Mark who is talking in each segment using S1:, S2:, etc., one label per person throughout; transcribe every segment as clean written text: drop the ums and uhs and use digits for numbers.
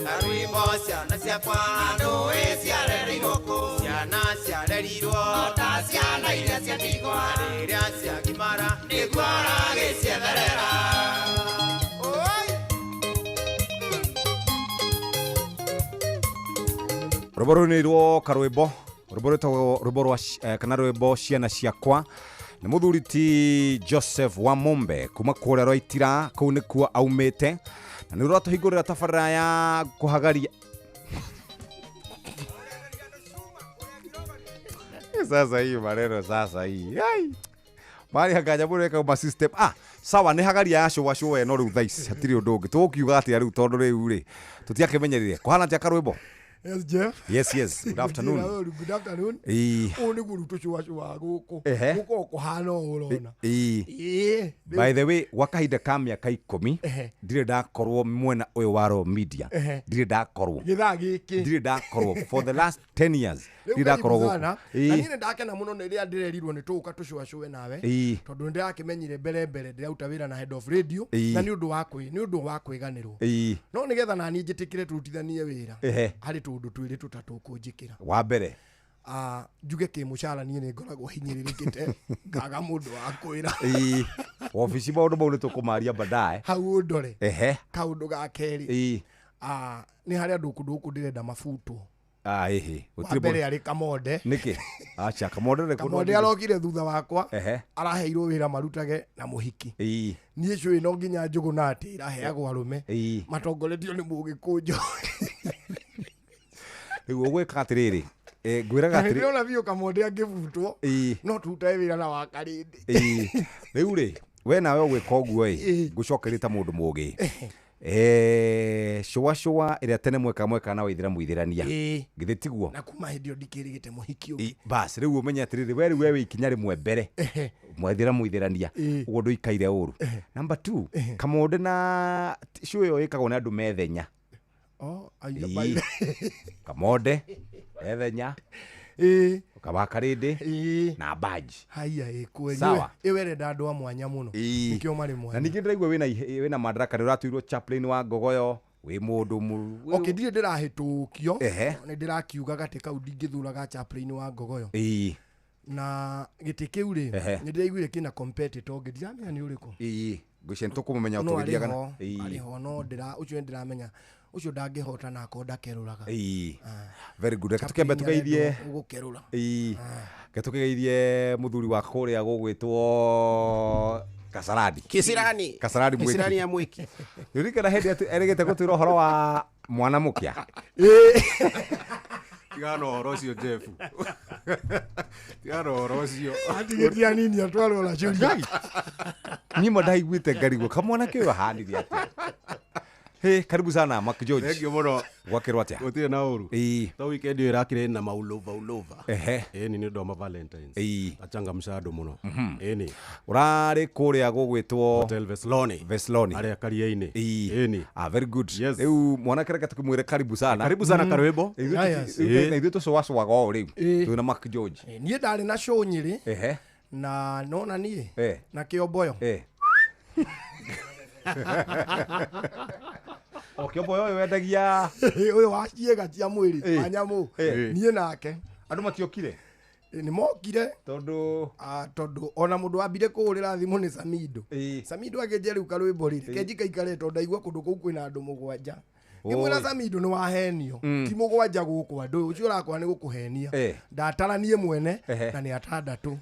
S1: Arwimbo ciana ciakwa ndũĩ ciarereirwo kũ ciana ciarerirwo ta ciana iria ciatigwa rĩrĩa ciagimara nĩguo aragĩcietherera.
S2: Rwĩmbo rũu nĩ rwo karwĩmbo rwĩmbo rwĩtagwo rwĩmbo rwa kana rwĩmbo ciana ciakwa nĩ mũthuri ti Joseph Wamombe kuma kũrĩa Rwaitira kũu nĩkuo aumĩte na nĩ ũratũhingũrĩra tabarĩra ya kũhagaria sasa hii maneno sasa hii mari hanganya mũreka uma system sawa nĩ hagaria ya showa showa no rĩu thaici hatirĩ ũndũ ũngĩ tũkiuga atĩ rĩu tondũ rĩu rĩ tũtiakĩmenyerire kũhana atĩa karwĩmbo.
S3: Yes, Jeff.
S2: Yes. Good afternoon.
S3: Good afternoon. Oni guru tushwa guko. Guko kuhana urona.
S2: By the way, wakahinda ka mĩaka 10 ndirĩ ndakorwo mwena ũyũ wa Raw Media. Ndirĩ ndakorwo.
S3: Githaa gĩkĩ.
S2: Ndirĩ ndakorwo for the last 10 years. Ndirĩ ndakorwo guko.
S3: Na niĩ ndakena mũno nĩ rĩa ndĩrerirwo nĩ tũka tushwa nawe. Tondũ ndĩrakĩmenyire mbere ndĩrauta wĩra na head of radio na nĩ ũndũ wa kwĩganĩrwo. No nĩgetha na niĩ njĩtĩkĩre turutithanie wĩra. Harĩ tũndũ twĩrĩ tũtatũ kũnjĩkĩra.
S2: Wa mbere
S3: njuge kĩ mũcara niĩ nĩ ngoragwo hinyĩrĩrĩkĩte ngaga mũndũ wa kwĩra.
S2: Ofici maũndũ mau nĩ tũkũmaria baadaye.
S3: Hau ndore. Kaũndũ ga kerĩ. Nĩ harĩa ndũkũ ndĩrenda mabutwo.
S2: Mbere
S3: arĩ Kamonde.
S2: Nĩkĩ? Acha Kamonde
S3: arokire thutha wakwa. Araheirwo wĩra marutage na mũhiki. Niĩ cũĩ no nginya njũgũ na atĩ iraheagwo arũme. Matongoretio nĩ Mũgĩkũnjũ.
S2: Rĩu ũgwĩka atĩrĩrĩ ngwĩraga atĩrĩrĩ
S3: ndĩrona biũ Kamonde angĩbutwo no turutae wĩra na wa Karĩndĩ.
S2: Rĩu rĩ we nawe ũgwĩka ũguo ngũcokerĩta mũndũ mũgĩ showa ĩrĩa tene mweka na Waithĩra githĩ tiguo
S3: na kuma hĩndĩ ndikĩrĩgĩte mũhiki ũngĩ.
S2: Bas rĩu ũmenye atĩrĩrĩ we ikinya rĩmwe mbere Waithĩra ũguo ndũikaire ũru. Number 2 Kamonde na show ĩyo ĩkagwo nĩ andũ methenya. Kamonde ethenya Kaba Karĩndĩ na Baji.
S3: Haya sawa ĩwerenda andũ a mwanya mũno nikĩo marĩ mwanya.
S2: Na ningĩ ndĩraigua wĩna madaraka nĩ ũratuirwo chaplain wa Ngogoyo wĩ mũndũ
S3: okay ndirĩ ndĩrahĩtũkio nĩ ndĩrakiuga gatĩ kau ndingĩthuraga chaplain wa Ngogoyo. Na gĩtĩ kĩu rĩ nĩ ndĩraiguire kĩna competitor ũngĩ ndiramenya nĩ ũrĩkũ.
S2: Ngwĩciria tũkũmũmenya ũtũgĩthiaga
S3: arĩ ho no ũcio ndĩramenya ucio ndangĩhota na akonda kerũraga.
S2: Very good. Tukĩamba tugeithie
S3: gũkerũra.
S2: Tugeithie mũthuri wa kũrĩa gũgwĩtwo Kasarani. Kasarani
S1: ya mwiki.
S2: Nĩrikana hĩndĩ erĩgĩte gũtwĩra ũhoro wa mwana mũkĩa.
S1: Tigana ũhoro ũcio Jeff. Tigana ũhoro ũcio.
S3: Atigĩtia nini atwarwo la ciũria.
S2: Nyima ndaiguĩte ngarigwo kamwana kĩyo ahanire atĩa. Karibu sana Mark George.
S1: Thank you muno.
S2: Gwakĩrwo atĩa?
S1: Gũtirĩ na ũru. Ta weekend ĩyo ĩrakĩrĩ na maulova. Nĩ ũndũ wa Valentines. Achangamsha andũ mũno.
S2: Ũrarĩ kũrĩa gũgwĩtwo
S1: Hotel Vesloni. Arĩa Karia-inĩ.
S2: Very good. Rĩu mwanake reke tũkĩmwĩre karibu sana.
S1: Karibu sana Karwĩmbo.
S2: Ithuĩ tũcũwacũwaga o rĩu. Twĩna Mark George.
S3: Niĩ ndarĩ na show Nyĩrĩ. Na nona niĩ na Kĩomboyo.
S2: Kĩomboyo ũyũ wendagia
S3: ũyũ wa ciĩga cia mwĩrĩ anyamũ niĩ nake
S2: andũ matiokire
S3: nĩ mokire
S2: tondũ
S3: ona mũndũ wambire kũhũrĩra thimũ nĩ Samido agĩnjĩra rĩu Karwĩmbo rĩrĩ kenjika ikare tondũ ndaigua kũndũ kũu kwĩna andũ mũgwanja. Ngĩmwĩra Samido nĩ wahenio ti mũgwanja gũkũ andũ ũcio ũrakwa nĩ gũkũhenia ndataranie mwene na nĩ 6.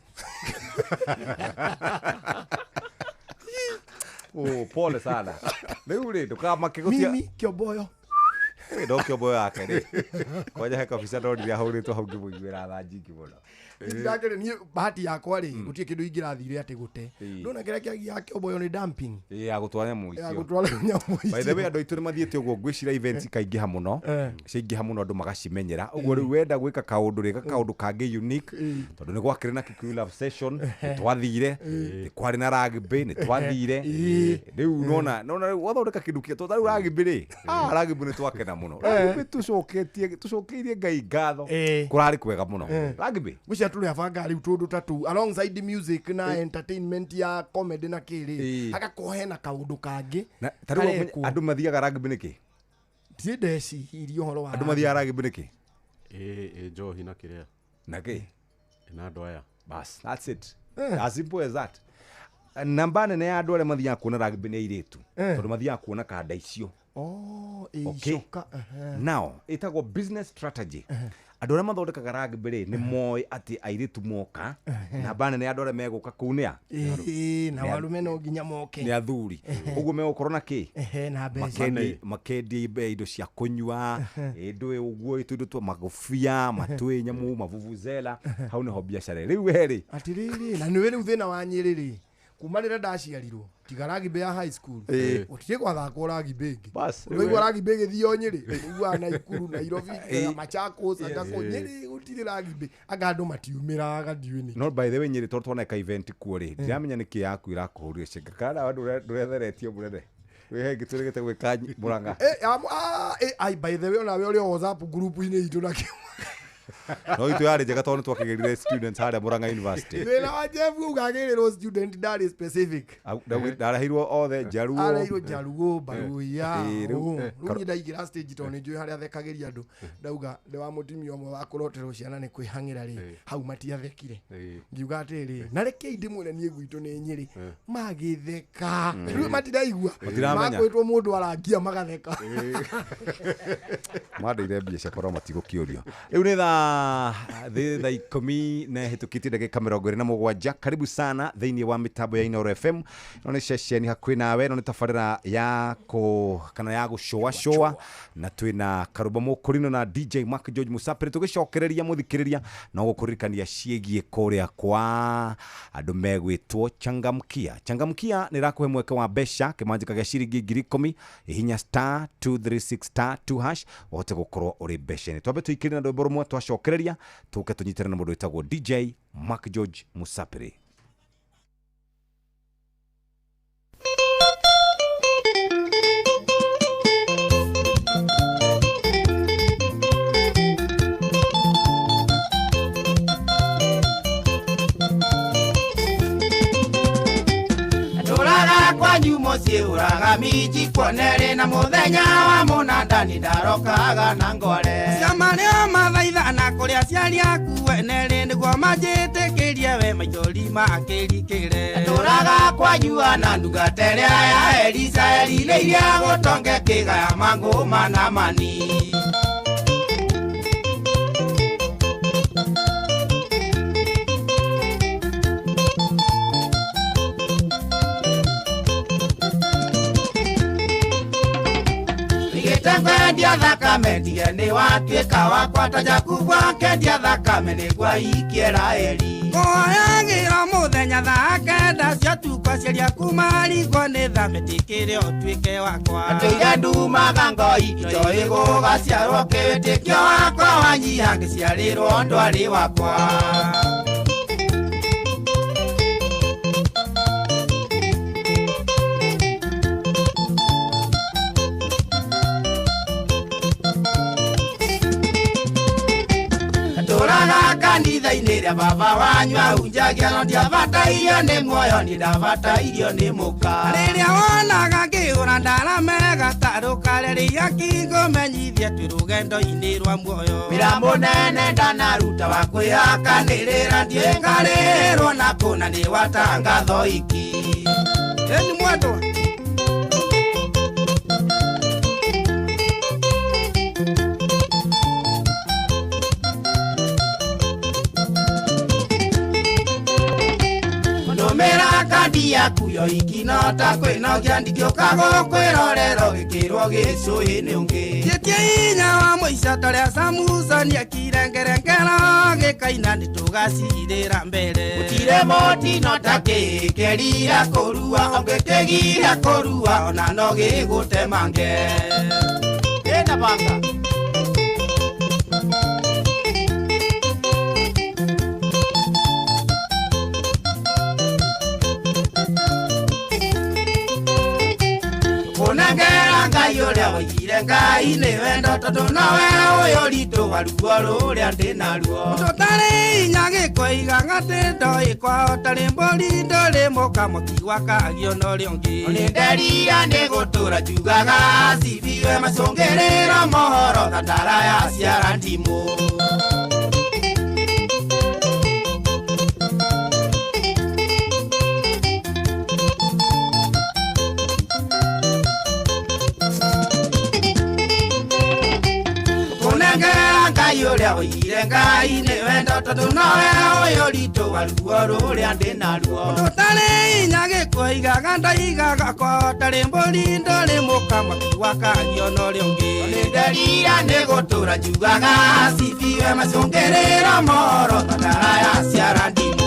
S2: Pole sana. Rĩu rĩ ndũkamakĩgũtia
S3: mimi Kĩomboyo.
S2: Ndo Kĩomboyo yake rĩ. Kwaja he kabisa ndonire ahũrĩtwo hau ngĩmũiguĩra tha njingĩ mũno.
S3: Ndakĩrĩ niĩ bahati yakwa rĩ gũtirĩ kĩndũ ingĩrathire atĩ gũte. Ndona kĩrĩa kĩagia Kĩomboyo nĩ dumping.
S2: Ya gũtwara nyamũ icio.
S3: Ya gũtwara nyamũ icio.
S2: By the way andũ aitũ nĩ mathiĩte ũguo ngwĩciria events kaingĩha mũno. Ciaingĩha mũno andũ magacimenyera. Ũguo rĩu wenda gwĩka kaũndũ kangĩ unique tondũ nĩ gwakĩrĩ na Kikuyu Love Session twathire nĩ kwarĩ na rugby nĩ twathire rĩu nona rĩu wathondeka kĩndũ kĩa tondũ rĩu rugby rĩ rugby nĩ twakena mũno tucokeirie Ngai ngatho kũrarĩ kwega mũno rugby
S3: gũcia tũrĩ abanga rĩu tũndũ tatu alongside music na entertainment ya comedy na kĩrĩ agakohe na kaũndũ kangĩ
S2: tarĩu andũ mathiaga rugby nĩkĩ
S3: ndeci irio horo wa
S2: andu mathia rugby niki
S1: njohi na kiria
S2: naki
S1: na andu aya
S2: bas that's it as simple as that namba nene ya andu aria mathiaga kuona rugby ni airitu tondu mathiaga kuona kanda icio icoka now itagwo business strategy andu aria mathondekaga rugby ni moi ati airitu moka namba nene ya andu aria meguka kuu nia
S3: na warume no nginya moke
S2: ni athuri uguo megukorwo na ki
S3: na mbeca
S2: makendi indo cia kunyua indu uguo indo twa magofia matwi nyamu mavuvuzela hau niho biacara riu heri
S3: atiriri na niwe riu thina wa Nyeri kumarira ndaciarirwo tiga rugby ya high school utire gwathakwo rugby ingi
S2: bas
S3: uigwa rugby igithio Nyeri igwa na Ikuru Nairobi Machakos Agako Nyeri utire rugby andu matiumira agathiwe ni
S2: not by the way Nyeri tortwana ka event kuori ndiramenya niki yaku irakuhuria cika kana andu retheretio munene we giturigete gwika Muranga
S3: by the way ona we uri WhatsApp group ini itu na
S2: no itu yari njega tondu twakigerire students haria Muranga University
S3: wena wa Jeff ugagererwo student that specific
S2: ndarahirwo othe Jaruo
S3: arahirwo Jaruo Baruya rugi ndaigira stage toni njui haria thekageria andu ndauga ndi wa mutimia omwe wa kuroterwo ciana ni kwihangira ri hau matiathekire ngiuga atiri na reke ndimwene nie gwitu ni Nyeri magitheka riu matiraigua makwitwo mundu arangia magatheka
S2: mandeire mbia cia korwo matigũkĩũrio riu nĩ thaa 10 na hĩtũkĩtie ndagĩka 27 karibu sana thĩinĩ wa mĩtambo ya Inooro FM no nĩ ceceni hakuhĩ nawe no nĩ tabarĩra ya kana ya gũcũa na twĩna Karuba Mũkũrinũ na DJ Mark George Musapere tũgĩcokereria mũthikĩrĩria no gũkũririkania ciĩgiĩ kũrĩa kwa andũ megwĩtwo Changamkia nĩ rakũhe mweke wa mbeca kĩmanjĩka gĩa ciringi 10,000 ihinya *236*2# wote gũkorwo ũrĩ mbeca-inĩ twambe tũikĩrĩre na rwĩmbo rũmwe twacokereria tũke tũnyitane na mũndũ wĩtagwo DJ Mark George Musapere.
S4: Uraga miji kuonere na muthenya wa munandani ndarokaga na ngore ciamanio mathaithana kuria ciari aku enere niguo manjitikirie we maithori makirikire nduraga kwanyua na nduga teria ya Elisa erile iria gutonge kigaya mangu mana mani Ndia thakame ndia ni watuika wakwa taja kubwa kendia thakame ni gwa ikiera eri ngoyagira muthenya thakenda cia tukwa ciaria kumari gwa ni thametikire otuike wakwa atuire ndumaga ngoi njoi gugaciarwo kiwitikio wakwa wanyiha ngiciarirwo ndwari wakwa kanitha-inĩ rĩa baba wanyu ahunjagia no ndiabatairio nĩ muoyo ni ndabatairio nĩ mũka rĩrĩa wonaga ngĩũra ndarame gatarũka rĩrĩa kingũmenyithia twĩ rũgendo-inĩ rwa muoyo wĩra mũnene ndanaruta wa kwĩhakanĩrĩra ndiĩkarĩrwo na kũna nĩ watangatho iki ĩni mwendwa yaku yo ikinota kwinogia ndikiokago kwirorero gikirwo gicui-ini ungi gitie inya wa muica taria Samusoni akirengerengera gikaina nitugacirira mbere gutire motino ta kigeria kurua ongekigira kurua ona no gigutemange ena banga uria wajire ngai ni wendo tondu nawe uyo ritu waruo ruria ndi naruo tutari inya gikoiga ngati ndoi kwao tari mbori ndori muka mukiwa kagio no riongi ni nderia ni gutura njugaga cibiwe macungiriro Tũngĩrĩra mohoro ta ndara ya ciara ndimũ. Kũnengera Ngai ũrĩa ũigire Ngai nĩ wendo tondũ nowe ũyũ ritũha ruo rũrĩa ndĩ naruo. Ũtarĩ hinya gĩkũigaga ndaigaga kwao tarĩ mbũri ndũrĩ mũkamaki wakagio n'ũrĩa ũngĩ. Nĩ nderira nĩ gũtũra njugaga cibiwe macũngĩrĩra mohoro ta ndara ya ciara ndimũ.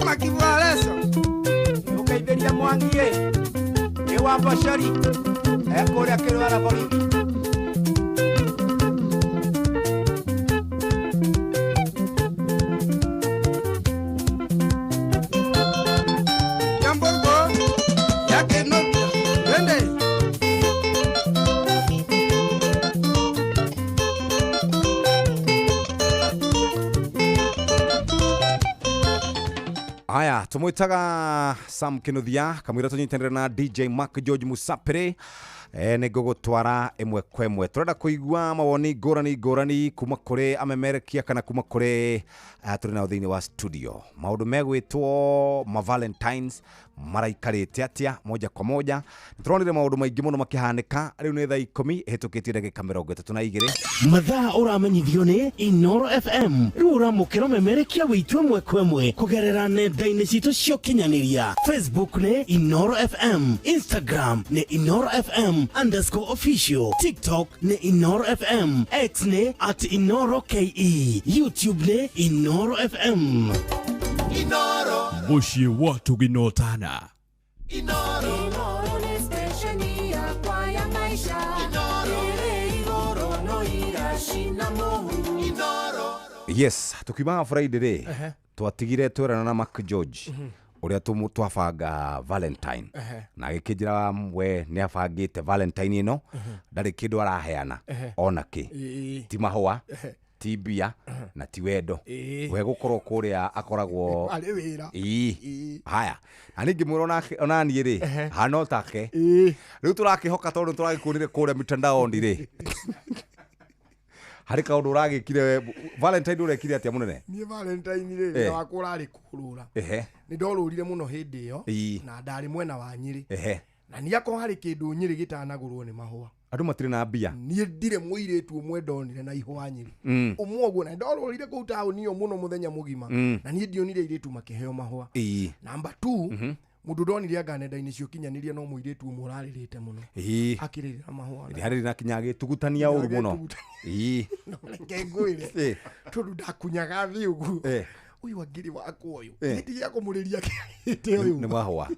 S4: Makivualeso ukaiberia mwangie ni wambashari ekore akirwara borithi Jamborgo yake no wende
S2: Aya, tumwitaga Sam Kinuthia, kamwira tunyitanire na DJ Mark George Musapere. Nĩ ngũgũtwara ĩmwe kwa ĩmwe. Tũrenda kũigua mawoni ngũrani kuma kũrĩ amemerekia kana kuma kũrĩ tũrĩ nao thĩinĩ wa studio. Maũndũ megwĩtwo ma Valentines maraikarĩte atĩa moja kwa moja. Nĩtũronire maũndũ maingĩ mũno makĩhanĩka. Rĩu nĩ thaa 10 ĩhĩtũkĩtie ndagĩka 32.
S5: Mathaa ũramenyithio nĩ Inoro FM. Rĩu ũramũkĩra memerekia wĩtũ ĩmwe kwa ĩmwe kũgerera nenda-inĩ citũ cia ũkinyanĩria. Facebook nĩ Inoro FM, Instagram nĩ Inoro FM_official, TikTok nĩ Inoro FM, X nĩ @InoroKE, YouTube nĩ Inoro FM.
S4: Inoro
S6: Mushi watu ginotana.
S4: Inoro
S7: ni stesheni ya kwa ya maisha. Inoro no irashina mohu.
S4: Inoro
S2: Yes, tukiuma Friday day. Twatigire twerana na Mark George. Uria twabanga Valentine na gikijira we ni abangite Valentine ino ndari kindu araheana ona ki ti mahua ti bia na ti wendo we gukorwo kuria akoragwo
S3: ari wira
S2: haya aningi murona onani ri hano take riu turakihoka tondu turagikunire kuria mitandao ndire hari kaundu uragikire Valentine urekire atia munene
S3: ni Valentine ri wakura ari kurura ni ndorurire muno hindi iyo na ndari mwena wa Nyiri na ni akon hari kindu Nyiri gitanagurwo ni mahua
S2: andu matire na mbia
S3: ni ndire muiretu umwe ndonire na ihwa Nyiri umwe oguo na ndorurire ku tauni iyo muno muthenya mugima na ni ndionire iretu makiheo mahua number 2 mundu ndonire anga nenda-ini cio kinyaniria no muiretu umwe uraririte muno akirira mahua
S2: ni hari na kinyage tugutania uru muno
S3: no ngengwire tondu ndakunyaga thi ugu uyu wangiri wako uyu ndi ya kumuriria kite uyu
S2: ni mahua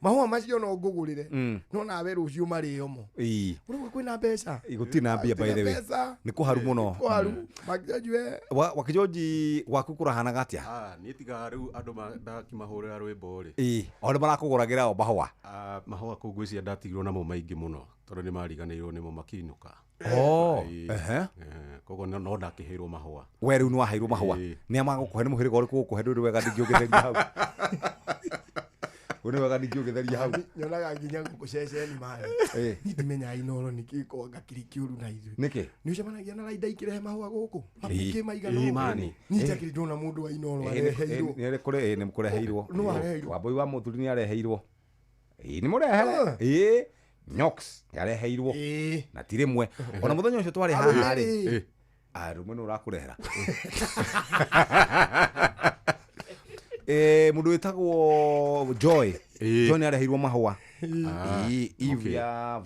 S3: mahua macio no ngugurire no nawe rucio mario mo uru kwina mbeca
S2: igutina mbia by the way ni kuharu muno
S3: kuharu makijwe
S2: wakijoji wakukura gatia
S1: ni tiga riu andu ndakimahurira rwimbo ri
S2: ona marakuguragira o mahua
S1: mahua kugwisia ndatigirwo namo maingi muno tondu ni mariganirwo nimo makinuka kogo no ndakihirwo mahua
S2: we riu no aheirwo mahua ni amagukuhe ni muhiriga uri kugukuhe ndu wega ndingiogetheria hau Une wega ndingiogetheria hau
S3: nyonaga nginya gukuceceni mai ndimenya Inoro nikiko ngakirikiuru na ithu
S2: niki
S3: ni ucemanagia na raida ikirehe mahua guku mapike maigana mani nitakiri ndona mundu wa Inoro areheirwo
S2: ni kure ni mukureheirwo
S3: no areheirwo
S2: waboi wa muthuri ni areheirwo ni murehere Nyox yareheirwo na tirimwe ona muthenya ucio twari haha ri rumwe no urakurehera mundu witagwo Joy Johnny areheirwo mahua Ivia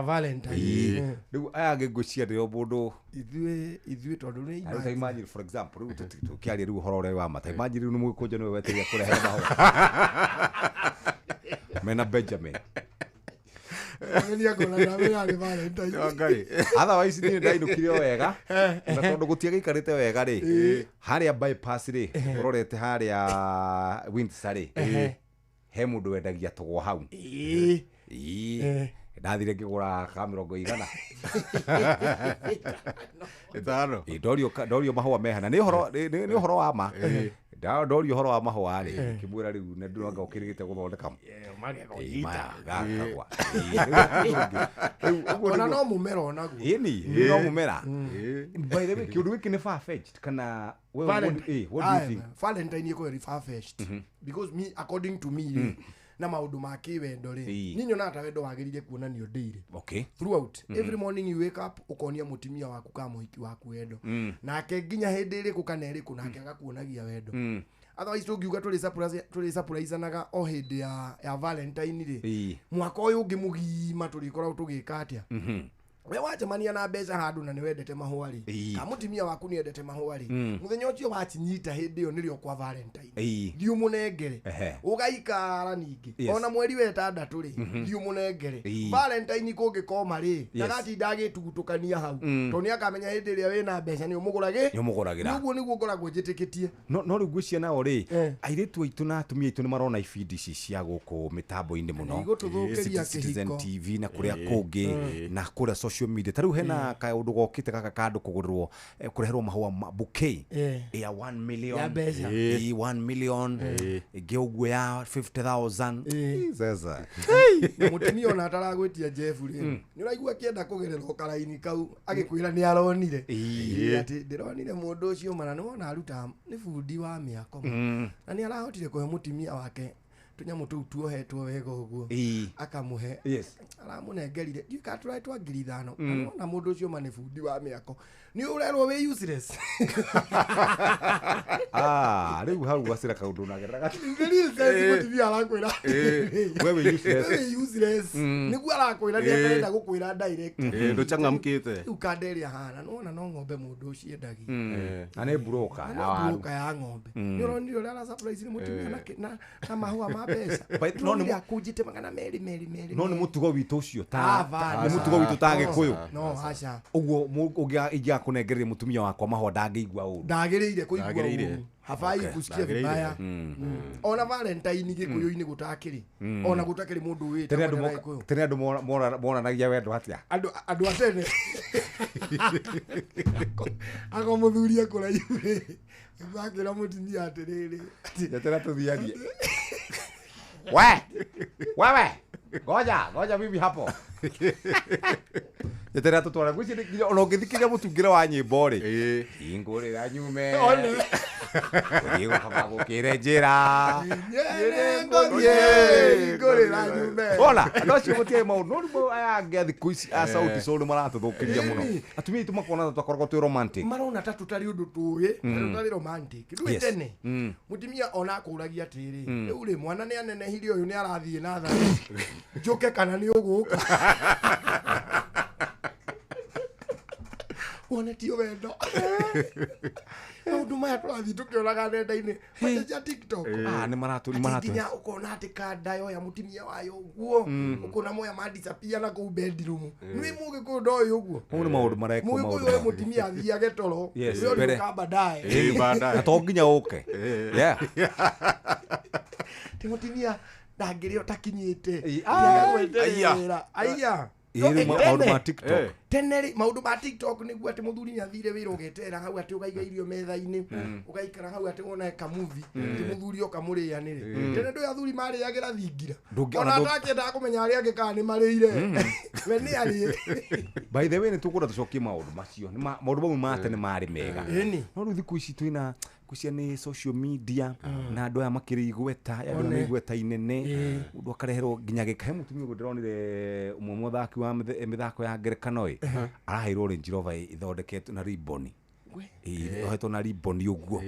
S3: Valentine
S2: riu aya ngigucia ndio mundu
S3: ithuĩ tondu ni
S2: imagine for example riu tukiaria riu horo ure wa mata imagine riu ni mukunja ni weteria kurehe mahua mena Benjamin
S3: Ngenia kona na wega ni Valentine.
S1: Ngai.
S2: Otherwise ni ndainukire wega na tondu gutiage ikarite wega ri haria bypass ri urorete haria Windsor ri he mundu wendagia tugwo hau ndathire ngigura ka 100
S1: Ithano.
S2: Ndorio mahua mehana ni horo wa ma ndorio horo wa mahua ri kimwira riu ne nduranga ukirigite guthondeka gakagwa
S3: Ona no mumera onaguo.
S2: ini no mumera by the way kiundu giki ni far-fetched kana what do you think?
S3: Valentine iko very far-fetched because me according to me na maundu ma kiwendo ri ninyo na wendo wagirire kuonanio daily throughout every morning you wake up ukonia mutimia waku ka muhiki waku wendo nake nginya hindi iri kukana iri kunake agakuonagia wendo otherwise tungiuga tuli surprise naga o hindi ya Valentine ri mwaka uyu ungi mugima tulikorwo tugika atia we wacemania na mbeca handu na ni wendete mahua ri mutimia waku ni endete mahua ri muthenya ucio wachinyita hindi iyo nirio kwa Valentine thiu munengere ugaikara ningi ona mweri wetandatu ri thiu munengere Valentine kungikoma ri ndagati ndagitugutukania hau to ni akamenya hindi iria wina mbeca ni umuguragira niguo ngoragwo njitikitie
S2: no riu gwiciana nao ri airitu aitu na atumia aitu ni marona ibindi ici cia guku mitambo-ini muno Citizen TV na kuria kungi na kuria social media tariu hena kaundu gokite kaka kandu kugurirwo kureherwo mahua bouquet ya 1 million
S3: ya mbeca
S2: 1 million ngeuguo ya 50,000 sasa
S3: mutimia ona ataragwitia Jeff ri ni uraigua kienda kugererwo karaini kau agikwira ni aronire ati ndironire mundu ucio mana ni wona aruta ni bundi wa miako na ni arahotire kuhe mutimia wake tunyamu tu tuohetwo wega uguo akamuhe aramunengerire ndika turaitwa 5,000 na mundu ucio mane bundi wa miako ni urerwo we useless
S2: riu hau wasira kaundu na gerera
S3: mutimia arakwira
S2: wewe
S3: useless niguo arakwira ni arenda gukwira direct
S1: nduchangamkite
S3: ukanderia hana nona no ng'ombe mundu ucio endagi
S2: ane broker
S3: ya ng'ombe ni uronire ura surprise ni mutimia na mahua mabesa no ni akujite magana meri
S2: no ni mutugo witu ucio ni mutugo witu ta gikuyu
S3: no acha
S2: uguo ugia kunengereria mutumia wakwa mahua ndangĩigua ũru
S3: ndagĩrĩire kũigua hafai kusikia vibaya ona Valentine gikuyu-ini gutakiri ona gutakiri mundu wi
S2: tene andu monanagia wendo atia
S3: andu atene ako muthuria kuraihu akira mutimia atiriri
S2: tena tuthiarie wewe ngoja bibi hapo yetera tutwara guci ni ono ngithikiria mutungira wa nyimbo ri ingurira nyume Diego kama gukire njira
S3: ngurira nyume
S2: ona no cio mutie mau no aya ngethi kuici a sauti soul maratuthukiria muno atumia tu makona twakoragwo twi romantic
S3: marona ta tutari undu tuwi tutari romantic ndu tene mutimia ona akuragia atiri riu ri mwana ni anenehire uyu ni arathie na tha njuke kana ni uguka wone tio wendo maundu maya turathi tukionaga nenda-ini maja TikTok
S2: ni maratu
S3: nginya ukona ati kandayo ya mutimia wayo uguo ukona moya madisapia na ku bedroom ni muge kundo uyu uguo
S2: ni maundu mareko
S3: maundu uyu mutimia athiage toro uyu ni kamba dae
S2: na to nginya uke
S3: ti mutimia ndangiri otakinyite aya
S2: maundu ma TikTok
S3: teneri maundu ma TikTok niguo ati muthuri ni athire wira ugetera hau ati ugaiga irio metha-ini ugaikara hau ati wona ka movie ti muthuri okamurianire tene ndu athuri mari agira thingira ona ndakenda kumenya ari agika ni marire we ni ari
S2: by the way ni tukura tucokie maundu macio ni maundu mau mate ni mari mega no ru thiku ici twina kucia ni social media na andu aya makiri igweta andu ni igweta inene undu akareherwo nginya gikahe mutumia ugu ndironire umwe muthaki wa mithako ya ngerekano araheirwo Range Rover ithondeketwo na ribbon ohetwo na ribbon uguo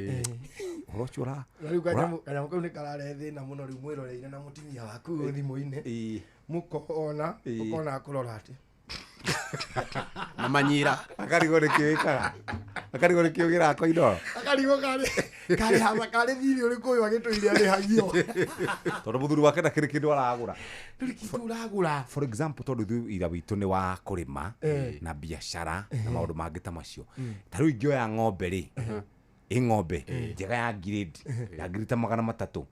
S2: urocio
S3: kanyamå kau nä karare thä na må no rä u mwä roreire na må timia waku thimå-inä må kona akå rora atä
S1: na manyira
S2: akarigwo nä kä wä kaga akarigwo nä kä å gä rako indo
S3: akarigwo karä kare hama kare thiri uri kuyu agitwire ari hagio
S2: tondu muthuri wake na kiri kindu aragura
S3: kitu uragura
S2: for example tondu ithu ira witu ni wa kurima na biashara na maundu mangi ta macio tariu ingioya ng'ombe ri ing'ombe njega ya grade ya grade 300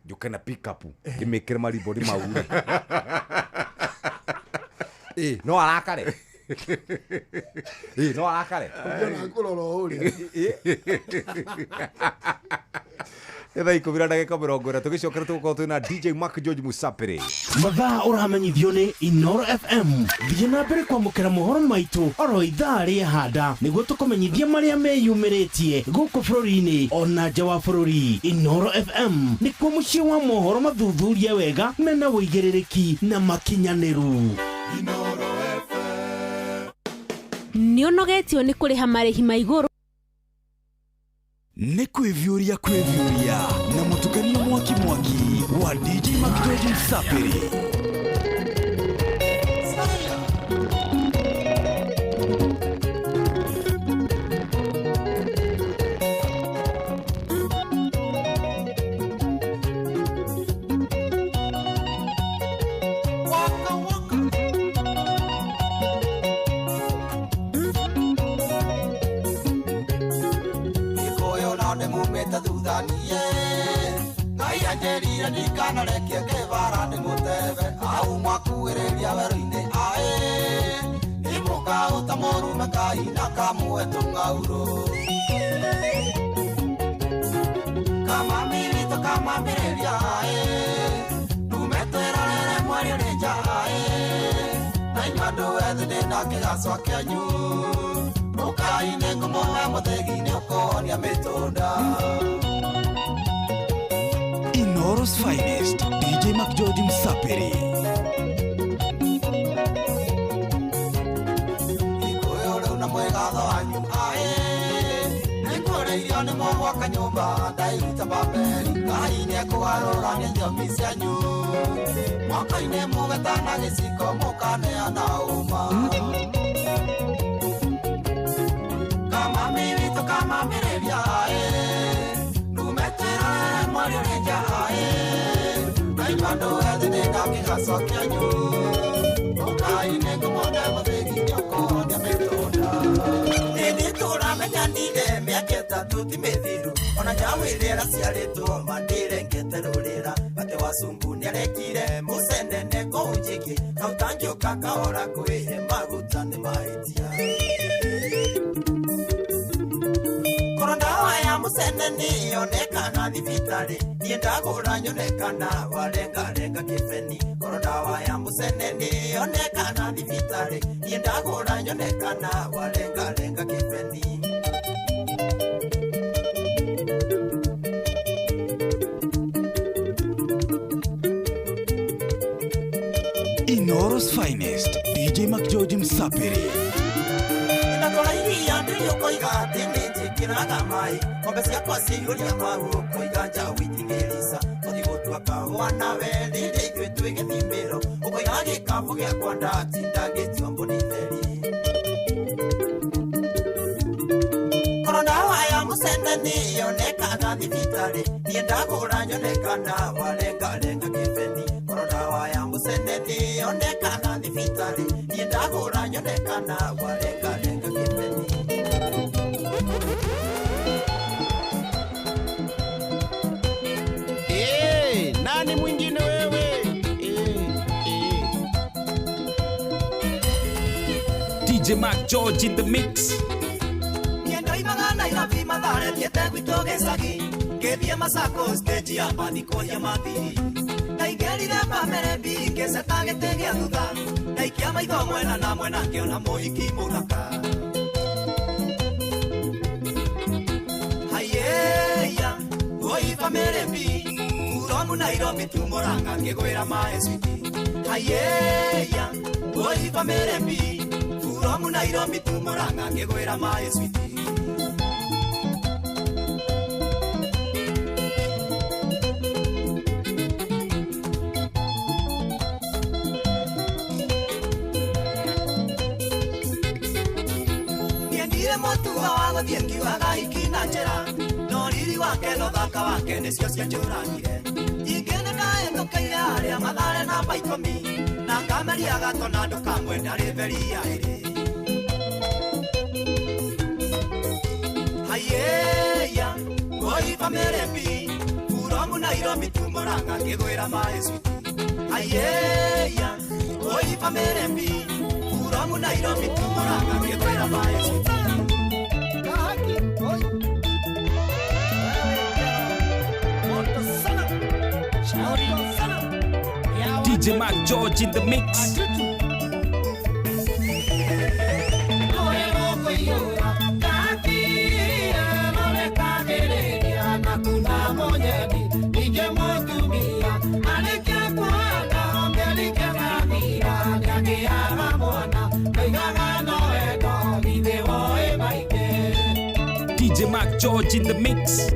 S2: njuke na pick up imikire maribodi mau no arakare no arakare
S3: ona kuroro uri
S2: etha ikubira ndagika 40 tugicokera tugukorwo twina DJ Mark George Musapere
S5: mathaa uramenyithio ni Inoro FM thiĩ na mbere kwamũkĩra mohoro maitũ oro ithaa rĩahanda nĩguo tũkũmenyithia marĩa meyumĩrĩtie gũkũ bũrũri-inĩ ona nja wa bũrũri. Inoro FM nĩkuo mũciĩ wa mohoro mathuthurie wega mena wũigĩrĩrĩki na makinyanĩru.
S8: Nĩũnogetio nĩ kũrĩha marĩhi ma igũrũ
S6: nĩ kwĩvyũria na mũtukanio mwaki wa DJ Mark George Musapere.
S4: Ndikana rekia kebara ndi muteve au mwakuireria wero-ini ae imuka utamorume kaina kamwe tung'auro kama milito kama mireria ae numetwerorere mwari urinja ae na inyua andu ethĩ ndĩna kĩgacwa kĩanyu mukaine ngũmũhe mũthĩgi-inĩ ũkonia mĩtũnda.
S6: Inoro's finest, DJ Mark George Musapere.
S4: Ikoyo runa mwegatho wanyu ae nĩkũrĩirio nĩ mũgwaka nyũmba ndairuta mbamberi Ngai nĩekũgarũrania thiomi cianyu mwaka-inĩ mũgetana gĩciko mũkaneana ũma kama mĩrito kama mĩrĩria ae numetwerorere mwari ũrĩnja ae na inyuandũ ethĩ ndĩna kĩgacwa kĩanyu mũkaine ngũmũhe mũthĩgi-inĩ ũkonia mĩtũnda ĩndĩ tũramenya ndine mĩaka ĩtatũ ti mĩthiru ona nyawĩrĩra ciarĩtwo mandĩrengete rũrĩra atĩ wasungu nĩarekire mũcenene kũu njĩngĩ na ũtangĩũka kahora kwĩhe maguta nĩ mahĩtia korwo ndawa ya mũceneni yonekana thibitarĩ niĩ ndagũra nyonekana warengarenga kĩbeni korwo ndawa ya mũceneni yonekana thibitarĩ niĩ ndagũra nyonekana warengarenga kĩbeni
S6: Inoro's finest, DJ Mark George Musapere.
S4: ndakora iria ndĩrĩũkoiga atĩ nĩnjĩkĩraga maĩ ng'ombe ciakwa ciyũria maguo koiga nja wĩtigĩrĩca tũthi gũtua kahũa nawe rĩrĩa ithuĩ twĩ gĩthimĩro ũkoiga gĩkabũ gĩakwa ndatinda ngĩtua mbũni theri korwo ndawa ya mũceneni yonekaga thibitarĩ niĩ ndagũra nyonekana warengarenga kĩbeni korwo ndawa ya mũceneni yonekaga thibitarĩ niĩ ndagũra nyonekana warengarenga kĩbeni
S5: Nani mwingine wewe?
S6: DJ Mark George in the mix.
S4: ndoimaga Nairobi matharetiete gwitũ gĩcagi ngĩthiĩ Macako stage ya mathiko ya mathiri na ingerire bamere mbi ngĩceta gĩtĩ gĩa thutha ndaikia maitho mwena na mwena ngĩona mũhiki mũthaka hayeya woi bamere mbi kuromu Nairobi tu Murang'a ngĩgwĩra mae switi hayeya woi bamere mbi kuromu Nairobi tu Murang'a ngĩgwĩra mae switi niendire motuga wa gũthiĩ ngiugaga iki na njĩra no riri Ũtheri wake na ũthaka wake nĩcio cianjũragire. Ingĩnĩ ndahĩtũkĩire harĩa Mathare namba 10 na ngameria gato na andũ kamwe ndarĩ mberia ĩrĩ. Hayeya, Koi family B, from Nairobi to Murang'a, Githwera my sweet. Hayeya, Koi family B, from Nairobi to Murang'a, Githwera my sweet.
S6: DJ Mac George in the mix. DJ Mac George in the mix.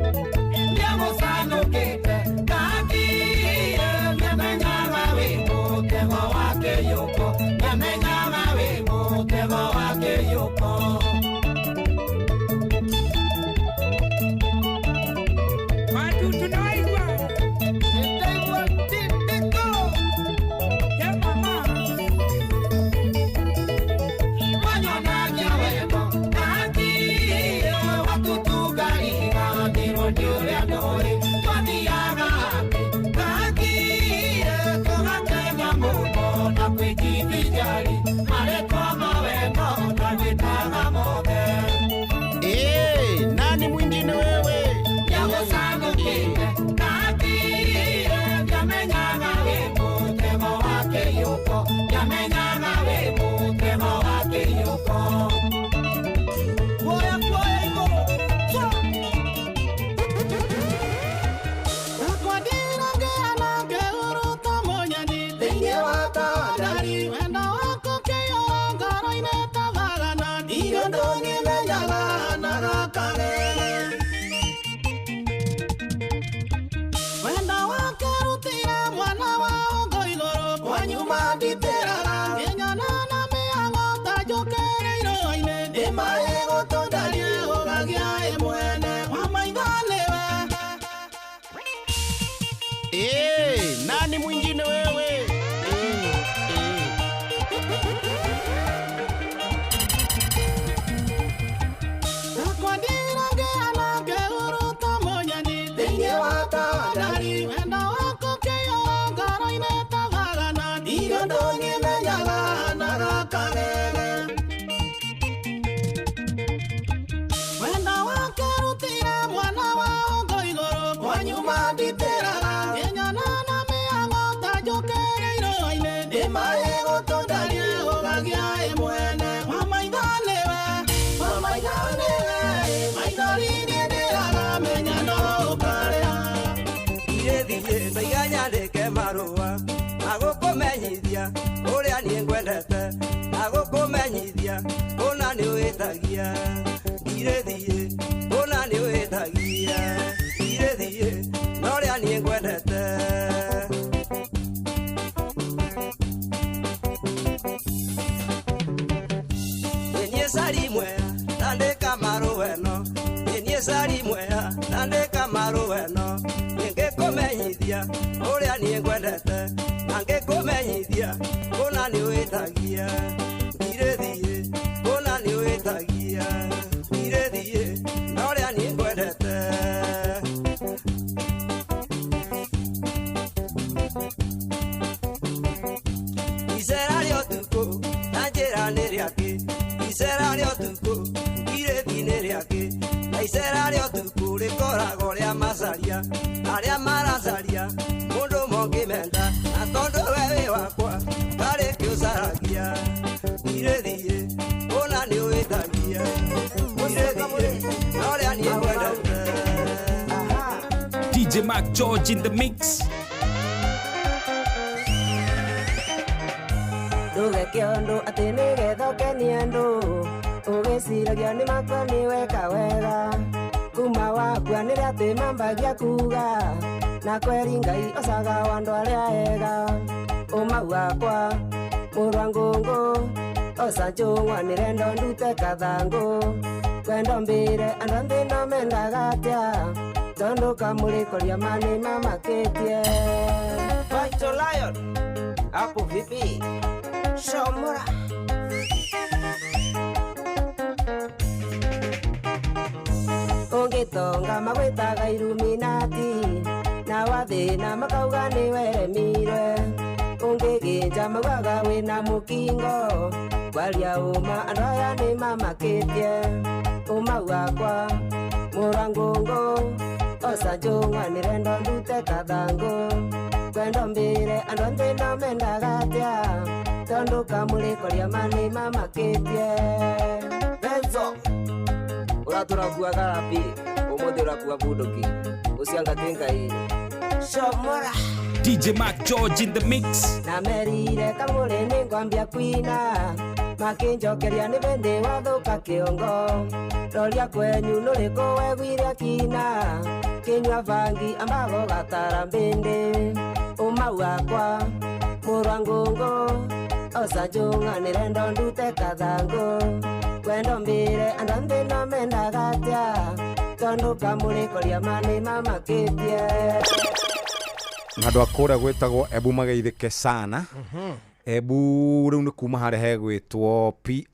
S5: Nani mwingine wewe? Nani mwingine wewe?
S4: Uria ni ngwendete agukumenyithia una ni witagia irethie una ni witagia irethie uria ni ngwendete ni sari mwea tandika marueno ni sari mwea tandika marueno ngikumenyithia uria ni ngwendete angekumenyithia kuna ni witagia irethie kuna ni witagia irethie noria ni ngwendete isera ryo tuko najera ni riake isera ryo tuko irethi ni riake isera ryo tuko rikorago ria macaria aria maracaria mundu mongimenda na tondu wewe wakwa kare kiusaragia irethie ona ni witagia irethie noria ni ngwendete.
S6: DJ Mac George in the mix.
S8: Ndugeke undu ati nigethoke ni andu ugiciragia ni makwa ni weka wega kuma wakwa ni ati mambagia kuga na kweri Ngai ocaga wandu aria ega uma wakwa murwangungu ocachungwa ni rendo ndute kathangu kwendo mbire andu nthino mendaga atia tondo kamulikoria mani mama ketie. Vital Lion, hapo vipi? Shomora. Ongetonga magwetaga Illuminati, na wathina makauga ni weremirwe. Ongeginja maugaga wina mukingo, kwaria uma andu aya ni mamakitie. Uma wakwa murangungu, osa njung'wa nirenda ndute kathangu. Kwenda mbere andu anthina mendaga atia, tondu kamulikoria mani mamakitie. Benzo uraturagua garapi, umuthi urakua bunduki, ucianga tingai. Shomora
S6: DJ Mac George in the mix.
S8: na merire kamule ni ngwambia kwina, makinjokeria ni bende wathuka kiongo. Roria kwenyu nuriko wegwire kina, kinywa vangi ambago gatara mbindi. Uma wakwa murangungu, osa njung'a nirenda ndute kathangu. Kwenda mbere andu anthina mendaga atia, tondu kamulikoria mani mamakitie.
S2: Andu akuria gwitagwo Ebu Mageithike sana. Ebu riu ni kuma haria hegwitwo PI.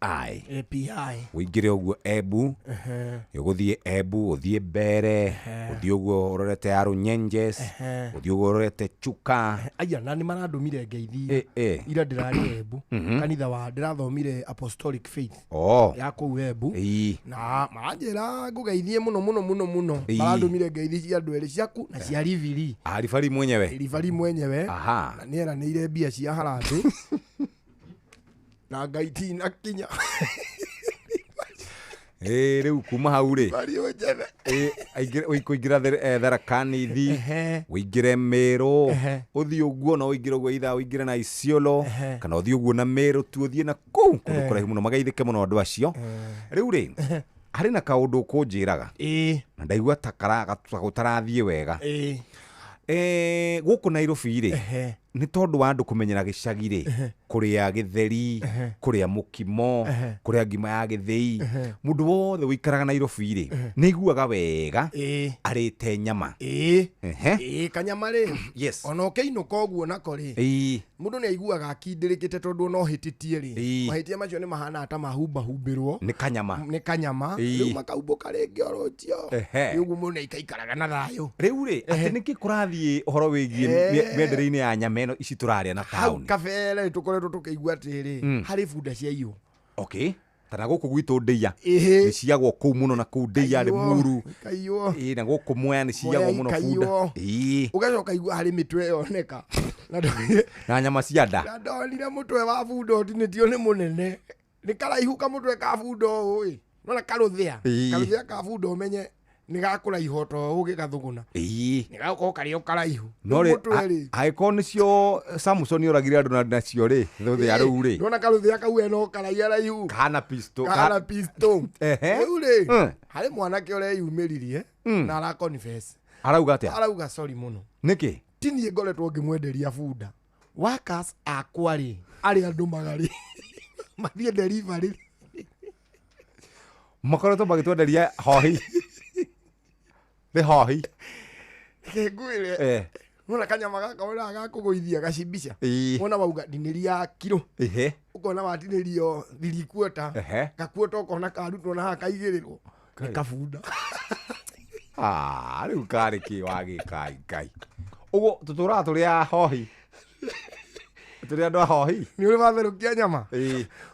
S3: API.
S2: Wingire uguo Ebu. Uguthie Ebu, uthie mbere, uthie uguo urorete ya Runyenjes, uthie uguo urorete Chuka.
S3: Aya nani marandumire ngeithi. Ira ndirari Ebu. Kanitha wa ndirathomire Apostolic Faith. Ya kuu Ebu. Na maranjira ngugeithie muno. Marandumire ngeithi cia andu eri ciaku na cia Riviri.
S2: Rivali mwenyewe.
S3: Rivali mwenyewe.
S2: Aha.
S3: Na niera ni ile bia cia harambee. Na ngaiti na kinya.
S2: Riu kuma hau ri.
S3: Bari ojeve.
S2: Uikuingira Tharakanithi, uingire Meru, uthie uguo no uingire uguo itha uingire na Isiolo, kana uthie uguo na Meru tu uthie na kuu kundu kuraihu muno Mageithike muno andu acio. Riu ri hari na kaundu kunjiraga. Na ndaigua takaraga gutarathie wega. Guku Nairobi ri ni tondu wa andu kumenyera gicagi ri, kuria githeri, kuria mukimo, kuria ngima ya githei, mundu wothe wikaraga Nairobi ri ni iguaga wega arite nyama.
S3: Kanyama ri.
S2: Yes.
S3: Ona ukeinuka uguo nako ri. Mundu ni aiguaga akindirikite tondu no hititie ri. Mahitie macio ni mahana ata mahumba humbirwo.
S2: Ni kanyama.
S3: Ni kanyama. Riu makaumbuka ringi orocio. Riu mundu ni ikaikaraga na thayo.
S2: Riu ri ati niki kurathie uhoro wigie mendereine ya nyama eno ici turaria na town.
S3: Kabere tukoretwo tukiigua atiri hari bunda cia iyo.
S2: Okay. Tana guku gwitu Ndeia ni ciagwo kuu muno na kuu Ndeia ri Muru.
S3: Kaiyo.
S2: Na guku Mwea ni ciagwo muno bunda.
S3: Ugacoka igua hari mitwe yoneka.
S2: Na nyama cia nda.
S3: Na ndonire mutwe wa bunda utinitio ni munene. Ni karaihu ka mutwe ka bunda oi. Nona karuthia. Karuthia ka bunda umenye ni gakura ihoto ugigathuguna. Ni gako kario karaihu.
S2: No aiko nicio Samson yoragire andu na cio ri thuthia riu ri.
S3: Nona karuthia kau eno karaia raihu.
S2: Kana pisto.
S3: Kana pisto. Riu ri. Hari mwanake ore yumiririe na ara confess.
S2: Arauga atia?
S3: Arauga sorry muno.
S2: Niki?
S3: Tinie ngoretwo ngimwenderia bunda. Workers akwa ri ari andu magari. Mathie delivery.
S2: Makoretwo magitwenderia hohi. Ni hohi.
S3: Kegwire. Nona kanyama gaka ora gakugoithia gacibica. Wona bauga diniria kilo. Ukona watinirio 3 quarter. Gakuota ukona karutwo na hakaigirirwo. Kabunda.
S2: Riu kari ki wagi kai. Ugo tutura turia hohi. Turia ndo hohi.
S3: Ni uri batherukia nyama.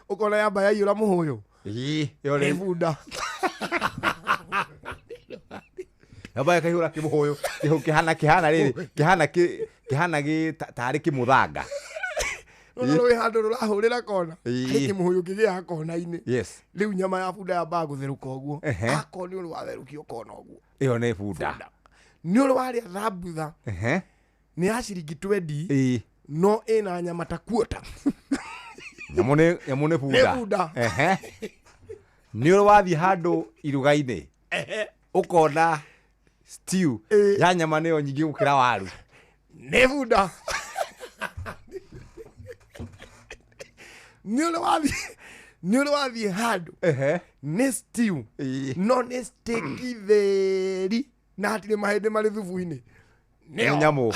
S3: Ukona ya baya yura muhuyo.
S2: Yo ri
S3: bunda.
S2: Abaya kahura kimuhoyo kihana riri kihana gi tari kimuthanga.
S3: No we handu rurahurira kona ari kimuhoyo kigia kona ini.
S2: Yes.
S3: Riu nyama ya bunda ya bagu theruka uguo. Akoni uri watherukio kona uguo.
S2: Iyo ni bunda.
S3: Ni uri wari thambutha. Ni aciringi 20. No ina nyama ta kuota.
S2: Nyamune bunda.
S3: Ni bunda.
S2: Ni uri wathi handu irugaine. Ukona stew ya nyama niyo nyingi gukira waru.
S3: Ni bunda. Ni uri wathi handu. Ni stew. No ni steak theri. na hatire mahende mari thubu-ini
S2: nĩ nyamũ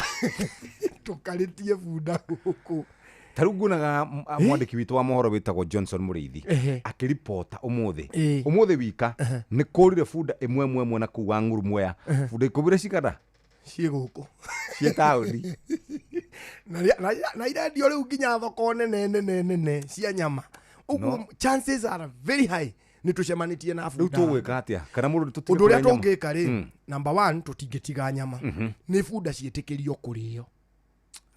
S3: tukaritie bunda guku
S2: tarugunaga mwandiki witũ wa mohoro wĩtagwo Johnson Mũrĩithi akĩripota ũmũthĩ wika nĩ kũrire bunda ĩmwe na kuwa nguru moya bunda ikũbire cikada
S3: ciĩ gũkũ
S2: cia taũni
S3: na irendio rĩu nginya thoko nene cia nyama ũguo chances are very high nĩ tũcemanitie na bunda
S2: rĩu tũgwĩka atĩa kana mũndũ
S3: ũndũ ũrĩa tũngĩka rĩ number 1 tũtingĩtiga nyama nĩ bunda ciĩtĩkĩrio kũrĩo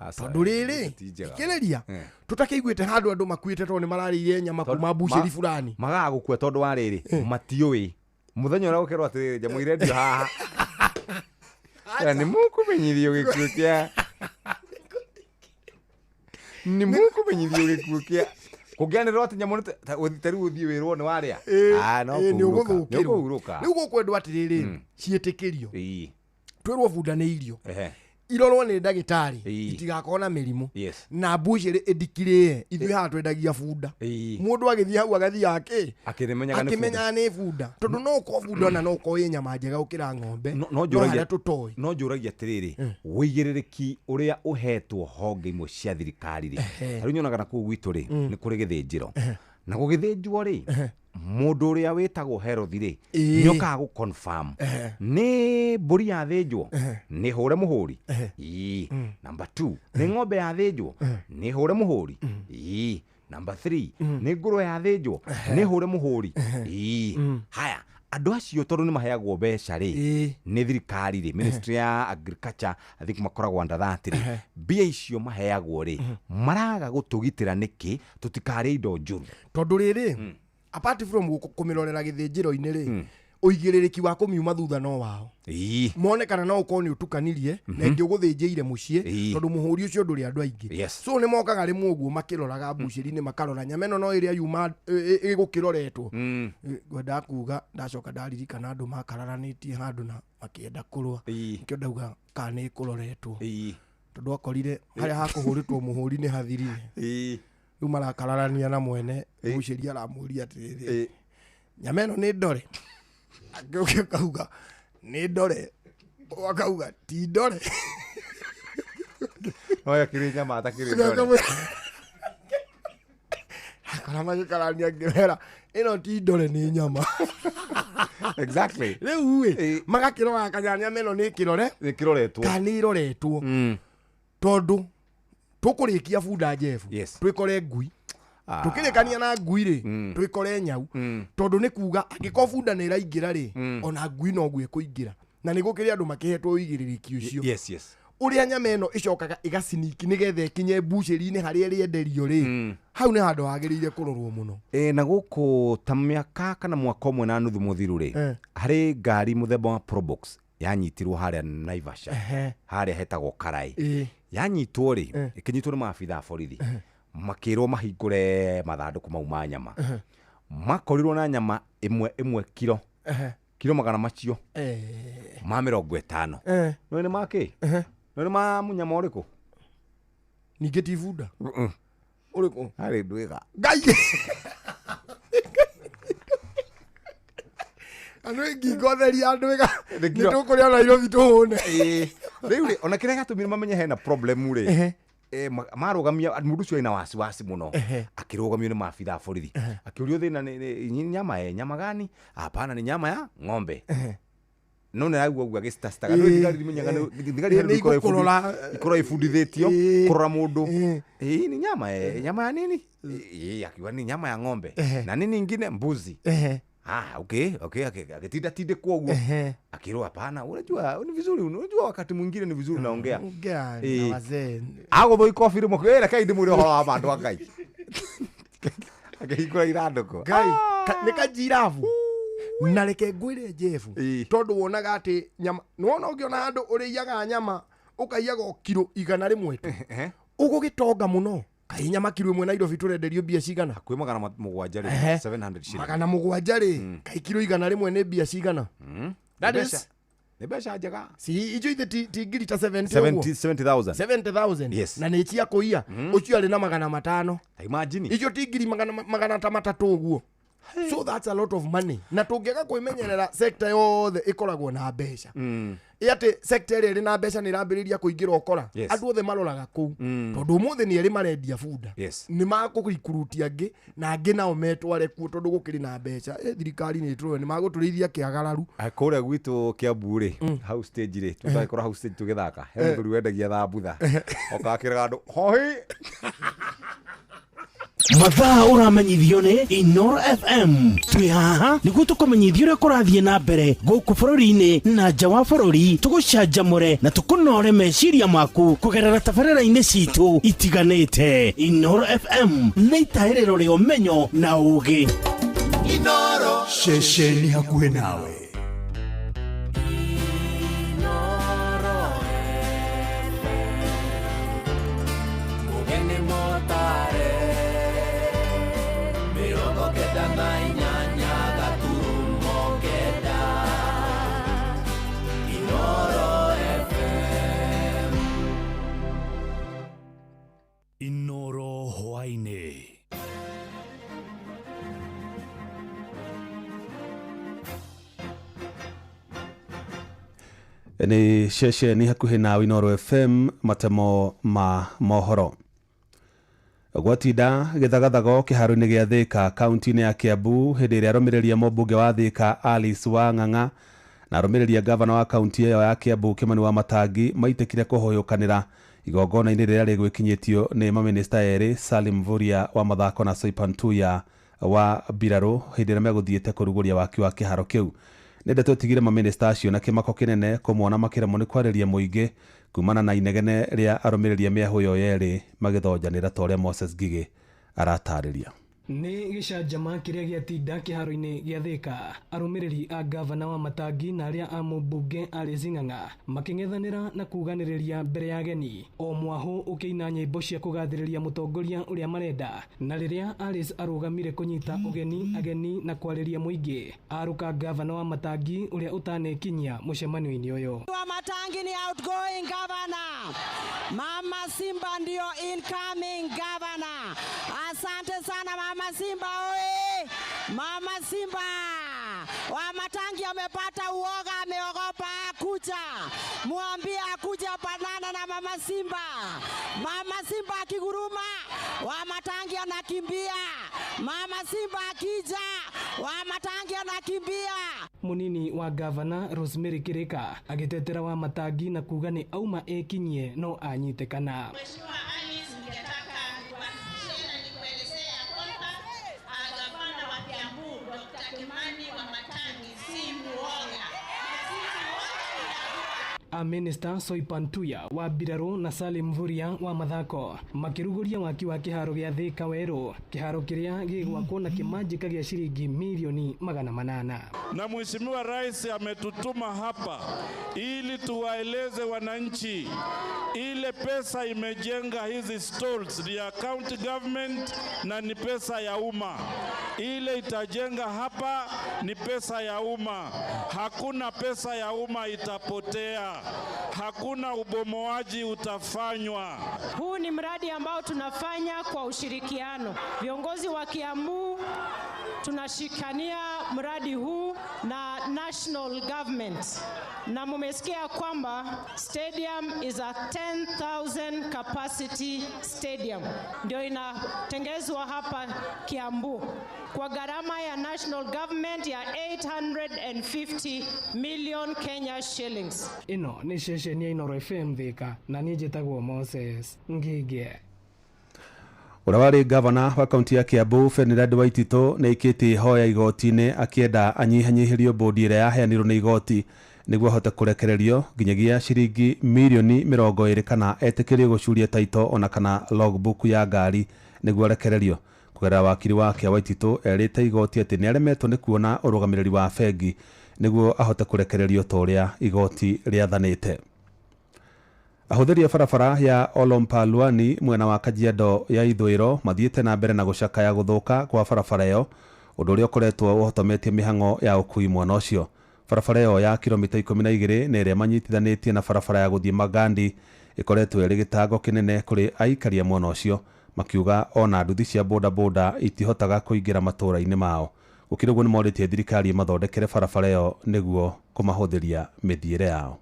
S3: tondũ rĩrĩ ikĩrĩria tũtakĩiguĩte handũ andũ makuĩte tondũ nĩ mararĩire nyama kuma mbucĩri fulani
S2: magaga gũkua tondũ wa rĩrĩ matiũĩ mũthenya ũrĩa gũkerwo atĩ nyamũ irendio haha nĩ mũkũmenyithio gĩkuũ kĩa kũngĩanĩrwo atĩ nyamũ tarĩ gũthiĩ wĩrwo nĩ warĩa
S3: nĩ ũgũthũkĩrwo rĩu gũkwendwo atĩrĩrĩ ciĩtĩkĩrio twĩrwo bunda nĩ irio irorwo nĩ ndagĩtarĩ itigakorwo na mĩrimũ na mbucĩrĩ ĩndikirĩe ithuĩ haha twendagia bunda mũndũ agĩthiĩ hau agathiĩ akĩmenyaga nĩ bunda tondũ no ũkorwo bunda ona no ũkorwo ĩ nyama njega gũkĩra ng'ombe no harĩa tũtoĩ
S2: no njũragia atĩrĩrĩ wĩigĩrĩrĩki ũrĩa ũhetwo honge imwe cia thirikari rĩ rĩu nyonaga na kũu gwitũ rĩ nĩ kũrĩ gĩthĩnjĩro na gũgĩthĩnjwo rĩ mũndũ ũrĩa wĩtagwo Herothi rĩ nĩokaga gũconfirm nĩ mbũri yathĩnjwo nĩ hũre mũhũri number 2 nĩ ng'ombe yathĩnjwo nĩ hũre mũhũri number 3 nĩ ngũrwe yathĩnjwo nĩ hũre mũhũri haya andũ acio tondũ nĩ maheagwo mbeca rĩ nĩ thirikari rĩ Ministry ya Agriculture I think makoragwo under that rĩ mbia icio maheagwo rĩ maraga gũtũgitĩra nĩkĩ tũtikarĩ indo njũru
S3: tondũ rĩrĩ apart from kũmĩrorera gĩthĩnjĩro-inĩ rĩ ũigĩrĩrĩki wa kũmiuma thutha no wao monekana no ũkorwo nĩ ũtukanirie na ĩngĩ ũgũthĩnjĩire mũciĩ tondũ mũhũri ũcio ndũrĩ andũ aingĩ so nĩ mokaga rĩmwe ũguo makĩroraga mbucĩri-inĩ makarora nyama ĩno no ĩrĩa yuma ĩgũkĩroretwo ngwendaga kuga ndacoka ndaririkana andũ makararanĩtie handũ na makĩenda kũrũa nĩkĩo ndauga kana nĩ ĩkũroretwo tondũ akorire harĩa hakũhũrĩtwo mũhũri nĩ hathirire rĩu marakararania na mwene mbucĩri aramũria atĩrĩrĩ nyama ĩno nĩ ndore angĩũke kauga nĩ ndore akauga ti ndore
S2: oya kiri nyama atakiri ndore
S3: kana magĩkarania ngĩmera ĩno ti ndore nĩ nyama
S2: exactly
S3: rĩu magakĩrora kanyanya ĩno nĩ kĩroretwo kana nĩ iroretwo tondũ tũkũrĩkia bunda njebu twĩkore ngui tukĩrĩkania na ngui rĩ twĩkore nyau tondũ nĩ kuga angĩkorwo bunda nĩ ĩraingĩra rĩ ona ngui no guo ĩkũingĩra na nĩ gũkĩrĩ andũ makĩhetwo ũigĩrĩrĩki ũcio ũrĩa nyama ĩno ĩcokaga ĩgaciniki nĩgetha ĩkinye mbucĩri-inĩ harĩa ĩrĩenderio rĩ hau nĩ handũ hagĩrĩire kũrorwo mũno
S2: na gũkũ ta mĩaka kana mwaka ũmwe na nuthu mũthiru rĩ harĩ ngari mũthemba wa Probox yanyitirwo harĩa Naivasha harĩa hetagwo Karai yanyitwo rĩ ĩkĩnyitwo nĩ maabitha a borithi makĩrwo mahingũre mathandũkũ mau ma nyama makorirwo na nyama ĩmwe kilo magana macio ma 50 no nĩ makĩ no nĩ ma munyama ũrĩkũ
S3: ningĩ ti bunda ũrĩkũ
S2: harĩ ndwĩga
S3: ngai andũ ngĩgotheria ndwĩga nĩ tũkũrĩa Nairobi tũhũne
S2: rĩu rĩ ona kĩrĩa gatũmire mamenye hena problem rĩ marũgamia mũndũ ũcio ina wasiwasi mũno akĩrũgamio nĩ maabitha a borithi akĩũrio thĩna nĩ nyama gani hapana nĩ nyama ya ng'ombe no nĩ agua agĩstastaga no thigari ikorwo ibundithĩtio kũrora mũndũ ni nyama ya nini akiuga ni nyama ya ng'ombe na nini ingine mbuzi okay akitindatindikwa huo akirwa hapana unajua ni vizuri unajua wakati mwingine ni vizuri naongea
S3: na wazee
S2: hago boy coffee mo kwera kai ndimuri ho wa bandu akai akihikura irandoko
S3: ngai ni kajirafu na reke ngwire jefu tondu wonaga ati nyama nona ungiona handu uriyaga nyama ukaiyaga kilo 100 tu ugugitonga muno kai nyama kilo 1 Nairobi turenderio mbia cigana
S2: kwĩ 700 700 shillings
S3: 700 kai kilo 100 nĩ mbia cigana that is
S2: nĩ mbeca njega
S3: si ijo ithe ti ngiri ta
S2: 70,000 yes
S3: na nĩ cia kũiya ũcio arĩ na 500
S2: imagine
S3: ijo ti ngiri 300 ũguo So that's a lot of money. Na tungeka kuimenyerera sector yothe ikoragwo na mbeca. Yate sector iri na mbeca ni rambiriria kuingira okora. Andu othe maroraga ku. Tondu muthe ni eri marendia food. Ni makuikurutia ngi na ngi nao metware ku tondu gukiri na mbeca. Thirikari ni turo ni maguturithia kiagararu.
S2: Akore gwitu Kiambu ri house stage ri tutagikora house stage tugithaka. He mundu wendagia thambutha. Okakiraga andu hoi.
S5: Mathaa uramenyithio ni Inoro FM. Twi haha niguo tukumenyithia uria kurathie na mbere guku bururi-ini na nja wa bururi, tugucanjamure na tukunore meciria maku kugerera tabarĩra-inĩ citu itiganĩte. Inoro FM nĩ itaĩrĩro rĩa ũmenyo na ũũgĩ.
S6: Inoro ceceni hakuhĩ nawe.
S5: Inoro hwainĩ.
S1: Nĩ ceceni hakuhĩ na Inoro FM, matemo ma mohoro. Gwatinda gĩthagathago kĩharo-inĩ gĩa Thika kaunti-inĩ ya Kiambu hĩndĩ ĩrĩa arũmĩrĩria mũmbunge wa Thika Alice Wang'ang'a na arũmĩrĩria gavana wa kaunti ĩyo ya Kiambu Kimani Wamatangi maitĩkire kũhoyũkanĩra igongona-inĩ rĩrĩa rĩgwĩkinyĩtio nĩ mamĩnĩsta erĩ Salim Mvurya wa mathako na Soipan Tuya wa Mbirarũ hĩndĩ ĩrĩa megũthiĩte kũrugũria waki wa kĩharo kĩu. Nĩ ndeto tigire mamĩnĩsta acio na kĩmako kĩnene kũmona makĩremwo nĩ kwarĩria mũingĩ kumana na inegene rĩa arũmĩrĩria mĩahũ yo yerĩ magĩthonjanĩra ta ũrĩa Moses Ngigĩ aratarĩria.
S9: Nĩ gĩcanjama kĩrĩa gĩatinda kĩharo-inĩ gĩa Thika, arũmĩrĩri a gavana wa Matangi na arĩa a mũmbunge Alice Ng'ang'a makĩng'ethanĩra na kuganĩrĩria mbere ya ageni, o mwahũ ũkĩina nyĩmbo cia kũgathĩrĩria mũtongoria ũrĩa marenda. Na rĩrĩa Alice arũgamire kũnyita ũgeni ageni na kwarĩria mũingĩ, aruka gavana wa Matangi ũrĩa ũtanekinyia mũcemanio-inĩ ũyũ.
S10: Wa Matangi ni outgoing governor, Mama Simba ndio incoming governor. Asante sana Mama Simba oe! Mama Simba! Wa Matangi amepata uoga, ameogopa kuja. Muambie akuja panana na Mama Simba. Mama Simba akiguruma, Wa Matangi anakimbia. Mama Simba akija, Wa Matangi anakimbia.
S9: Munini wa gavana Rosemary Kirika agitetera Wa Matangi na kuga nĩ auma ekinyie no anyitekana. Minister Soipan Tuya wa Mbirarũ na Salim Mvurya wa mathako makĩrugũria waki wa kĩharo gĩa Thika Werũ, kĩharo kĩrĩa gĩgwakwo na kĩmanjĩka gĩa shilingi milioni 800.
S11: Na Mheshimiwa Rais ametutuma hapa ili tuwaeleze wananchi ile pesa imejenga hizi stalls ya county government na ni pesa ya umma. Ile itajenga hapa ni pesa ya umma. Hakuna pesa ya umma itapotea. Hakuna ubomoaji utafanywa.
S12: Huu ni mradi ambao tunafanya kwa ushirikiano. Viongozi wa Kiambu tunashikania mradi huu na national government. Na mumesikia kwamba stadium is a 10,000 capacity stadium. Ndio inatengezwa hapa Kiambu kwa gharama ya national government ya 850 million Kenya shillings.
S9: Ino ni ceceni ya Inoro FM Thika na niĩ njĩtagwo Moses Ngigĩ.
S1: Ũrĩa warĩ gavana wa kaunti ya Kiambu Ferdinand Waititũ nĩ aikĩtie ihoya igoti-inĩ akĩenda anyihanyihĩrio bodi ĩrĩa yaheanirwo nĩ igoti nĩguo ahote kũrekererio nginyagia ciringi milioni 20 kana etĩkĩrio gũcuria taito ona kana logbook ya ngari nĩguo arekererio. Kũgerera wakiri wake Waititũ erĩte igoti atĩ nĩ aremetwo nĩ kuona ũrũgamĩrĩri wa bengi nĩguo ahote kũrekererio ta ũrĩa igoti rĩathanĩte. Ahũthĩri a barabara ya Olompaluani mwena wa Kajiado ya ithũĩro mathiĩte na mbere na gũcakaya gũthũka kwa barabara ĩyo, ũndũ ũrĩa ũkoretwo ũhotometie mĩhang'o ya ũkui mwena ũcio. Barabara ĩyo ya kilomita 12 nĩ ĩrĩa manyitithanĩtie na barabara ya gũthiĩ Magandi ĩkoretwo ĩrĩ gĩtango kĩnene kũrĩ aikari a mwena ũcio, makiuga ona nduthi cia boda boda itihotaga kũingĩra matũũra-inĩ mao. gukira guo ni morĩtie thirikari mathondekere barabara ĩyo nĩguo kũmahũthĩria mĩthiĩre yao.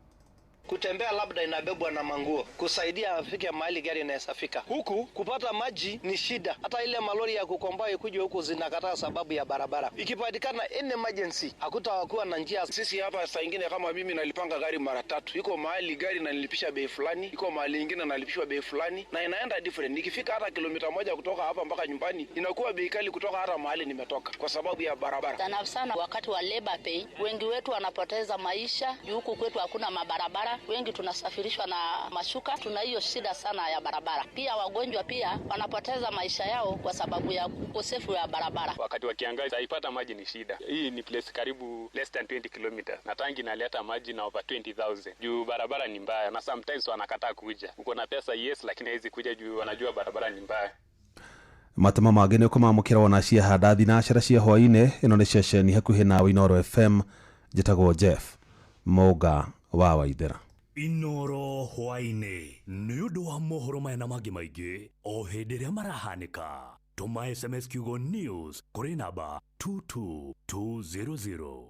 S13: Kutembea labda inabebwa na manguo kusaidia afike mahali gari inaweza fika. Huku kupata maji ni shida. Hata ile malori ya kukomboa ikuje huku zinakataa sababu ya barabara. Ikipatikana any emergency hakutakuwa na njia.
S14: Sisi hapa saa nyingine kama mimi nalipanga gari mara 3. Iko mahali gari nalipisha bei fulani, iko mahali nyingine nalipishwa bei fulani na inaenda different. Nikifika hata kilomita 1 kutoka hapa mpaka nyumbani inakuwa bei kali kutoka hata mahali nimetoka kwa sababu ya barabara.
S15: Sana wakati wa labor pay wengi wetu wanapoteza maisha. Huku kwetu hakuna mabarabara. Wengi tunasafirishwa na mashuka, tuna hiyo shida sana ya barabara. Pia wagonjwa pia wanapoteza maisha yao kwa sababu ya ukosefu wa barabara.
S16: Wakati wa kiangazi haipata maji ni shida. Hii ni place karibu less than 20 kilometers. Na tangi inaleta maji na over 20,000. Juu barabara ni mbaya na sometimes wanakataa kuja. Uko na pesa yes lakini haizi kuja juu wanajua barabara ni mbaya.
S1: Matama mangĩ nĩ kũmamũkĩra wona cia handa thinacara cia hwaĩ-inĩ. Ĩno nĩ ceceni hakuhĩ na Inoro FM. Njĩtagwo Jeff Mũga wa Waithĩra.
S17: Inoro hwaini nĩ ũndũ wa mohoro maya na mangĩ maingĩ o hĩndĩ ĩrĩa marahanĩka. Tũma SMS kiugo news kũrĩ namba 22200.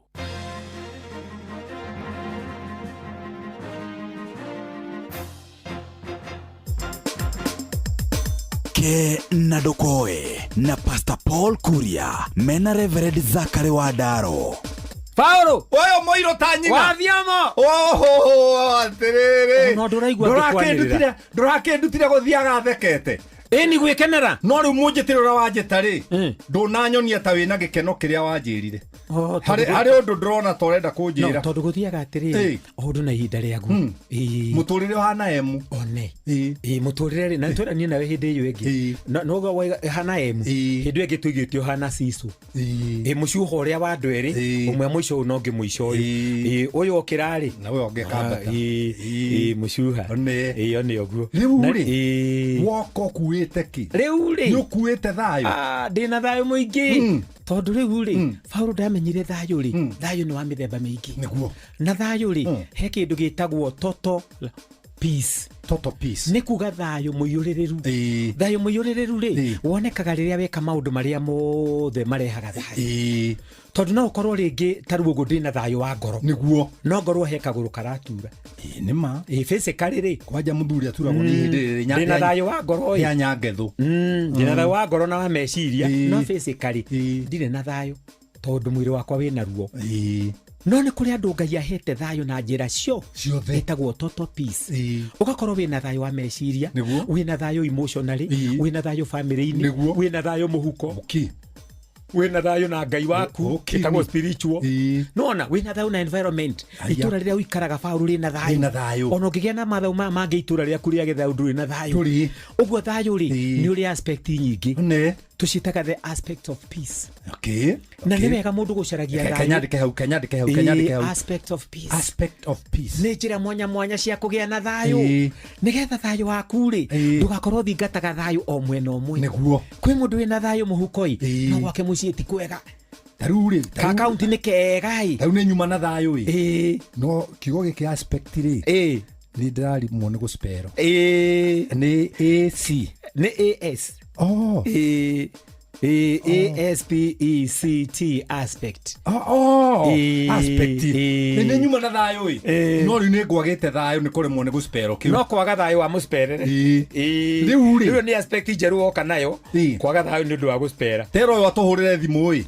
S6: Ke na Ndokoe na Pastor Paul Kuria mena Reverend Zachary Wadaro.
S2: Paulo, oyo moiro tanyina.
S3: Wathiamo.
S2: Oho, atiriri.
S3: No nduraigua
S2: ndũrakĩndutire gũthiaga thekete.
S3: Ĩni gwĩkenera.
S2: No rĩu mũnjĩtĩre ũrĩa wanjĩta rĩ. Ndũnanyonia ta wĩna gĩkeno kĩrĩa wanjĩrire. Harĩ ũndũ ndĩrona ta ũrenda kũnjĩra.
S3: No tondũ gũthiaga atĩrĩ. Ũndũ na ihinda rĩagu.
S2: Mũtũrĩre ũhana emu.
S3: One. Mũtũrĩre rĩ na twĩranie nawe hĩndĩ ĩyo ĩngĩ. No hana emu. Hĩndĩ ĩngĩ tũigĩtio hana cicu. Mũciũho ũrĩa wa andũ erĩ. Ũmwe mũico no ũngĩ mũico ũyũ. Ũyũ okĩra rĩ.
S2: Na ũyũ ũngĩkambata.
S3: Mũciũha.
S2: One.
S3: Ĩyo nĩ ũguo.
S2: Rĩu rĩ. Woko kuĩte ki.
S3: Rĩu rĩ.
S2: Nĩ ũkuĩte thayũ.
S3: Ndĩna thayũ mũingĩ. Tondũ rĩu rĩ. Paulo ndamenyire thayũ rĩ. Thayũ nĩ wa mĩthemba mĩingĩ.
S2: Nĩguo.
S3: Na thayũ rĩ. He kĩndũ gĩtagwo total peace.
S2: Total peace.
S3: Nĩ kuga thayũ mũiyũrĩrĩru. Thayũ mũiyũrĩrĩru rĩ. Wonekaga rĩrĩa weka maũndũ marĩa mothe marehaga thayũ. Tondũ no ũkorwo rĩngĩ ta rĩu ũguo ndĩna thayũ wa ngoro.
S2: Nĩguo.
S3: No ngorwo he kagũrũ karatura.
S2: Nĩ ma.
S3: Physically rĩ.
S2: Kwanja mũthuri aturagwo nĩ hĩndĩ rĩrĩ.
S3: Ndĩna thayũ wa ngoro
S2: ya nyangethũ.
S3: Ndĩna thayũ wa ngoro na wa meciria. No physically ndirĩ na thayũ. Tondũ mwĩrĩ wakwa wĩna ruo. No nĩ kũrĩ andũ Ngai ahete thayũ na njĩra ciothe ĩtagwo total peace. Ũgakorwo wĩna thayũ wa meciria, wĩna thayũ emotionally, wĩna thayũ family-inĩ, wĩna thayũ mũhuko, wĩna thayũ na Ngai waku ĩtagwo spiritual. Nona wĩna thayũ na environment. Itũra rĩrĩa ũikaraga Paulo rĩna thayũ. Ona ũngĩgĩa na mathau mangĩ itũra rĩaku rĩa gĩthayũ ndũrĩ na thayũ. Ũguo thayũ rĩ nĩ ũrĩ aspect nyingĩ. Tucitaga the aspect of peace.
S2: Okay.
S3: Na nĩ wega mũndũ gũcaragia thayũ.
S2: Kenyandĩke hau.
S3: Aspect of peace.
S2: Aspect of peace.
S3: Nĩ njĩra mwanya cia kũgĩa na thayũ. Nĩgetha thayũ waku rĩ ndũgakorwo thingataga thayũ o mwena ũmwe.
S2: Nĩguo.
S3: Kwĩ mũndũ wĩna thayũ mũhuko-ĩ no gwake mũciĩ ti kwega.
S2: Taruri.
S3: Akaunti nĩ kega-ĩ.
S2: Tarũ nĩ nyuma na thayũ-ĩ. No kiugo gĩkĩ aspect rĩ. Nĩ ndĩrarimwo nĩ gũspero. Nĩ AC.
S3: Nĩ AS.
S2: Oh.
S3: ASPECT aspect.
S2: Aspect. Nĩ nyuma na thayũ-ĩ. No rĩu nĩ gwagĩte thayũ nĩ kũremwo nĩ gũspero kĩu.
S3: No kwaga thayũ wa mũsperere.
S2: Rĩu
S3: nĩ aspect njerũ oka nayo. Kwaga thayũ nĩ ũndũ wa gũspera.
S2: Tero ũyũ atũhũrĩre thimũ-ĩ.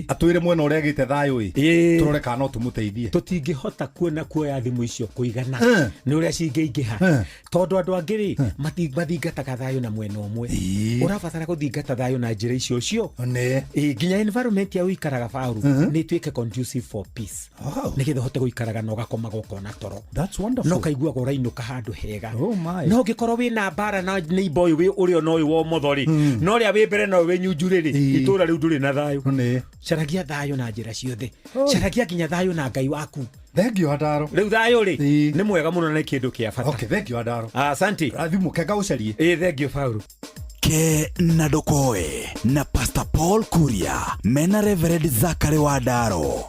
S2: Atwĩre mwena ũrĩa agĩte thayũ-ĩ. Tũrore kana no tũmũteithie.
S3: Tũtingĩhota kuoya thimũ icio kũigana. Nĩ ũrĩa cingĩingĩha. Tondũ andũ angĩ rĩ mathingataga thayũ na mwena ũmwe. Ũrabatara gũthingata thayũ na njĩra icio cio. Nginya environment ya ũikaraga Paulo nĩ ĩtuĩke conducive for peace. Nĩgetha ũhote gũikaraga na ũgakoma gũkona toro.
S2: That's wonderful.
S3: No kaiguaga ũrainũka handũ hega. No ũngĩkorwo wĩna mbara na neighbor ũyũ ũrĩa no ũyũ wa ũmotho rĩ no ũrĩa wĩ mbere na wĩ nyunjurĩ rĩ itũra rĩu ndũrĩ na thayũ. Caragia thayũ na njĩra ciothe. Caragia nginya thayũ na Ngai waku.
S2: Thank you Adaro.
S3: Rĩu thayũ rĩ nĩ mwega mũno na kĩndũ kĩa bata.
S2: Okay, thank you Adaro.
S3: Asante.
S2: Rathimuke ngaũcarie.
S3: Thank you Paulo.
S6: Ke na Ndokoe na Pastor Paul Kuria mena Reverend Zachary Wadaro.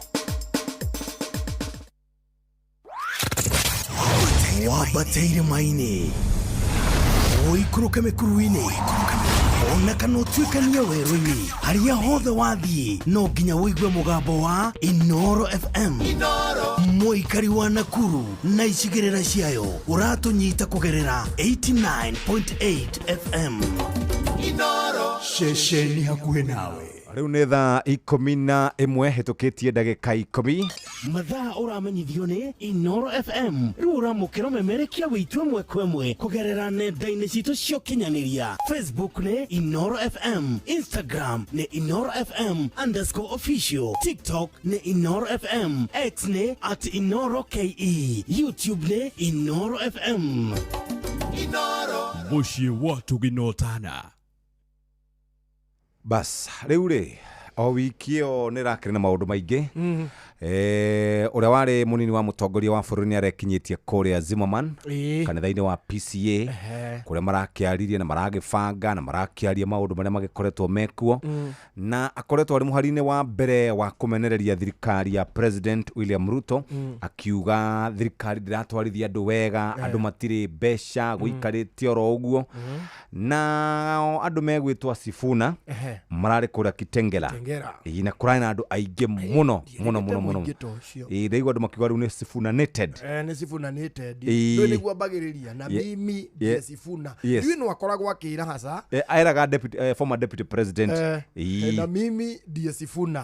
S6: Wabateire maini oikuruke mekuruine
S5: ona kana ũtuĩkanie werũ-inĩ harĩa hothe wathiĩ no nginya wĩigue mũgambo wa Inoro FM. Mũikari wa Nakuru na icigĩrĩra ciayo ũratũnyita kũgerera 89.8 FM.
S6: Inoro ceceni hakuhĩ nawe.
S2: Riu nĩ thaa 11 hetũkĩtie ndagĩka 10.
S5: Mathaa ũramenyithio nĩ Inoro FM. Rĩu ũramũkĩra ũmemerekia wĩitũ ĩmwe kwa ĩmwe kũgerera nenda-inĩ citũ cia ũkinyanĩria. Facebook nĩ Inoro FM, Instagram nĩ Inoro FM_official, TikTok nĩ Inoro FM, X nĩ @InoroKE, YouTube nĩ Inoro FM.
S6: Inoro muciĩ watu ginotana.
S2: Bas, riu ri o wiki ĩyo nĩ rakĩrĩ na maũndũ maingĩ. Ũrĩa warĩ mũnini wa mũtongoria wa bũrũri nĩ arekinyĩtie kũrĩa Zimmerman kanitha-inĩ wa PCA kũrĩa marakĩaririe na maragĩbanga na marakĩaria maũndũ marĩa magĩkoretwo mekuo, na akoretwo arĩ mũhari-inĩ wa mbere wa kũmenereria thirikari ya President William Ruto, akiuga thirikari ndiratwarithia andũ wega, andũ matirĩ mbeca, gũikarĩte oro ũguo, na andũ megwĩtwo Sifuna mararĩ kũrĩa Kitengela, na kũrarĩ na andũ aingĩ mũno mũno. Ndĩigua andũ makiuga rĩu nĩ Sifunated.
S3: Nĩ Sifunated. Ndio nĩguo mbagĩrĩria na mimi ndiye Sifuna. Ndiye no akoragwo akĩra hasa.
S2: Aeraga former deputy president.
S3: Na mimi ndiye Sifuna.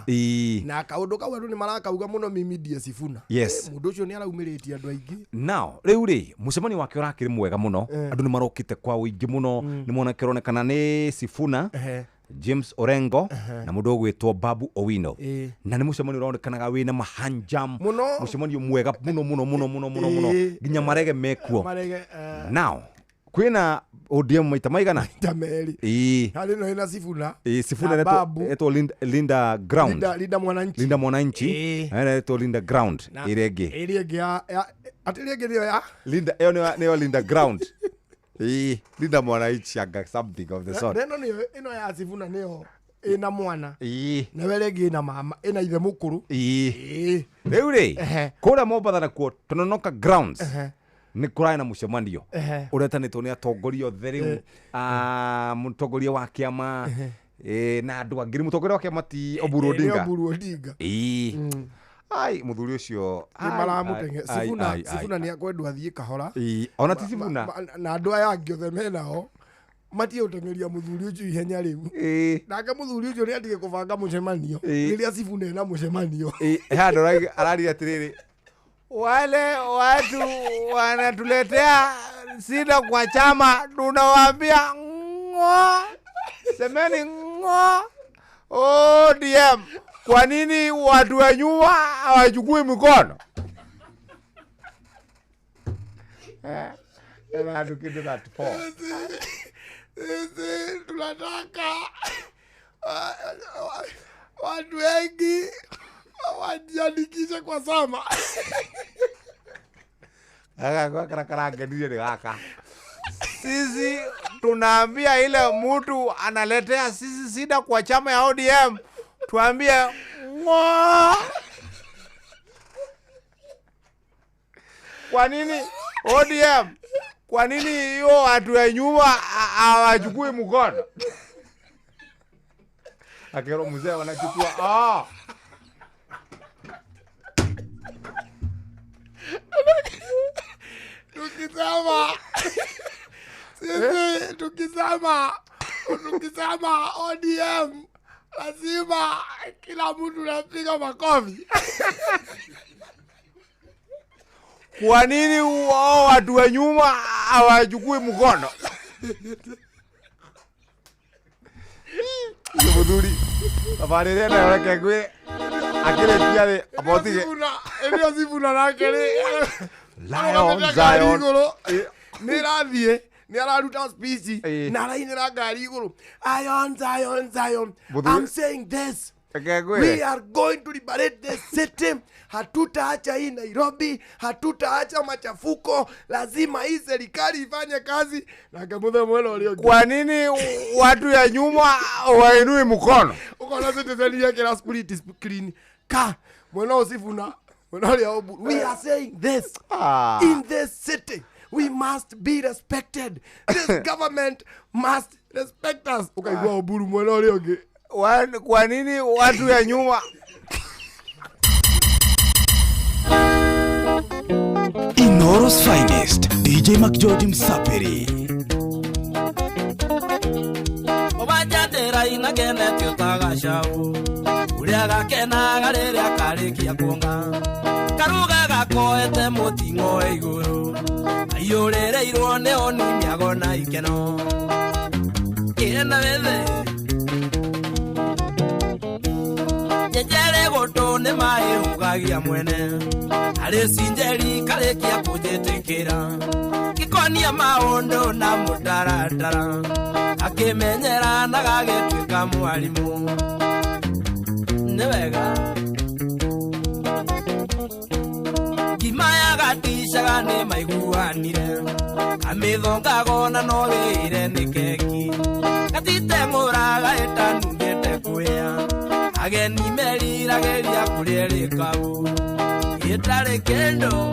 S3: Na kaũndũ kau andũ nĩ marakauga mũno mimi ndiye Sifuna.
S2: Mũndũ
S3: ũcio nĩ araumĩrĩtie andũ aingĩ.
S2: Now, rĩu rĩ, mũcemanio wake ũrakĩrĩ mwega mũno. Andũ nĩ marokĩte kwa ũingĩ mũno. Nĩ mwana kĩronekana nĩ Sifuna, James Orengo na mũndũ ũgwĩtwo Babu Owino. Na nĩ mũcemanio ũronekanaga wĩna mahanjam, mũcemanio mwega mũno nginya marege mekuo. Now, kwĩna ODM maita maigana?
S3: Maita merĩ. Harĩ no ĩna Sifuna.
S2: Sifuna etwo Linda Ground.
S3: Linda
S2: Mwananchi. Etwo Linda Ground. Ĩrĩa
S3: ĩngĩ atĩrĩa ĩngĩ nĩyo ya
S2: Linda, nĩyo Linda Ground. Linda Mwananchi aga something of the sort.
S3: Neno ĩno ya Sifuna nĩyo ĩna mwana. Na wele ĩngĩ ĩna mama, ĩna ithe mũkũrũ.
S2: Rĩu rĩ, kũrĩa Mombatha nakuo Tononoka Grounds nĩ kũrarĩ na mũcemanio ũretanĩtwo nĩ atongoria othe rĩu, mũtongoria wa kĩama na andũ angĩ. Mũtongoria wa kĩama ti Oburu Odinga. Ai, mũthuri ũcio
S3: maramũtenge Sifuna nĩ akwendwo athiĩ kahora.
S2: Ona ti Sifuna
S3: na andũ aya angĩ othe menao matie ũtengeria mũthuri ũcio ihenya rĩu. Nake mũthuri ũcio nĩ atige kũbanga mũcemanio rĩrĩa Sifuna ena mũcemanio.
S2: Handũ araria atĩrĩrĩ, wale watu wanatuletea shida kwa chama, tunawaambia ngo, semeni ngo. ODM, kwa nini watu wa nyuma hawachukui mikono? Watu kitu that for.
S3: Tunataka watu wengi wajiandikishe kwa sama.
S2: Kwa karangenia ni gaka. Sisi tunaambia ile mtu analetea sisi shida kwa chama ya ODM, tuambie ngo. Kwa nini ODM? Kwa nini hiyo watu wa nyuma hawachukui mkono? Akero mzee wanachukua
S3: tukisema ODM lazima kila mtu anapiga makofi.
S2: Kwa nini wao watu wa nyuma hawachukui mkono? Mudhuri abarere na yake gwe akile tiare abotige
S3: ndio Sifuna nakele
S2: Lion Zion
S3: nirathie ni araruta speech na arainira ngari iguru Zion. I'm saying this, we are going to liberate the city. Hatutaacha hii Nairobi, hatutaacha machafuko, lazima hii serikali ifanye kazi. Na kamudha mwelo leo,
S2: kwa nini watu ya nyuma wainui mkono?
S3: Uko na citizen yake la spirit screen ka mwelo Sifuna mwelo leo. We are saying this in this city, we must be respected. This government must respect us. Ukaigua Oburu mwana ule oge.
S2: Kwa nini watu ya nyuma?
S6: Inoro's finest, DJ McGeorge Msapiri.
S4: Obajadera inagene tiotaga shau. Uriaga kena galeria karikia kuonga. Karuga gakoete mutingo iguru. Ayurere irone oni miagona ikeno. Kena bebe. Nyejere gotone mae ugagia mwene. Ale sinjeri karikia kujetekera. Kikonia maondo na mutaratara. Akimenyera nagagetwika mwalimu. Nevega Kimaya gatishaga ne maiguanire Amithonga gona no wire ni keki Gatite nguraga etanungete kuya Ageni merira geria kurereka u Yetare kendo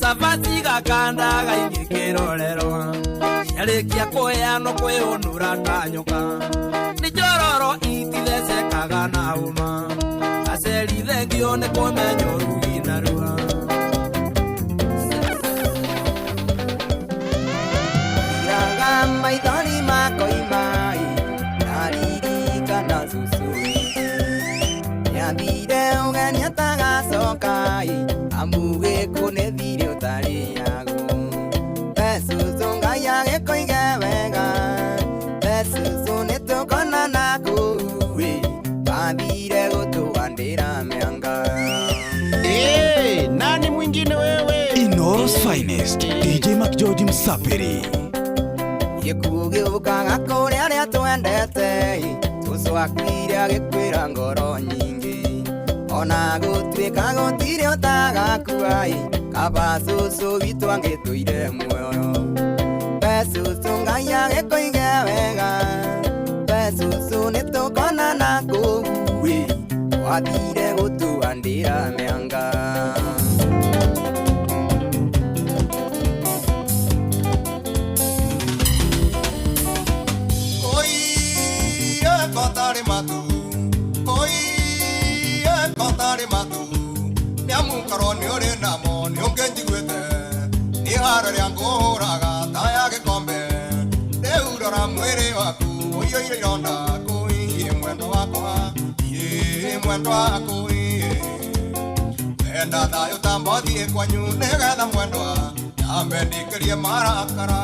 S4: Savati gakanda gaingikirorerwa Yarekia kuya no kweyonura tanyoka Nijororo itithece kagana uma Aseri thengio ne komenyo rugina rua
S8: Iraga maithori makoimai Naririka na susui Nyambire ugeni atagacokai Amuge kunethire utari yagu Besusu ngai agikoige wega Besusu nitukona na kuwe Babire gutuandira mianga
S5: Nani mwingine wewe?
S6: Inoro's finest, DJ McGeorge Msapiri.
S8: Yekugiukaga kuria aria twendete Tucwakwire agikwira ngoro nyingi Ona gutwika gutire utagakuai Kaba susu witu angituire muoyo Besusu ngai agikoige wega Besusu nitukona na kuwe Wathire gutuandira mianga
S3: Kotare matu Koi kotare matu Niamukaro ni ore namo ni ongenji gwete Ni harare angoraga taya gikombe Deurora mwere waku Oyo ire yonda Koi mwendo wakwa Ye mwendo wako Enda dayo tambodi kwanyu Negetha mwendo Yambe nikirie marakara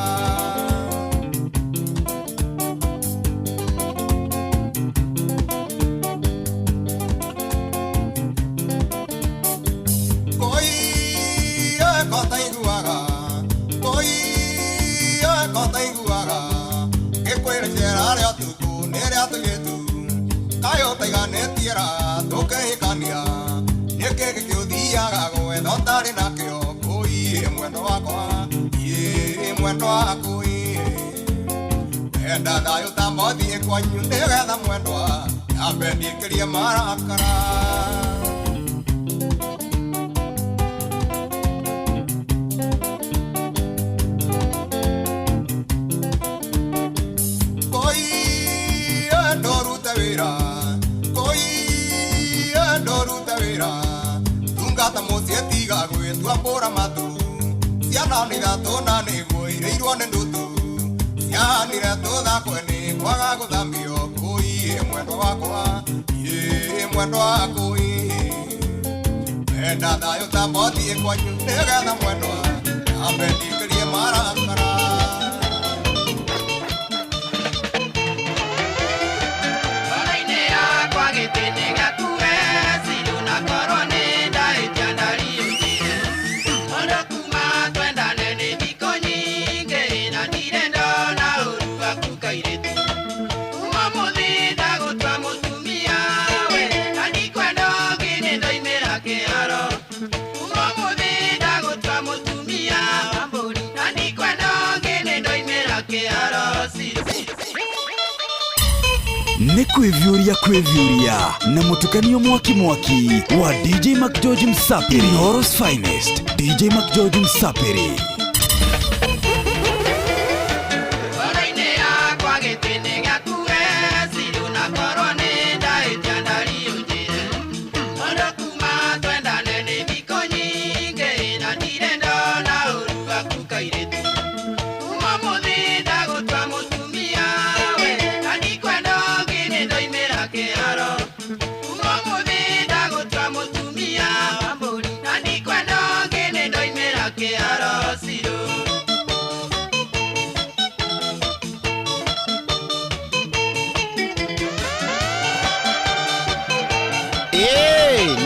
S3: Kayo taiga netiera toke hikania Nieke kikiuthiaga gwe notari nakio Kui mwendo wakwa mwendo wako Enda dayo tambothie kwanyu Nigetha mwendwa Yambe nikirie marakara Tungata musietiga gwetua mbura matu Ciananira tuna niguo ireirwo ni ndutu Cianire tuthakweni kwaga guthambio Kui mwendo wakwa mwendo wako Enda thayo tambothie kwanyu Nigetha mwendwa Yambe nikirie marakara
S4: Uma muthida gutwa
S6: Nĩ kwĩvyũria na mũtukanio mwaki wa DJ Mac George Msapiri, Inooro's finest DJ Mac George Msapiri.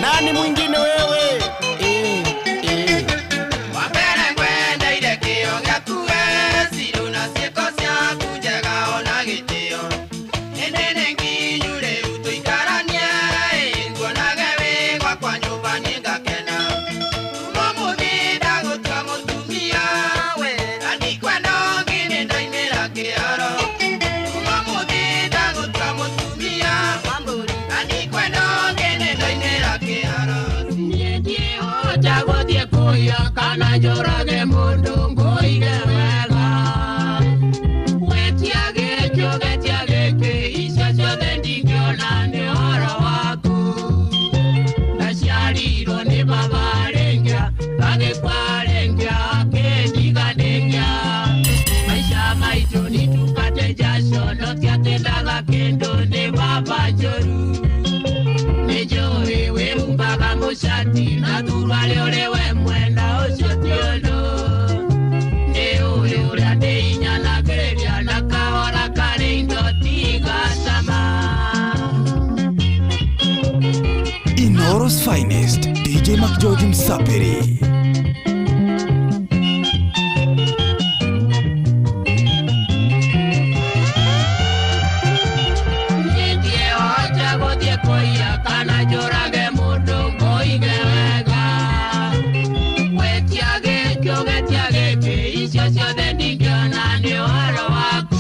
S5: Nani mwingine wewe?
S4: Wapere kwenda ile kio gakue siru na sieko cia kunjega ona gitio enene nginyure utuikarania nguonage wigwa kwa nyumba ningakena umuthida gutwa mutumia we anikwenda ngine ndaimira kiaro umuthida gutwa mutumia anikwenda ngine ndaimira kiaro Jagodie kuya kana jorage mundu ngoige wega Wetiage jogetiage ke isha jode ndigiona ni horo waku Nashariro ni babarengia Agekwarengia ke diganengia Maisha maitu ni tukate jasho Notiatendaga kendo ni baba joru Nejoe we umbaga mushati na turwale olewe mwenda oshotiono Neoe ule adeinya na gereria na kaora kare indotiga sama
S6: Inooro's finest DJ Mac George Msapiri.
S4: Kana jorage mundu ngoige wega Wetiage kĩogetiage kĩ icio ciothe ndingĩona nĩ ũhoro waku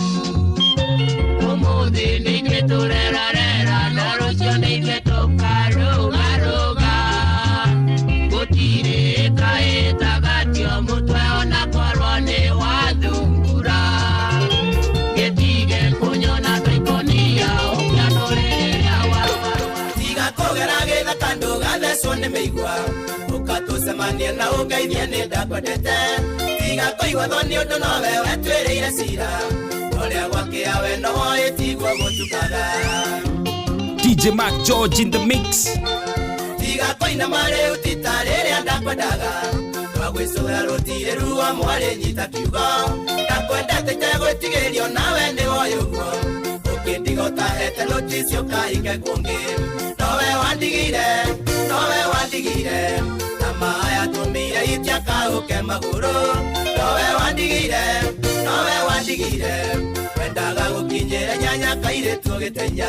S4: Ũmũthĩ nĩ ithuĩ tũrerarera na rũciũ nĩ ithuĩ tũkarũgarũga Gũtirĩ kaĩtagatio mũtwe ona korwo nĩ wathungura Gĩtige kũnyona tũikonia ũkĩanũrĩrĩria Kogera githa kandu gathecwo nĩ mĩigua ũkatũcemania na ũngeithie nĩ ndakwendete tiga kũigwathwo nĩ ũndũ nowe wetwĩrĩire cira ũrĩa gwakĩa we no woĩ tiguo gũtukaga
S18: DJ Mac George in the mix
S4: tiga kũinama rĩu tita rĩrĩa ndakwendaga twagwĩcũra rũtirĩ ruo mwarĩ nyita kiugo ndakwendete itegwĩtigĩrio nawe nĩ woĩ ũguo ũkĩndigotahete rũticio kahinge kũngĩ Nowe wandigire na maya tumire itia kauke maguru Nowe wandigire wendaga gukinyira nyanya kaire tugitenya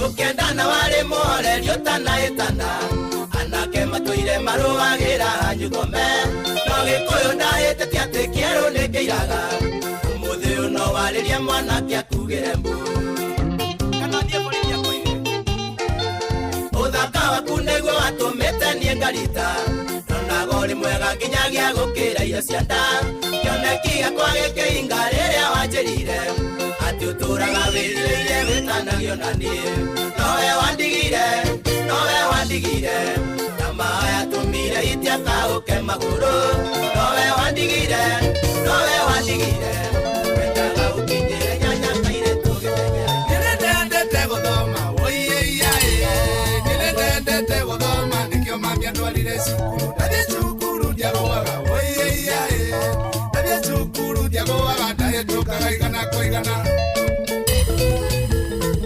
S4: Ukendana wale more yotana etana Anake matuire maruagira nyugome Nogikuyu ndahĩtĩte atĩ kĩero nĩ kĩiraga Ũmũthĩ ũno warĩria mwanake akugĩre mbu Kana thiĩ borithi akoige Ũthaka waku nĩguo watũmĩte niĩ ngarita Nonaga ũrĩ mwega nginyagia gũkĩra irio cia nda Kĩoneki gĩakwa gĩkĩinga rĩrĩa wanjĩrire Atĩ ũtũraga wĩrirĩire wĩtanagio na niĩ Nowe wandigire na maya tumire itia kauke maguru Nowe wandigire wendaga ukinyire nyanya kaire tugitenya Nĩrendete gũthoma Nĩrendete gũthoma nĩkĩo mami andwarire cukuru Ndathiĩ cukuru ndiagũaga Ndathiĩ cukuru ndiagũaga ndahĩtũkaga igana kwa igana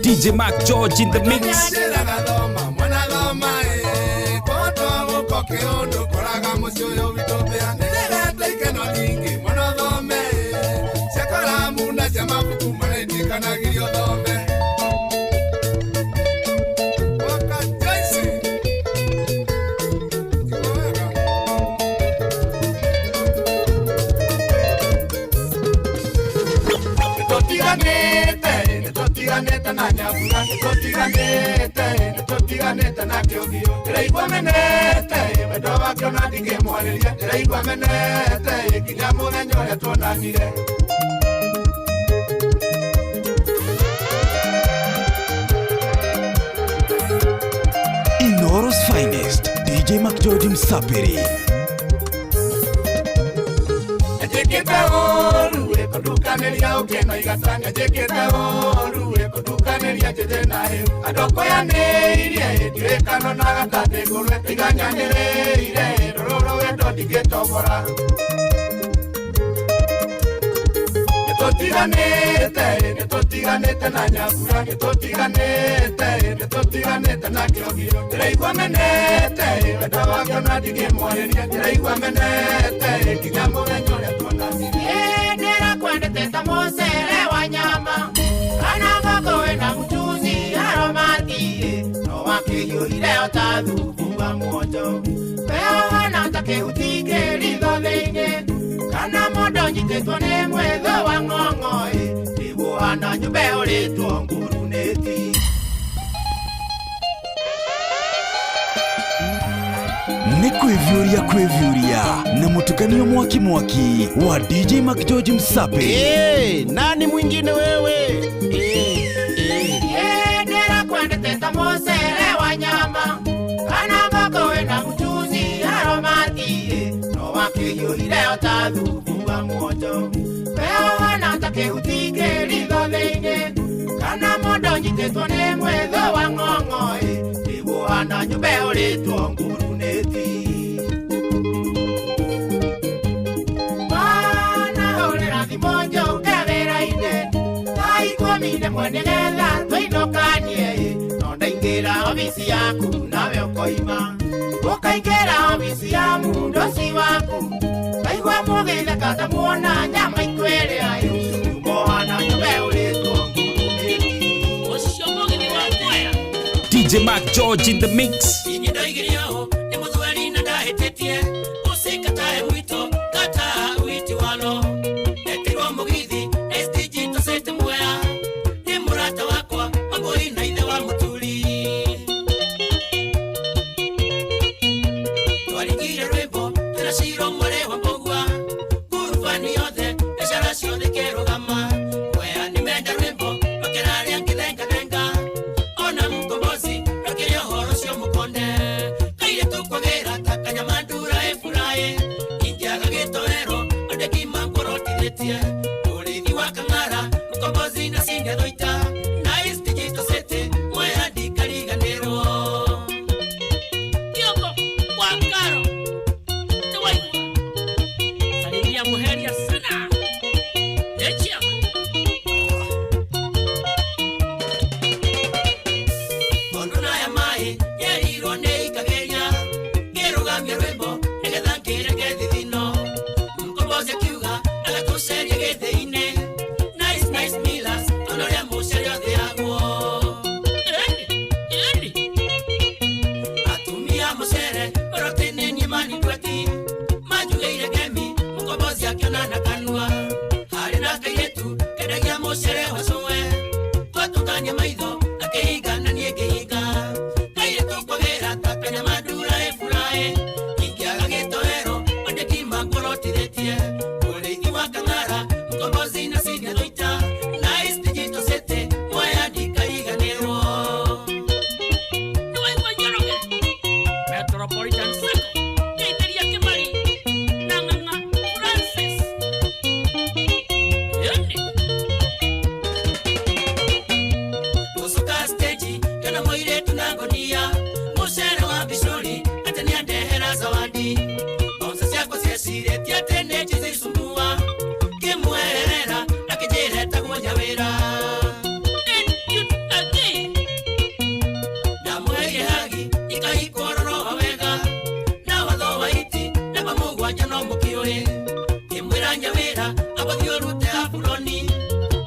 S18: DJ Mac George in the mix
S3: Kĩũndũ koraga mũciĩ ũyũ witũ mbĩa nĩrendete ikeno nyingĩ mwana thome cia karamu na cia mabuku marendĩkanagĩrio thome
S4: nĩtũtiganĩte na Nyambura, nĩtũtiganĩte na Kĩũngio, ndĩraigua menete, wendo wake ona ndingĩmwarĩria, ndĩraigua menete, nginya mũthenya ũrĩa tuonanire.
S6: Inoro's finest, DJ McGeorge Msapiri.
S4: Njĩkĩte ũru ĩkũndukanĩria ũkĩno igatanya, njĩkĩte ũru ĩkũndukanĩria njĩthĩ na hĩu, andũ kũyanĩirie ndirĩkano na gatandĩ ngũrwe, iganyanĩrĩire rũrũ wendo ndingĩtobora. Nĩtũtiganĩte na Nyambura, nĩtũtiganĩte na Kĩũngio, ndĩraigua menete, wendo wake ona ndingĩmwarĩria, ndĩraigua menete, nginya mũthenya ũrĩa tuonanire. Ndĩrakwendete ta mũcere wa nyama, kana ngũkũ wĩna mchuzi aromati, no wakĩhiũhire o ta thubu wa mwonjo, weo hana ta kĩhuti kĩritho thĩinĩ, kana mũndũ nyitĩtwo nĩ mwĩthũ wa ng'ong'o, ndĩguohana nyũmba ũrĩtwo ngurunĩti.
S6: Nĩ kwĩvyũria na mũtukanio mwaki wa DJ McGeorge Msapiri.
S4: Nani mwingine wewe? Ndĩrakwendete ta mũcere wa nyama, kana ngũkũ wĩna mchuzi aromati, no wakĩhiũhire o ta thubu wa mwonjo, weo hana ta kĩhuti kĩritho thĩinĩ, kana mũndũ nyitĩtwo nĩ mwĩthũ wa ng'ong'o, ndĩguohana nyũmba ũrĩtwo ngurunĩti. Wanahũrĩra thimũ njoke wĩra-inĩ, thaa 11 nĩgetha tũinũkanie, no ndaingĩra obici yaku nawe ũkoima, ũkaingĩra obici ya mũndoci waku, kaigua mũgĩtheka ndamuona nyama ikwĩrĩa, moana nyũmba ũrĩtwo ngurunĩti. Ũcio mũgĩthi wa kwaya
S18: DJ McGeorge in the mix.
S4: Inyi ndoigire ũũ, nĩ mũthweri na ndahĩtĩtie, ũcikatae mwito kata witi walo, etirwo mũgithi SDG tũcĩte mwea, nĩ mũrata wakwa Wambũi na ithe wa Mũturi. Twarigire rwĩmbo tũracirwo mwere wa Mbũgua, ngurubani yothe biacara ciothe kĩrũgama, mwea nĩmenda rwĩmbo makĩraria ngĩthengathenga, ona mkombozi rakĩrĩa ũhoro ũcio mũkonde, kairĩtu kwagĩra ta Kanyamandura efuraĩ, ingĩaga gĩtoero ondeki mangũrotithĩtie, ũrĩithi wa Kang'ara mkombozi na Cindy Thoita, na SDG tũcĩte mwea ndikariganĩrwo. Kĩongo kwa Karo nĩwaigua, salimia mũheria sana echia Ondũ naya maĩ nyerirwo nĩ ikageria, ngĩrũgamia rwĩmbo nĩgetha ngĩreke thithino, mkombozi akiuga agatũceria gĩthĩ-inĩ, nice Millers tũnorĩa mũcere othe yaguo. Atumia mũcere orotene nyimani tweti, manjugĩire ngemi mkombozi akiona na kanua, harĩ na kairĩtu kendagia mũcere wacũwe, twatũkania maitho akĩhinga na niĩ ngĩhinga, kairĩtu kwagĩra ta Kanyamandura efuraĩ, ingĩaga gĩtoero ondeki mangũrotithĩtie, ũrĩithi wa Kang'ara mkombozi na Cindy Thoita, na SDG tũcĩte mwea ndikariganĩrwo. Nĩwaigua Njoroge, Metropolitan Sacco, Ndeithĩria Kĩmari, na Ng'ang'a Francis. Gũcoka stage kana mũirĩtu na ngũnia, mũcere wa Bicuri atĩ nĩandehera zawadi, mboca ciakwa ciecirĩtie atĩ nĩnjĩcisumbua, ngĩmwerera akĩnjĩra etagwo Nyawĩra. Ndamũheire hagi ikahingwo roroa wega, na watho wa iti namba mũgwanja no mũkĩũĩ, ngĩmwĩra Nyawĩra agũthiĩ ũrute Abuloni,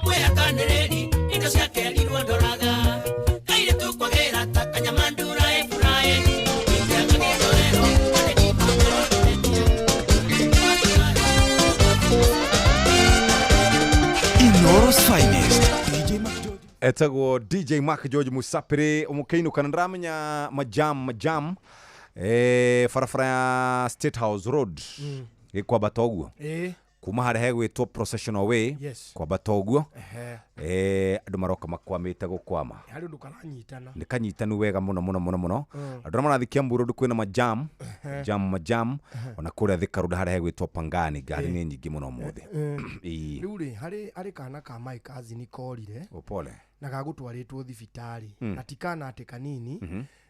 S4: mwĩhakanĩrĩri indo ciakerirwo ndoraga, kairĩtu kwagĩra ta Kanyamandura efuraĩ, ingĩaga gĩtoero ondeki mangũrotithĩtie.
S6: Inoro's finest, DJ McGeorge.
S2: etagwo DJ Mark George Musapiri umukeinu kana ndramenya majam farafara ya State House Road kwa Batoguo kuma hare hegwitwo Processional Way kwa Batoguo andu maroka makwamite gukwama
S3: hari undu karanyitana
S2: ni kanyitanu wega muno andu marathi Kiambu Road kwina majam ona kuria Thika Road hare hegwitwo Pangani gari ni nyingi muno muthe
S3: riuri hari kana ka mai kazi ni korire
S2: opole
S3: na gagutwaritwo thibitari na tikana ate kanini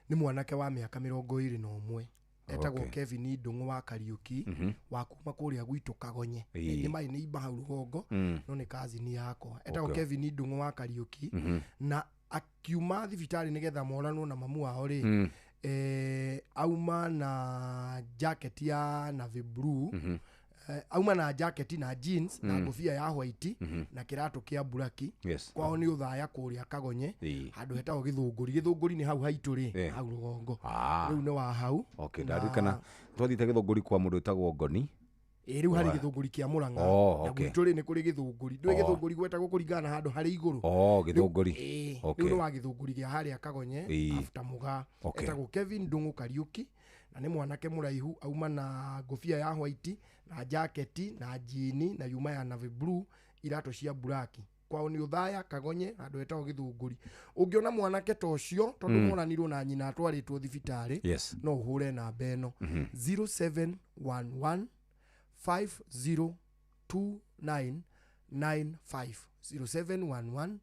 S3: ni mwanake wa miaka 21 etagwo Kevin Ndungu wa Kariuki wa kuma kuria gwitu Kagonye ni mai ni iba rugongo no ni kazi ni yakwa etagwo Kevin Ndungu wa Kariuki na akiuma thibitari nigetha moranwo na mamu wao ri auma na jacket ya navy blue auma na jacket na jeans na kofia ya white na kirato kia buraki kwao ni uthaya kuria Kagonye handu hetagwo Githunguri ni hau haituri hau rugongo riu ni wa hau
S2: ndarikana twathite Githunguri kwa mundu etagwo Ngoni
S3: riu hari Githunguri kia Muranga na gwituri ni kuri Githunguri ndwe Githunguri gwetagwo kuringana handu hari iguru
S2: Githunguri
S3: riu ni wa Githunguri kia haria Kagonye after muga etagwo Kevin Ndungu Kariuki na ni mwanake muraihu auma na ngofia ya white na jacket na jeans na yuma ya navy blue irato cia buraki kwao ni uthaya Kagonye andu etagwo Githunguri ungiona mwanake tocio tondu moranirwo na nyina atwaritwo thibitari no uhure na beno 0711 502995 0711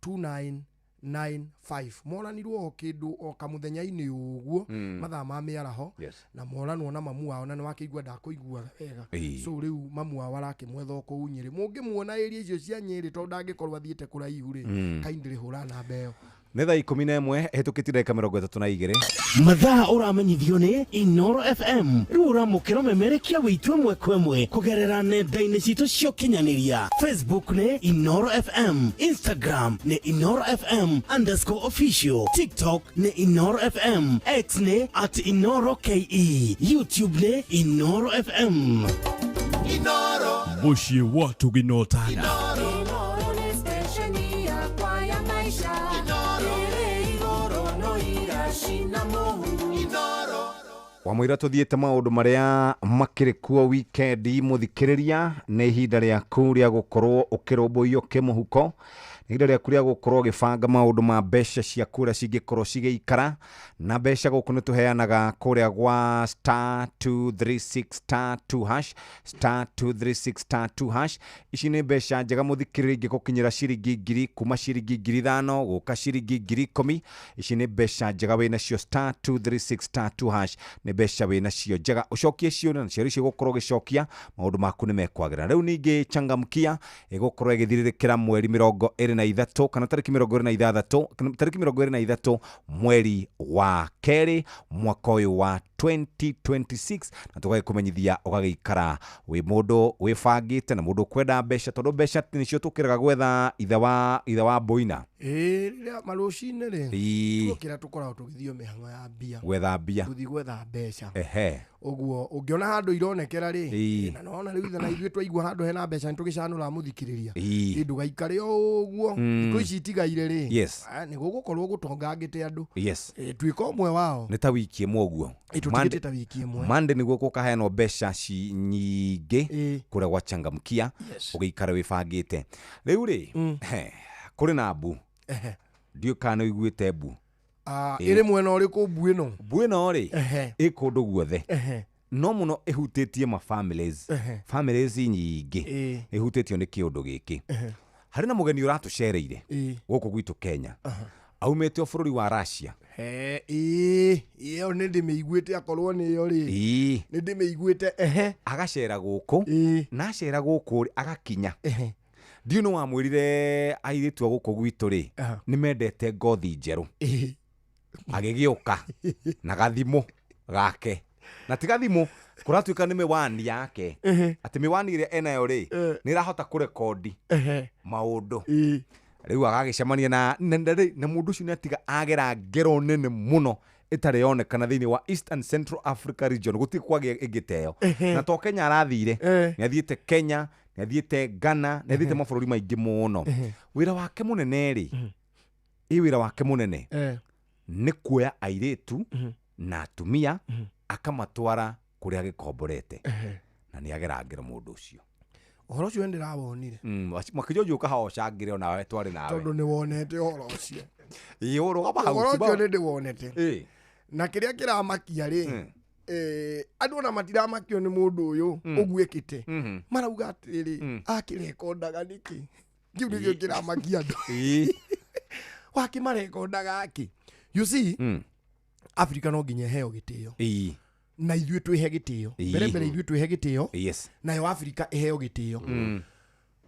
S3: 502995 moranirwo kindu o kamuthenya-ini uguo mathaa ma miaraho na moranwo na mamu wao na niwakigwa ndakuigua wega so riu mamu wao arakimwetha ku Nyeri mungimuona area icio cia Nyeri to ndangikorwa thiete kuraihu ri kaindiri hura na beo
S2: nä thaa 11 hetũkĩtie ndagĩka 32
S5: mathaa ũramenyithio nĩ Inoro FM rĩu ũramũkĩra ũmemerekia wĩtue mwekwe kũgerera nenda-inĩ citũ cia ũkinyanĩria Facebook nĩ Inoro FM, Instagram nĩ Inoro FM _official, TikTok nĩ Inoro FM, X nĩ @InoroKE, YouTube nĩ Inoro FM.
S17: Inoro Bushi watu ginotana
S7: Inoro ni stesheni ya kwaya maisha
S2: wamwira tuthiete maundu maria makiri kuo weekend muthikiriria ni ihinda ria kuria gukorwo ukirumbuio kimuhuko ni ihinda ria kuria gukorwo gibanga maundu ma mbeca cia kuria cingikorwo cigeikara na mbeca guku nituheanaga kuria gwa *236*2# *236*2# ici ni mbeca njega muthikiriria ingikukinyira ciringi 1000 kuma ciringi 5000 guka ciringi 10,000 ici ni mbeca njega wina cio *236*2# ni mbeca wina cio njega ucokie cio na cio icio gukorwo gicokia maundu maku ni mekwagira riu ningi changamkia igukorwo igithiririkira mweri 23 kana tariki 23 mweri wa keri mwaka uyu wa 2026 na tugae kumenyithia ugagiikara wi mundu wifangite na mundu kwenda mbeca tondu mbeca nicio tukiraga gwetha ithe wa boina
S3: riria marucine ri tukira tukoragwo tugithio mihango ya mbia
S2: gwetha mbia
S3: tuthi gwetha mbeca
S2: uguo
S3: ungiona handu ironekera ri na nona riu ithe na ithuĩ twaigua handu hena mbeca nitugicanura muthikiriria ndugaikare uguo iko ici itigaire ri ni gugukorwo gutongangite andu twika umwe wao
S2: ni ta wiki imwe uguo Monday niguo gukaheanwo mbeca nyingi kuria gwa changamkia ugiikara wifangite riu ri kuri na mbu ndio kana iguite mbu
S3: iri mwena uriku mbu
S2: ino ri ikundu guothe no muno ihutĩtie ma families nyingi ihutĩtio ni kiundu giki hari na mugeni uratucereire guku gwitu Kenya aumete o bururi wa Russia
S3: iyo ni ndimiguite akorwo ni yo ri ni ndimiguite
S2: agacera guku na acera guku agakinya ndio no wamwirire airitu guku gwitu ri ni mendete ngothi njeru agigiuka na gathimo gake na tigathimo kuratuika ni miwani yake ati miwani ile enayo ri ni rahota kurekodi maundu riu agagicemania na ndari na mundu ucio natiga agera ngero nene muno itare yonekana thiini wa East and Central Africa region gutikwage igiteo na to Kenya arathire ni athiete Kenya ni athiete Ghana ni athiete mabũrũri maingĩ muno wira wake munene ri wira wake munene ni kuoya airitu na atumia akamatwara kuria gikomborete na ni agerangĩra mũndũ ũcio
S3: Ohoro cio ndirawonire.
S2: Makijojo ukahocangire ona we twari nawe.
S3: Tondu ni wonete ohoro ucio.
S2: Ihoro gaba hau.
S3: Ohoro cio ndi wonete. Na kiria kiramakia ri andu ona matiramakio ni mundu uyu uguikite. Marauga atiri akirekondaga niki. Kiu nigio kiramakia andu. Wakimarekondaga aki. You see, Africa no nginya heo gitio. Na ithuĩ twĩhe gĩtĩo mbere ithuĩ twĩhe gĩtĩo nayo Africa ĩheo gĩtĩo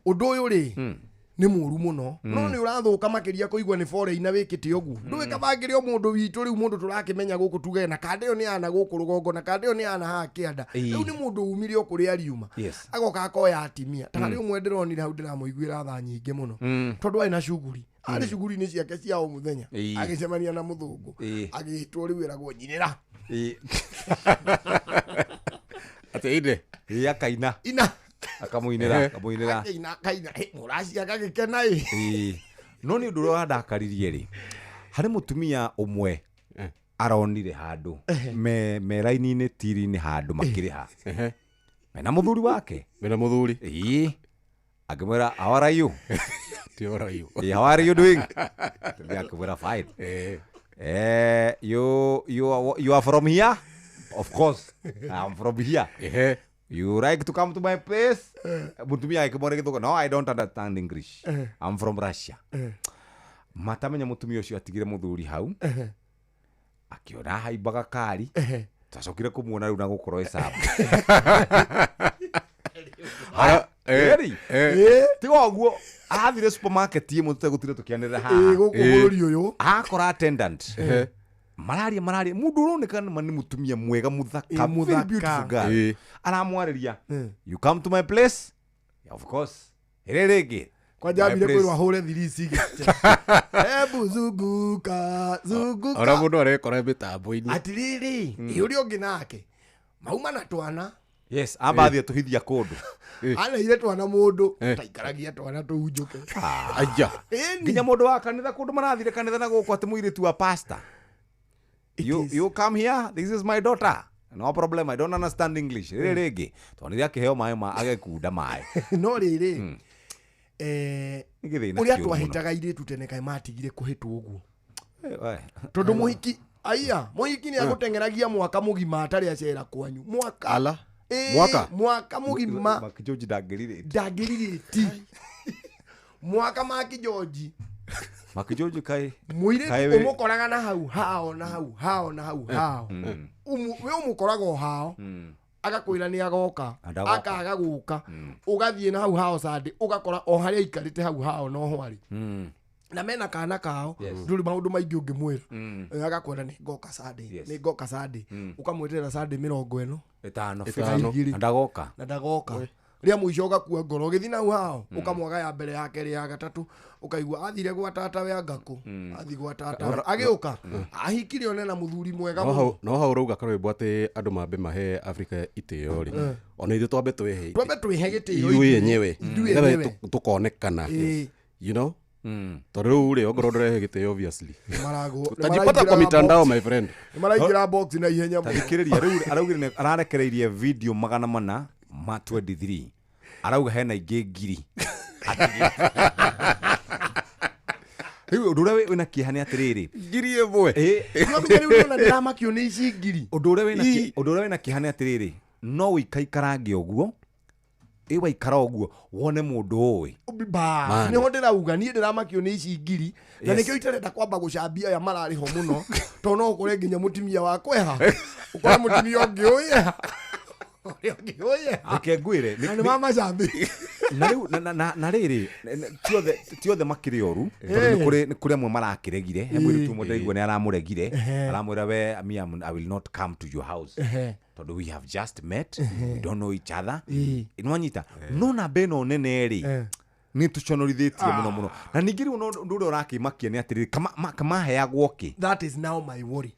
S3: ũndũ ũyũ rĩ nĩ mũru mũno no nĩ ũrathũka makĩria kũigua nĩ foreigner wĩkĩte ũguo ndũĩ kabangĩre mũndũ witũ rĩu mũndũ tũrakĩmenya gũkũ tuge na kande ĩyo nĩ ana gũkũ rũgongo na kande ĩyo nĩ ana haha kĩanda rĩu nĩ mũndũ umire okũrĩa ariuma agoka akoya atimia tarĩ ũmwe ndĩronire hau ndĩramũiguĩra tha nyingĩ mũno tondũ arĩ na shughuli arĩ shughuli-inĩ ciake cia o mũthenya agĩcemania na mũthũngũ agĩtwo rĩu wĩragwo nyinĩra
S2: Ateide akaina akamuinira
S3: akaina muraci agagikena
S2: no ni nduro andakaririe ri hari mutumia umwe aronire handu me raini-ini tiri-ini handu makiriha mena muthuri wake akimwira how are you how are you doing akimwira fine you are from here. Of course, I'm from here. You like to come to my place? Mutumia ikimwona githuko. No, I don't understand English. I'm from Russia. Matamenya mutumia ucio atigire muthuri hau. Akiona haimbaga kari. Tacokire kumuona riu na gukorwo hesabu. Tigo guo athire supermarket ye mutute gutire tukianira haha.
S3: Guku bururi uyu.
S2: Akora attendant. Malaria mundu uronekana ni mutumia mwega muthaka very beautiful guy aramwariria you come to my place of course rerege
S3: kwa jabire kwirwa hore thirisi hebu zunguka
S19: ora mundu arekora mitambo-ini
S3: atiriri yuri ongi nake mauma na twana
S2: yes abathie tuhithia kundu
S3: ana ile twana mundu taikaragia twana tuhunjuke
S2: aja nginya mundu wa kanitha kundu marathire kanitha na guku ati muiritu wa pastor. You come here, this is my daughter. No problem, I don't understand English. Rege. Tonira kiheo mai ma agekunda mai.
S3: No riri. Uria twahitaga iritu tene kai matigire kuhitwo uguo. Tondu muhiki muhiki ni agutengeragia mwaka mugima atari acera kwanyu. Mwaka.
S19: Ala.
S3: Mwaka mugima.
S2: Makijoji dagirire
S3: ti. Mwaka makijoji.
S2: Makijoji kai
S3: muire umukoraga na hau we umukoraga hao agakwira ni agoka akaga guka ugathie na hau sande ugakora o haria ikarite hau no hwari na mena kana kao nduri maundu maingi ungimwira agakwira ni ngoka sande ukamwetera sande 50
S2: 5
S3: ndagoka ria muico gakua ngoro githina hao ukamwaga ya mbere yake ri ya gatatu ukaigua athire gwa tata we ngaku athi gwa tata agiuka ahikire one na muthuri mwega
S19: no hau rauga karwimbo ati andu mambe mahe Africa itio ri ona ithu twambe twihe
S3: gitio
S19: iwe yenyewe tukonekana you know tondu ri ongoro ndorehe gitio obviously utajipata kwa mitandao my friend
S3: maraingira box na ihenya
S2: thikiriria riu araugire ararekereirie video 400 ma 23 arauga hena ingi ngiri riu ndure wina kihani atiriri
S19: ngiri emwe
S3: ngamenya riu na ndiramakio ni ici ngiri
S2: ndure wina kihani atiriri no wikaikarange uguo waikara uguo wone mundu ui
S3: ni ho ndirauga ni ndiramakio ni ici ngiri na nikio itarenda kwamba gucambia ya marari ho muno to no ukore nginya mutimia wa kweha ukore mutimia ungi uye
S2: Reke ngwire
S3: ni mama jambi
S2: na riri tiothe makiri oru ni kuri amwe marakiregire he mwiri tu mundu ni aramuregire aramwira we I will not come to your house tondu we have just met we don't know each other inwanyita no na beno nene ri ni tuconorithitie muno na ningiri ndure urakimakia ni atiri kama heagwo ki
S3: that is now my worry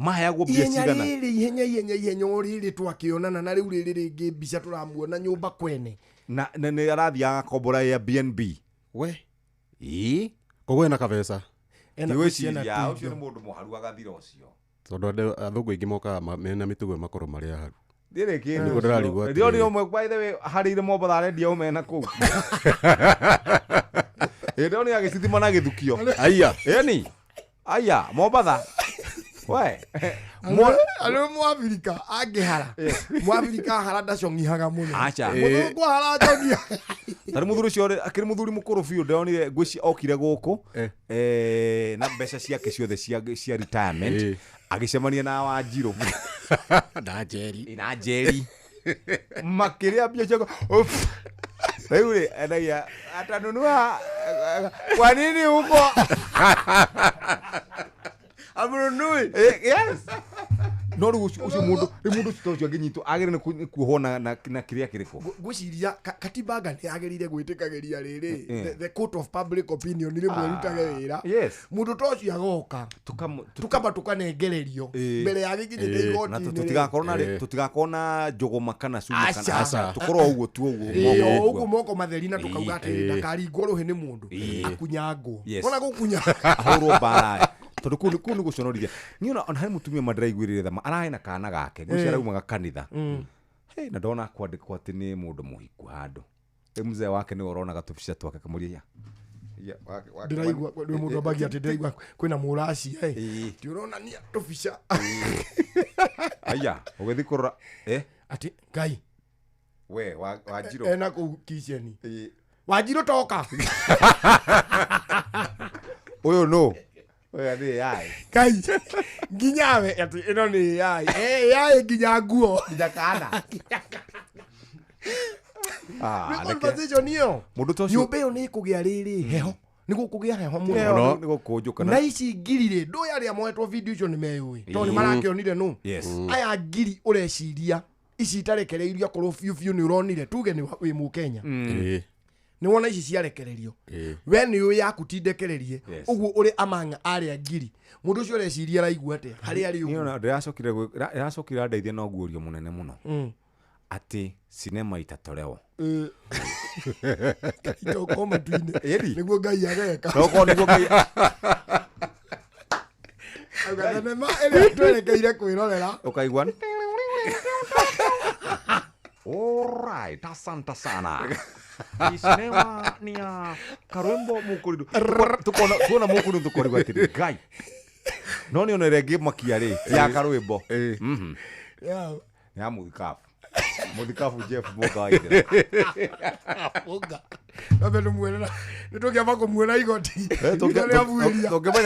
S2: maheagwo mbia cigana
S3: ihenya riri twakionana na riu riri ringi mbica turamuona nyumba kwene
S2: na nĩ arathi agakombora Airbnb
S19: we koguo ena kabesa
S2: tiwĩciria ũcio nĩ mũndũ mũharu agathira ũcio
S19: tondũ athũngũ aingĩ mokaga mena mĩtugo makorwo marĩ haru
S2: ndĩrĩ kĩndũ ndio ndio mwe by the way harĩire Mombatha arendia ũmena kũu ndio nĩ agĩcithima na gĩthukio
S19: aya
S2: aya Mombatha we
S3: alo Mwafrika angihara Mwafrika harada congihaga muno
S2: acha
S3: muthungu harajongia
S2: tari muthuri cio akiri muthuri mukuru biu ndonire ngwici okire guku na mbeca ciake ciothe cia retirement agicemania na Wanjiru na Njeri makiria mbia ciako Reure anaya atanunua kwa nini huko amrunui yes no ucio mundu tutocio nginyito agire ni kuhona na kiria kiriko
S3: gwiciria katiba ngani agirire gwitikagiria riri the court of public opinion ri mwerutage wira mundu tocio agoka tukamba tukanengererio mbere ya gikinyite igoti
S2: na tutigakona njogoma kana cuma kana tukorwo uguo tu uguo
S3: moko matheri na tukauga ati ndakaringwo ruhi ni mundu akunyangwo ona gukunya
S2: ahurwo bara tondu kuu ni guconorithia niona ona hari mutumia mandiraiguirire thama arahena kana gake gucia raumaga kanitha na ndona kwandikwo ati ni mundu muhiku handu mzee wake ni uronaga tubica twake kamuria
S3: ndiraigua ni mundu ambagia ati ndiraigua kwina muraci ti urona ni tubica
S2: aya ugethi kurora
S3: ati Ngai
S2: we Wanjiru
S3: ena ku kitchen Wanjiru toka
S2: uyu no oya ni AI
S3: Kai nginyawe ati ino ni AI AI nginya nguo
S2: ndakana
S3: ni conversation hiyo
S2: mundu tocio
S3: nyumba iyo ni kugia riri heho ni gukugia heho
S2: muno ni gukunjuka
S3: na ici ngirire ndo yari amwetwo video icio ni meyui to ni marakionire no aya ngiri ureciria ici itarekereirio korwo fiu ni uronire tuge ni wi mu Kenya ni wona ici ciarekererio we ni uyu yakutindekererie uguo uri amanga aria ngiri mundu ucio ureciria raigua ate hari ari uguo
S2: niona ndiracokire ndeithia no guorio munene muno ati cinema itatolewa
S3: itoko matuine niguo Ngai ageka
S2: noko niguo Ngai
S3: agana ma ele twerekeire kwirorera
S2: ukaigwa alright asante sana cinema ni ya Karwembo Mukuridu tukona Mukuridu tukorigwa ati Ngai no ni onere ngimakia ri ya Karwembo ya muthikafu Jeff Mugaide
S3: abe no mwena nitukiamba kumwena igoti
S2: tungimenya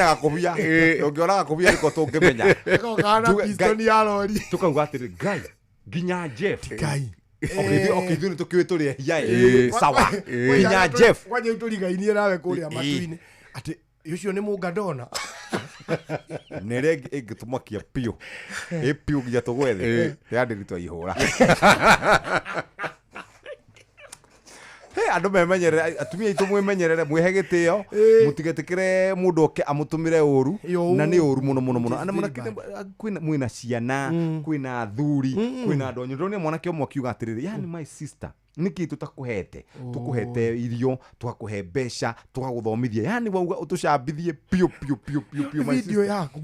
S2: gakubia tungiona gakubia niko tungimenya
S3: kana pistoni ya lori
S2: tukauga ati Ngai nginya Jeff
S3: Ngai
S2: okay thuni tukiwituri yai sawa nginya Jeff
S3: kwanye uturigainie nawe kuria matuini ati ucio ni mungandona
S2: nere ingitumakia pio pio nginya tugwethe yandiritwa ihura andu memenyerere atumia itu mwimenyerere mwihe gitio mutigetikire mundu oke amutumire uru na ni uru muno ana munakine kwina mwina ciana kwina thuri kwina ndonyo ndoni mwanake omwe kiuga atiriri yani my sister niki tutakuhete tukuhete irio tukakuhe besha tukaguthomithia yani wauga utucambithie pio my
S3: video yaku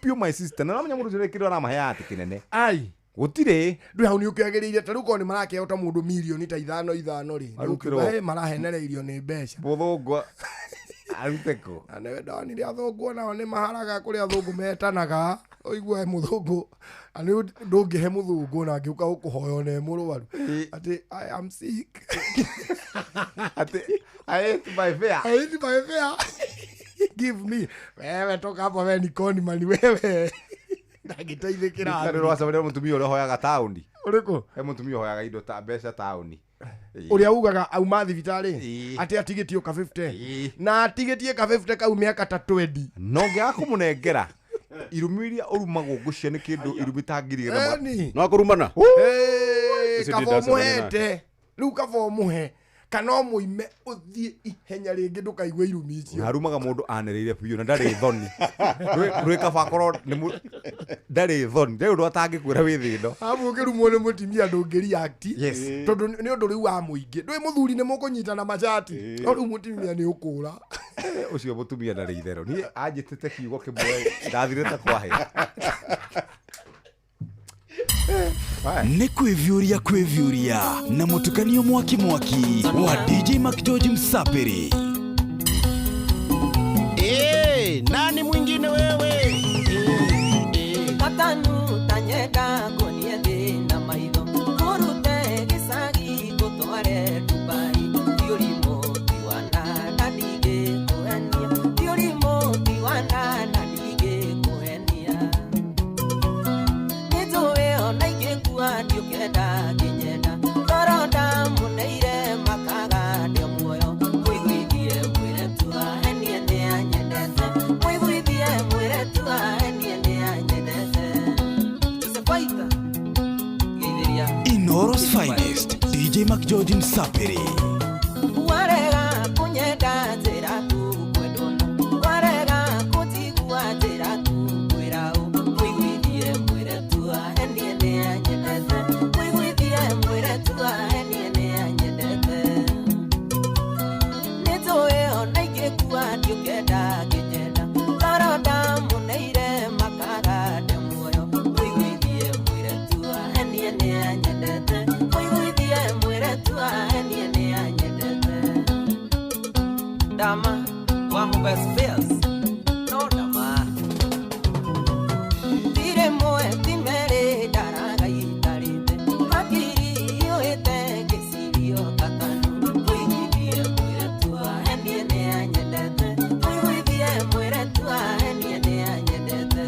S2: pio my sister na namenya mundu cirekirwa na mahaya ati kinene
S3: ai
S2: gutire
S3: ndu hau ni ukiagiriire ta ruko ni marake ota mundu milioni ta 5 ri arukirwo marahenereirio ni besha
S2: buthungwa aruteko
S3: ane ndani ria thungwa na ni maharaga kuri athungu metanaga oigwa muthungu ani ndungihe muthungu na ngiuka gukuhoyo ne murwaru ati I am sick
S2: ati I ate my fare
S3: give me wewe toka hapo wewe ni koni mani wewe ndagiteithikira
S2: ari rwacabarira mutumia uri hoyaga tauni
S3: uriko
S2: mutumia hoyaga indo ta mbeca tauni
S3: uria ugaga auma thibitari ati atigitio ka 50 na atigitie ka 50 kau miaka ta 20
S2: no ngia kumunengera irumiria urumagwo gucia ni kindu irumita
S19: no kurumana
S3: kabo muhete riu kabo muhe kana muime uthie ihenya ringi ndukaigwe irumi icio
S2: harumaga mundu anereire biu na ndari thoni rwe kabakoro ndari thoni ndio ndo atangikwira wi thindo
S3: abu ngirumwo ni mutimia ndungiri acti tondu ni undu riu wa muingi ndwi muthuri ni mukunyitana machati no riu mutimia ni ukura
S2: ucio mutumia ndari ithero ni anjitite kiugo kimwe ndathirite kwahe
S6: nĩ kwĩvyũria na mũtukanio mwaki wa DJ Mac George Msapiri.
S5: Nani mwingine wewe?
S8: Katanu tanyeka konie thina maitho kurute gisagi gutware Dubai diurimo tiwana ndadige kuhenia diurimo tiwana ndadige kuhenia nitowe ona ingekuwa ndiukenda kinyenda toronda muneire makaga ndio muoyo kuiguithie mwire tua henie ne anyendete kuiguithie mwire tua henie ne anyendete sefaita
S6: Inoros Finest DJ Mac George Msapiri.
S8: warega kunyenda njira tu kwendona warega kutigua njira tu kwirao kuiguithie mwire tua henie ne anyendete kuiguithie mwire tua henie ne anyendete nitowe ona ingekuwa ndiukenda kinyenda toronda muneire makaga ndio muoyo kuiguithie mwire tua henie ne anyendete kuiguithie mwire tua henie ne anyendete dama wa mobile spares no dama dire moe timere daraga itarite hakiri yoete kesirio katanu kuiguithie mwire tua henie ne anyendete kuiguithie mwire tua henie ne anyendete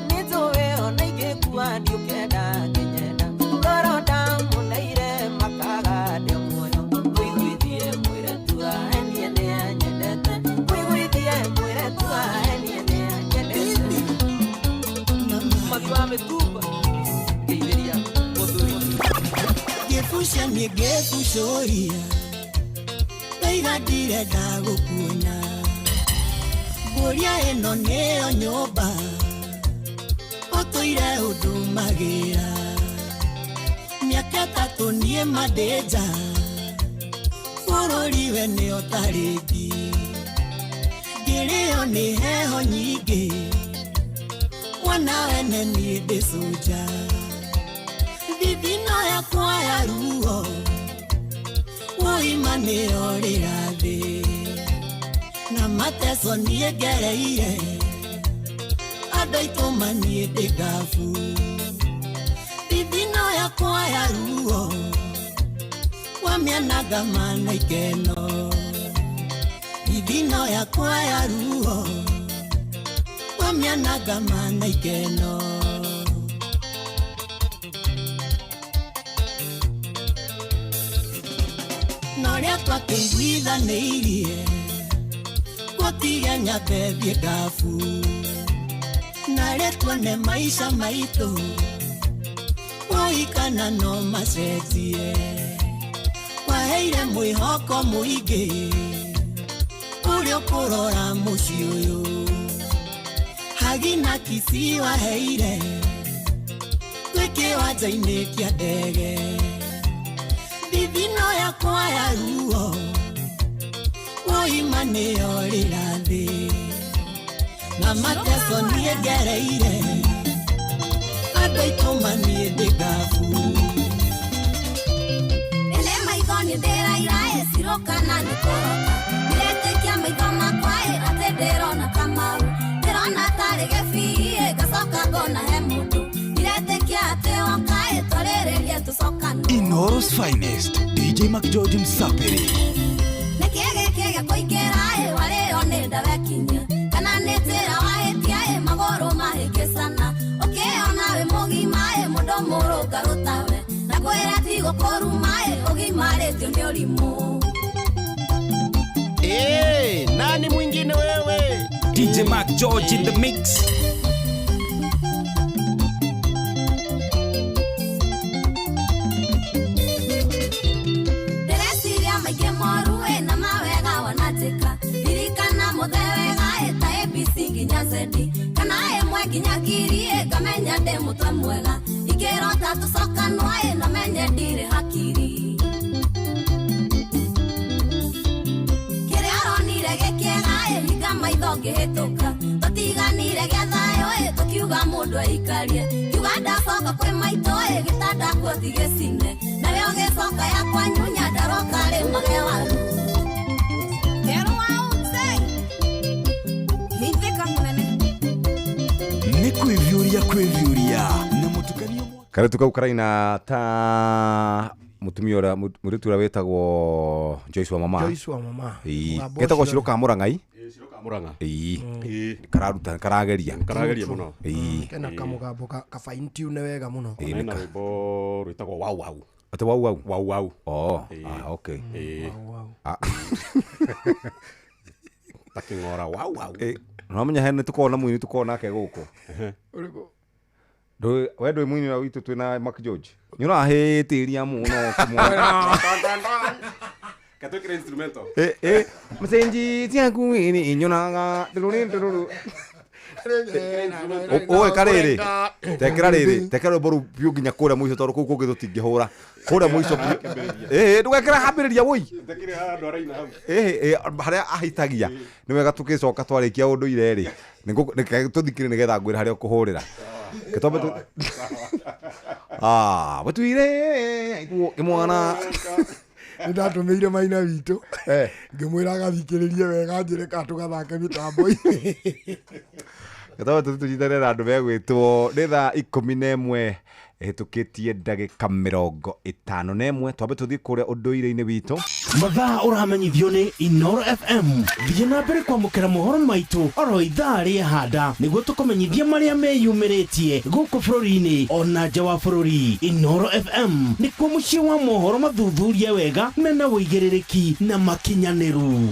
S8: nitowe ona ingekuwa ndiukenda kinyenda toronda muneire makaga ndio muoyo kuiguithie mwire tua henie ne anyendete kuiguithie mwire tua henie ne anyendete matwa metuba keitheria muthuri
S5: Gefusha ni gefushoria Taiga ndirenda gukuona Guria ino niyo nyumba Otoire udumagira Miaka tatu nie madeja Bururiwe ni otarigi Girio ni heho nyingi Wanawe ni desoja Vivino yakwa ya ruo Woimane orira thi Na mateso niegereire Andũ aitũ manie ndĩngabu Vivino yakwa ya ruo Wamianaga mana ikeno Vivino yakwa ya ruo Wamianaga mana ikeno Noria twakĩiguithanĩirie Gũtiga nyambethie ngabu Na rĩtuone maisha maitũ Woikana no macenjie Waheire mwĩhoko mũingĩ Ũrĩa ũkũrora mũciĩ ũyũ Hagina Kisii waheire Twĩ kĩwanja-inĩ kĩa ndege Vivino yakwa ya ruo Woimane orĩra thĩ Na mateso niegereire Andũ aitũ manie ndĩngabu
S20: Ele maithoni ndĩraira cirũkana nĩ kũroka Ndiretĩkia maitho makwa atĩ ndĩrona Kamau Ndĩrona tarĩ gĩbii ngacoka ngona he mũndũ Ndiretĩkia atĩ oka twarĩrĩrie tũcokane
S6: Inoros Finest DJ Mac George Msapiri.
S20: Nĩkĩgĩkĩgĩa kũingĩra warĩo nĩ ndawekinyia Kana nĩ njĩra wahĩtia magũrũ mahĩngĩcana Ũkĩona wĩ mũgima mũndũ mũrũngarũ tawe Na kwĩra ti gũkũruma ũgimarĩtio nĩ ũrimũ
S5: Nani mwingine wewe?
S18: DJ Mac George in the mix.
S20: nginya kirie ngamenya ndĩ mũtwe mwega ikĩrota tũcokanwo na menye ndirĩ hakiri kĩrĩa aronire gĩkĩega hinga maitho ngĩhĩtũka tũtiganire gĩa thayũ tũkiuga mũndũ aikarie kiuga ndacoka kwĩ maitũ gĩtanda kuothi gĩcine nawe ũgĩcoka yakwa nyunya ndaroka rĩ mage waru
S6: kwĩvyũria na mũtukanio
S2: kare tukau karaina ta mutumia ora muritu ura wetagwo Joyce wa mama getagwo Shiro ka Mũrangai
S19: Shiro ka Mũranga
S2: kararuta karageria
S19: muno
S3: kena kamugambo ka fine tune wega muno
S19: na rwĩmbo rwĩtagwo wow wow
S2: ate wow wow
S19: wow wow
S2: okay
S19: takingora wow wow
S2: no menya hene tukona mwini tukona ke guko do wedo mwini na witu twina Mark George nyura hetiria muno kumwa
S19: katokira instrumento
S2: msenji tiaku ini inyona ndururu oe karere tekera boru piu ginya kura muico toru kuku gitutingihura kura muico ndugekera hambiriria woi
S19: tekira andu araina hau
S2: haria ahitagia ni wega tukicoka twarikia undu ireri tuthikire nigetha ngwira haria ukuhurira kitombe tu batuire imwana
S3: ndatumĩire maina witũ ngĩmwĩra agathikĩrĩrie wega njĩre ka tũgathake mĩtambo-inĩ
S2: gatawa tutujitane na andu megwitwo ni thaa 11 ehitukitie ndagika 51 twambe tuthie kuria unduire-ini witu
S5: mathaa uramenyithio ni Inoro FM thiĩ na mbere kwamũkĩra mohoro maitũ oro ithaa rĩehanda nĩguo tũkũmenyithia marĩa meyumĩrĩtie gũkũ bũrũri-inĩ ona nja wa bũrũri. Inoro FM nĩkuo mũciĩ wa mohoro mathuthurie wega mena wũigĩrĩrĩki na makinyanĩru.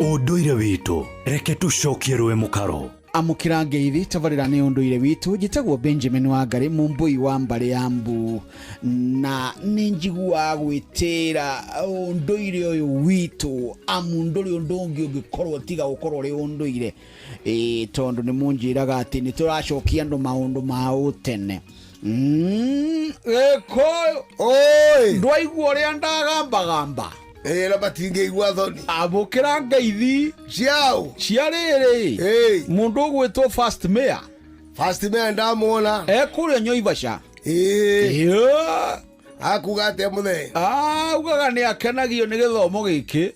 S17: Ũndũire witũ reke tũcokie rwe mũkaro.
S21: Amukira ngeithi tabarira ni unduire witu njitagwo Benjamin Wangari mumbui wa mbare ya Mbu na ninjigua gwitira unduire uyu witu amunduri undungi ungikorwo tiga gukorwo ri unduire tondu ni munjiraga ati ni turacokia andu maundu ma utene eko oi ndwaigua ri ndagamba
S3: na batinge igwa thoni
S21: abukira ngeithi
S3: ciao
S21: ciariri mundu gwitwo First Mayor
S3: ndamuona
S21: kuria Nyoivasha
S3: akuga ate muthenya
S21: ugaga ni akenagio ni githomo giki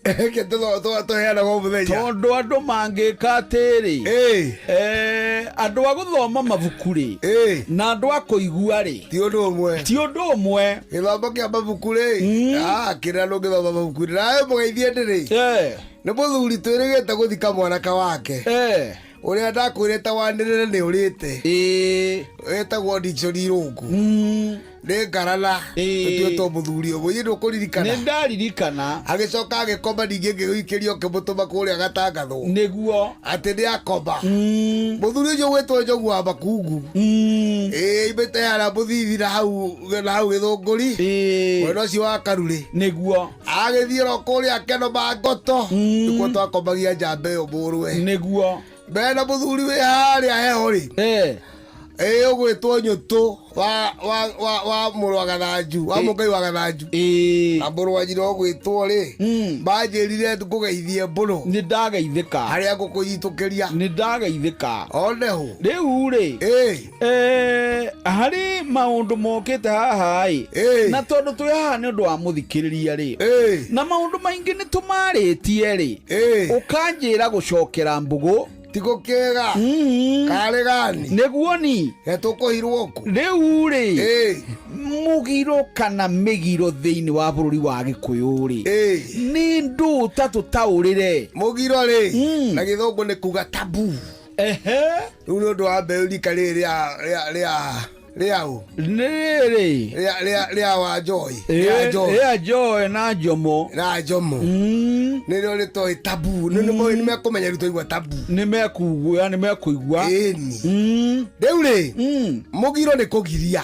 S3: tuheanaga muthenya
S21: tondu andu mangika atiri andu a guthoma mabuku ri na andu a kuigua ri
S3: ti undu umwe githomo kia mabuku ri kira no githoma mabuku ri nawe mugeithie ndiri ni muthuri twirigite guthika mwanaka wake uria ndakwire tawanirire ni urite etagwo Dictionary rungu ni ngarana tutio muthuri uyu yindu kuririkana
S21: ni ndaririkana
S3: agicoka agikoma ningi ngiguikirio kimutuma kuria gatangatho
S21: niguo
S3: ati ni akomba muthuri uyu gwitwo Njogu wa Makungu ibete hara muthithi na hau githunguri mwena ucio wa Karuri
S21: niguo
S3: agithie ro kuria keno ma ngoto nikuo twakomagia njamba iyo murwe
S21: niguo
S3: bena muthuri wi haria heho ri ugwitwo Nyutu wa mũrũ wa Gathanju wa mũngai wa Gathanju na mũrũ wa nyina ugwitwo ri banjirire ngugeithie mbũrũ
S21: ni ndageithika
S3: haria ngũkũnyitũkĩria
S21: ni ndageithika
S3: oneho
S21: riu ri hari maundu mokite haha na tondu twi haha ni undu wa muthikiriria ri na maundu maingi ni tumaritie ri ukanjira gucokera mbugu
S3: tigo kega kare gani
S21: neguo ni
S3: etukuhirwo ku
S21: riu ri mugiro kana migiro thiini wa bururi wa Gikuyu ri ni ndu tatu taurire
S3: mugiro ri na githungu ni kuga tabu riu ni undu wa mbeuri kari riau ria wa Joy
S21: Joy na Jomo
S3: nĩrĩo rĩtoi tabu nĩ mekũmenya rĩtoi igua tabu
S21: nĩ mekuigua
S3: rĩu rĩ mũgiro nĩ kũgiria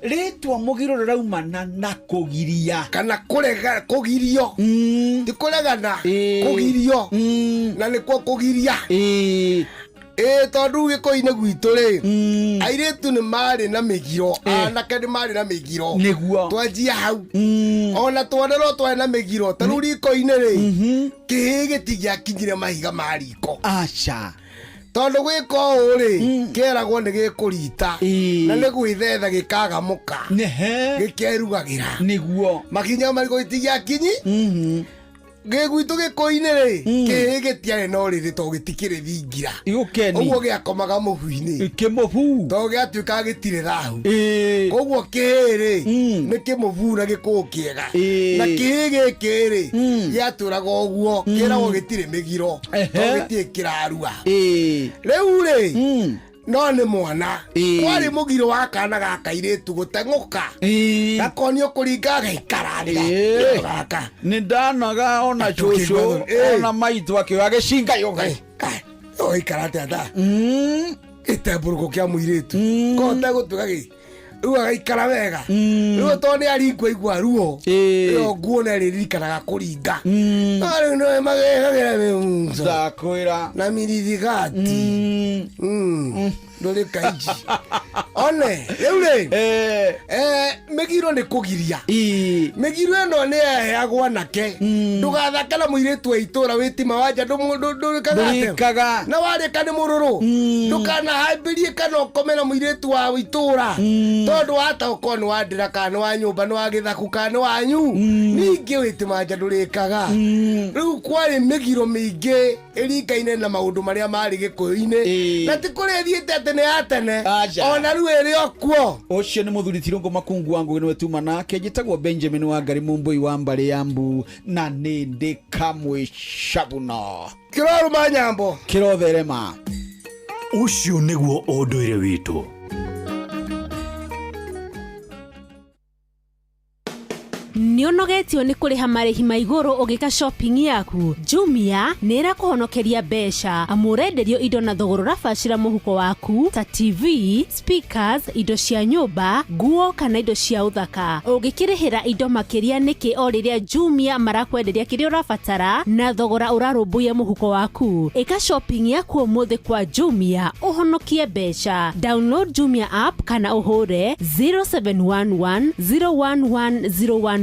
S21: ritwa mugiro raumana na kugiria
S3: kana kurega kugirio ti kuregana kugirio na nikuo kugiria tondu giko-inĩ gwitũ rĩ airĩtu nĩ marĩ na mĩgiro anake nĩ marĩ na mĩgiro
S21: nĩguo
S3: twanjia hau ona twana no twarĩ na mĩgiro ta rĩu riko-inĩ rĩ kĩhĩ gĩtigĩakinyire mahiga ma riko
S21: aca
S3: tondu gwika ũũ rĩ kĩeragwo nĩ gĩkũrita na nĩ gwĩthetha gĩkagamũka gĩkerugagĩra
S21: nĩguo
S3: makinya marĩkũ gĩtigĩakinyi gwitũ gĩkũ-inĩ rĩ kĩhĩ gĩtiarĩ no rĩrĩ to gĩtikĩrĩ thingira ũguo gĩakomaga mũhu-inĩ
S21: kĩmũbu
S3: to gĩatuĩkaga gĩtirĩ thahu koguo kĩhĩ rĩ nĩ kĩmũbu na gĩkũũ kĩega na kĩhĩ gĩkĩ rĩ gĩatũraga ũguo kĩragwo gĩtirĩ mĩgiro to gĩtirĩ kĩrarua rĩu rĩ no nĩ mwana kwarĩ mũgiro wa kana gaka irĩtu gũteng'ũka gakonio kũringa gaikara gaka
S21: nĩ ndanaga ona cũcũ ona maitũ akĩoya gĩcinga yũngai
S3: oikara atĩa ta gĩtembũrũko kĩa mũirĩtu kote gũtuĩka rĩu agaikara wega rĩu to nĩ aringwo igua ruo ĩyo nguo nĩ ririkanaga kũringa no rĩu nĩ magegagĩra
S21: ndakwĩra
S3: na mirithigati ndũrĩ kaiji one rĩu rĩ mĩgiro nĩ kũgiria mĩgiro ĩno nĩ yaheagwo anake ndũgathake na mũirĩtu wa itũũra wĩtima wa nja ndũrĩkaga na warĩka nĩ mũrũrũ ndũkanahambĩrie kana ũkome na mũirĩtu wa itũũra tondũ wataũkorwo nĩ wa ndĩra kana nĩ wa nyũmba nĩ wa gĩthaku kana nĩ wanyu ningĩ wĩtima nja ndũrĩkaga rĩu kwarĩ mĩgiro mĩingĩ ĩringaine na maũndũ marĩa marĩ gĩkũyũ-inĩ na ti kũrĩ thiĩte atĩ nĩ ya tene ona rĩu ĩrĩ okuo
S21: ũcio nĩ mũthuri Tirũngũ Makungu wa Ngũgĩ nĩwe tuma nake njĩtagwo Benjamin Wangari Mũmbũi wa Mbarĩ ya Mbu na nĩ ndĩ kamwe cabuno
S3: kĩroruma nyambo
S21: kĩrotherema
S17: ũcio nĩguo ũndũire witũ.
S10: Nĩ ũnogetio nĩ kũrĩha marĩhi ma igũrũ ũgĩka shopping yaku? Jumia nĩ ĩrakũhonokeria mbeca amu ũrenderio indo na thogora ũrabacĩra mũhuko waku ta TV, speakers, indo cia nyũmba, nguo kana indo cia ũthaka. Ũngĩkĩrĩhĩra indo makĩria nĩkĩ o rĩrĩa Jumia marakwenderia kĩrĩa ũrabatara na thogora ũrarũmbũiya mũhuko waku. Ĩka shopping yaku ũmũthĩ kwa Jumia ũhonokie mbeca. Download Jumia app kana ũhũre 0711 011 011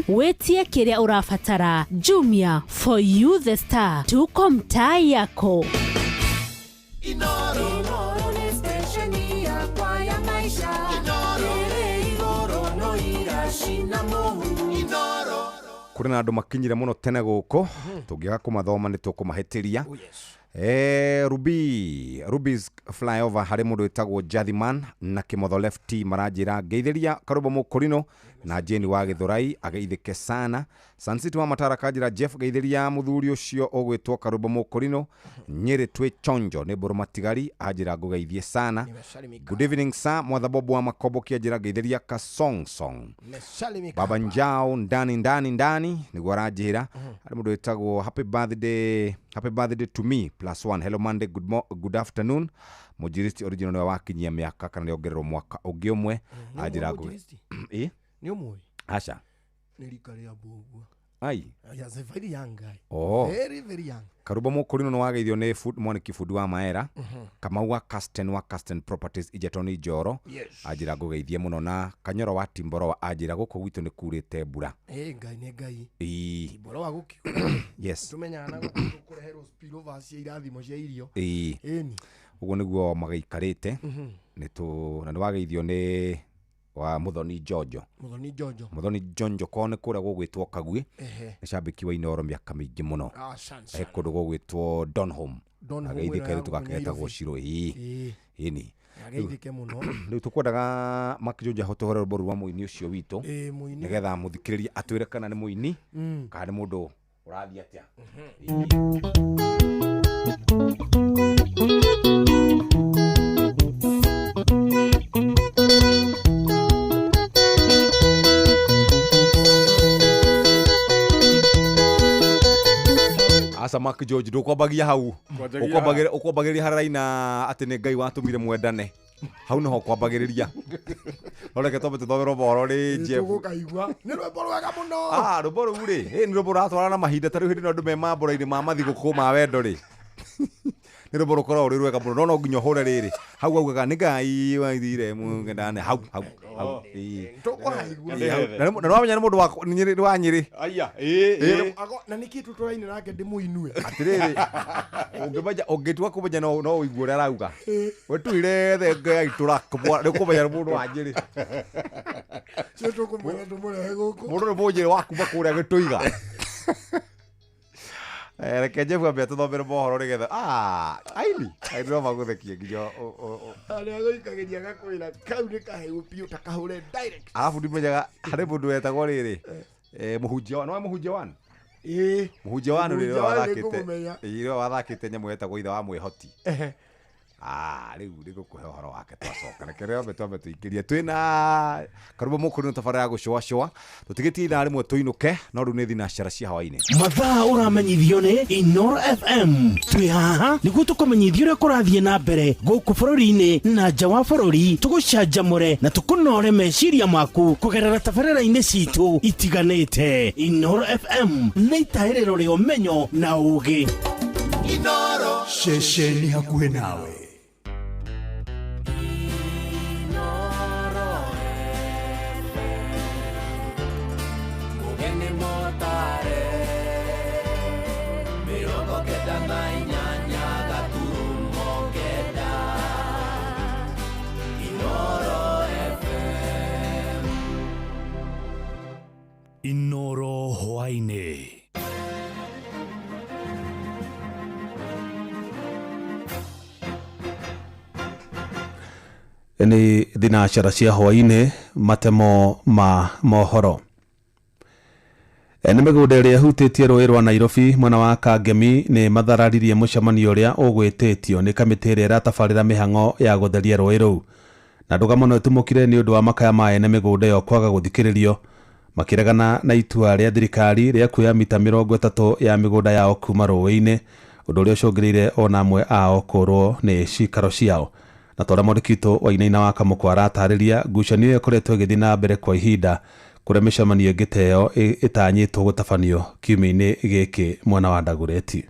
S10: wetie kĩrĩa ũrabatara. Jumia, for you the star. Tuko mtaa yako.
S7: Inoro ni stesheni yakwa ya maisha. Ĩrĩ igũrũ no iracina mũhu. Inoro
S2: kũrĩ na andũ makinyire mũno tene gũkũ tũngĩaga kũmathoma nĩ tũkũmahĩtĩria. Ruby's flyover harĩ mũndũ wĩtagwo Jathiman na Kĩmotho lefty maranjĩra ngeithĩria Karũba Mũkũrinũ na Jeni wa Gĩthũrai ageithĩke sana. Sancity wa Matara kanjĩra Jeff geithĩria mũthuri ũcio ũgwĩtwo Karũba Mũkũrinũ. Nyĩrĩ twĩ chonjo nĩ Mbũrũ Matigari anjĩra ngũgeithie sana. Good evening sir. Mwatha Bobo wa Makobo kĩanjĩra geithĩria Kasong Song. Baba Njao ndani nĩguo aranjĩra. Harĩ mũndũ wĩtagwo happy birthday to me +1. Hello Monday, good afternoon. Mujiristi original nĩ wakinyia mĩaka kana nĩongererwo mwaka ũngĩ ũmwe anjĩra
S3: nĩ ũmwe
S2: aca
S3: nĩ rika rĩa mbũguo
S2: ai
S3: yes, very young guy. Very young.
S2: Karũba Mũkũrinũ nĩ wageithio nĩ mwaniki fundi wa Maera. Kamau wa Casten Properties Ijetoni Njoro anjĩra ngũgeithie mũno na Kanyoro wa Timboro anjĩra gũkũ gwitũ nĩ kurĩte mbura.
S3: Ngai nĩ ngai.
S2: Timboro
S3: wa gũkiura.
S2: Yes.
S3: Tumenyaga na kũreherwo spillover cia irathimo cia irio.
S2: Ũguo nĩguo magaikarĩte na nĩ wageithio nĩ wa Muthoni Jonjo ko nĩ kũrĩa gũgwĩtwo Kagui nĩ cambĩki wa Inoro mĩaka mĩingĩ mũno kũndũ gũgwĩtwo Donholm ageithĩka rĩu tũgaketagwo Shiro ĩni rĩu tũkwendaga makĩjũnja hotohora rwĩmbo rwa mũini ũcio witũ nĩgetha mũthikĩrĩria atwĩre kana nĩ mũini kana nĩ mũndũ ũrathiĩ atĩa. Asa Mark George ndukwambagia hau ukwambagĩria haraiina atĩ nĩ Ngai watũmire mwendane hau niho kwambagiriria noreke tombe tuthomerwo mohoro ri Jeff
S3: tugukaigua ni rwimbo rwega muno
S2: rwimbo ruu ri ni rwimbo ratwarana na mahinda ta riu hindi no andu me mambura-ini ma mathiguku ma wendo ri ni rwimbo rukoragwo ri rwega muno no nginya hure riri hau augaga ni Ngai waithire mungendane hau
S3: tukuhaigua
S2: na nwamenya ni mundu wa Nyeri
S3: aya na niki tuturaine nake ndimuinue
S2: atiriri ungitua kumenya no uigua uria arauga we tuire thenge aitura ni kumenya mundu wa Nyeri
S3: cio tukumenya tumurehe guku
S2: mundu ni munjiri wakuma kuria gituiga reke Jeff ambia tuthomere mohoro nigetha aini no maguthekie nginya
S3: aria goikagiria gakwira kau ni kaheu piu takahure direct
S2: alafu ndimenyaga hari mundu wetagwo riri muhunjia no muhunjia wan muhunjia wan riri wathakite nyamu wetagwo ithe wa mwihoti riu ni gukuhe uhoro wake twacoka reke twambe tuingirie twina karubo mukuru tabara ya gucua tutigitie ina rimwe tuinuke no riu ni thinacara cia hawaini
S5: mathaa uramenyithio ni Inoro FM twi haha niguo tukumenyithia uria kurathie na mbere guku bururi-ini na nja wa bururi tugucanjamure na tukunore meciria maku kugerera tabarĩra-inĩ citu itiganĩte. Inoro FM nĩ itaĩrĩro rĩa ũmenyo na ũũgĩ.
S6: Inoro ceceni hakuhĩ nawe.
S17: Inoro hwainĩ.
S1: Ni thinacara cia hwainĩ matemo ma mohoro. Nĩ mĩgũnda ĩrĩa ĩhutĩtie rũĩ rwa Nairobi mwena wa Kangemi nĩ mathararirie mũcemanio ũrĩa ũgwĩtĩtio nĩ kamĩtĩ ĩrĩa ĩratabarĩra mĩhang'o ya gũtheria rũĩ rũu. Na ndũgamo no ĩtumũkire nĩ ũndũ wa makaya ma ene mĩgũnda ĩyo kwaga gũthikĩrĩrio makĩregana na itua rĩa thirikari rĩa kuoya mita 30 ya mĩgũnda yao kuma rũĩ-inĩ, ũndũ ũrĩa ũcũngĩrĩire ona amwe ao kũrwo nĩ cikaro ciao. Na tondũ Mũrikito Wainaina wa Kamũkwa aratarĩria ngucanio ĩyo ĩkoretwo ĩgĩthiĩ na mbere kwa ihinda kũrĩa mĩcemanio ĩngĩ ta ĩyo ĩtanyĩtwo gũtabanio kiumia-inĩ gĩkĩ mwena wa Dagoretti.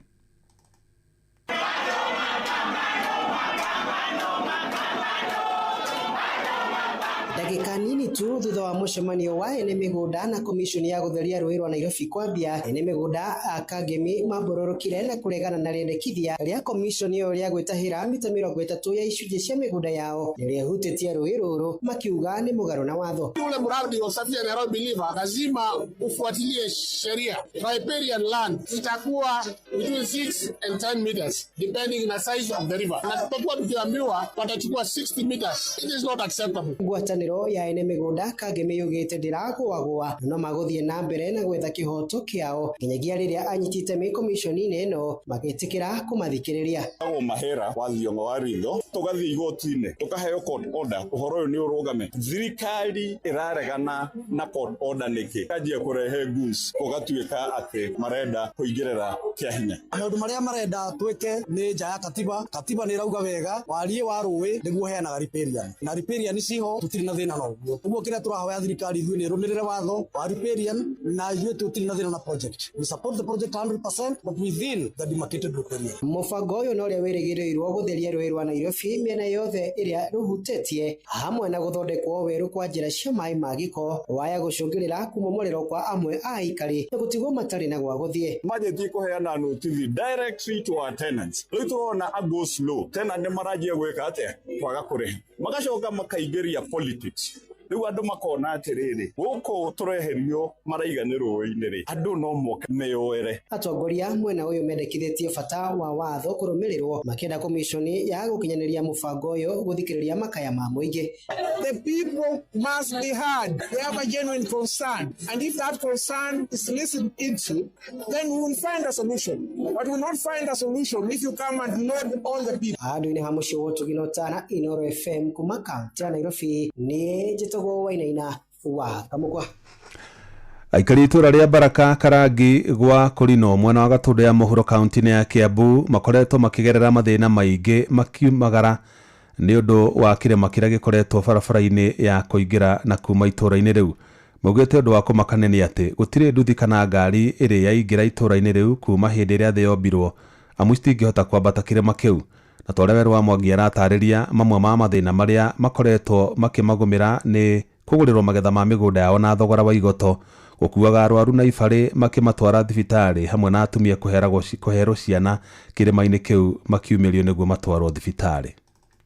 S11: Dakika nini tu thutha wa mũcemanio wa ene mĩgũnda na komishoni ya gũtheria rũĩ rwa Nairobi kwambia, ene mĩgũnda a Kangemi mambororokire na kũregana na rĩendekithia rĩa komishoni ĩyo rĩa gwĩtahĩra mita 30 ya icunjĩ cia mĩgũnda yao rĩrĩa ĩhutĩtie rũĩ rũrũ, makiuga nĩ mũgarũ na watho.
S22: Ule mradi wa usafiri Nairobi River lazima ufuatilie sheria. Riparian land itakuwa between 6 and 10 meters depending na size of the river. Na tutakuwa tukiambiwa watachukua 60 meters. It is not acceptable.
S11: Ngwatanĩro ya ene mĩgũnda Kangemi yugĩte ndĩragũagũa no magũthiĩ na mbere na gwetha kĩhoto kĩao nginyagia rĩrĩa anyitĩte mĩ komishoni-inĩ ĩno magĩtĩkĩra kũmathikĩrĩria.
S23: Agwo mahera wa Thiong'o wa Ritho tugathiĩ igoti-inĩ tukaheo court order ũhoro ũyũ nĩ ũrũgame. Thirikari ĩraregana na court order nĩkĩ kanjia kũrehe goons ũgatuĩka atĩ marenda kũingĩrĩra kĩa hinya.
S24: Maũndũ marĩa marenda twĩke nĩ nja ya katiba nĩ ĩrauga wega wariĩ wa rũĩ nĩguo heanaga riparian na riparian ciho tutirĩ na thĩna no ũguo kĩrĩa tũrahoya thirikari ithuĩ nĩ ĩrũmĩrĩre watho wa riparian na ithuĩ tutirĩ na thĩna na project. We support the project 100% but within the demarcated riparian.
S11: Mũbango ũyũ no ũrĩa wĩrĩgĩrĩirwo gũtheria rũĩ rwa Nairobi mĩena yothe ĩrĩa rũhutĩtie hamwe na gũthondekwo werũ kwa njĩra cia maĩ ma gĩko waya gũcũngĩrĩra kumomorerwo kwa amwe a aikari na gũtigwo matarĩ na gwa gũthiĩ.
S23: Majetie kũheana notice directly to our tenants. Rĩu tũrona a go slow tena nĩ maranjia gwĩka atĩa kwaga kũrĩha magacoka makaingĩria politics. Rĩu andũ makona atĩrĩrĩ gũkũ tũreherio maraiganĩ rũĩ-inĩ rĩ andũ no moke meyoere.
S11: Atongoria mwena ũyũ mendekithĩtie bata wa watho kũrũmĩrĩrwo makĩenda komishoni ya gũkinyanĩria mũbango ũyũ gũthikĩrĩria makaya ma mũingĩ.
S22: The people must be heard. They have a genuine concern, and if that concern is listened into, then we will find a solution. But we will not find a solution if you come and load all the people.
S11: Handũ-inĩ ha mũciĩ wa Tũginotana, Inoro FM kuma kaunti ya Nairobi nĩ njĩtagwo Wainaina wa Kamũkwa.
S1: Aikari itũra rĩa Baraka Karangi gwa Kũrino mwena wa Gatũndũ ya mũhuro kaunti-inĩ ya Kiambu makoretwo makĩgerera mathĩna maingĩ makiumagara nĩ ũndũ wa kĩrema kĩrĩa gĩkoretwo barabara-inĩ ya kũingĩra na kuma itũra-inĩ rĩu. Maugĩte ũndũ wa kũmakania nĩ atĩ gũtirĩ nduthi kana ngari ĩrĩ yaingĩra itũra-inĩ rĩu kuma hĩndĩ ĩrĩa thĩ yombirwo, amu citingĩhota kwambata kĩrema kĩu. Na ta ũrĩa Werũ wa Mwangi aratarĩria, mamwe ma mathĩna marĩa makoretwo makĩmagũmĩra nĩ kũgũrĩrwo magetha ma mĩgũnda yao na thogora wa igoto, gũkuaga arwaru na ibarĩ makĩmatwara thibitarĩ, hamwe na atumia kũherwo ciana kĩrĩma-inĩ kĩu makiumĩrio nĩguo matwarwo thibitarĩ.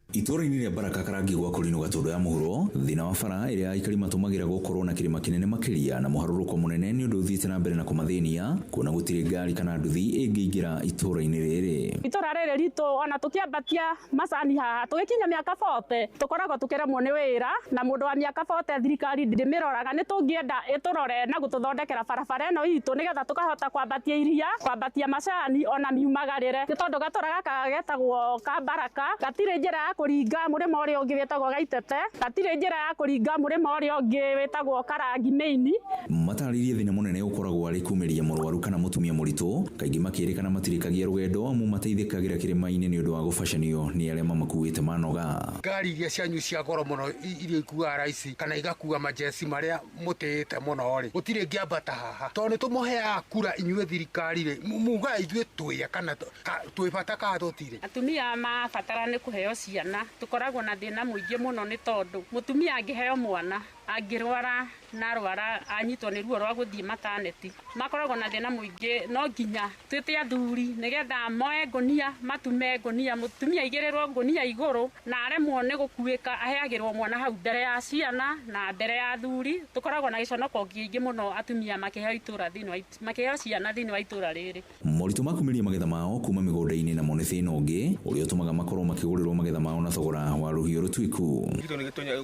S9: Itũra-inĩ rĩa Baraka Karangi gwa Kũrinũ Gatũndũ ya mũhuro, thĩna wa bara ĩrĩa aikari matũmagĩra gũkorwo na kĩrĩma kĩnene makĩria na mũharũrũko mũnene nĩ ũndũ ũthiĩte na mbere na kũmathĩnia, kuona gũtirĩ ngari kana nduthi ĩngĩingĩra itũra-inĩ rĩrĩ.
S12: Itũra rĩrĩ ritũ ona tũkĩambatia macani haha tũgĩkinya mĩaka 40 tũkoragwo tũkĩremwo nĩ wĩra, na mũndũ wa mĩaka 40 thirikari ndĩmĩroraga. Nĩ tũngĩenda ĩtũrore na gũtũthondekera barabara ĩno itũ nĩgetha tũkahota kwambatia iria, kwambatia macani ona miumagarĩre, nĩ tondũ gatũra gaka getagwo ka Baraka gatirĩ njĩra ya kũringa mũrĩmo ũrĩa ũngĩ wĩtagwo Gaitete, gatirĩ njĩra ya kũringa mũrĩmo ũrĩa ũngĩ wĩtagwo Karangi Main.
S9: Matarĩrie thĩna mũnene ũkoragwo arĩ kumĩria mũrwaru kana mũtumia mũritũ, kaingĩ makĩrĩkana matirĩkagia rũgendo amu mateithĩkagĩra kĩrĩma-inĩ nĩ ũndũ wa gũbacanio nĩ arĩa mamakuĩte manoga.
S13: Ngari iria cianyu cia goro mũno iria ikuaga raici kana igakua majesi marĩa mũtĩĩte mũno rĩ, gũtirĩ ngĩambata haha tondũ nĩ tũmũheaga kura inyuĩ thirikari rĩ, muga ithuĩ twĩya kana twĩbata ka tũtirĩ.
S12: Atumia mabatara nĩ kũheo ciana, tũkoragwo na thĩna mũingĩ mũno nĩ tondũ mũtumia angĩheo mwana angĩrwara na rwara anyitwo nĩ ruo rwa gũthiĩ mataneti, makoragwo na thĩna mũingĩ. No nginya twĩte athuri nĩgetha moe ngonia matume ngonia, mũtumia igĩrĩrwo ngonia igũrũ na aremwo nĩ gũkuĩka aheagĩrwo mwana hau mbere ya ciana na mbere ya athuri. Tũkoragwo na gĩconoko kĩingĩ mũno atumia makĩheo ciana thĩinĩ wa itũra rĩrĩ.
S9: Moritũ makumĩria magetha mao kuma mĩgũnda-inĩ na mone thĩna ũngĩ ũrĩa ũtũmaga makorwo makĩgũrĩrwo magetha mao na thogora wa rũhiũ rũtuĩku.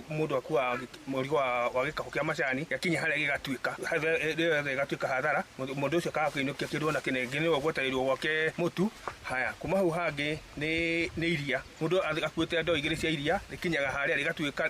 S14: Mũndũ akua mũrigo wa gĩkabu kĩa macani yakinya harĩa gĩgatuĩka hathara, mũndũ ũcio akaga kũinũkia kĩndũ na kĩnenge nĩ gwetereirwo gwake mũtu. Haya kuma hau hangĩ nĩ iria, mũndũ akuĩte ndoo igĩrĩ cia iria rĩkinyaga harĩa rĩgatuĩka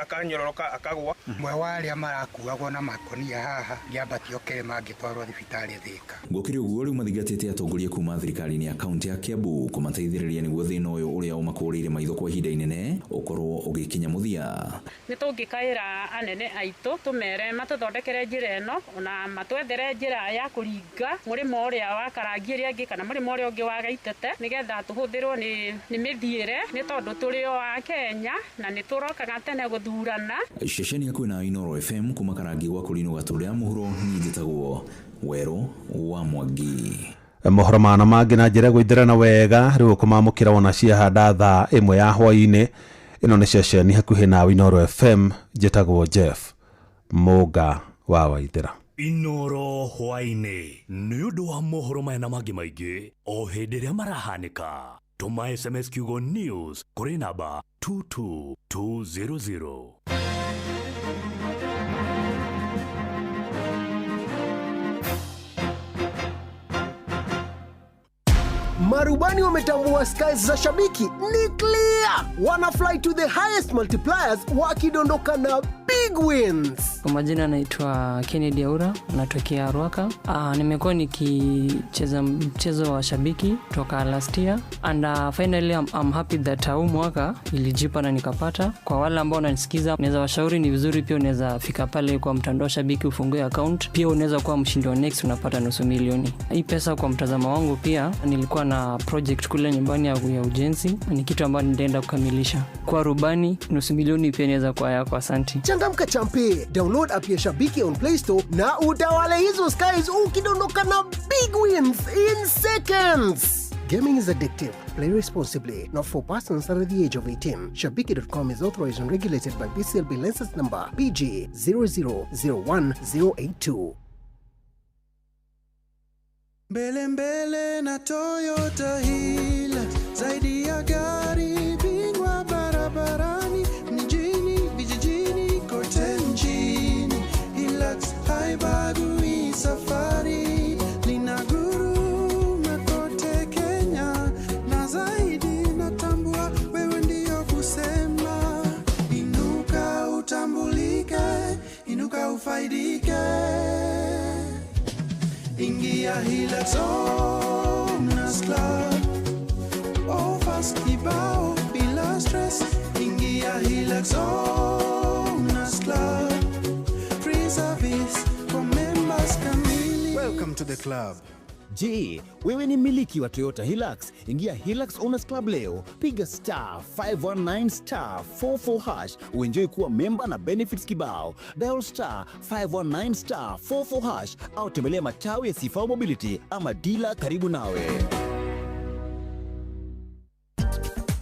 S14: akanyororoka akagwa.
S13: Mwe wa arĩa marakuagwo na makonia haha gĩambatio kĩrĩma angĩtwarwo thibitarĩ Thĩka.
S9: Gũkĩrĩ ũguo rĩu mathigatĩte atongoria kuma thirikari-inĩ ya kaunti ya Kiambu kũmateithĩrĩria nĩguo thĩna ũyũ ũrĩa ũmakũrĩire maitho kwa ihinda inene ũkorwo ũgĩkinya mũthia.
S12: Nĩ tũngĩkaĩra anene aitũ tũmere matũthondekere njĩra ĩno ona matwethere njĩra ya kũringa mũrĩmo ũrĩa wa Karangi ĩrĩa ĩngĩ kana mũrĩmo ũrĩa ũngĩ wa Gaitete nĩgetha tũhũthĩrwo nĩ mĩthiĩre, nĩ tondũ tũrĩ o a Kenya na nĩ tũrokaga tene gũthurana.
S9: Ceceni ya kwĩna Inooro FM kuma Karangi gwa Kũrinũ Gatũndũ ya mũhuro, niĩ njĩtagwo Werũ wa Mwangi.
S1: Mohoro mana mangĩ na njĩra gũithĩrana wega rĩu kũmamũkĩra wona ciahanda thaa 1 ya hwaĩ-inĩ. Ĩno nĩ ceceni hakuhĩ na Inooro FM, njĩtagwo Jeff Mũga wa Waithĩra.
S17: Inooro hwaĩ-inĩ nĩ ũndũ wa mohoro maya na mangĩ maingĩ o hĩndĩ ĩrĩa marahanĩka. Tũma SMS kiugo news kũrĩ namba 22200.
S25: Marubani wametambua skies za shabiki ni clear. Wana fly to the highest multipliers wakidondoka na big wins.
S26: Kwa majina naitwa Kennedy Aura, natokea Ruaka. Nimekuwa nikicheza mchezo wa shabiki toka last year and finally I'm happy that huu mwaka ilijipa na nikapata. Kwa wale ambao wananisikiza, naweza washauri ni vizuri pia unaweza fika pale kwa mtandao wa shabiki ufungue account. Pia unaweza kuwa mshindi wa next, unapata $500,000. Hii pesa kwa mtazamo wangu, pia nilikuwa na project kule nyumbani ya ujenzi, ni kitu ambacho nitaenda kukamilisha. Kwa rubani $500,000 pia inaweza kuwa yako. Asante.
S25: Changamka champe, download app ya Shabiki on Play Store na utawale hizo skies ukidondoka na big wins in seconds. Gaming is addictive. Play responsibly. Not for persons under the age of 18. Shabiki.com is authorized and regulated by BCLB license number PG 0001082.
S27: Mbele mbele na Toyota Hilux, zaidi ya gari, bingwa barabarani, mjini, vijijini, kote nchini. Hilux haibagui safari, linaguruma kote Kenya, na zaidi natambua wewe ndio kusema. Inuka utambulike, inuka ufaidike. Ingia Hilux Owners Club, offers kibao bila una stress. Ingia Hilux Owners Club. Free service for members kamili. Welcome to the club.
S4: Je, wewe ni mmiliki wa Toyota Hilux? Ingia Hilux Owners Club leo. Piga *519*44# uenjoy kuwa memba na benefits kibao. Dial *519*44# au tembelea matawi ya Sifao Mobility ama dealer karibu nawe.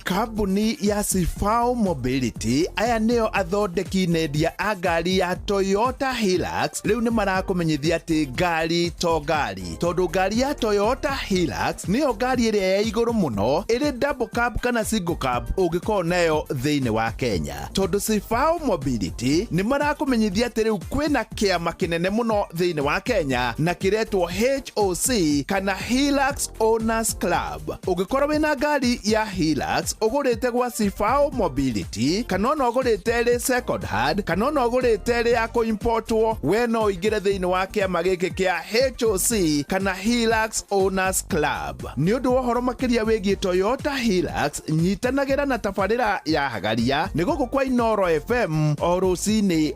S8: Kambuni ya Sifao Mobility aya neo athondeki nendia a ngari ya Toyota Hilux riu ni marakumenyithia ati ngari to ngari tondu ngari ya Toyota Hilux niyo ngari iria ya iguru muno iri double cab kana single cab ungikorwo nayo thiini wa Kenya. Tondu Sifao Mobility ni marakumenyithia ati riu kwina kiama kinene muno thiini wa Kenya na kiretwo HOC kana Hilux Owners Club. Ungikorwo wina ngari ya Hilux ugurite gwa Sifao Mobility kana no ugurite ri second hand kana no ugurite ri ya importwo we no ingire thiini wa kiama giki kia HOC kana Hilux Owners Club. Ni undu wa horo makiria wigie Toyota Hilux nyitanagira na tabarira ya hagaria ni guku kwa Inoro FM o rucini.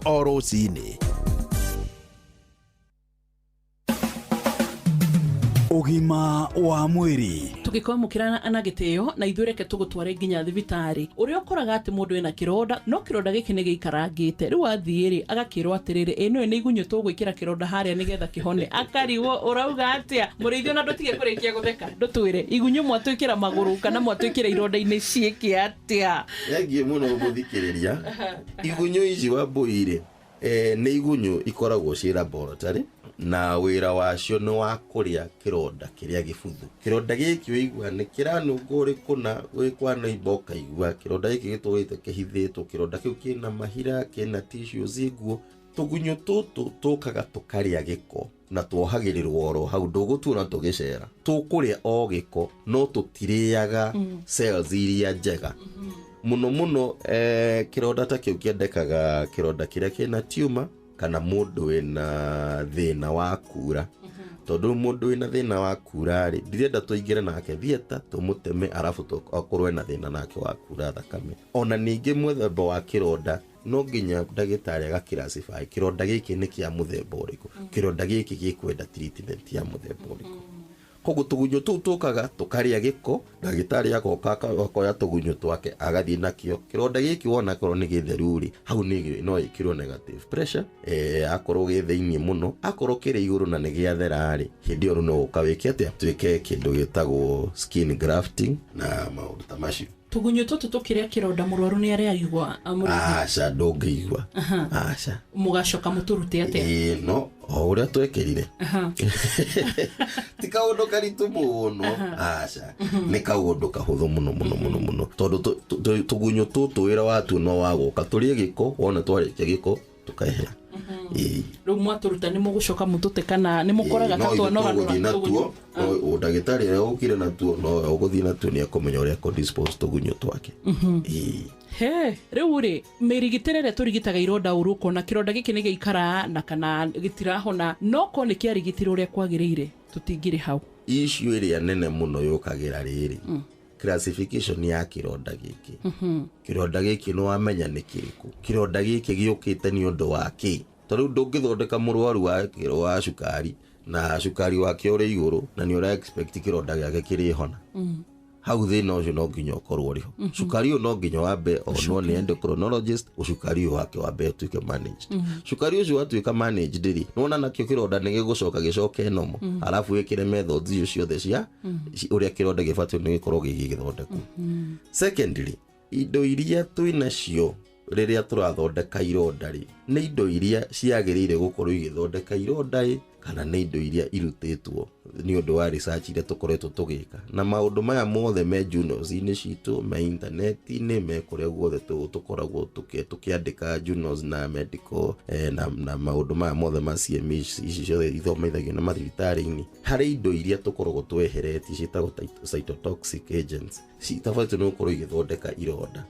S6: Ugima wa mwiri
S15: tugikomukirana anagiteo na ithureke tugutware nginya thibitari uria ukoraga ati mundu ena kironda no kironda giki ni giikarangite riu athiiri agakirwo atiriri eno ni igunyo tugwikira kironda haria nigetha kihone akariwo urauga atia murithio na ndutige kurikia gutheka ndutwire igunyo mwatwikira maguru kana mwatwikira ironda-ini ciiki atia
S16: yengie muno guthikiriria igunyo ici wa mbuire ni igunyo ikoragwo ci laboratory na wira wacio ni wa kuria kironda kiria gibuthu. Kironda giki uigua ni kiranunguri kuna wikwana iboka igua kironda giki gitwite kihithitwo kironda kiu kina mahira kina tissues iguo tugunyo tutu tukaga tukaria giko na twohagirirwo oro hau ndugutuna tugicera tukuria o giko no tutiriaga cells iria njega muno kironda ta kiu kiendekaga kironda kiria kina tumor kana mundu wina thina wa kura tondu mundu wina thina wa kura ri ndirenda tuingire nake thieta tumuteme arafu tukorwe na thina nake wa kura thakame. Ona ningi muthemba wa kironda no nginya ndagitari agakiracify kironda giki ni kia muthemba uriku kironda giki gikwenda treatment ya muthemba uriku. Koguo tugunyo tu tukaga tukaria giko ndagitari akoka akoya tugunyo twake agathii nakio kironda giki wona korwo ni githeru ri hau ni no ikirwo negative pressure akorwo githeinie muno akorwo kiri iguru na ni giathera ri hindi oru no ukawiki ati twike kindu gitagwo skin grafting na maundu ta macio.
S15: Tugunyo tutu tukiria kironda murwaru ni aria igwa
S16: aca ndungigwa aca
S15: mugacoka muturute ate
S16: no o uria twekirire ti kaundu karitu muno aca ni kaundu kahuthu muno tondu tugunyo tutu wira watu no waguka turie giko wona twarikia giko tukahera
S15: riu mwaturuta ni mugucoka mutute kana ni mukoraga katwanora
S16: natuo o ndagitari ukire natuo no uguthii natuo ni akomenya uria ko dispose tugunyo twake
S15: riu ri mirigiterere turigitaga ironda uruko na kironda giki ni giikara na kana gitirahona no ko ni kiarigitiro uria kwagirire tutingire hau
S16: issue iria nene muno yukagira riri classification ya kironda giki kironda giki no amenya ni kiriku kironda giki giukite ni undu wa ki tondu ndungithondeka murwaru wa cukari na cukari wake uri iguru na ni ura expect kironda giake kiri hona hau thina ucio no nginya ukorwo riho cukari no nginya wambe onwo ni endocrinologist ucukari wake wambe tuike managed cukari ucio watuika managed ri nona nakio kironda ni gigucoka gicoke nomo alafu wikire methods icio ciothe cia uria kironda gibatio ni gikorwo gigithondekwo. Secondly, indo iria twinacio riria turathondeka ironda ri ni indo iria ciagirire gukorwo igithondeka ironda kana ni indo iria irutitwo ni undu wa research ile tukoretwo tugika na maundu maya mothe me journals ini citu me internet ini me kuria guothe tukoragwo tukiandika journals na medical na maundu maya mothe ma CME ciothe ithomithagio na mathibitari-ini hari indo iria tukoragwo twehereti citagwo cytotoxic agents citabatie no kuria igithondeka ironda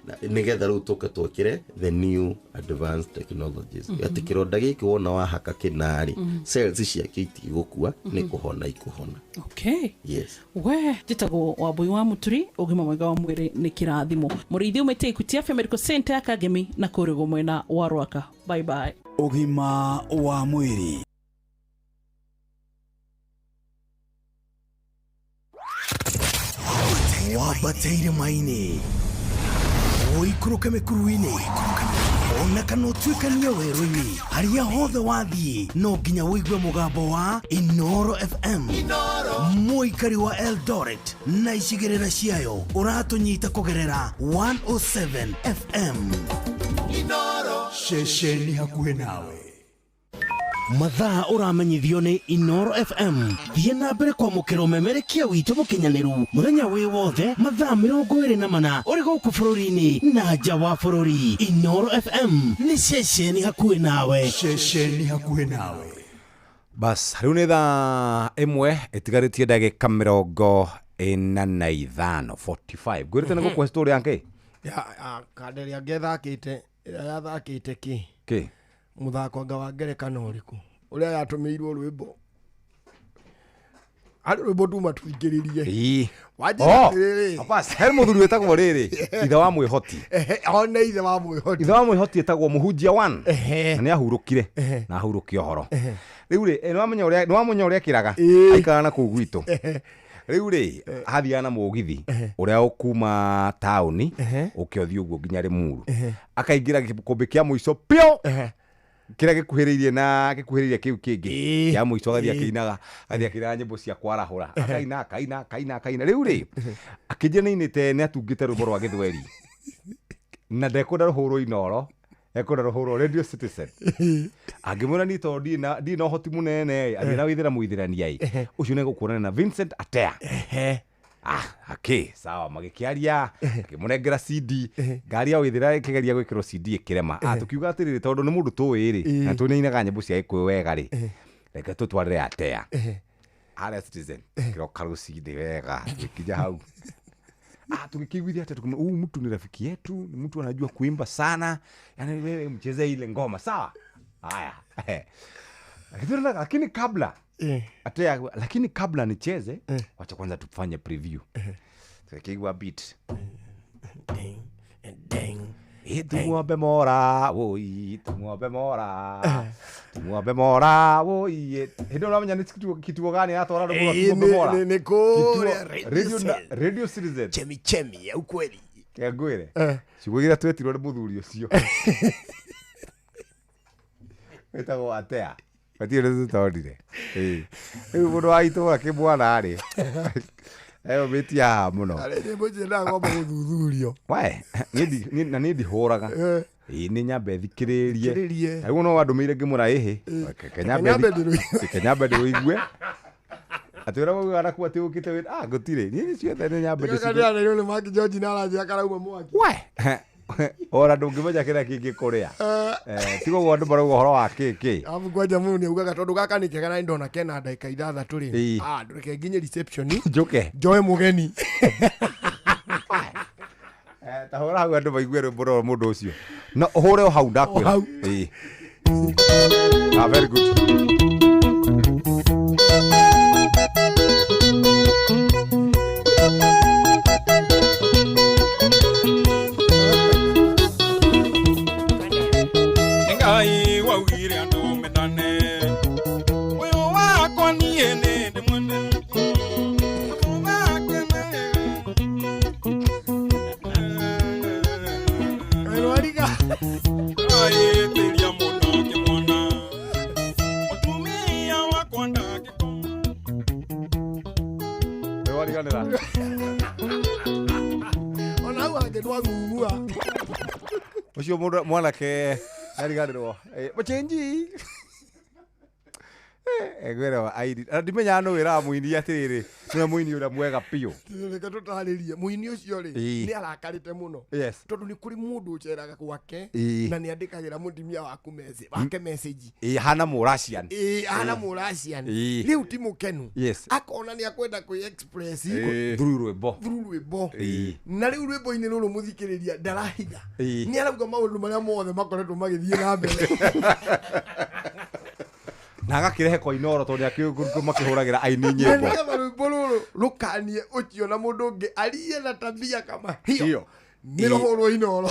S16: na nigetha riu twekire the new advanced technologies ati kironda giki wona wa haka kinari cells cia kiti gukua ni kuhona ikuhona.
S15: Okay.
S16: Yes.
S15: We jitagwo Wambui wa Muturi ugima mwega wa mwiri ni kirathimo. Muriithi umete Equity FM Medical Center Kagemi na kurigo mwena wa Rwaka. Bye bye.
S6: Ugima wa mwiri.
S5: Wabateire maini oikuruke mekuruini ona kana utuikania werũ-inĩ harĩa hothe wathiĩ no nginya wĩigue mũgambo wa Inoro FM. Mũikari wa Eldoret na icigĩrĩra ciayo ũratũnyita kũgerera 107 FM. Inoro ceceni hakuhĩ nawe. Mathaa uramenyithio ni Inoro FM. Thiĩ na mbere kwamũkĩra ũmemerekia witũ mũkinyanĩru mũthenya wĩ wothe mathaa 24 ũrĩ gũkũ bũrũri-inĩ na nja wa bũrũri. Inoro FM nĩ ceceni hakuhĩ nawe. Ceceni hakuhĩ nawe.
S2: Bas, rĩu nĩ thaa ĩmwe ĩtigarĩtie ndagĩka 45 gwĩrĩte nĩ gũkwa story yanke
S3: ya kanderia ngethakĩte yathakĩte
S2: kĩ
S3: muthako nga wa ngerekano ũrĩkũ ũrĩa yatũmĩirwo rwĩmbo arĩ rwĩmbo tu matũingĩrĩrie
S2: wajĩrĩrĩ bas he mũthuri wetagwo rĩrĩ ithe wa mwĩhoti
S3: ona ithe wa
S2: mwĩhoti etagwo Mũhunjia 1 na nĩ ahurũkire na ahurũkia ũhoro rĩu rĩ nĩ wamenya ũrĩa kĩraga aikara na kũu gwitũ rĩu rĩ hathiaga na mũgithi ũrĩa ũkuma taũni ũkĩothi ũguo nginya Limuru akaingĩra gĩkũmbĩ kĩa mũico pio kĩrĩa gĩkuhĩrĩirie kĩu kĩngĩ kĩa mũico gathia kĩinaga nyĩmbo cia kwarahũra akaina rĩu rĩ akĩnjia nĩinĩte nĩ atungĩte rwĩmbo rwa Gĩthweri na ndekũnda rũhũrwo Inoro ekũnda rũhũrwo Radio Citizen angĩmwĩra ni tondũ ndina ũhoti mũnene athiĩ na wĩthĩra mũithĩrania ũcio nĩ gũkuonana na Vincent Atea okay sawa magĩkĩaria akĩmũnengera CD ngari ya wĩthĩra ĩkĩgeria gwĩkĩrwo CD ĩkĩrema tukiuga atĩrĩrĩ tondũ nĩ mũndũ tũĩ rĩ na tũnĩinaga nyĩmbo cia Gĩkũyũ wega rĩ reke tũtwarĩre Atea Radio Citizen kĩroka rũcinĩ wega gĩkinya hau tukikiguithia hata huyu mtu ni rafiki yetu, ni mtu anajua kuimba sana, yani wewe mcheze ile ngoma sawa. Haya lakini kabla Atea, lakini kabla nicheze wacha kwanza tufanye preview. Tukigwa beat tumuombe mora woi tumuombe mora woi hindo unamenya ni kituo gani hata wala tumuombe mora
S3: ni kule
S2: Radio Citizen
S3: chemi ya ukweli
S2: ngwire cigugira twetirwo ni muthuri ucio etagwo Atea batire tutondire rĩu mũndũ wa itũũra kĩmwana rĩ eyo betia muno
S3: arĩ mbũje na ngomba gũthuthurio
S2: na nĩ ndihũraga nĩ nyambe thikĩrĩrie rĩu no wandũmĩire ngĩmũra kenyambe ndĩrũigue atwĩra mũgana na kuo atĩ ũkĩte gũtirĩ niĩ ciothe nĩ nyambe
S3: ndĩrũigue nĩ Maki George na aranjia karauma mwaki
S2: ora ndũngĩmenya kĩrĩa kĩngĩ kũrĩa tigo gwa andũ marauga ũhoro wa kĩkĩ
S3: abu kwanja mũno nĩ ugaga tondũ gaka nĩ kĩega na ndona kena ndagĩka 6 rĩ ndũreke nginye reception
S2: njoke
S3: njoe mũgeni
S2: tahora hau andũ maigue rwĩmbo mũndũ ũcio na ũhũre o hau ndakwĩra very good
S7: Ngai waugire andũ mendane ũyũ wakwa niĩ nĩ ndĩmwende ayĩtĩria mũno kĩmwana mũtumia wakwa
S2: ndagĩkũwariganĩra
S3: ona hau angĩtwa ngungua
S2: ũcio mwanake ariganĩrwo mũchenji egwera aidi ndimenya no wĩra muini atĩrĩrĩ nĩ muini ũrĩa mwega piũ
S3: reke tũtarĩrie muini ũcio rĩ nĩ arakarĩte mũno tondũ nĩ kũrĩ mũndũ ũceraga gwake na nĩ andĩkagĩra mũtumia wake message
S2: hana mũracian
S3: hana mũracian rĩu ti mũkenu akona nĩ akwenda kwĩ express
S2: through rwĩmbo
S3: na rĩu rwĩmbo-inĩ rũrũ mũthikĩrĩria ndarahiga nĩ arauga maũndũ marĩa mothe makoretwo magĩthiĩ na mbere
S2: na agakirehe kwa Inoro tondu makihuragira aini nyimbo
S3: rwimbo ruru rukanie ucio na mundu ungi aliye na tabia kama hiyo nirohorwo Inoro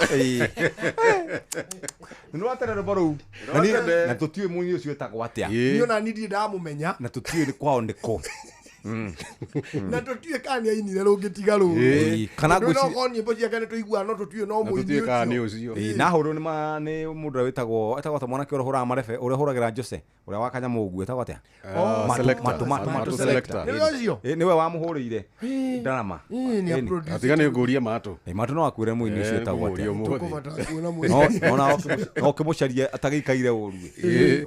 S2: nirwatene rwimbo ruu na tutiwe munyi ucio etagwo atia
S3: niona nindi ndamumenya
S2: na tutiwe ni kwao ndiko
S3: na tutiwe kani ainire rungitiga ruru
S2: kana
S3: ngwiciria nyimbo ciake ni tuigua no tutiwe no muini
S2: ucio na huru ni mundu witagwo ta mwanake uri hura marebe uri huragira Jose uri wa Kanyamu ugu etagwo atia matu selector niwe wamuhurire drama
S3: ni producer
S10: atigane ngurie matu
S2: matu no akwire muini ucio etagwo atia no kimucarie atagikaire uru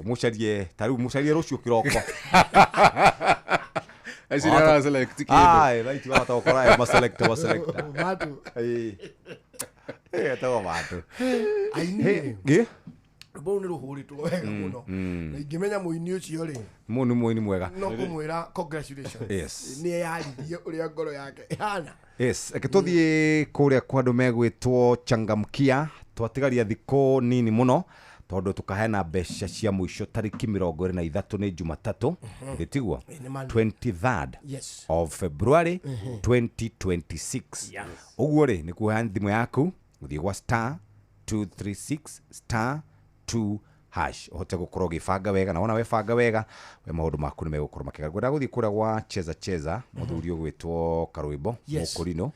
S2: mucarie tariu mucarie rucio kiroko
S10: Aisi nara select kido.
S2: Right wata okora ma select
S3: Matu.
S2: Tago matu.
S3: Aini. Bo ni ruhuritwo wega muno. Na ingimenya muini ucio ri.
S2: Muini mwega.
S3: No kumwira congratulations.
S2: Yes.
S3: Ni yarithie uria ngoro yake ihana.
S2: Yes, ekituthie kuria kwa andu megwitwo Changamkia twatigaria thiko nini muno tondu tukahena mbeca cia muico tariki 23 ni Jumatatu nditigwo 23rd of February 2026 uguo ri ni kuhana thimu yaku uthie gwa *236*2 uhote gukorwo gibanga wega na wona webanga wega we maundu maku ni megukorwo makega gwenda guthie kuria gwa cheza muthuri ugwitwo Karwimbo Mukurino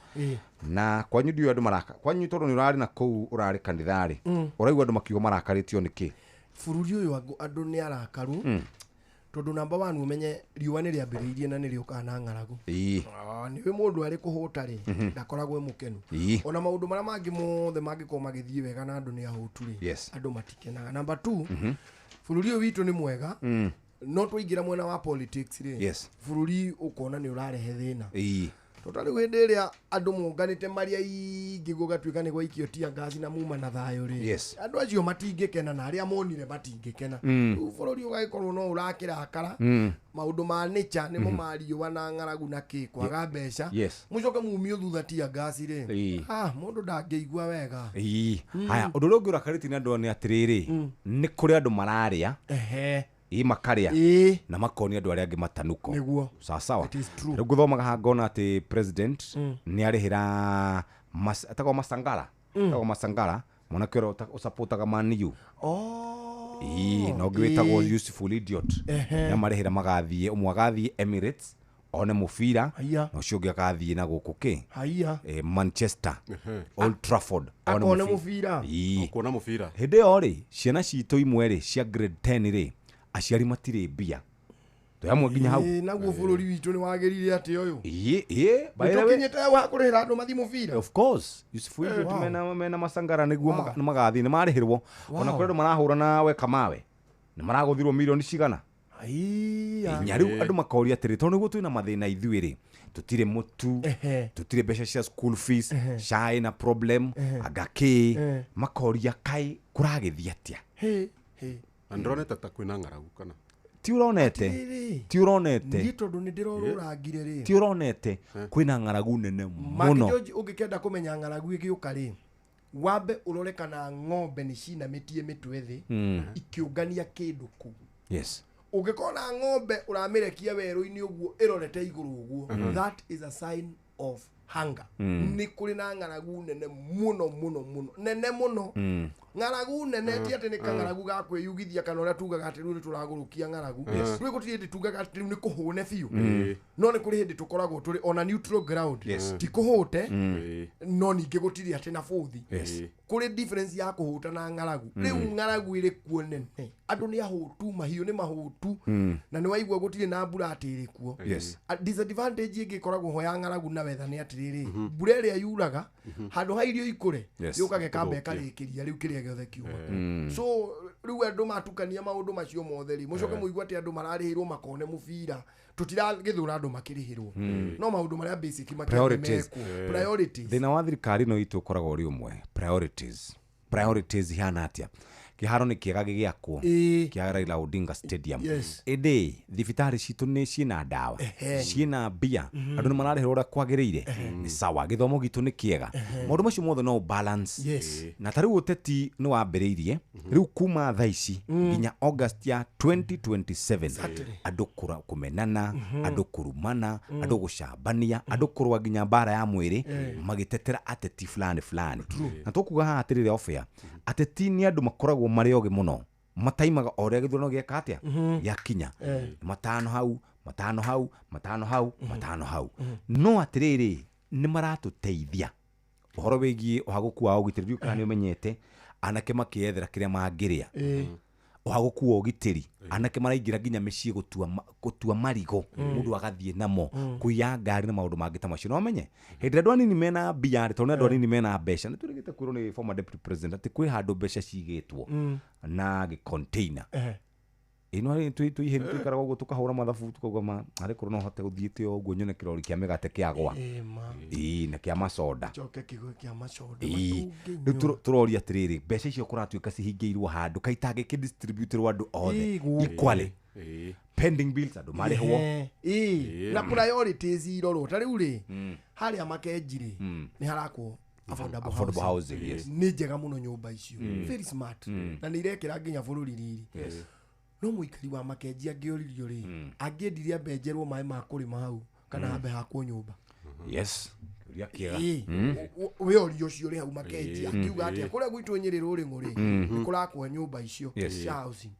S2: na kwanyu ndio andu maraka kwanyu tondu ni urari na kou urari kandithari uraigwa andu makiugo marakaritio niki
S3: bururi uyu andu ni arakaru tondu number 1 umenye riuwa ni riambiriirie na ni riukana ng'aragu ni we mundu ari kuhuta ri ndakoragwo mukenu ona maundu mara mangi mothe mangiko magithie wega na andu ni ahuturi andu matikenaga number 2 bururi uyu witu ni mwega no twigira mwena wa politics ri bururi ukona ni urarehe thina totari wende ria andu munganite maria ingi gugatuika ni gwaikio tia ngazi na muma na thayo ri andu acio matingikena na aria monire matingikena bururi ugagikorwo no urakira akara maundu ma nature ni mo mariwa na ng'aragu na ki kwaga mbeca mucoke mumio thutha tia ngazi ri mundu ndangĩigua wega
S2: haya undu uri urakariti ni andu ni atiriri ni kuri andu mararia makaria na makoni andu aria angi matanuko sawa riu guthomaga hangona ati president ni arihira atagwo Masangara mwanake ura usupportaga Man U no gwitagwo useful idiot na marihira magathie umwe agathie Emirates one mufira no cio ngi agathie na guku ki Manchester Old Trafford
S3: one mufira
S10: kuona mufira
S2: hinde yo ri ciana citu imwe ri cia grade 10 ri aciari matire mbia tuyamwe nginya hau
S3: naguo bururi witu ni wagirire ati uyu
S2: by the way
S3: kinyete wa kurihira andu mathi mufira
S2: of course useful mena Masangara niguo magathi ni marihirwo ona kuri marahura na we Kamawe ni maraguthirwo milioni cigana nyariu andu makoria atiri tondu niguo twina mathina ithuiri tutire mutu tutire mbeca cia school fees cai na problem agaki makoria kai kuragithia atia
S10: androne tata kwina ng'aragu kana
S2: ti uronete
S3: ni tondu ni ndirorurangire ri
S2: ti uronete kwina ng'aragu nene muno
S3: George ungikenda kumenya ng'aragu igiuka ri wambe urore kana ng'ombe ni cina mitie mitwe thi ikiungania kindu ku ungikona ng'ombe uramirekia weru-ini uguo irorete iguru uguo that is a sign of hunger ni kuri na ng'aragu nene muno nene muno ng'aragu nene ti ati ni kang'aragu ga kwiyugithia kana uria tugaga ati riu turagurukia ng'aragu riu gutiri ndi tugaga ati riu ni kuhune fiu no ni kuri hindi tukoragwo turi on a neutral ground ti kuhute no ningi gutiri ati na futhi kuri difference ya kuhuta na ng'aragu riu ng'aragu iri kuo nene andu ni ahutu mahiu ni mahutu na ni waigua gutiri na mbura atiri kuo disadvantage ingi koragwo ho ya ng'aragu na wetha ni atiriri mbura iria yuraga handu ha irio ikure yukage kambe karikiria riu kiria giothe kiuma so riu andu matukania maundu macio mothe ri mucoke muigua ati andu mararihirwo makone mubira tutiragithura andu makirihirwo no maundu maria basic
S2: priorities
S3: priorities
S2: thina wa thirikari no itu koragwo ri umwe priorities hana atia kiharo ni kiega gigiakwo kia Raila Odinga Stadium ende thibitari citu ni ciina ndawa ciina mbia andu ni mararihira kwagirire ni sawa githomo gitu ni kiega maundu macio mothe no balance na tariu uteti ni wambiriirie riu kuma thaici nginya August ya 2027 andu kumenana andu kurumana andu gucambania andu kurwa nginya bara ya mwiri magitetera ateti fulani na tukuga ha atirire ofia ateti ni andu makoragwo mari oge muno mataimaga ore githurano gieka atia yakinya matano hau no atiriri ni maratuteithia uhoro wigie uhaguku wa ugitiri kana umenyete anake makiethera kiria mangiria uhaguku wa ugitiri anake maraingira nginya micii gutua marigo mundu agathie namo kuya ngari na maundu mangita macio no menye hindi andu anini mena biari tondu andu anini mena mbeca ni turigite kwirwo ni former deputy president ati kwi handu mbeca cigitwo na container ino tuihe tukarago go tukahura mathabu tukauga ari kurwo no hote uthiite oguo nyone kirori kia migate kiagwa na kia masoda
S3: choke kigo kia masoda
S2: turoria atiriri mbeca icio kuratuika cihingiirwo handu kaitange ki distributor andu othe equally pending bills andu marihwo
S3: na priorities iroro tariu ri haria makenjiri ni harakwo
S2: affordable housing
S3: ni njega muno nyumba icio very smart na ni irekira nginya bururi riri no muikari wa makenji angioririo ri angiendiria benjerwo mai ma kurima hau kana hambe hakwo nyumba
S2: ria kiega
S3: we orio cio ri hau makenji akiuga atia kuria gwitu Nyeriru ri nguri ni kurakwo nyumba icio housing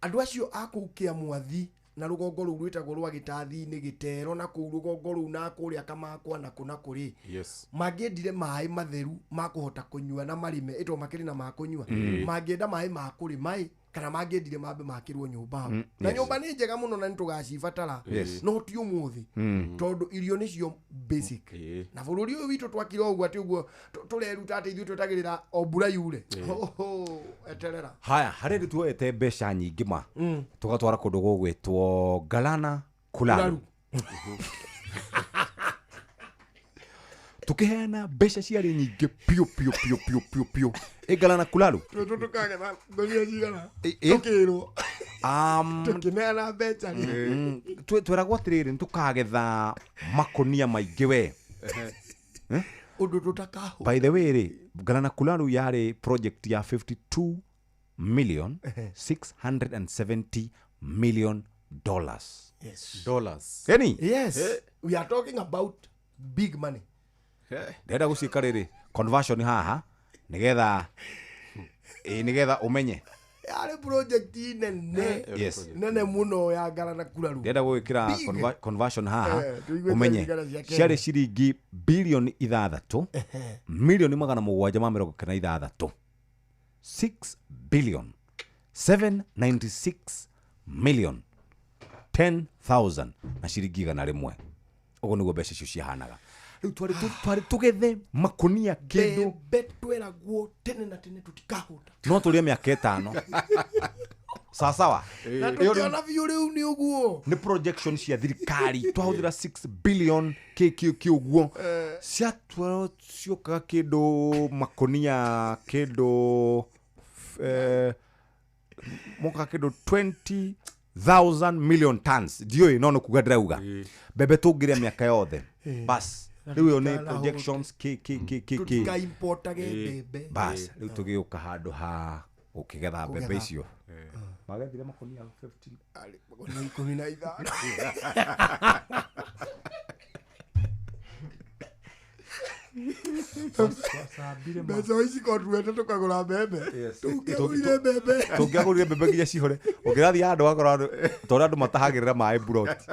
S3: andu acio akukia mwathi na rugongo ru rwitagwo rwa Gitathi-ini Gitero na ku rugongo ru na kuria Kamakwa na kuna kuri mangiendire mai matheru makuhota kunyua na marime ito makiri na makunyua mangienda mai ma kurima kana mangiendire mambe makirwo nyumba na nyumba ni njega muno na nitugacibatara no ti umuthi tondu irio nicio basic na bururi uyu witu twakira ugu ati uguo tureruta ati ithu tutagirira obura yure eterera
S2: haya hariri tuete mbeca nyingi ma tugatwara kundu gugwitwo Galana Kulalu tukiheana mbeca ciari nyingi pio Galana Kulalu
S3: tutukage na ngoria cigana tukirwo tukineana mbeca
S2: twiragwo atiriri nitukagetha makonia maingi we
S3: undu tutakaho
S2: by the way ri Galana Kulalu yari project ya 52,670 million dollars. Any?
S3: Yes. We are talking about big money.
S2: Ndenda gucika riri conversion haha nigetha umenye
S3: yari project nene muno ya Galana Kulalu.
S2: Ndenda gwikira conversion haha umenye ciari ciringi billion 6 milioni 796 6 billion 796 million 10,000 na ciringi 100 ugo niguo mbeca cio ciahanaga riu twari tugethe makonia kindu
S3: betweragwo tene na tene tutikahuta
S2: no turie miaka 5 sawa
S3: na tukiona view riu ni uguo
S2: ni projection cia thirikari twahuthira 6 billion ki uguo cia twaro ciokaga kindu makonia kindu moka kindu 20,000 million tons dio no kuga drauga bebe tugiria miaka yothe bas riu ni projections ki
S3: tuka importage bebe
S2: bas riu tugiuka handu ha ukigetha bebe icio magethire makonia
S3: 15 Bezo isi kotuete tukagura bebe. Tukagurire bebe.
S2: Tukagurire bebe nginya cihore. Ungirathi andu akora tondu andu matahagirira mai buroti.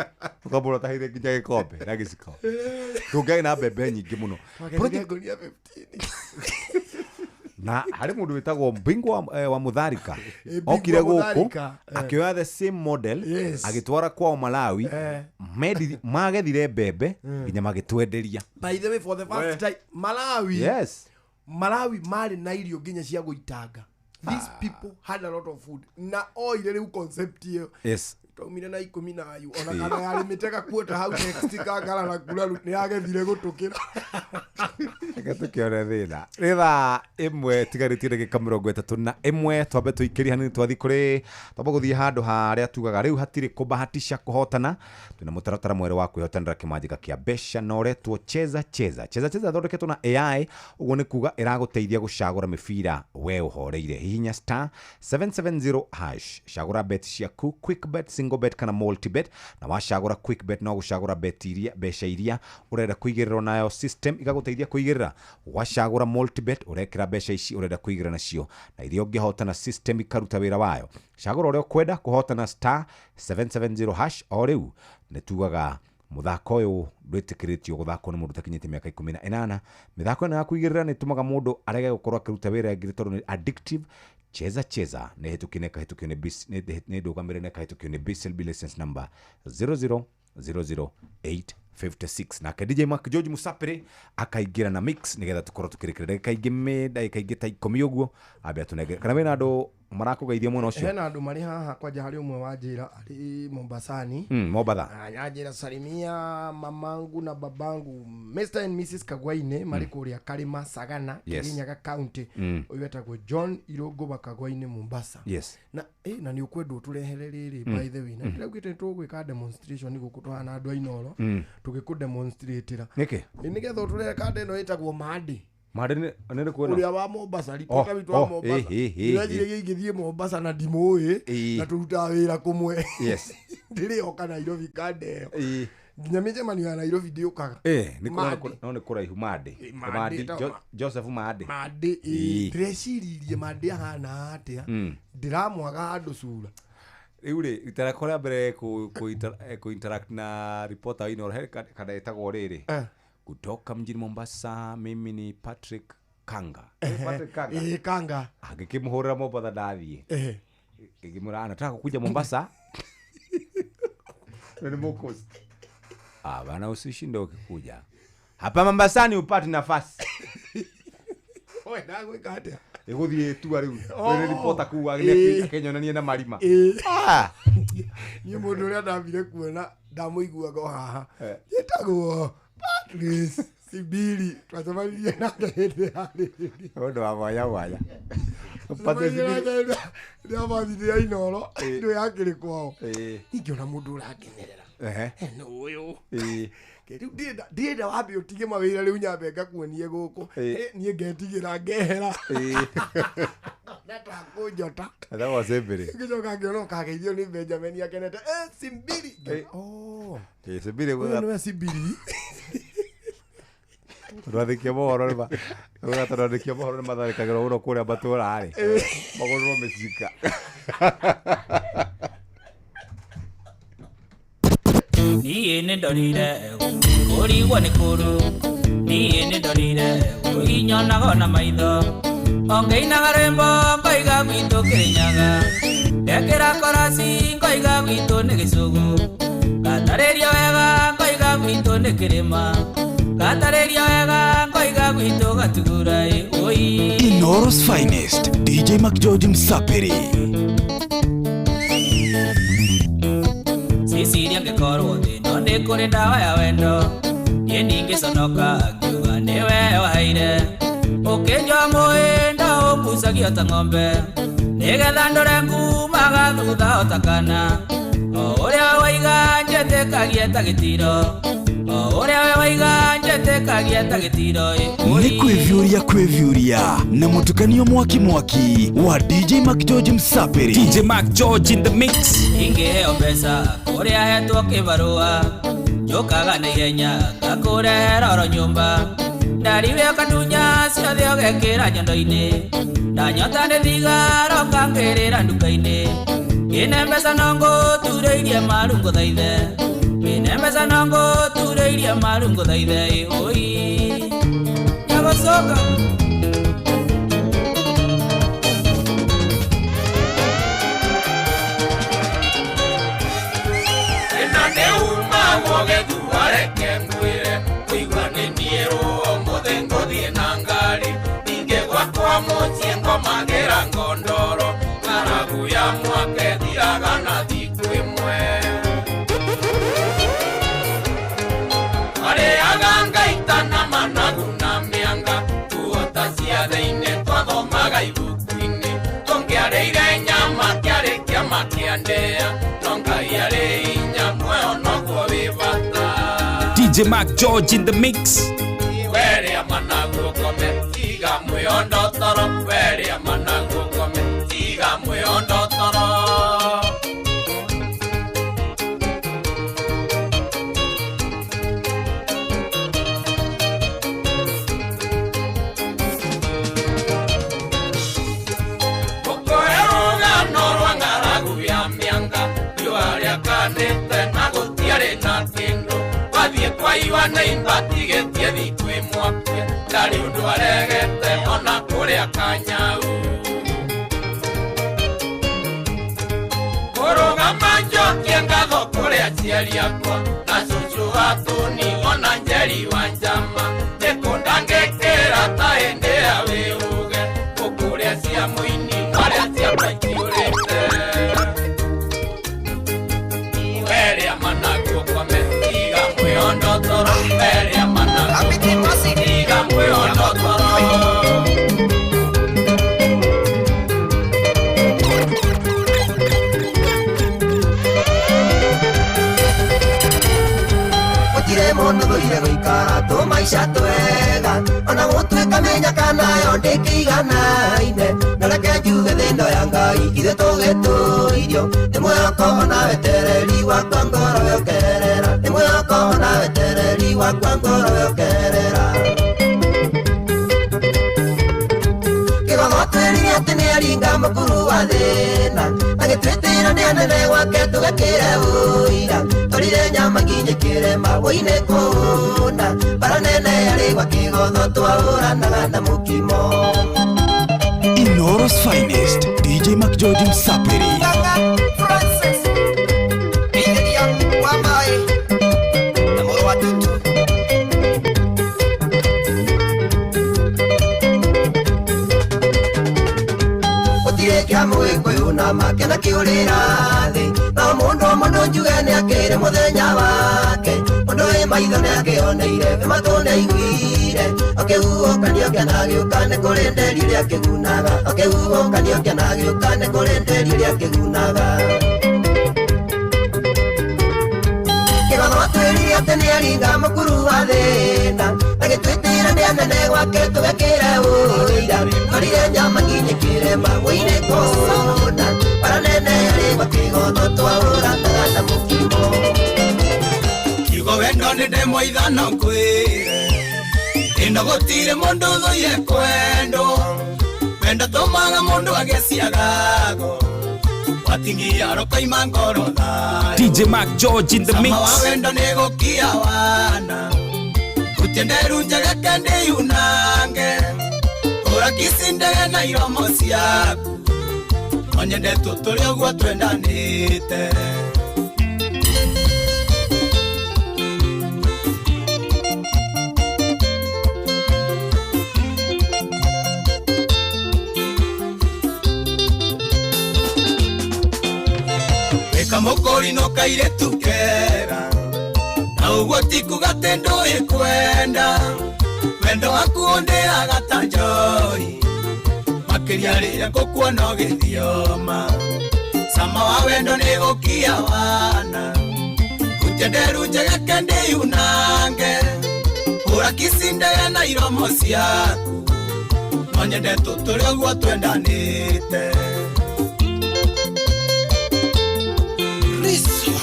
S2: Tukabura tahire nginya gikombe na giciko. Tungai na bebe nyingi muno.
S3: Tukaguria 15.
S2: Na hari mundu witagwo Bingwa wa Mutharika okire guku akioya the same model agitwara kwa Malawi magethire bebe nginya magitwenderia.
S3: By the way, for the first time Malawi mari na irio nginya cia guitanga. These people had a lot of food na oil riu concept hiyo Twaumire na 10 na ayu ona kana yari miteka kuota hau next kangara na kula ni yagethire gutukira
S2: gatukiore thina ritha imwe tigaritire gika 31 twambe tuikiri hanini twathi kuri twambe guthie handu haria tugaga riu hatiri kubahatisha kuhotana twina mutaratara mwere wa kwihotanira kimanjika kia besha na uretwo cheza thondeketwo na AI uguo ni kuga iraguteithia gucagura mibira we uhoreire hihinya star 770 hash cagura bet ciaku quick bet single bet kana multi bet na wacagura quick bet no gucagura bet iria besha iria urenda kuigirira nayo system igaguteithia kuigirira wacagura multi bet urekira besha ici urenda kuigirira nacio na iria ungihotana system ikaruta wira wayo cagura uria kwenda kuhotana star 770 hash o riu nitugaga muthako uyu ndwitikiritio guthako ni mundu takinyite miaka 18 mithako ina kuigirira ni tumaga mundu arege gukorwa akiruta wira ngiri tondu ni addictive cheza ne hetukineka hetukine bis ne dogamire ne hetukine BSLB license number 0000856 na DJ Mark George Musapere akaigira na mix nigetha tukorwo tukirikira kaingime daikainge ta 10 uguo abia tunege kana wena ndo marako gaithia mwana ucio
S3: hena andu mari haha kwaja hari umwe wanjira ari Mombasani
S2: Mombasa
S3: anjira salimia mamangu na babangu Mr and Mrs Kagwaine mari kuria Karima Sagana Kirinyaga County uyu etagwo John Irogo Bakagwaine Mombasa na na ni ukwendu turehere riri by the way na ndiraugite tugwika demonstration guku tuhana andu ainoro tugiku demonstratera nigetha turehere kande ino etagwo Madi
S2: nene kuona
S3: uria wa Mombasa ripota bitu wa Mombasa ndirathire ngithie Mombasa na ndimoi na turuta wira kumwe ndiri oka Nairobi kande nginya micemani ya Nairobi ndiukaga
S2: ni kuraihu Madi Joseph Madi
S3: ndreciririe Madi ahana atia ndiramwaga handu cura
S2: riure itarakora mbere ku interact na reporter ino kada etagwo riri kutoka mjini Mombasa mimi ni Patrick Kanga
S3: Kanga
S2: agikimhurira Mombasa ndathie ngimura anataka kuja Mombasa ni mokos bana usishinde ukikuja hapa Mombasani upate nafasi
S3: oe ndagwe kate
S2: iguthie tu ari we reporter ku agile Kenya na marima
S3: ni mundu ria ndambire kuona ndamuiguaga haha yetagwo Patrice Sibili twathamanirie nake hindi hari
S2: ondo waya
S3: Patrice ndio inoro ndio yakiri kwao ingiona mundu uragenerera no uyu keriu ndida wabi utige mawira riu nyambe ngakuonie guku nie ngetigira ngehera ndatakujota
S2: that was every
S3: ngijoka ngiono kageithio ni Benjamin akenete Sibili
S2: Sibili
S3: no Sibili
S2: Rwathikia mohoro ni rwathikia mohoro ni matharikagirwo muno kuria batura ari maguru no mecika
S18: niĩ nĩ ndorire kũrigwo nĩ kũru niĩ nĩ ndorire kũhinyonago na maitho ongeinaga rwĩmbo ngoiga gwitũ Kĩrĩnyaga ndekĩra korasi ngoiga gwitũ nĩ gĩcũgũ ngatarĩria wega ngoiga gwitũ nĩ kĩrĩma ngatarĩria wega ngoiga gwitũ gatugura
S6: Inoros finest DJ Mark George Musapere
S18: Sicilia ngekorwo thĩno nĩ kũrĩ ndawa ya wendo niĩ ningĩconoka ngiuga nĩwe waheire ũkĩnjua mũĩ ndaũkucagia ta ng'ombe nĩgetha ndore ngumaga thutha o ta kana o ũrĩa waiga njĩtĩkagie ta gĩtiro
S6: ni kwivyuria na mutukanio mwaki wa DJ Mark George Musapere
S18: DJ Mark George in the mix ingeheo mbeca kuria hetwo kibarua njukaga na ihenya ngakurehera oro nyumba ndariwe kadunya ciothe ũgekĩra nyondo-inĩ ndanyota nĩ thigara ũkangĩrĩra nduka-inĩ ine mbeca no ngũturĩirie maru ngũthaithe ine mbeca no ngũturĩirie maru ngũthaithe oi yagocoka ĩno nĩ uma mũgĩthua reke ngwĩre kũigua nĩ niĩ ũmũthĩ ngũthiĩ na ngari ningĩ gwakwa mũciĩ ngomagĩra ngondoro ng'aragu ya mwaka ĩthiraga na thikũ ĩmwe makiandea nonga yale inya moyo noko vivata
S11: DJ Mac George in the mix.
S18: Where amanago come tiga muyondo toro where amanago come tiga muyondo toro Kokoeruga norwa ngaragu ya mianga yuaria kanete nagotiare na tindo Wathie kwa iwana imbatigetie thitwe mwake Ndari undu aregete ona kuria kanyau Kurugama njokie ngatho kuria aciari akwa Na cucu watuni ona njeri wa njama Nikunda ngikira ta hindi ya wiuge Kukuria cia muini mwaria cia maikiurite Weria managu kwa metiga muyondo toro Weria managu metiga muyondo toro
S19: Gutire mundu thuire guikara tu maica twega Ona gutuika menyakana yo ndikiganaine Nareke njuge thindo ya Ngai ithe tugituirio Ni mwihoko ona wetereri wakwa ngoro yokerera Ni mwihoko ona wetereri wakwa ngoro yokerera Kigotho twirire ati ni aringa mukuru wa thina Agitwitira ni anene wake tugekire uira Torire nyama nginye kirema woine kuna Bara nene yari gwa kigotho twauranaga na mukimo
S6: Inoro's finest, DJ Mac George Msapiri.
S19: Francis Young Wamai na moro wa tutu Otire kia mwiko na makena kiurira thi Na mundu njuge ni akire muthenya wake Mundu e maitho ni akioneire ve matone iguire Akihuokania kiana giuka ni kuri nderi ria kigunaga Akihuokania kiana giuka ni kuri nderi ria kigunaga Kigotho twirire ati ni aringa mukuru wa thina Agitwitira ni anene wake tugekire uira Torire nyama nginye kirema woine kuna Bara nene yari gwa kigotho twauranaga na mukimo
S18: Kiugo wendo ni ndemo ithano kwire Ino gutire mundu thuire kwendo Wendo tumaga mundu ageciagago Watingia rokaima ngoro thayo
S11: DJ Mac George in the mix.
S18: Sama wa wendo ni gukia wana Kutenderu njage kende yunange Ura kisindege na iromo ciaku Onyende tuturi uguo twendanite Weka mokori no kaire tukera Na uguo tikuga tendo ikwenda Wendo waku ondera gatanjoi Makiria riria ngukuona ugithioma Sama wa wendo ni gukia wana Kutenderu njege kende yunange Ura kisindege na iromo ciaku Onyende tuturi uguo twendanite
S13: Riswa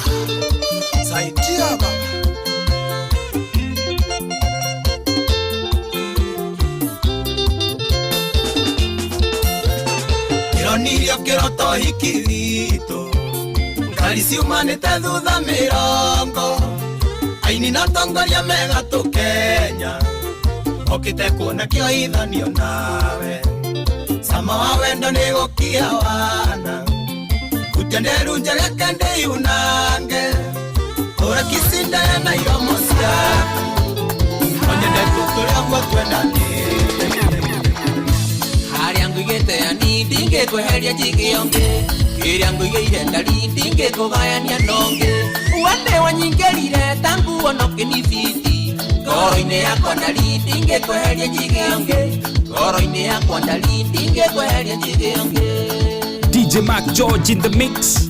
S13: Saidia baba
S18: Ironirio kiroto hikirito Ngari ciumanite thutha mirongo Aini na tongoria mega tu Kenya Okite kuona kio ithanio nawe Sama wa wendo ni gukia wana Kutenderu njege kende yunange Ura kisindege na iromo ciaku Onyende tuturi uguo twendanite Haria nguigite yani ndingikweheria njigionge Kiria nguigire ndari ndingikugayania nonge Wande wanyingerire tangu onoke fiti Ngoro-ini yakwa ndari ndingikweheria njigionge Ngoro-ini yakwa ndari ndingikweheria njigionge
S11: DJ Mac George in the mix.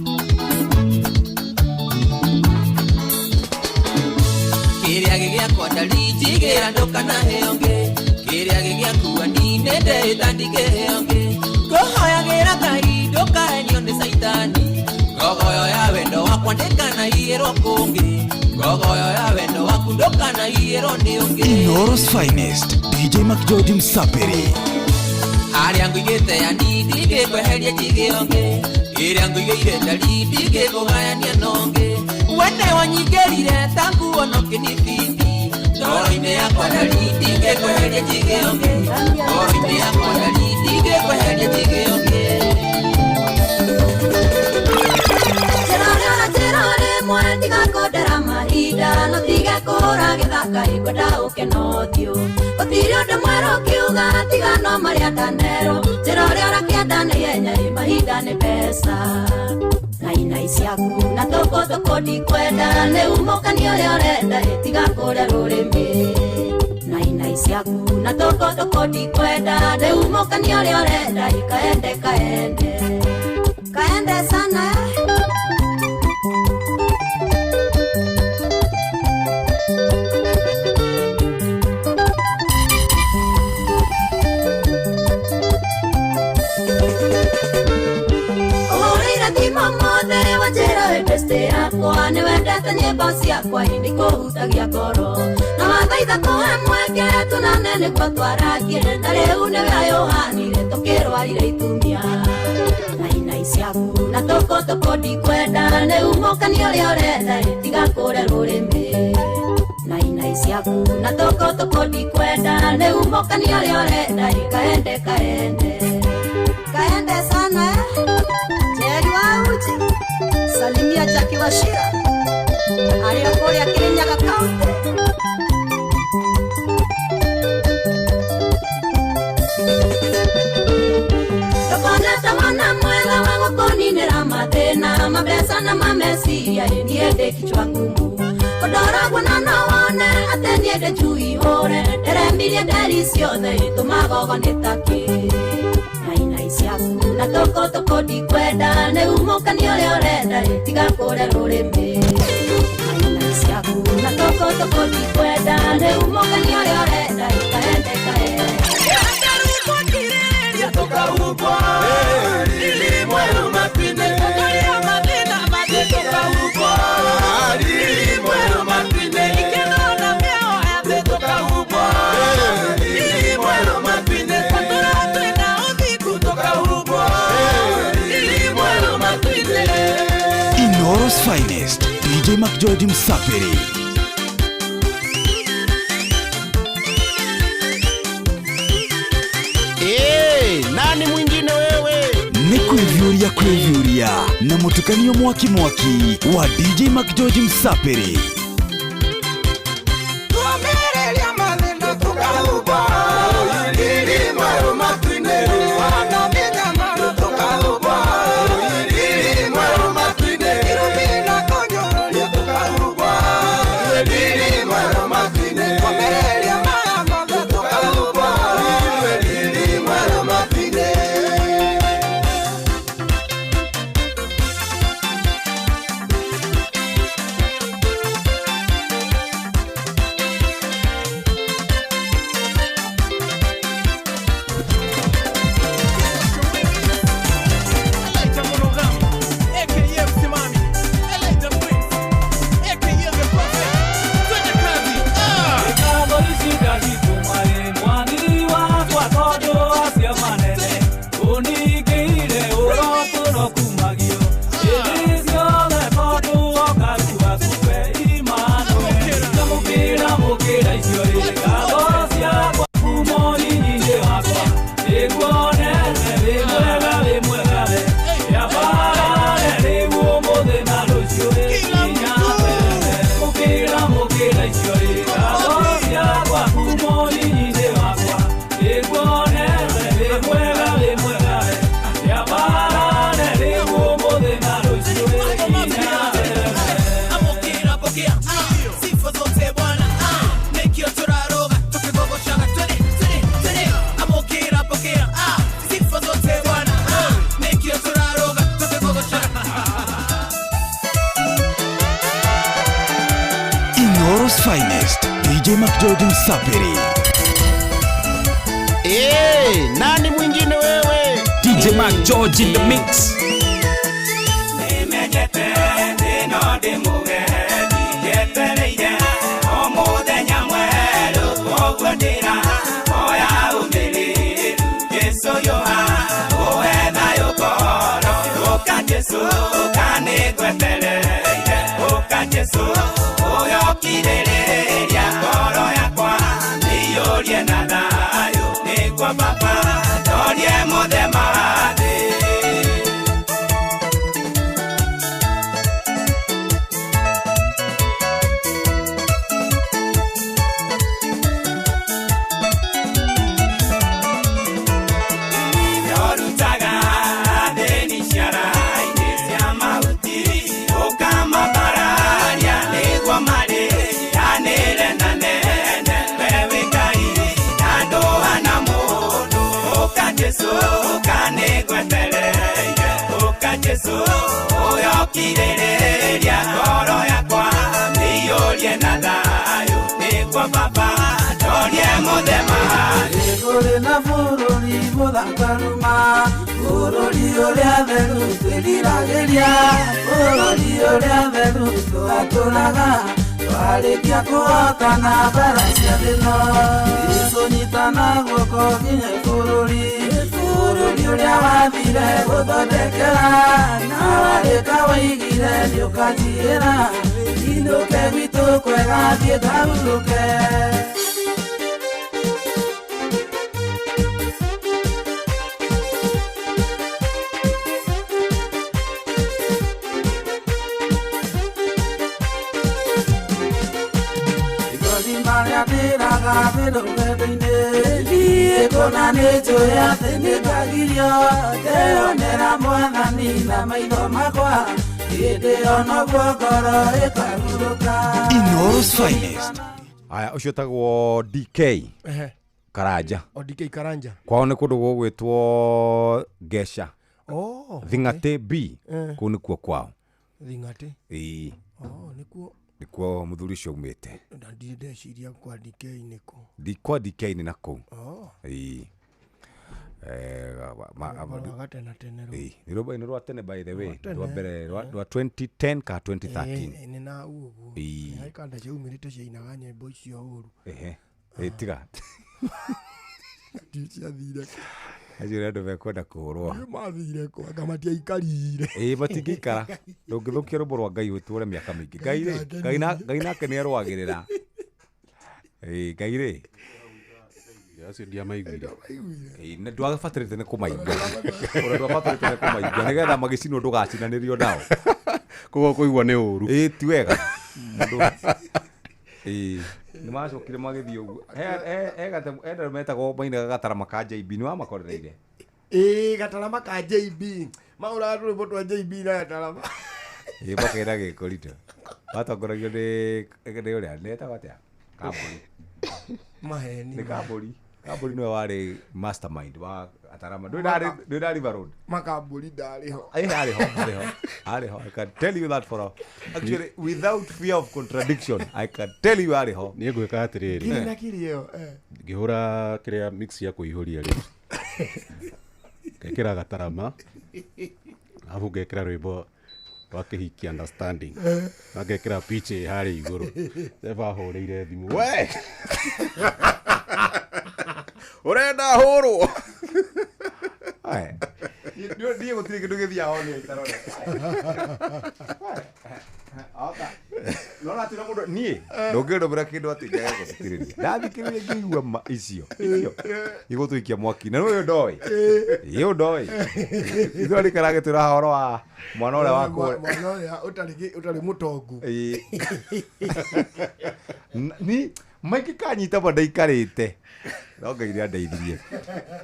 S18: Kiria gĩgĩakwa ndarinjigĩra ndũkana heonge Kiria gĩgĩakua ndinende tandike heonge Ngũhoyagĩra Ngai ndũkahenio nĩ Saitani Ngogoyo ya wendo wakwa ndĩkanaiyĩrwo kũngĩ Ngogoyo ya wendo waku ndũkanaiyĩrwo nĩ ũngĩ
S6: Inoros Finest DJ McGeorge Msapiri
S18: Harĩa ngũigĩte ya ndindi ngĩkweheria njigĩonge Ĩrĩa ngũigĩire ndari ndingĩkũgayania nonge Wene wanyingĩrire ta nguo no kĩnibindi Ngoro-inĩ yakwa ndari ndingĩkweheria njigĩonge Ngoro-inĩ yakwa ndari ndingĩkweheria njigĩonge Mwe ndigakondera mahinda no tige kũhũra gĩthaka ikwenda ũkenotio Gũtirĩ ũndũ mwerũ ũkiuga tiga no marĩa ndanero njĩra ũrĩa ũrakĩenda nĩ ihenya mahinda nĩ mbeca Nainai ciaku na tũkũ ndikwenda nĩ umũkania ũrĩa ũrenda tiga kũrĩa rũrĩmĩ Nainai ciaku na tũkũ ndikwenda nĩ umũkania ũrĩa ũrenda kaende kaende sana Yakwa nĩ wendete nyĩmbo ciakwa indi kũhutagia ngoro na wathaitha kũhe mweke tũnane nĩguo twaragie na rĩu nĩwe ayũhanire tũkĩrwarire itumia Nainai ciaku na tũkũ ndikwenda nĩ umũkania ũrĩa ũrenda tiga kũrĩa rũrĩmĩ Nainai ciaku na tũkũ ndikwenda nĩ umũkania ũrĩa ũrenda kaende kaende sana Jerry wa uji Salimia Jackie Washira Aria kũrĩa Kirinyaga County Tũkonete mwana mwega wa gũkũninĩra mathĩna mabesa na mameciria niende kichwa ngumu Ũndoragwo na no wone atĩ niende njui hũre Ndĩremirie nderi ciothe tũmagogo nĩ takĩ Nainai ciaku na tũkũ ndikwenda nĩ umũkania ũrĩa ũrenda tiga kũrĩa rũrĩmĩ Nainai ciaku na tũkũ ndikwenda nĩ umũkania ũrĩa ũrenda kaende Tukahubwa ili mwelu mapine Tukalia madina tukahubwa ili mwelu mapine Ikenona meo ebe tukahubwa ili mwelu mapine Katura tuina ubiku tukahubwa ili mwelu mapine
S6: Inoros Finest DJ McGeorge Msapiri
S5: Nani mwingine wewe?
S6: Ni kuivyuria na mutukanio mwaki wa DJ McGeorge Msapiri
S7: Tuamerelia maneno tukahubwa ili mwelu mapine Wanaminya malu tukahubwa ili mwelu mapine Irumina konyorolia tukahubwa ili mwelu mapine Tuamerelia maneno tukahubwa ili mwelu mapine
S6: Finest Mac George Msapiri.
S5: Nani mwingine wewe?
S11: DJ Mac George in the mix.
S7: Walikia kuotana baracia thino Isonyitana guoko nginya bururi uria wathire guthondekera na warika waigire niukajira induke gwitu kwega thie tahuruke Kona nejo ya thini kagirio Deonera mwathani na maitho makwa Ide ono gwokoro ikaguruka
S6: Inoros Finest.
S2: Aya ucio tagwo DK Karanja.
S3: O DK Karanja.
S2: Kwao nĩ kũndũ gũgwĩtwo Gesha. Thing'ate B. Kũu nĩkuo kwao.
S3: Thing'ate.
S2: Ĩĩ.
S3: Nĩkuo.
S2: Nĩkuo mũthuri ũcio umĩte.
S3: Ndirĩ ndeciria kwa DK nĩkũ.
S2: Kwa DK nĩ na kũu. Ĩĩ. Nĩ rwa tene by the way. Rwa mbere rwa 2010 ka 2013.
S3: Nĩ na uguo. Aikanda ciaumirĩte ciainaga nyĩmbo icio ũru.
S2: Tiga.
S3: Ndiciathire.
S2: Acio andũ mekwenda kũhũrwo.
S3: Mathire kwa kamatia ikarire.
S2: Matingĩikara. Ndũngĩthũkia rũmbo rwa Ngai ũtũre mĩaka mĩingĩ. Ngai nake nĩ arũagĩrĩra. Ngai rĩ.
S10: Acio ndiamaiguire.
S2: Ndwabatarĩte nĩ kũmaigua. Ndwabatarĩte nĩ kũmaigua nĩgetha magĩcinwo ndũgacinanĩrio nao.
S10: Koguo kũigua nĩ ũru.
S2: Ti wega. Nĩ macokire magĩthiĩ ũguo. Enda metagwo mainaga gatarama ka JB nĩ wamakorereire.
S3: Gatarama ka JB. Maũra rwĩmbo twa JB na gatarama.
S2: Bakĩra gĩkũritũ. Watongoragio nĩ ũrĩa netagwo atĩa? Kambũri.
S3: Maheni.
S2: Nĩ Kambũri. Kambũri nĩwe warĩ mastermind wa gatarama. Ndũrĩ River Road.
S3: Makambũri ndarĩho.
S2: Arĩho. I can tell you that for actually without fear of contradiction. I can tell you arĩho.
S10: Niĩ ngwĩka atĩrĩrĩ.
S3: Ngina kĩrĩo.
S10: Ngĩhũra kĩrĩa mix ya kũihũria rĩ. Ngekĩra gatarama. Arabu ngekĩra rwĩmbo rwa kĩhiki understanding. Na ngekĩra pitch harĩ igũrũ. Eva hũrĩire thimũ. We! Ũrenda hũrwo.
S2: Ndiye gũtirĩ kĩndũ gĩthiaga nĩ itarore. Nona tira mũndũ niĩ ndũngĩrũmĩra kĩndũ atĩ njage gũthikĩrĩria. Ndathikĩrĩria ngĩigua icio. Igũtũikia mwaki. Na ũyũ ndoĩ. Ũyũ ndoĩ. Ithuĩ nĩ karagĩtũra horo wa mwana ũrĩa wakwa.
S3: Mwana ũrĩa ũtarĩ mũtongu.
S2: Ni maingĩ kanyita banda ikarĩte. No Ngai andeithirie.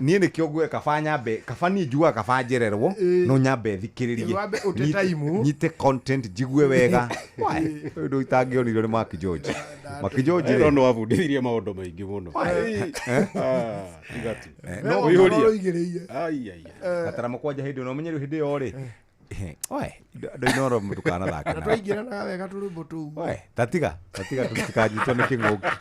S2: Niĩ nĩkĩo nguoya kaba nyambe, kaba niĩ njugaga kaba njererwo, no nyambe thikĩrĩrie. Nyite content njigue wega. Ũndũ itangĩonirwo nĩ Mac George. Mac George
S10: rĩ. No wabundithirie maũndũ maingĩ mũno. Igati.
S2: No ũihũrie. Gatarama kwanja hĩndĩ ĩno ũmenyeru hĩndĩ ĩyo rĩ. Oe, ndo Inoro mtukana thaka.
S3: Na twaingira na wega turumbo tu.
S2: Oe, tatiga tutikanyitwo nĩ kĩng'ũki.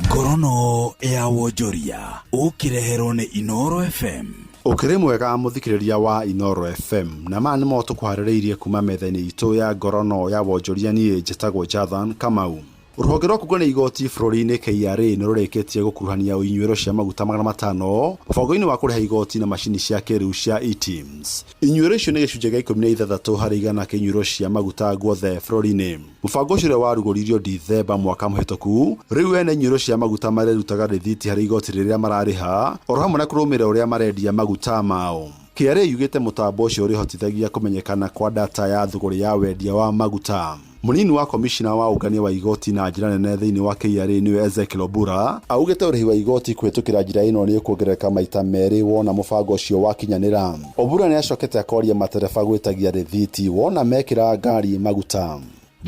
S6: Ngorono ya wonjoria ũkĩreherwo nĩ Inoro FM.
S12: Ukiri mwega muthikiriria wa Inoro FM na mani mo tukuharĩrĩirie kuma metha-inĩ itũ ya ngorono ya wonjoria niĩ njĩtagwo Jathan Kamau. Rũhonge rwa kũgũra igoti bũrũri-inĩ KRA nĩ rũrĩkĩtie gũkuruhania inyuĩro cia maguta 500 mũbango-inĩ wa kũrĩha igoti na macini cia kĩrĩu cia e-TIMS. Inyuĩro icio nĩ gĩcunjĩ gĩa 16 harĩ igana kĩa inyuĩro cia maguta guothe bũrũri-inĩ. Mũbango ũcio warugũririo Dithemba mwaka mũhĩtũku, rĩu ene inyuĩro cia maguta marerutaga rĩthiti harĩ igoti rĩrĩa mararĩha, oro hamwe na kũrũmĩrĩra ũrĩa marendia maguta mao. KRA yugĩte mũtambo ũcio ũrĩhotithagia kũmenyekana kwa data ya thũgũrĩ ya wendia wa maguta. Munini wa komishina wa ugania wa igoti na njĩra nene thĩinĩ wa KRA nĩwe Ezekiel Obura augĩte ũrĩhi wa igoti kũhetũkĩra njĩra ĩno nĩ kuongerereka maita merĩ wona mũbango ũcio wakinyanĩra. Obura nĩ acokete akoria matereba gwĩtagia rĩthiti wona mekĩra ngari maguta.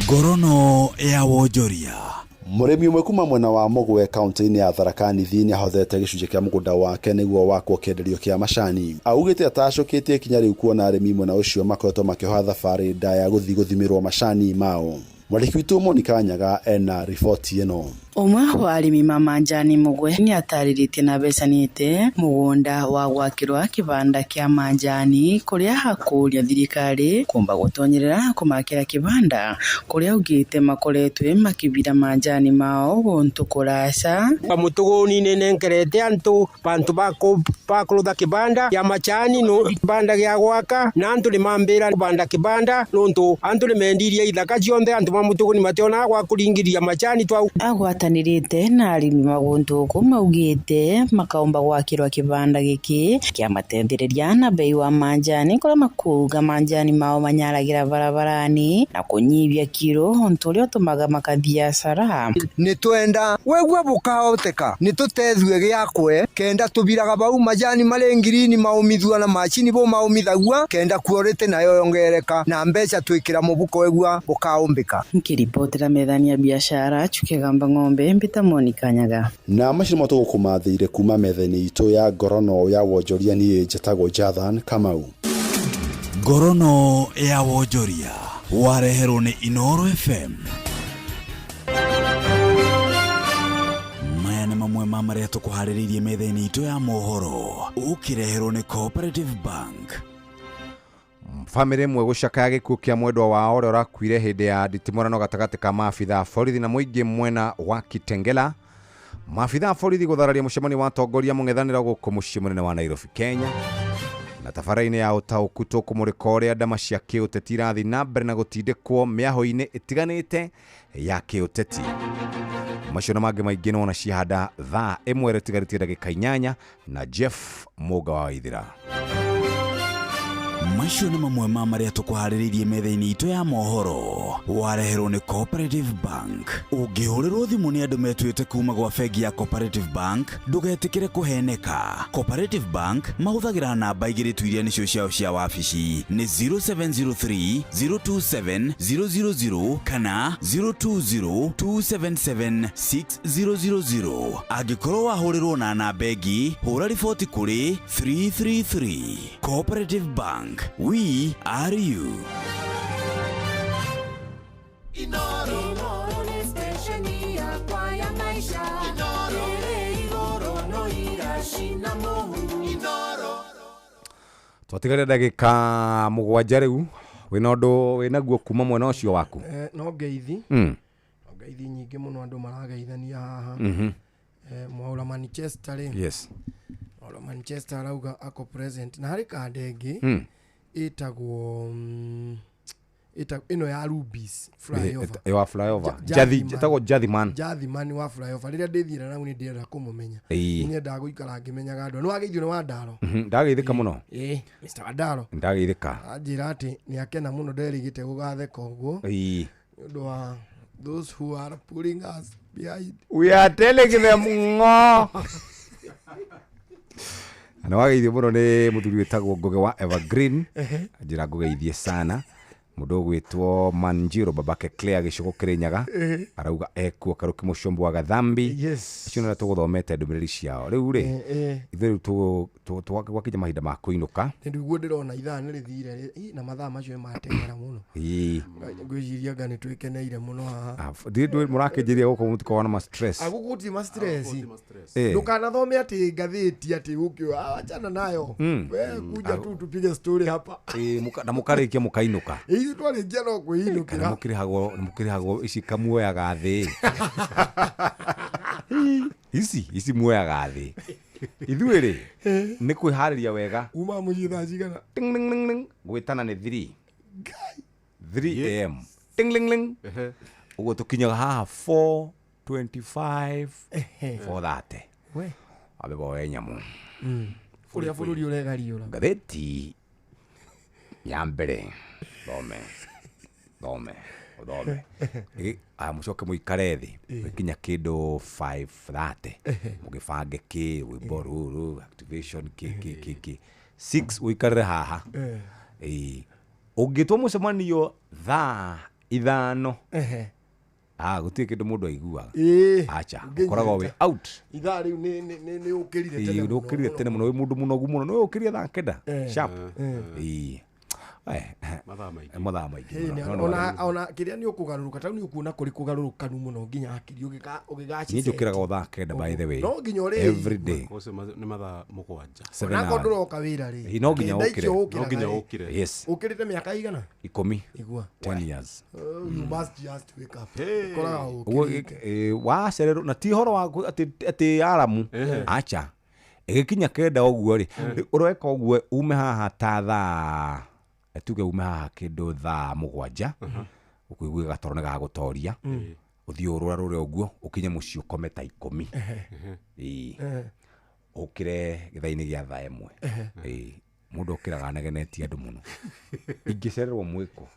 S6: Ngorono ya wonjoria.
S12: Mũrĩmi ũmwe kuma mwena wa Mũgwe kaunti-inĩ ya Tharaka Nithi nĩ ahothete gĩcunjĩ kĩa mũgũnda wake nĩguo wakwo kĩenderio kĩa macani. Augĩte atacũkĩtie kinya rĩu kuona arĩmi mwena ũcio makoretwo makĩhoya thabarĩ ndaya gũthiĩ gũthimĩrwo macani mao. Mwandĩki witũ Monica Nyaga ena riboti ĩno.
S14: Umwe wa arĩmi manjani Mũgwe nĩ atarĩrĩtie na becanĩte mũgũnda wa gwakĩrwo kĩbanda kĩa manjani kũrĩa hakũria thirikari kumba gũtonyerera kũmakĩra kĩbanda kũrĩa augĩte makoretwe makĩbira manjani mao gũntũ kũraca.
S20: Pamutuguni nengerete antu bantu bakurutha kĩbanda kĩa macani no kĩbanda gĩa gwaka na antu nĩ mambĩra kũbanda kĩbanda nontu antu nĩ mendirie ithaka ciothe antu mamutuguni mationa gwa kũringĩria macani twau.
S14: Agwatanĩrĩte na arĩmi magũntũkũ maugĩte makaomba gwakĩrwo kĩbanda gĩkĩ kĩa matendereria na bei wa manjani kũrĩa makuga manjani mao manyaragĩra barabarani na kũnyibia kiro onto ũrĩa ũtũmaga makathiacara.
S20: Nĩ twenda wegwe bukahoteka nĩ tũtethue gĩakwe kenda tũbiraga bau majani marĩ ngirini maumithua na macini bo maumithagua kenda kuorete nayo yongereka na mbeca twĩkĩra mũbuko wegua bukaombĩka.
S14: Nkĩripotera methani ya biashara Chukegamba Ng'ombe Mbita Monica Nyaga.
S12: Na macio mato gũkũmathĩire kuma metha-inĩ itũ ya ngorono ya wonjoria niĩ njĩtagwo Jathan Kamau.
S6: Ngorono ya wonjoria wareherwo nĩ Inoro FM. Maya nĩ mamwe ma marĩa tũkũharĩrĩirie metha-inĩ itũ ya mohoro ũkĩreherwo nĩ Cooperative Bank.
S2: Family imwe gucakaya gĩkuũ kĩa mwendwa wao ũrĩa ũrakuire hĩndĩ ya nditimũrano gatagatĩ ka maabitha borithi na mũingĩ mwena wa Kitengela. Maabitha borithi gũthararia mũcemanio wa atongoria mũng'ethanĩro gũkũ mũciĩ mũnene wa Nairobi, Kenya. Na tabarĩra-inĩ ya ũtaũku tũkũmũrĩka ũrĩa ndama cia kĩũteti irathiĩ na mbere na gũtindĩkwo mĩaho-inĩ ĩtiganĩte ya kĩũteti. Macio na mangĩ maingĩ nona cihanda thaa ĩmwe rĩtigarĩtie ndagĩka 8 na Jeff Mũga wa Waithĩra.
S6: Macio nĩ mamwe ma marĩa tũkũharĩrĩirie metha-inĩ itũ ya mohoro wareherwo nĩ Cooperative Bank. Ũngĩhũrĩrwo thimũ nĩ andũ metuĩte kuma gwa bengi ya Cooperative Bank ndũgetĩkĩre kũheneka. Cooperative Bank mahũthagĩra namba igĩrĩ tu iria nĩcio ciao cia wabici nĩ 0703 027 000 kana 020 277 6000. Angĩkorwo wahũrĩrwo na namba ĩngĩ hũra riboti kũrĩ 333. Cooperative Bank. We are you.
S7: Inoro ni stesheni ya kwa ya maisha. Inoro igoro no irashina muhu. Inoro.
S2: Twatigarĩra ndagĩka 7 rĩu wĩna ũndũ wĩnaguo kuma mwena ũcio waku.
S3: No ngeithi. Ngeithi nyingĩ mũno andũ marageithania haha. Mwaura Manchester rĩ.
S2: Yes.
S3: Mwaura Manchester arauga ako present na harĩ kande ĩngĩ. Itagwo ino ya Rubis flyover.
S2: Ewa flyover. Itagwo Jathiman.
S3: Jathiman wa flyover. Rĩrĩa ndĩthire na nĩ ndĩrenda kũmũmenya. Nĩ nyendaga gũikara ngĩmenyaga andũ. Nĩ wageithio nĩ Wandaro.
S2: Ndageithĩka mũno.
S3: Mr. Wandaro.
S2: Ndageithĩka.
S3: Anjĩra atĩ nĩ akena mũno nderĩgĩte gũgatheka ũguo. Nĩ ũndũ wa those who are pulling us behind.
S2: We are telling them ngo. Ana wageithio mũno nĩ mũthuri wĩtagwo Nguge wa Evergreen. Anjĩra ngũgeithie sana. Mundu gwitwo Manjiro babake Claire Gicogo Kirinyaga arauga ekuo Karuki Mucombo wa Gathambi.
S3: Yes.
S2: Icio na tuguthomete ndumiriri ciao. Riu ri ithu twakija mahinda ma kuinuka.
S3: Nduguo ndirona ithaa ni rithire na mathaa macio matengera muno. Ngwiciria ngani twikeneire muno haha.
S2: Ndiri murakinjiria guko mutiko wana ma stress.
S3: Aguguti ma stress. Ndukanathome ati ngathiti ati ukio achana nayo. We kuja tu tupige story hapa.
S2: Na mukarikia mukainuka.
S3: Hizi twarĩkia no kwĩinũkĩra.
S2: Mũkĩrĩhagwo ici kamuoyaga thĩ. Ici muoyaga thĩ. Ithuĩ-rĩ nĩ kwĩharĩria wega.
S3: Uma mũciĩ thaa cigana?
S2: Gwĩtana nĩ 3 am. Ũguo tũkinyaga haha 4:25 4:30. Abe boe nyamu.
S3: Ũrĩa bũrũri ũregariũra.
S2: Ngathĩti ya mbere. Thome. Mucoke muikare thi. Wikinya kindu 5:30. Mugibange ki wimbo ruru activation ki 6 uikare haha. Ungitwa mucemanio thaa 5. Gutie kindu mundu aiguaga. Acha ukorago we out.
S3: Ithaa riu ni ukirire tene.
S2: Ukirire tene muno, mundu munogu muno. No ukirire thaa 9 sharp. Mathaa maingĩ.
S3: Ona kiria ni ukugaruruka tau ni ukuona kuri kugarurukanu muno nginya akiri ugigaci.
S2: Ni njukiraga o thaa 9 by the way.
S3: No nginya uri
S2: every day.
S10: Ni mathaa 7.
S3: Na konduroka wira ri.
S2: No nginya ukire. Yes.
S3: Ukirite miaka igana?
S2: 10.
S3: Igua.
S2: 10 years.
S3: You must just wake up.
S2: Wacererwo na ti horo wa ati aramu. Acha. Igikinya 9 uguo ri. Ureka uguo ume haha ta thaa tuge ume haha kindu thaa 7 ukuigua gatoro ga gutoria uthii urura rure uguo ukinye mucio kome ta 10 ukire githaini gia thaa 1 mundu ukiraga negenetie andu muno ingicererwo mwiko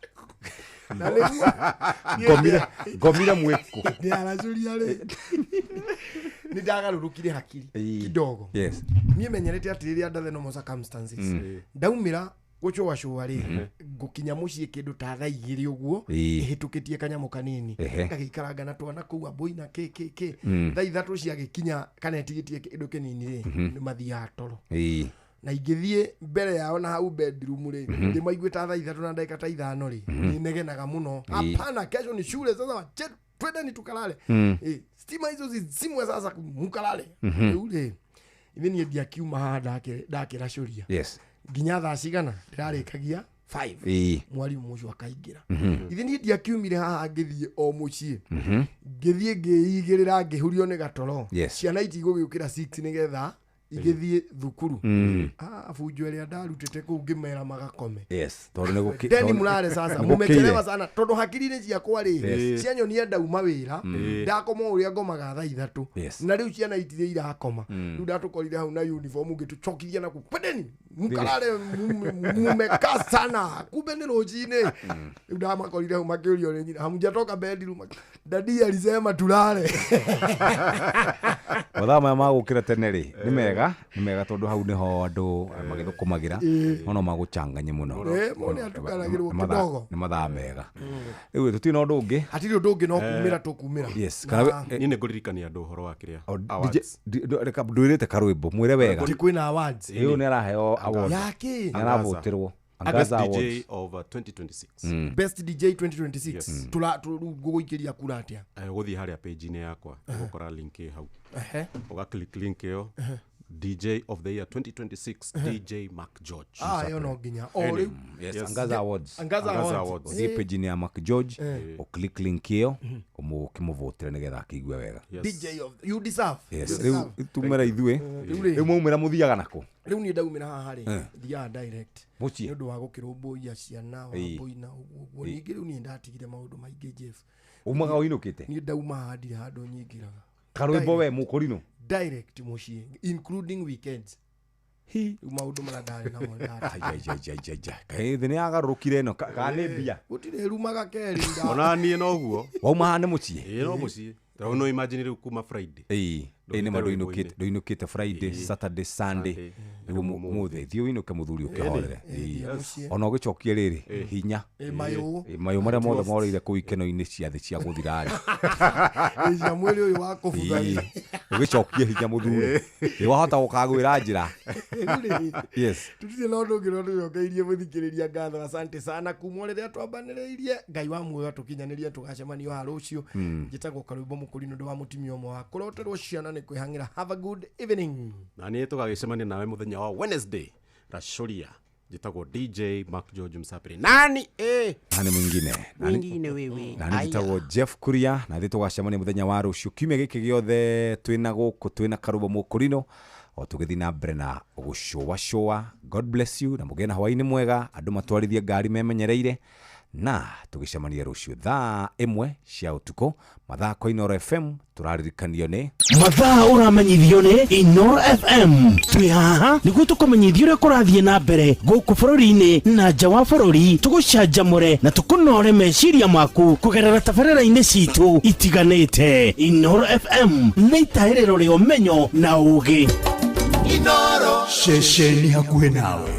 S2: ngomire mwiko
S3: ni aracuria ri ni ndagarurukire hakiri kidogo.
S2: Yes.
S3: Mie menyerete atiriria under the circumstances. Ndaumira gucwa cwa ri gukinya muciĩ kindu ta thaa 2 uguo ihitukitie kanyamu kanini ngagikaranga na twana kuu aboi na kk thaa 3 ciagikinya kana etigitie kindu kinini ri ni mathia toro na ingithie mbere yao na hau bedroom ri ndimaiguita thaa 3 na ndagika ta 5 ri ninegenaga muno. Hapana, kesho ni shule sasa, twende ni tukalale. Stima hizo zizimwe sasa mukalale. Ule ithi ni ndiakiuma haha ndakira curia.
S2: Yes.
S3: Nginya thaa cigana ndirarikagia 5 mwarimu mucio akaingira. Ithi ni ndiakiumire haha ngithie o muciĩ ngithie ngiigirira ngihurio ni gatoro. Ciana itigũgĩũkĩra 6 nigetha igithie thukuru. Afunjo ĩrĩa ndarutĩte kũu ngĩmera magakome.
S2: Yes, tondu nĩ
S3: Deni mulare sasa mumechelewa sana tondu hakiri-inĩ ciakwa ri cianyonia ndauma wĩra ndakoma ũrĩa ngomaga thaa 3 na rĩu ciana itirĩ irakoma. Rĩu ndatukorire hau na uniform ngĩtucokithia na kupedeni mukalale mumekaa sana kumbe ni rũcinĩ. Rĩu ndamakorire hau makĩũrio nĩ nyina hamjatoka bedroom dadi alisema tulale.
S2: Mathaa maya ma gũkĩra tene ri nĩ mega tondu hau niho andu magithukumagira no magucanganye muno.
S3: Mone atukanagirwo kidogo.
S2: Ni mathaa mega. Rĩu tutina undu ungi
S3: hatiri undu ungi no kumira tukumira.
S2: Yes,
S10: kana ni nguririkania andu horo wa kiria
S2: reka ndwirite karwimbo mwire wega
S3: ndi kwina awards
S2: iyo ni araheo award
S3: yake
S2: aravotirwo
S10: Best DJ of 2026.
S3: Best DJ 2026. Tula guguikiria kura atia.
S10: Guthii haria page ni yakwa ugukora link hau. Uga click link yo. DJ of the year 2026 DJ Mark George.
S3: Yo no ginya.
S2: Yes, Angaza Awards. Angaza Awards. Zi page ni ya Mark George. O click link yo ukimuvotera nigetha akigwe wega.
S3: DJ of you deserve.
S2: Yes. Tumera ithue. Mumira muthiaga nako.
S3: Riu ni ndaumira haha ri thia direct
S2: muci
S3: ni undu wa gukirumbuia ciana wa boina uguo ningi riu ni ndatigire maundu maingi Jeff
S2: umaga uinukite
S3: ni ndauma handi handu nyingiraga
S2: karwimbo we mukurino
S3: direct muci including weekends maundu maradari na mwenda
S2: kai thini agarukire no kane bia
S3: utire rumaga keri nda
S10: ona nie no guo
S2: wauma hane muci
S10: no muci no imagine riu kuma Friday
S2: ene madoinukite Friday Saturday Sunday nigo muthe thio inuke muthuri ukihorere ona ugicokia riri hinya mayo maria mothe morire ku ikeno-ini cia thi cia guthirari
S3: ija mwili uyu wako bugari
S2: ugicokia hinya muthuri ni wahota gukagwira njira yes
S3: tutire no ndungiro nduyokeirie muthikiriria ngatho asante sana kumorere twambaniriirie ngai wa muoyo tukinyaniria tugacemanio ha rucio njitagwo Karwimbo Mukurino ndo wa mutimio mwa wa kuroterwo ciana ni kwihangira. Have a good evening
S10: na ni tugagicemania nawe muthenya wa Wednesday Racoria njitagwo DJ Mark George Msapiri nani mwingine wewe
S2: nani njitagwo Jeff Kuria na thi tugacemania muthenya wa rucio kiumia giki giothe twina guku twina Karwimbo Mukurino o tugithi na mbere na gucoa. God bless you na mugena hwaini mwega andu matwarithie ngari memenyereire na tugicemania rucio thaa 1 cia utuko mathaa kwa Inoro FM turaririkanio ni
S5: mathaa uramenyithio ni Inoro FM twihaha niguo tukumenyithio uria kurathie na mbere guku bururi-ini na nja wa bururi tugucanjamure na tukunore meciria maku kugerera tabarĩra-inĩ citu itiganĩte. Inoro FM nĩ itahĩrĩro rĩa ũmenyo na ũũgĩ.
S7: Inoro
S8: ceceni hakuhĩ nawe.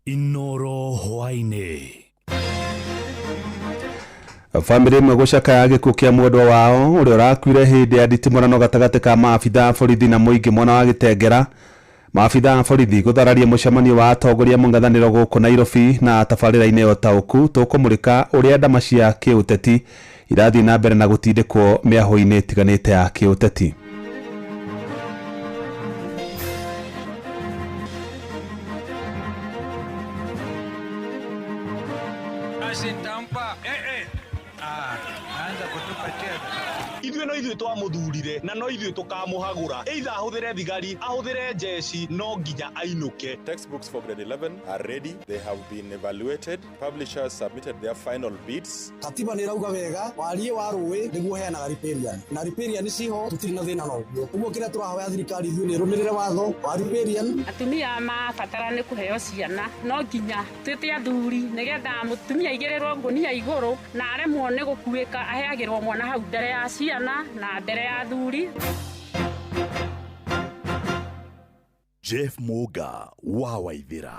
S5: Inoro hwaine.
S12: Family imwe gucakaya gikuo kia mwendwa wao uria urakuire hindi ya nditimurano gatagati ka maabitha borithi na muingi mwena wa Gitengera. Maabitha borithi guthararia mucemanio wa atongoria mungathaniro guku Nairobi na tabarĩra-inĩ ya ũtaũku tukumurika uria ndama cia kiuteti irathii na mbere na gutindikwo mĩaho-inĩ ĩtiganĩte ya kiuteti.
S1: Ithuĩ no ithuĩ twamuthurire na no ithuĩ tukamuhagura either ahuthire thigari ahuthire jeshi no nginya ainuke.
S9: Textbooks for grade 11 are ready. They have been evaluated. Publishers submitted their final bids.
S17: Katiba nĩ rauga wega warie wa rũĩ nĩguo heanaga riparian na riparian ciho tutirĩ na thĩna noguo. Ũguo kĩrĩa tũrahoya thirikari ithuĩ nĩ ĩrũmĩrĩre watho wa riparian.
S21: Atumia mabatara nĩ kũheo ciana no nginya twĩte athuri nĩgetha mũtumia aigĩrĩrwo ngũnia igũrũ na aremwo nĩ gũkuĩka aheagĩrwo mwana hau mbere ya ciana na mbere ya athuri.
S8: Jeff Muga wa Waithira.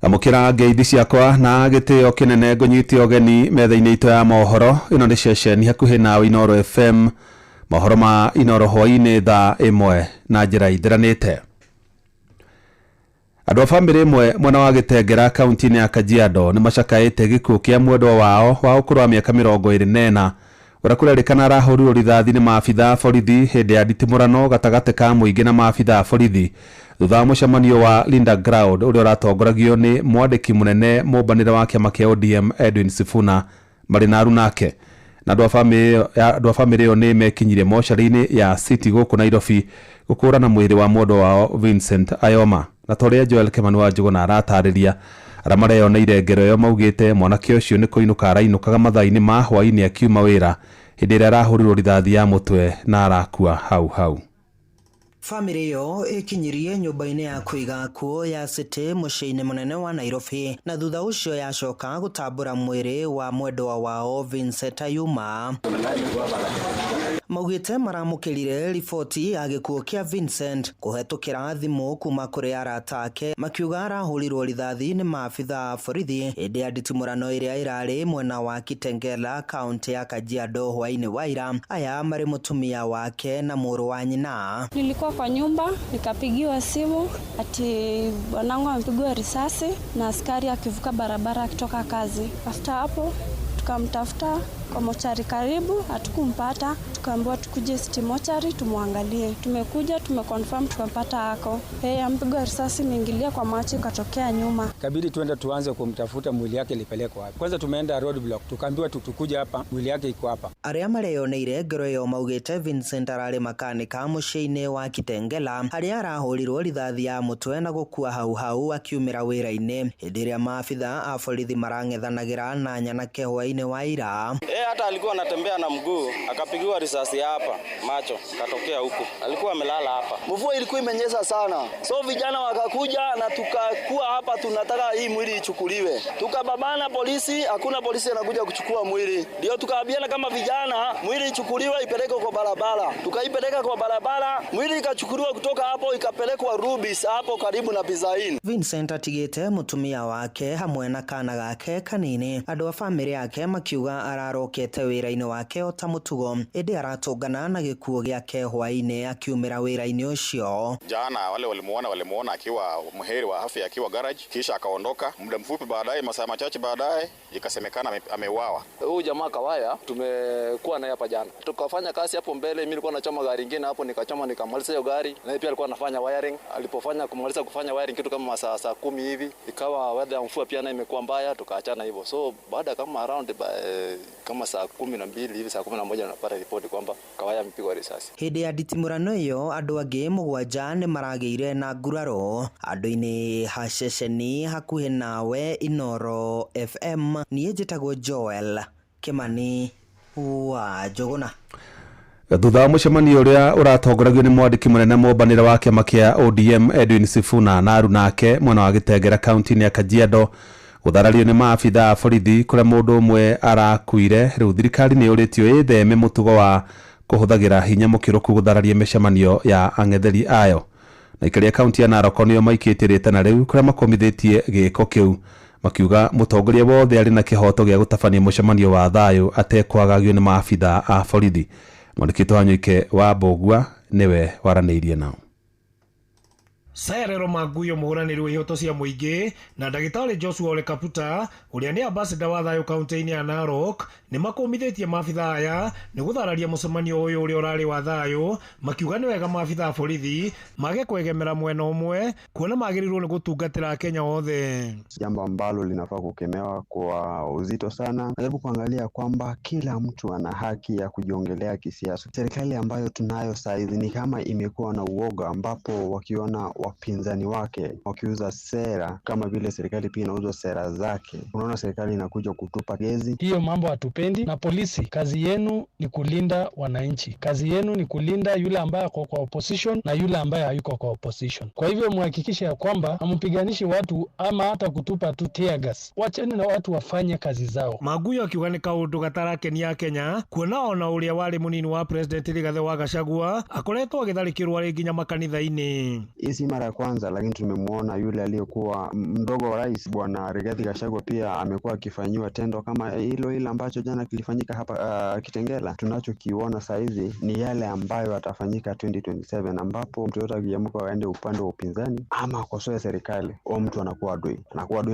S12: Amukira ngeithi ciakwa na gitio kinene ngunyite ogeni metha-inĩ itu ya mohoro. Ino ni ceceni hakuhi na Inoro FM, mohoro ma Inoro hwainĩ thaa 1 na njĩra ithiranĩte. Andũ a bamĩrĩ imwe mwena wa Gitengera kaunti-inĩ ya Kajiado nĩ macakaĩte gĩkuũ kĩa mwendwa wao wa ũkũrũ wa mĩaka 24 urakurerikana arahũrirwo rithathi nĩ maabitha borithi hĩndĩ ya nditimũrano gatagatĩ ka mũingĩ na maabitha borithi thutha wa mũcemanio wa Linda Ground ũrĩa ũratongoragio nĩ mwandĩki mũnene mũmbanĩre wa kĩama kĩa ODM Edwin Sifuna marĩ na arunake. Na andũ a bamĩrĩ ĩyo nĩ mekinyire mocarĩ-inĩ ya City gũkũ Nairobi gũkũrana mwĩrĩ wa mwendwa wao Vincent Ayoma. Na torĩa Joel Kimani wa Njũgũna aratarĩria arĩa mareyoneire ngero ĩyo maugĩte mwanake ũcio nĩ kũinũka arainũkaga mathaa-inĩ ma hwainĩ akiuma wĩra hĩndĩ ĩrĩa arahũrirwo rithathi ya mũtwe na arakua hau.
S22: Family yo ikinyirie nyumba-inĩ ya kũiga kuo ya City mũciĩ-inĩ mũnene wa Nairobi na thutha ũcio yacoka gũtambũra mwĩrĩ wa mwendwa wao Vincent Ayoma. Maugĩte maramũkĩrire riboti ya gĩkuũ kĩa Vincent kũhetũkĩra thimũ kuma kũrĩ arata ake makiuga arahũrirwo rithathi nĩ maabitha borithi hĩndĩ ya nditimũrano ĩrĩa ĩrarĩ mwena wa Kitengela kaunti ya Kajiado hwainĩ wa ira. Aya marĩ mũtumia wake na mũrũ wa nyina.
S23: Nilikuwa kwa nyumba nikapigiwa simu ati bwanangu amepigwa risasi na askari akivuka barabara akitoka kazi. After hapo tukamtafuta kwa mochari karibu, hatukumpata. Tukaambiwa tukuje City Mochari tumwangalie. Tumekuja tumeconfirm tukapata ako. Ampigwa risasi imeingilia kwa macho ikatokea nyuma.
S4: Kabidi tuende tuanze kumtafuta mwili yake ilipelekwa wapi. Kwanza tumeenda road block, tukaambiwa tukuja hapa, mwili yake iko hapa.
S22: Aria mareyoneire ngoro yo maugite Vincent arari makanika muciini wa Kitengela haria arahurirwo rithathi ya mutwe na gukua hau akiumira wira-ini hindi ria maabitha a borithi marang'ethanagira na nyanake hwaini wa ira.
S15: Hata alikuwa anatembea na mguu akapigiwa risasi hapa macho katokea huku, alikuwa amelala hapa. Mvua ilikuwa imenyesha sana, so vijana wakakuja na tukakuwa hapa tunataka hii mwili ichukuliwe. Tukababana polisi, hakuna polisi anakuja kuchukua mwili. Ndio tukaambiana kama vijana mwili ichukuliwe ipelekwe kwa barabara. Tukaipeleka kwa barabara, mwili ikachukuliwa kutoka hapo ikapelekwa Rubis hapo karibu na Bizaini.
S22: Vincent atigite mutumia wake hamwe na kana gake kanini. Andu a family yake makiuga ararokete wira-ini wake o ta mutugo indi aratungana na gikuo giake hwaini akiumira wira-ini ucio.
S16: Jana wale walimuona akiwa mheri wa afya akiwa garage, kisha akaondoka. Muda mfupi baadaye, masaa machache baadaye, ikasemekana ameuawa.
S24: Huyu jamaa Kawaya tumekuwa naye hapa jana. Tukafanya kazi hapo mbele, mimi nilikuwa nachoma gari nyingine hapo, nikachoma nikamaliza hiyo gari. Na yeye pia alikuwa anafanya wiring. Alipofanya kumaliza kufanya wiring kitu kama masaa 10 hivi, ikawa weather ya mvua pia na imekuwa mbaya, tukaachana hivyo. So baada kama around kama saa 12 hivi saa 11 napata ripoti kwamba Kawaya amepigwa risasi.
S22: Hindi ya nditimurano iyo andu angi mugwanja ni marageire na nguraro andu-ini ha ceceni hakuhi nawe Inoro FM. Niĩ njĩtagwo Joel Kimani wa Jogona.
S10: Thutha wa mucemanio uria uratongoragio ni mwandiki munene mumbanire wa kiama kia ODM Edwin Sifuna na aru nake mwena wa Gitengera kaunti ya Kajiado gutharario ni maabitha a borithi kuria mundu umwe arakuire. Riu thirikari ni uritio itheme mutugo wa kuhuthagira hinya mukiruku guthararia micemanio ya ang'etheri ayo. Na ikaria kaunti ya Narok nio maikitirite na riu kuria makomithitie giko kiu makiuga mutongoria wothe ari na kihoto gia gutabania mucemanio wa thayu atekwagagio ni maabitha a borithi. Mwandĩkĩtwo wa Nyuike wa Mbogua niwe waranĩirie nao.
S25: Sayarero Maguyo mũhũranĩri wa ihoto cia mũingĩ na ndagĩtarĩ Joshua Ole Kaputa ũrĩa nĩ ambassador wa thayũ kaunti-inĩ ya Narok nĩ makomithĩtie maabitha aya nĩ gũthararia mũcemanio ũyũ ũrĩa ũrarĩ wa thayũ, makiuga nĩ wega maabitha a borithi mage kwegemera mwena ũmwe kuona magĩrĩirwo nĩ gũtungatĩra Kenya wothe.
S26: Jambo ambalo linafaa kukemewa kwa uzito sana. Najaribu kuangalia kwamba kila mtu ana haki ya kujiongelea kisiasa. Serikali ambayo tunayo saizi ni kama imekuwa na uoga, ambapo wakiona wapinzani wake wakiuza sera kama vile serikali pia inauza sera zake, unaona serikali inakuja kutupa gezi.
S27: Hiyo mambo hatupendi. Na polisi, kazi yenu ni kulinda wananchi, kazi yenu ni kulinda yule ambaye ako kwa opposition na yule ambaye hayuko kwa opposition. Kwa hivyo muhakikishe ya kwamba hampiganishi watu ama hata kutupa tu tear gas. Wacheni na watu wafanye kazi zao.
S25: Maguyo akiuga nĩ kaũndũ gatarakenia Kenya kuona ona ũrĩa warĩ mũnini wa president Rigathi wa Gachagua akoretwo agĩtharĩkĩrwo arĩ nginya makanitha-inĩ.
S26: Si mara ya kwanza, lakini tumemuona yule aliyekuwa mdogo wa rais bwana Rigathi Gachagua pia amekuwa akifanywa tendo kama hilo ambacho jana kilifanyika hapa Kitengela. Tunachokiona saizi ni yale ambayo atafanyika 2027, ambapo mtu yote akiamka aende upande wa upinzani ama akosoe serikali, o mtu anakuwa adui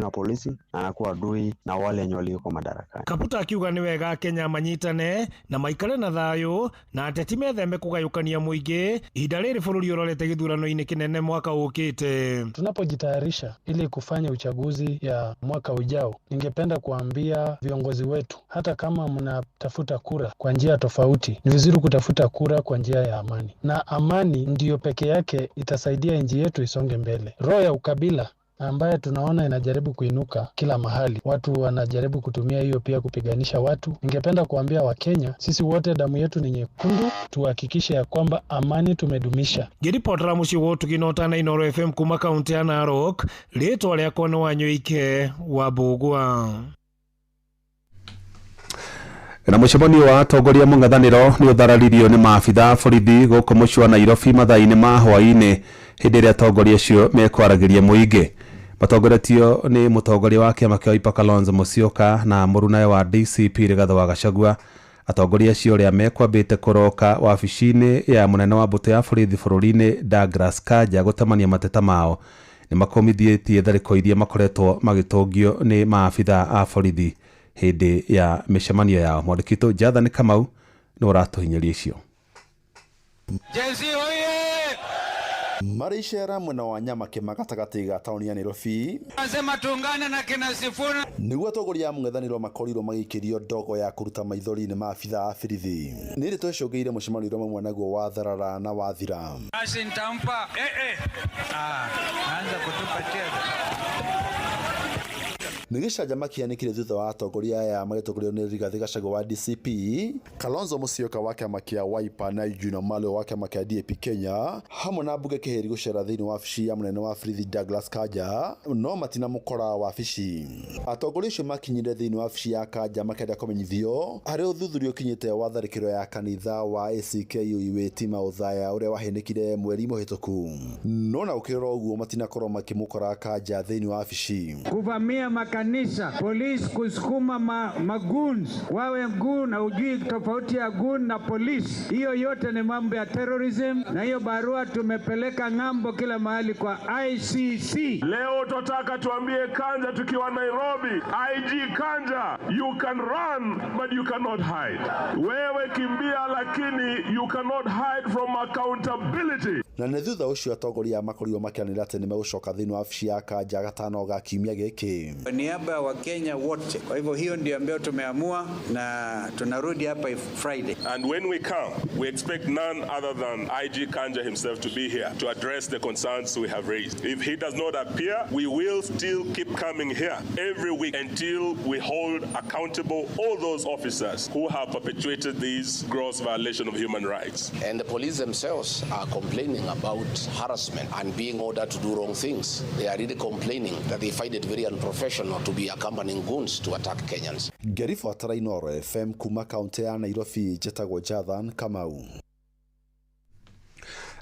S26: na polisi, anakuwa adui na wale wenye walioko madarakani.
S25: Kaputa akiuga ni wega Kenya manyitane na maikare na thayo na ateti metheme kugayukania muingi ihinda rĩrĩ bũrũri ũrorete gĩthurano-inĩ kĩnene mwaka ukite.
S27: Tunapojitayarisha ili kufanya uchaguzi ya mwaka ujao, ningependa kuambia viongozi wetu, hata kama mnatafuta kura kwa njia tofauti, ni vizuri kutafuta kura kwa njia ya amani, na amani ndiyo peke yake itasaidia nchi yetu isonge mbele. Roho ya ukabila ambaye tunaona inajaribu kuinuka kila mahali, watu wanajaribu kutumia hiyo pia kupiganisha watu. Ningependa kuambia Wakenya, sisi wote damu yetu ni nyekundu, tuhakikishe ya kwamba amani tumedumisha.
S25: Ngiripotera muciĩ wotu ginotana Inoro FM kuma kaunti ya Narok, rĩtwa rĩakwa nĩ wa Nyuike wa Mbogua.
S10: Na mũcemanio wa atongoria mũng'ethanĩro nĩ ũthararirio nĩ maabitha borithi gũkũ mũciĩ wa Nairobi mathaa-inĩ ma hwaĩ-inĩ hĩndĩ ĩrĩa atongoria acio mekwaragĩria mũingĩ. Matongoretio nĩ mũtongoria wa kĩama kĩa Wiper Kalonzo Musyoka na mũrunawe wa DCP Rigathi wa Gachagua. Atongoria acio arĩa mekwambĩte kũroka wabici-inĩ ya mũnene wa mbũtũ ya borithi bũrũri-inĩ Douglas Kanja gũtamania mateta mao nĩ makomithĩtie tharĩko iria makoretwo magĩtũngio nĩ maabitha a borithi hindi ya mishemanio yao. Mwandikito Jathan Kamau ni uratuhinyeria icio.
S7: Jesi hoye!
S12: Marishera mwena wa Nyamake gatagati ga tauni ya Nairobi.
S7: Nasema tuungane na kina Sifuna.
S12: Niguo atongoria mung'ethaniro makorirwo magikirio ndogo ya kuruta maithori ni maabitha a borithi. Niri twicungiire mucemanio mamwe naguo wa Tharara na Wathira.
S7: Basi nitampa anza kutupatia
S12: Nigishanjama kianikire thutha wa atongoria aya magitongorio ni Rigathi Gachagua wa DCP, Kalonzo Musyoka wa kiama kia Wiper na Eugene Wamalwa wa kiama kia DAP Kenya, hamwe na mbunge Kiheri gucera thiini wa wabici ya munene wa borithi Douglas Kanja, no matina mukora wabici. Atongoria acio makinyire thiini wa wabici ya Kanja makenda kumenyithio hari uthuthuria ukinyite wa tharikiro ya kanitha wa ACKU Iwetima Uthaya uria wahenikire mweri muhituku. No na ukirora uguo matina korwo makimukora Kanja thiini wa wabici.
S6: Kuvamia kanisa, polisi kusukuma maguns wawe gun na ujui tofauti ya gun na polisi. Hiyo yote ni mambo ya terrorism, na hiyo barua tumepeleka ng'ambo kila mahali kwa ICC.
S11: Leo tutaka tuambie Kanja tukiwa Nairobi, IG Kanja, you can run but you cannot hide. Wewe kimbia lakini you cannot hide from accountability.
S12: Na nethutha ucio atongoria makorirwo makianira ati ni megucoka thiini wa wabici ya Kanja gatano ga kiumia giki.
S13: Niaba wa Kenya wote. Kwa hivyo hiyo ndio ambayo tumeamua na tunarudi hapa Friday.
S11: And when we come, we expect none other than IG Kanja himself to be here to address the concerns we have raised. If he does not appear, we will still keep coming here every week until we hold accountable all those officers who have perpetuated these gross violations of human rights.
S14: And the police themselves are complaining about harassment and being ordered to do wrong things. They are really complaining that they find it very unprofessional to be accompanying goons to attack Kenyans.
S12: Gerifu Inoro FM kuma kaunti ya Nairobi, jetagwo Jathan Kamau.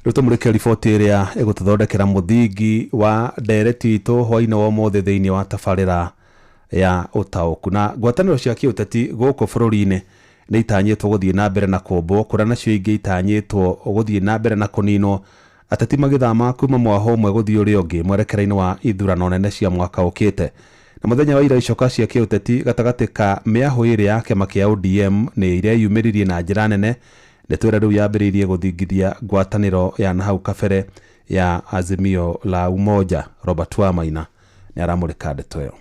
S10: Ruto mureke riboti iria igututhondekera muthingi wa ndereti itu hwaina wa mothe thiini wa tabarira ya utauku na ngwataniro cia kiuteti guku bururi-ini ni itanyitwo guthie na mbere na kombo kura nacio ingi itanyitwo guthie na mbere na kuninwo ateti magithama kuma mwaho mwe guthie uri ungi mwerekera-ini wa ithurano nene cia mwaka ukite. Na muthenya wa ira icoka cia kiuteti gatagati ka miaho iri ya kiama kia ODM ni iria yumiririe na njira nene ndeto riu yambiririe guthingithia ngwataniro ya nahau kabere ya Azimio la Umoja. Robert Wamaina ni aramurika ndeto iyo.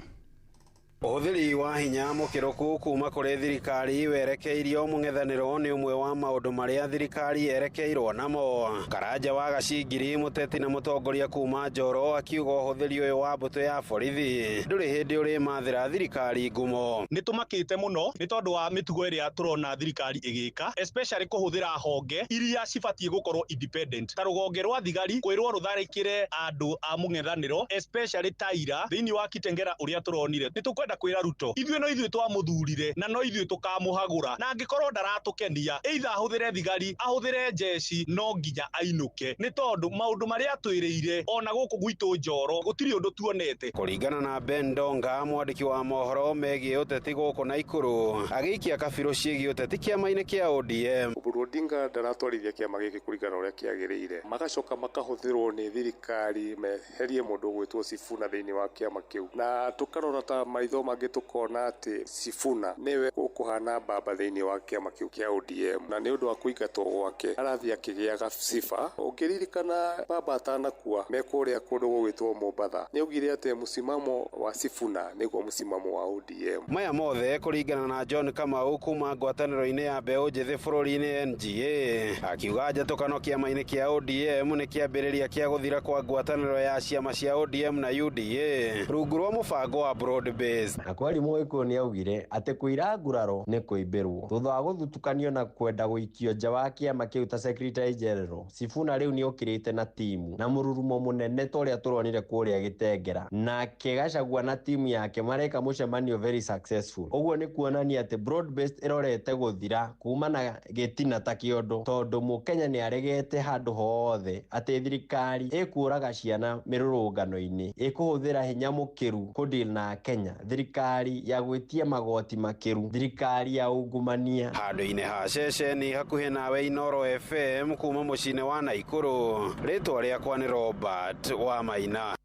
S18: Uthiri wa hinya mukiruku kuma kuri thirikari werekeirio mung'ethaniro ni umwe wa maundu maria thirikari yerekeirwo namo. Karanja wa Gacingiri muteti na mutongoria kuma Njoro akiuga uthiri uyu wa mbuto ya borithi nduri hindi uri mathira thirikari ngumo.
S1: Nitumakite muno ni tondu wa mitugo iria turona thirikari igika, especially kuhuthira honge iria cibatie gukorwo independent. Ta rugonge rwa thigari kwirwo rutharikire andu a mung'ethaniro, especially Taira thiini wa Kitengera uria turonire. Nitukwenda kwira Ruto ithuĩ no ithuĩ twamuthurire na no ithuĩ tukamuhagura, na angikorwo ndaratukenia either ahuthire thigari ahuthire jeshi no nginya ainuke, ni tondu maundu maria twiriire ona guku gwitu Njoro gutiri undu tuonete.
S18: Kuringana na Ben Ndonga mwandiki wa mohoro megie uteti guku Naikuru agiikia kabiru ciĩgiĩ uteti kiama-ini kia ODM.
S19: Oburu Odinga ndaratwarithia kiama giki kuringana uria kiagiriire, magacoka makahuthirwo ni thirikari meherie mundu gwitwo Sifuna thiini wa kiama kiu, na tukarora ta maitho magitukona ati Sifuna niwe ukuhana baba thiini wa kiama kiu kia ODM, na ni undu wa kuingatwo gwake arathia kigiaga sifa. Ukiririkana baba atanakua mekuria kundu gwitwo Mombatha, ni ugire ati musimamo wa Sifuna niguo musimamo wa ODM.
S18: Maya mothe kuringana na John Kamau kuma ngwataniro-ini ya mbeũ njithi bururi-ini NGA akiuga njatũkano kiama-ini kia ODM ni kiambĩrĩria kia guthira kwa ngwataniro ya ciama cia ODM na UDA rungu rwa mubango wa broad based.
S20: Na kweli Mũgĩkũyũ ni augire ati kuira nguraro ni kuimbirwo thutha wa guthutukanio na kwenda guikio nja wa kiama kiu ta secretary general. Sifuna riu ni okirite na timu na mururumo munene toria turonire kuria Gitengera, na Gachagua na timu yake mareka mucemanio very successful. Uguo ni kuonania ati broad based irorete guthira kuma na gitina ta kiondo, tondu Mukenya ni aregete handu hothe ati thirikari ikuraga ciana mirurungano-ini ikuhuthira hinya mukiru kudeal na Kenya, thirikari ya gwitia magoti makiru, thirikari ya ungumania.
S18: Handu-ini ha ceceni hakuhi nawe Inoro FM kuma mucine wa Naikuru, ritwa riakwa ni Robert Wamaina.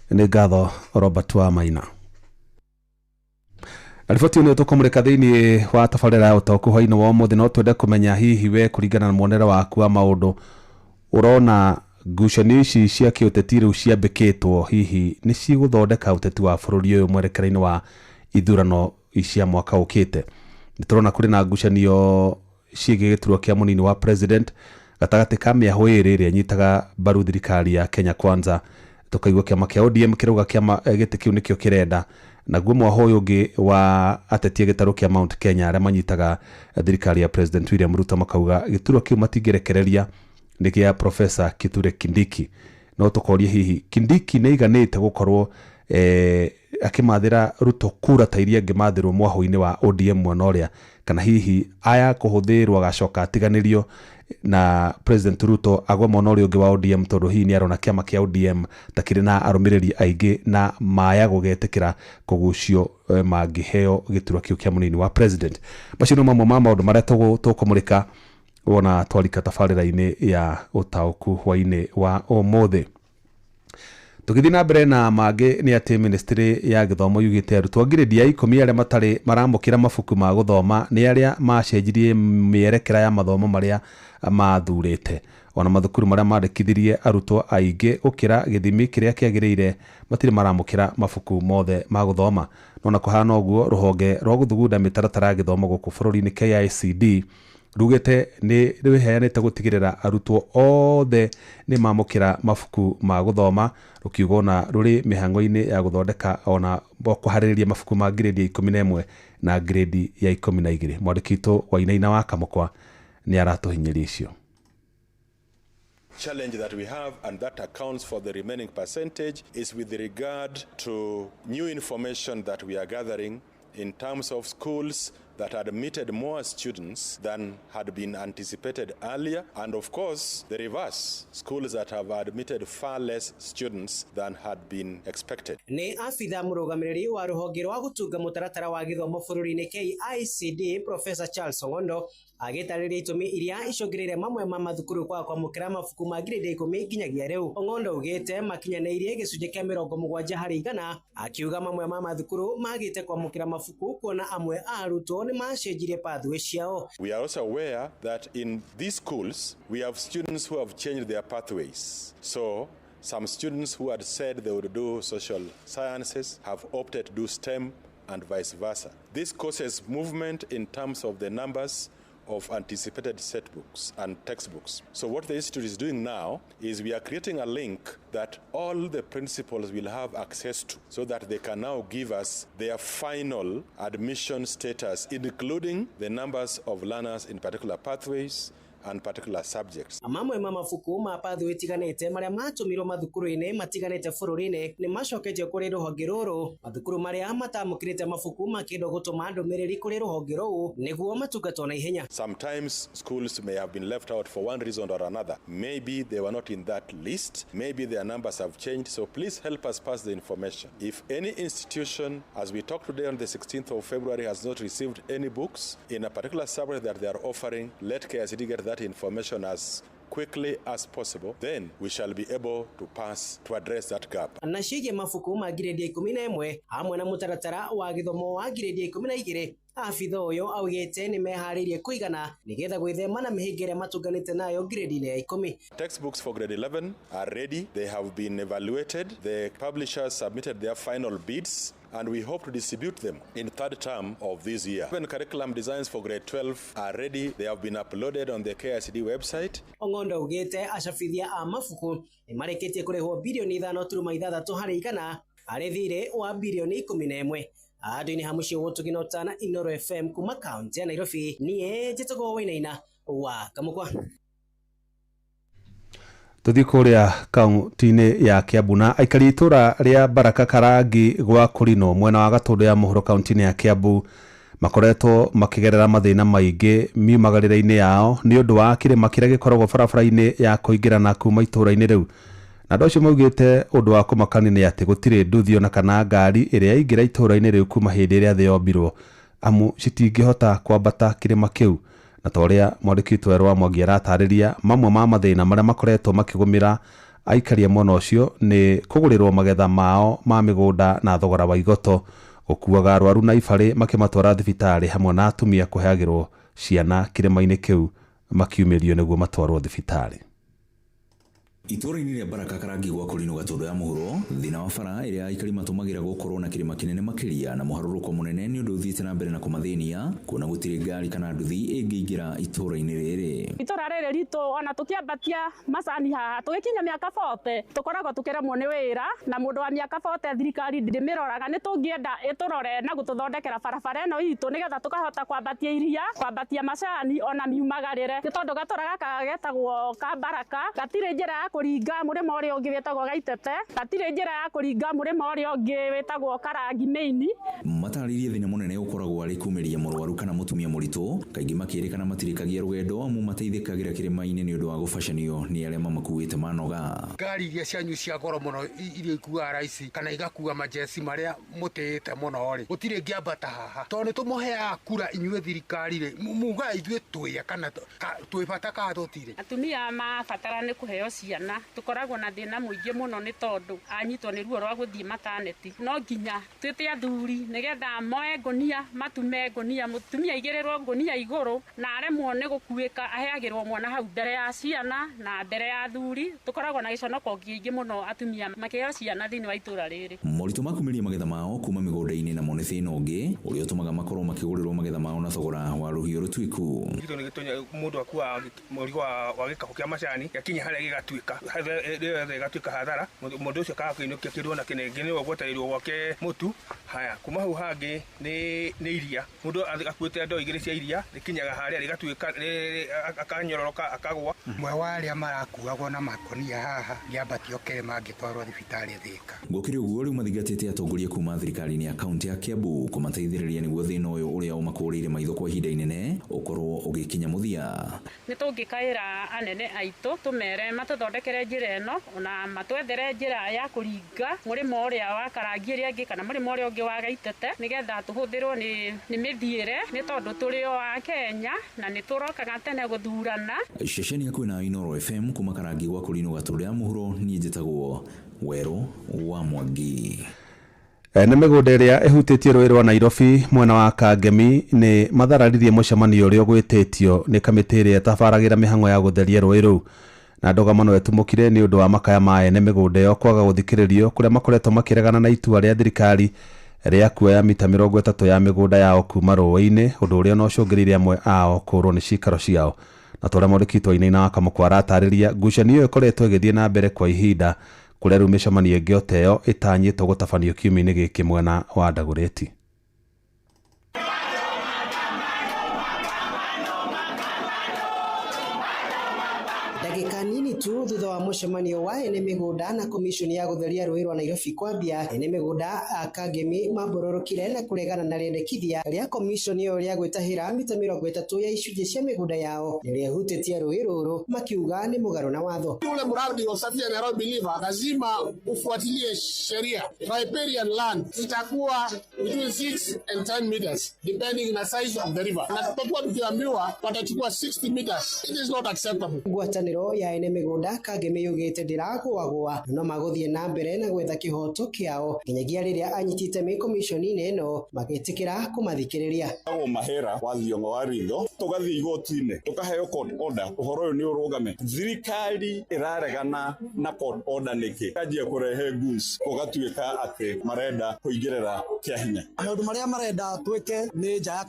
S10: Ni ngatho Robert Wamaina. na riboti ĩno tũkũmũrĩka thĩinĩ wa tabarĩra ya ũtaũku hwainĩ wa ũmũthĩ, no twende kũmenya hihi we kũringana na muonere waku wa maũndũ ũrona ngucanio ici cia kĩũteti rĩu ciambĩkĩtwo hihi nĩ cigũthondeka ũteti wa bũrũri ũyũ mwerekera-inĩ wa ithurano cia mwaka ũkĩte. Nĩ tũrona kũrĩ na ngucanio ciĩgiĩ gĩturwa kĩa mũnini wa president gatagatĩ ka mĩahũ ĩrĩ ĩrĩa nyitaga mbaru thirikari ya Kenya Kwanza. Tũkaigua kĩama kĩa ODM kĩrauga kĩama gĩtĩ kĩu nĩkĩo kĩrenda, naguo mwahũ ũyũ ũngĩ wa ateti gĩtarũ kĩa Mount Kenya arĩa manyitaga thirikari ya President William Ruto makauga gĩturwa kĩu matingĩrekereria nĩ gĩa Professor Kithure Kindiki. No tũkoria hihi Kindiki nĩ iganĩte gũkorwo akĩmathĩra Ruto kura ta iria angĩmathĩrwo mwahũ-inĩ wa ODM mwena ũrĩa, kana hihi aya kũhũthĩrwo agacoka atiganĩrio na President Ruto agwa mwena ũrĩa ũngĩ wa ODM, tondũ hihi nĩ arona kĩama kĩa ODM ta kĩrĩ na arũmĩrĩri aingĩ na maya gũgetĩkĩra kũgucio mangĩheo gĩturwa kĩu kĩa mũnini wa president. Macio nĩ mamwe ma maũndũ marĩa tũkũmũrĩka wona twarika tabarĩra-inĩ ya ũtaũku hwainĩ wa ũmũthĩ. Tũgĩthiĩ na mbere na mangĩ nĩ atĩ ministry ya gĩthomo yugĩte arutwo ngirĩndi ya 10 arĩa matarĩ maramũkĩra mabuku ma gũthoma nĩ arĩa macenjirie mĩerekera ya mathomo marĩa mathurĩte. Ona mathukuru marĩa mandĩkithirie arutwo aingĩ gũkĩra gĩthimi kĩrĩa kĩagĩrĩire matirĩ maramũkĩra mabuku mothe ma gũthoma. Nona kũhana ũguo rũhonge rwa gũthugunda mĩtaratara ya gĩthomo gũkũ bũrũri-inĩ KICD rugĩte nĩ rwĩheanĩte gũtigĩrĩra arutwo othe nĩ mamũkĩra mabuku ma gũthoma, rũkiuga ona rũrĩ mĩhang'o-inĩ ya gũthondeka ona kũharĩrĩria mabuku ma grade ya 11 na grade ya 12. Mwandĩki witũ Wainaina wa Kamũkwa nĩ aratũhinyĩria icio.
S2: Challenge that we have, and that accounts for the remaining percentage, is with regard to new information that we are gathering in terms of schools that admitted more students than had been anticipated earlier, and of course the reverse, schools that have admitted far less students than had been expected.
S3: Ni afitha mũrũgamĩrĩri wa rũhonge rwa gũtunga mũtaratara wa gĩthomo bũrũri-inĩ KICD Professor Charles Ong'ondo agĩtarĩria itũmi iria icũngĩrĩire mamwe ma mathukuru kwa kwamũkĩra mabuku ma grade 10 nginyagia rĩu. Ong'ondo augĩte makinyanĩirie gĩcunjĩ kĩa 70 harĩ 100, akiuga mamwe ma mathukuru magĩte kwamũkĩra mabuku kuona amwe a arutwo nĩ macenjirie pathway ciao.
S2: We are also aware that in these schools we have students who have changed their pathways. So some students who had said they would do social sciences have opted to do STEM and vice versa. This causes movement in terms of the numbers of anticipated set books and textbooks. So what the institute is doing now is we are creating a link that all the principals will have access to, so that they can now give us their final admission status, including the numbers of learners in particular pathways and particular subjects.
S3: Mamwe ma mabuku ma pathway tiganĩte marĩa matũmirwo mathukuru-inĩ matiganĩte bũrũri-inĩ nĩ macoketio kũrĩ rũhonge rũrũ. Mathukuru marĩa matamũkĩrĩte mabuku makĩenda gũtũma ndũmĩrĩri kũrĩ rũhonge rũu nĩguo matungatwo na ihenya.
S2: Sometimes schools may have been left out for one reason or another. Maybe they were not in that list. Maybe their numbers have changed. So please help us pass the information. If any institution, as we talk today on the 16th of February, has not received any books in a particular subject that they are offering, let KICD get that information as quickly as possible, then we shall be able to address that gap.
S3: Na ciĩgiĩ mabuku ma grade 11 hamwe na mũtaratara wa gĩthomo wa grade 12, afitha ũyũ augĩte nĩ meharĩirie kũigana nĩgetha gwĩthema na mĩhĩnga ĩrĩa matunganĩte nayo grade-inĩ ya 10.
S2: Textbooks for grade 11 are ready. They have been evaluated. The publishers submitted their final bids, and we hope to distribute them in third term of this year. Even curriculum designs for grade 12 are ready. They have been uploaded on the KICD website.
S3: Ong'ondo augĩte acabithia a mabuku nĩ marĩkĩtie kũrĩhwo birioni 5.6 harĩ 100 harĩ thirĩ wa birioni 11. Andũ-inĩ ha mũciĩ wotũginotana Inooro FM kuma kaunti ya Nairobi, niĩ njĩtagwo Wainaina wa Kamũkwa.
S10: Tuthi kũrĩa kaunti-inĩ ya Kiambu na aikari itũra rĩa Baraka Karangi gwa Kũrino mwena wa Gatũndũ ya mũhuro kaunti-inĩ ya Kiambu makoretwo makĩgerera mathĩna maingĩ miumagarĩre-inĩ yao nĩ ũndũ wa kĩrĩma kĩrĩa gĩkoragwo barabara-inĩ ya kũingĩrana kuma itũra-inĩ rĩu. Na andũ acio maugĩte ũndũ wa kũmakania nĩ atĩ gũtirĩ nduthi ona kana ngari ĩrĩa yaingĩra itũra-inĩ rĩu kuma hĩndĩ ĩrĩa thĩ yombirwo amu citingĩhota kwambata kĩrĩma kĩu. Na torĩa mwandĩki witũ Werũ wa Mwangi aratarĩria mamwe ma mathĩna marĩa makoretwo makĩgũmĩra aikaria mwena ũcio nĩ kũgũrĩrwo magetha mao ma mĩgũnda na thogora wa igoto. gũkuaga arwaru na ibarĩ makĩmatwara thibitarĩ hamwe na atumia kũheagĩrwo ciana kĩrĩma-inĩ kĩu makiumĩrio nĩguo matwarwo thibitarĩ.
S4: Itũra-inĩ rĩa Baraka Karangi gwa Kũrinũ Gatũndũ ya mũhuro, thĩna wa bara ĩrĩa aikari matũmagĩra gũkorwo na kĩrĩma kĩnene makĩria na mũharũrũko mũnene nĩ ũndũ ũthiĩte na mbere na kũmathĩnia, kuona gũtirĩ ngari kana nduthi ĩngĩingĩra itũra-inĩ rĩrĩ.
S5: Itũra rĩrĩ ritũ ona tũkĩambatia macani haha tũgĩkinya mĩaka 40 tũkoragwo tũkĩremwo nĩ wĩra, na mũndũ wa mĩaka 40 thirikari ndĩmĩroraga, nĩ tũngĩenda ĩtũrore na gũtũthondekera barabara ĩno itũ nĩgetha tũkahota kwambatia iria, kwambatia macani ona miumagarĩre, nĩ tondũ gatũra gaka getagwo ka Baraka gatirĩ njĩra ya kũringa mũrĩmo ũrĩa ũngĩ wĩtagwo Gaitete, gatirĩ njĩra ya kũringa mũrĩmo ũrĩa ũngĩ wĩtagwo Karangi Main.
S4: Matarĩrie thĩna mũnene ũkoragwo arĩ kumĩria mũrwaru kana mũtumia mũritũ, kaingĩ makĩrĩkana matirĩkagia rũgendo amu mateithĩkagĩra kĩrĩma-inĩ nĩ ũndũ wa gũbacanio nĩ arĩa mamakuĩte manoga.
S8: Ngari iria cianyu cia goro mũno iria ikuaga raici kana igakua majeci marĩa mũtĩĩte mũno rĩ, gũtirĩ ngĩambata haha tondũ nĩtũmũheaga kura inyuĩ thirikari rĩ, muga ithuĩ twĩya kana twĩbata ka tũtirĩ.
S5: Atumia mabatara nĩ kũheo ciana, tukoragwo na thĩna mũingĩ mũno nĩ tondũ anyitwo nĩ ruo rwa gũthiĩ mataneti, no nginya twĩte athuri nĩgetha moe ngonia matume ngonia, mũtumia igĩrĩrwo ngonia igũrũ na aremwo nĩ gũkuĩka aheagĩrwo mwana hau mbere ya ciana na mbere ya athuri. Tukoragwo na gĩconoko kĩingĩ mũno atumia makĩheo ciana thĩinĩ wa itũra rĩrĩ.
S4: Moritũ makumĩria magetha mao kuma mĩgũnda-inĩ namo nĩ thĩna ũngĩ ũrĩa ũtũmaga makorwo makĩgũrĩrwo magetha mao na thogora wa rũhiũ rũtuĩku.
S9: Mũndũ akua mũrigo wa gĩkabũ kĩa macani gakinya harĩa gĩgatuĩka gatuĩka hathara, mũndũ ũcio akaga kũinũkia kĩndũ na kĩnenge nĩ gwetereirwo gwake mũtu. Haya kuma hau hangĩ nĩ iria, mũndũ akuĩte ndoo igĩrĩ cia iria rĩkinyaga harĩa rĩgatuĩka akanyororoka akagwa.
S8: Mwe wa arĩa marakuagwo na makonia haha gĩambatio kĩrĩma angĩtwarwo thibitarĩ Thĩka.
S4: Gũkĩrĩ ũguo rĩu mathigatĩte atongoria kuma thirikari-inĩ ya kaunti ya Kiambu kũmateithĩrĩria nĩguo thĩna ũyũ ũrĩa ũmakũrĩire maitho kwa ihinda inene ũkorwo ũgĩkinya mũthia.
S5: Nĩ tũngĩkaĩra anene aitũ tũmere matũthondekere njĩra ĩno ona matwethere njĩra ya kũringa mũrĩmo ũrĩa wa Karangi ĩrĩa ĩngĩ kana mũrĩmo ũrĩa ũngĩ wa Gaitete nĩgetha tũhũthĩrwo nĩ mĩthiĩre, nĩ tondũ tũrĩ o a Kenya na nĩ tũrokaga tene gũthurana.
S4: Ceceni yaku na Inooro FM kuma Karangi gwa Kũrinũ Gatũndũ ya mũhuro, niĩ njĩtagwo Werũ wa Mwangi.
S10: Nĩ mĩgũnda ĩrĩa ĩhutĩtie rũĩ rwa Nairobi mwena wa Kangemi nĩ mathararirie mũcemanio ũrĩa ũgwĩtĩtio nĩ kamĩtĩ ĩrĩa ĩtabaragĩra mĩhang'o ya gũtheria rũĩ rũu, na ndogamano ĩtumũkire nĩ ũndũ wa makaya ma ene mĩgũnda ĩyo kwaga gũthikĩrĩrio kũrĩa makoretwo makĩregana na itua rĩa thirikari rĩa kuoya mita 30 ya mĩgũnda yao kuma rũĩ-inĩ, ũndũ ũrĩa no cũngĩrĩire amwe ao kũrwo nĩ cikaro ciao. Na tũrĩa mũrĩkitwo Ina wa Kamũkwa aratarĩria ngucanio ĩyo ĩkoretwo ĩgĩthiĩ na mbere kwa ihinda kũrĩa rĩu mĩcemanio ĩngĩ ota ĩyo ĩtanyĩtwo gũtabanio kiumia-inĩ gĩkĩ mwena wa Dagoretti.
S3: Ndagĩka nini tu thutha wa mũcemanio wa ene mĩgũnda na komishoni ya gũtheria rũĩ rwa Nairobi kwambia, ene mĩgũnda a Kangemi mambororokire na kũregana na rĩendekithia rĩa komishoni ĩyo rĩa gwĩtahĩra mita 30 ya icunjĩ cia mĩgũnda yao rĩrĩa ĩhutĩtie rũĩ rũrũ, makiuga nĩ mũgarũ na watho.
S17: Ule mradi wa usafi ya Nairobi River lazima ufuatilie sheria. Riparian land itakuwa between 6 and 10 meters depending na size of the river. Na tutakuwa tukiambiwa watachukua 60 meters. It is not acceptable.
S3: Ngwatanĩro ya ene mĩgũnda Kangemi yugĩte ndĩragũagũa no magũthiĩ na mbere na gwetha kĩhoto kĩao nginyagia rĩrĩa anyitĩte itemi komishoni-inĩ ĩno magĩtĩkĩra kũmathikĩrĩria.
S21: Mahera wa Thiong'o wa Ringo tũgathiĩ igoti-inĩ tũkaheo court order, ũhoro ũyũ nĩ ũrũgame. Thirikari ĩraregana na court order nĩkĩ kanjia kũrehe goons gũgatuĩka atĩ marenda kũingĩrĩra kĩa hinya.
S23: Maũndũ marĩa marenda twĩke nĩ nja ya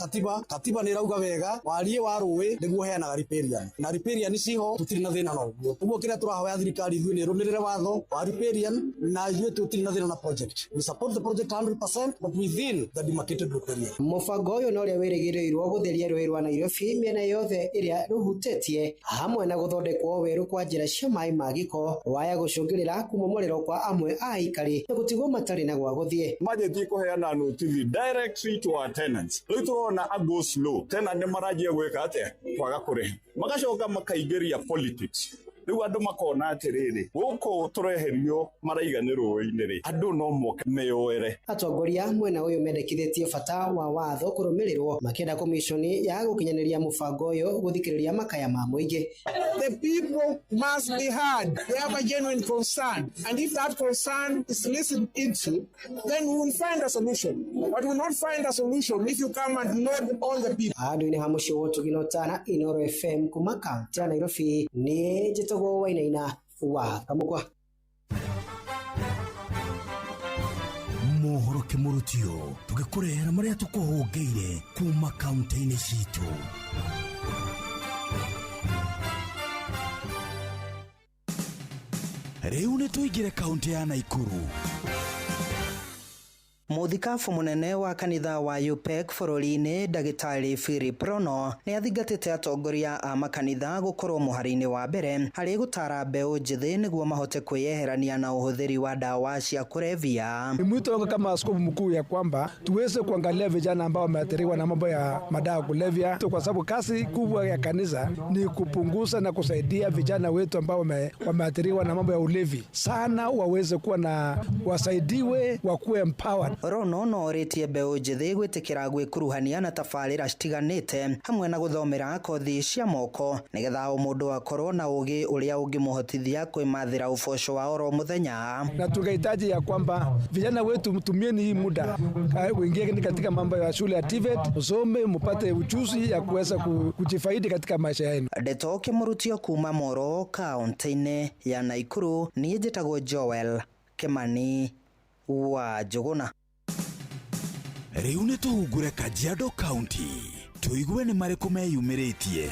S23: katiba nĩ irauga wega wariĩ wa rũĩ nĩguo heanaga riparian, na riparian ciho tutirĩ na thĩna noguo. Ũguo kĩrĩa tũrahoya thirikari ithuĩ nĩ ĩrũmĩrĩre watho wa riparian na ithuĩ tutirĩ na thĩna na project. We support the project 100% but within the demarcated riparian.
S3: Mũbango ũyũ no ũrĩa wĩrĩgĩrĩirwo gũtheria rũĩ rwa Nairobi mĩena yothe ĩrĩa rũhutĩtie hamwe na gũthondekwo werũ kwa njĩra cia maĩ ma gĩko waya gũcũngĩrĩra kumomorerwo kwa amwe a aikari na gũtigwo matarĩ na gwa gũthiĩ.
S21: Majetie kũheana notithi directly to our tenants. Rĩu tũrona a go slow tena nĩ maranjia gwĩka atĩa kwaga kũrĩha magacoka makaingĩria politics. riu andu makona atiriri guku tureherio maraiganirwo iniri andu no moke meyoere.
S3: Atongoria mwena uyu mendekithitie bata wa watho kurumirirwo makienda komishoni ya gukinyaniria mubango uyu guthikiriria makaya ma muingi.
S15: The people must be heard. They have a genuine concern, and if that concern is listened into, then we will find a solution. But we will not find a solution if you come and load all the people.
S3: Adu ni hamusho wotu ginotana Inoro FM kuma kaunti ya Nairobi ni Jitogo Wainaina wa Kamukwa.
S16: Mohoro kimurutio tugikurehera maria tukuhongeire kuma kaunti-ini citu. Riu ni tuigire kaunti ya Naikuru.
S22: Muthikabu munene wa kanitha wa UPEC bururi-ini Ndagitari Philip Rono ni athingatite atongoria a makanitha gukorwo muhari-ini wa mbere hari gutara mbeu njithi niguo mahote kwiyeherania na uhuthiri wa dawa cia kulevya.
S24: Ni mwito wangu kama askofu mkuu ya kwamba tuweze kuangalia vijana ambao wameathiriwa na mambo ya madawa kulevya, kwa sababu kazi kubwa ya kanisa ni kupunguza na kusaidia vijana wetu ambao wameathiriwa na mambo ya ulevi sana, waweze kuwa na wasaidiwe wakuwe empowered.
S22: Rono no ritie mbeu njithi gwitikira gwikuruhania na tabarira citiganite hamwe na guthomera kothi cia moko nigetha mundu akorwo na ugi uria ungimuhotithia kwimathira uboco wa oro muthenya.
S24: Na tungehitaji ya kwamba vijana wetu mtumieni hii muda kuingia katika mambo ya shule ya TVET, usome mpate ujuzi ya kuweza kujifaidi katika maisha yenu.
S22: Ndeto kimurutio kuma Moro kaunti-ini ya Naikuru ni njitagwo Joel Kimani wa Jogona.
S16: Riu ni tuhungure Kajiado County tuigue ni mariku meyumiritie.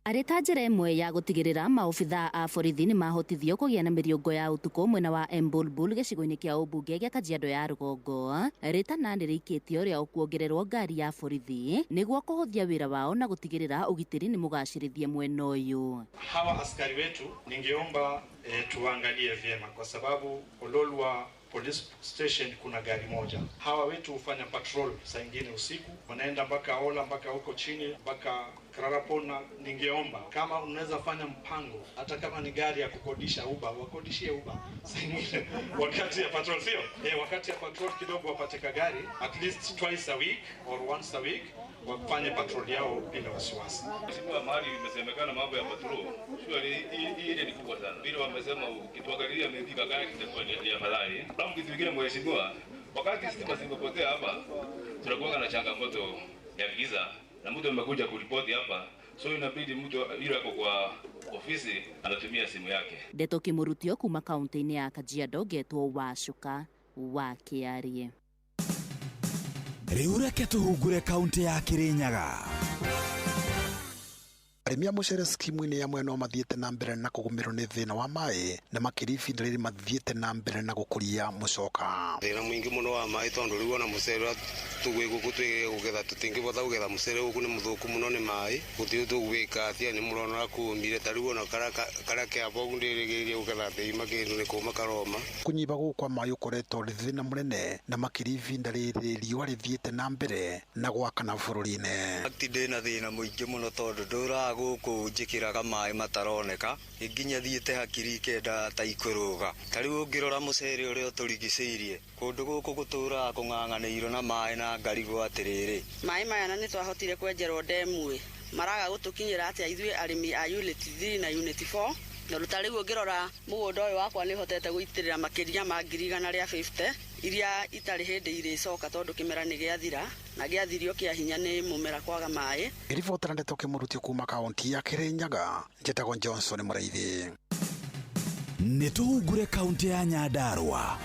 S25: Arita njira imwe ya gutigirira maobitha a borithi ni mahotithio kugia na miriongo ya utuko mwena wa Embulbul gicigo-ini kia ubunge gia Kajiado ya Rugongo. Ritana ni rikitio ria kuongererwo ngari ya borithi niguo kuhuthia wira wao na gutigirira ugitiri ni mugacirithie mwena uyu.
S26: Hawa askari wetu ningeomba tuangalie vyema kwa sababu Ololwa police station kuna gari moja. Hawa wetu hufanya patrol saa nyingine usiku, wanaenda mpaka Ola, mpaka huko chini, mpaka Kararapona. Ningeomba kama unaweza fanya mpango, hata kama ni gari ya kukodisha Uber, wakodishie Uber saa nyingine wakati ya patrol, sio? Wakati ya patrol kidogo wapate gari at least twice a week or once a week, wafanye patrol yao bila wasiwasi.
S27: Sikuwa mahali imesemekana mambo ya patrol, ile ni kubwa sana. Bila wamesema ukituangalia amepika gari kitakuwa ni afadhali. Kama kitu kingine mheshimiwa, wakati stima zimepotea hapa, tunakuwa na changamoto ya giza na mtu amekuja kuripoti hapa, so inabidi mtu yule ako kwa ofisi anatumia simu yake.
S25: Ndeto kimurutio kuma kaunti-ini ya Kajiado getwo Wacuka wa Kiarie.
S16: Riu reke tuhungure kaunti ya Kirinyaga.
S28: Arimi a mucere skimu-ini ya mwena mathiete na mbere na kugumirwo ni thina wa mai na makirifi ndiriri mathiete na mbere na gukuria mucoka.
S29: Thina mwingi muno wa mai tondu riu na mucere tugwe guku twige kugetha tutingibotha kugetha mucere guku ni muthuku muno ni mai gutiu tugwika atia ni murona kumbire tariu na kara kia bogu ndirigirie kugetha thima kindu ni kuma karoma.
S28: Kunyiba gukwa mai ukoretwo ri thina munene na makirifi ndiriri riua rithiete na mbere na gwakana bururi-ini.
S29: Atinde na thina mwingi muno tondu ndura guku njikiraga mai mataroneka nginya thiete hakiri kenda ta ikuruga tariu ngirora mucere uria uturigiciirie kundu guku gutura kung'ang'aniirwo na mai na ngari gwatiriri
S30: mai maya na nitwahotire kwenjerwo ndemwe maraga gutukinyira atia ithui arimi a unit 3 na unit 4 na rutari ngirora mugunda uyu wakwa ni hotete guitirira makiria ma 150 iria itari hindi iricoka tondu kimera ni giathira na giathirio kia hinya ni mumera kwaga mai.
S28: Iribotera ndeto kimurutio kuma kaunti ya Kirinyaga, njitagwo Johnson Muraithi.
S16: Ni tuhungure kaunti ya Nyandarua.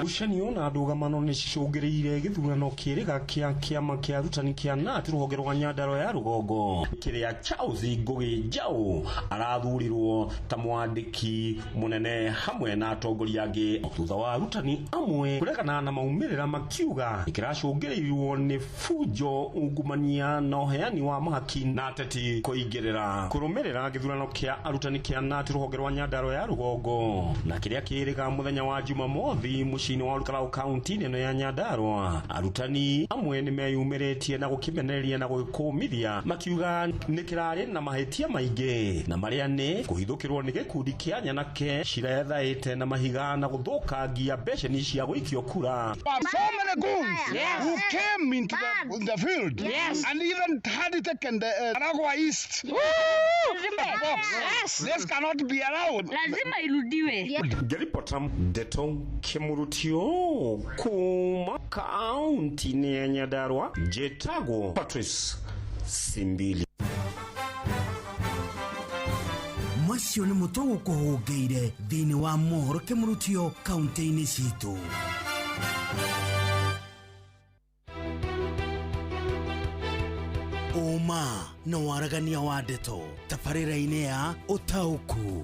S31: Gucanio na ndũgamano nĩ cicũngĩrĩire gĩthurano kĩrĩga kĩa kĩama kĩa arutani kĩa KNUT rũhonge rwa Nyandarua ya Rugongo, kĩrĩa Charles Ngugi Njau arathurirwo ta mwandĩki mũnene hamwe na atongoria angĩ thutha wa arutani amwe kũregana na maumĩrĩra makiuga kĩracũngĩrĩirwo nĩ fujo, ungumania na ũheani wa mahaki na ateti kũingĩrĩra kũrũmĩrĩra gĩthurano kĩa arutani kĩa KNUT rũhonge rwa Nyandarua ya Rugongo, na kĩrĩa kĩrĩga mũthenya wa Jumamothi muciini wa Olkalau County neno ya Nyandarua. Arutani amwe ni meyumiretie na gukimenereria na gukumithia makiuga ni kirari na mahetia maingi na maria ni kuhithukirwo ni gikundi kia nyanake cirethaite na mahiga na guthukangia beceni cia guikio kura.
S1: So many goons who came into the field and even had it taken the Aragua East. Yes. This cannot be allowed.
S2: Lazima irudiwe.
S31: Geripota Deto Kimurutio kuma kaunti ni ya Nyandarua. Jetago Patrice Simbili.
S16: Macio ni mutogo kuhungeire thini wa mohoro Kimurutio kaunti-ini citu. Uma na waragania wa Deto tabarĩra-inĩ ya Ũtaũku.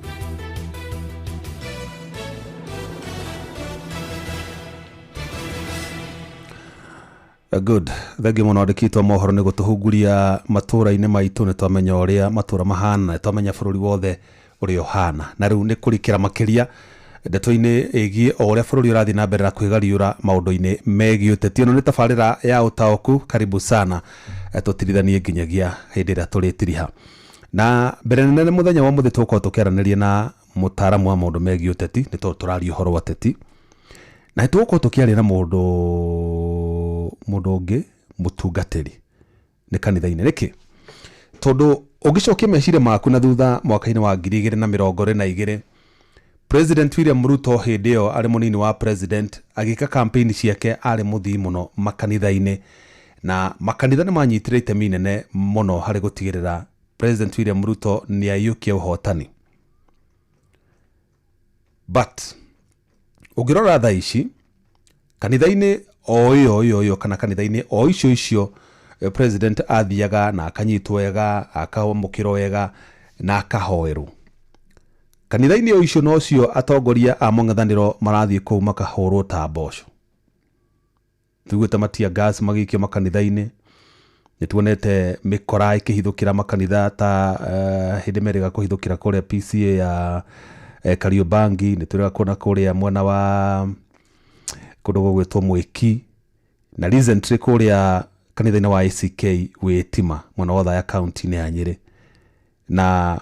S10: Good. Thegi muno andikitwo mohoro ni gutuhunguria matura-ini maitu ni twamenya uria matura mahana ni twamenya bururi wothe uri ohana na riu ni kurikira makiria ndeto-ini igie uria bururi urathi na mbere na kwigariura maundu-ini megie uteti. Ino ni tabarĩra ya Ũtaũku. Karibu sana tutirithanie nginyagia hindi ria turitiriha na mbere nene muthenya wa muthi tuko tukiaraniria na mutaramu wa maundu megie uteti ni turaria uhoro wa teti na tuko tukiaria na mundu ungi mutungatiri ni kanitha-ini niki tondu ugicokia meciria maku na thutha mwaka-ini wa 2022 President William Ruto hindi yo ari munini wa president agika campaign ciake ari muthii muno makanitha-ini na makanitha ni manyitire itemi nene muno hari gutigirira President William Ruto ni ayukia uhotani. But ugirora tha ici kanitha-ini oyo kana kanitha-ini o icio president athiaga na akanyitwo wega akawamukirwo wega na akahoerwo. Kanitha-ini o icio nocio atongoria a mung'ethaniro marathie kou makahorwo ta mboco. Tuguite matia gas magikio makanitha-ini nituonete mikora ikihithukira makanitha ta hindi merega kuhithukira kuria PCA ya Kariobangi niturega kuona kuria mwena wa kundu gwitwo Mwiki na recently kuria kanitha-ini wa ACK Witima mwena wa Thaya county-ini ya Nyeri na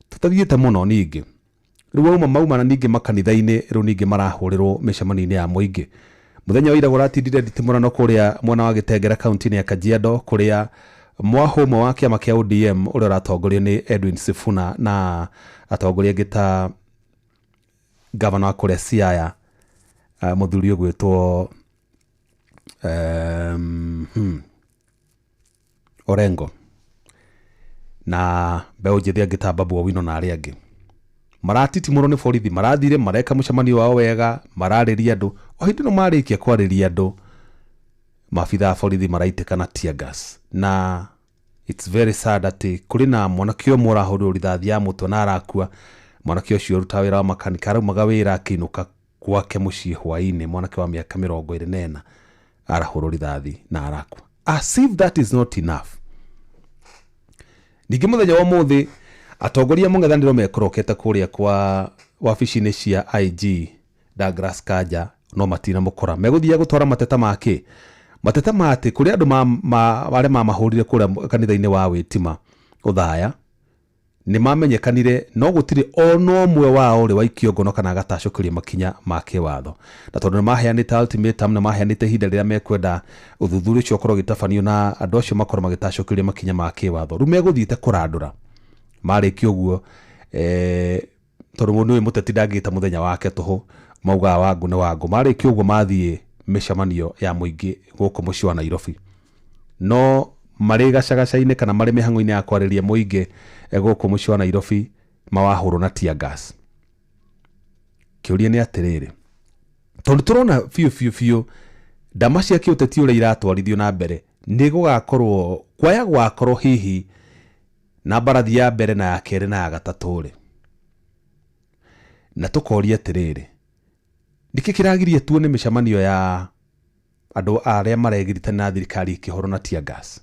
S10: tutathiite muno ningi riu mauma na ningi makanitha-ini riu ningi marahurirwo micemani-ini ya muingi. Muthenya wa ira guratindire nditimurano kuria mwena wa Gitengera county-ini ya Kajiado kuria mwahumo wa kiama kia ODM uria ratongorio ni Edwin Sifuna na atongoria gita governor wa kuria Siaya muthuri ugwitwo Orengo na Beũ Njithi angita Babu Owino na aria angi maratitimurwo ni borithi marathire mareka mucemanio wao wega marariria andu o hindi no marikia kwariria andu mabitha a borithi maraitikana tear gas na it's very sad ati kuri na mwanake umwe urahurwo rithathi ya mutwe na arakua. Mwanake ucio ruta wira wa makanika araumaga wira akinuka gwake mucii hwaini mwanake wa miaka 24 arahurwo rithathi na arakua. As if that is not enough. Ningi muthenya wa muthi atongoria mung'ethaniro mekorokete kuria kwa wabici-ini cia IG Douglas Kanja no matina mukora meguthia gutwara mateta make mateta mate kuri andu bare mamahurire kuria kanitha-ini wa Witima Uthaya ni mamenyekanire no gutire ono mwe wao ri waikio ngono kana gatacukiria makinya make watho na tondu maheanite ultimatum na maheanite hinda riria mekwenda uthuthuri ucio korwo gitabanio na andu acio makorwo magitacukiria makinya make watho ru meguthiite kurandura marikio guo tondu mundu uyu muteti ndangita muthenya wake tuhu mauga wangu ni wangu marikio guo mathie micemanio ya muingi guku mucii wa Nairobi no mari gacagaca-ini kana mari mihango-ini ya kwariria muingi guku mucii wa Nairobi mawahurwo na tear gas. Kiuria ni atiriri tondu turona fiu ndama cia kiuteti uria iratwarithio na mbere ni gugakorwo kwaya gwakorwo hihi na barathi ya mbere na ya keri na ya gatatu ri na tukoria atiriri niki kiragirie tuone micemanio ya andu aria maregirite na thirikari ikihoro na tear gas.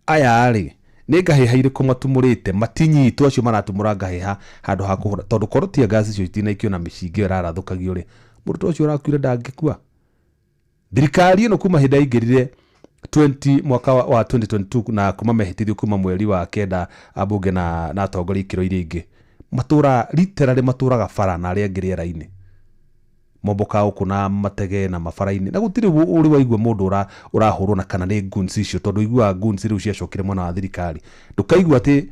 S10: Aya ari ni ngaheha iriku matumurite matinyitu acio maratumura ngaheha handu ha kuhura tondu korwo tear gas icio itinaikio na micinga irathukagio ri mũrutwo ũcio ũrakuire ndangĩkua. Thirikari ĩno kuma hĩndĩ yaingĩrire mwaka wa 2022 na kuma mehĩtithio kuma mweri wa kenda ambunge na atongoria ikĩro iria ingĩ matũra literally matũraga bara na arĩa angĩ rĩera-inĩ momboka ũkũ na matege na mabara-inĩ na gũtirĩ ũrĩ waigua mũndũ ũrahũrwo na kana nĩ guns icio tondũ iguaga guns rĩu ciacokire mwena wa thirikari ndũkaigua atĩ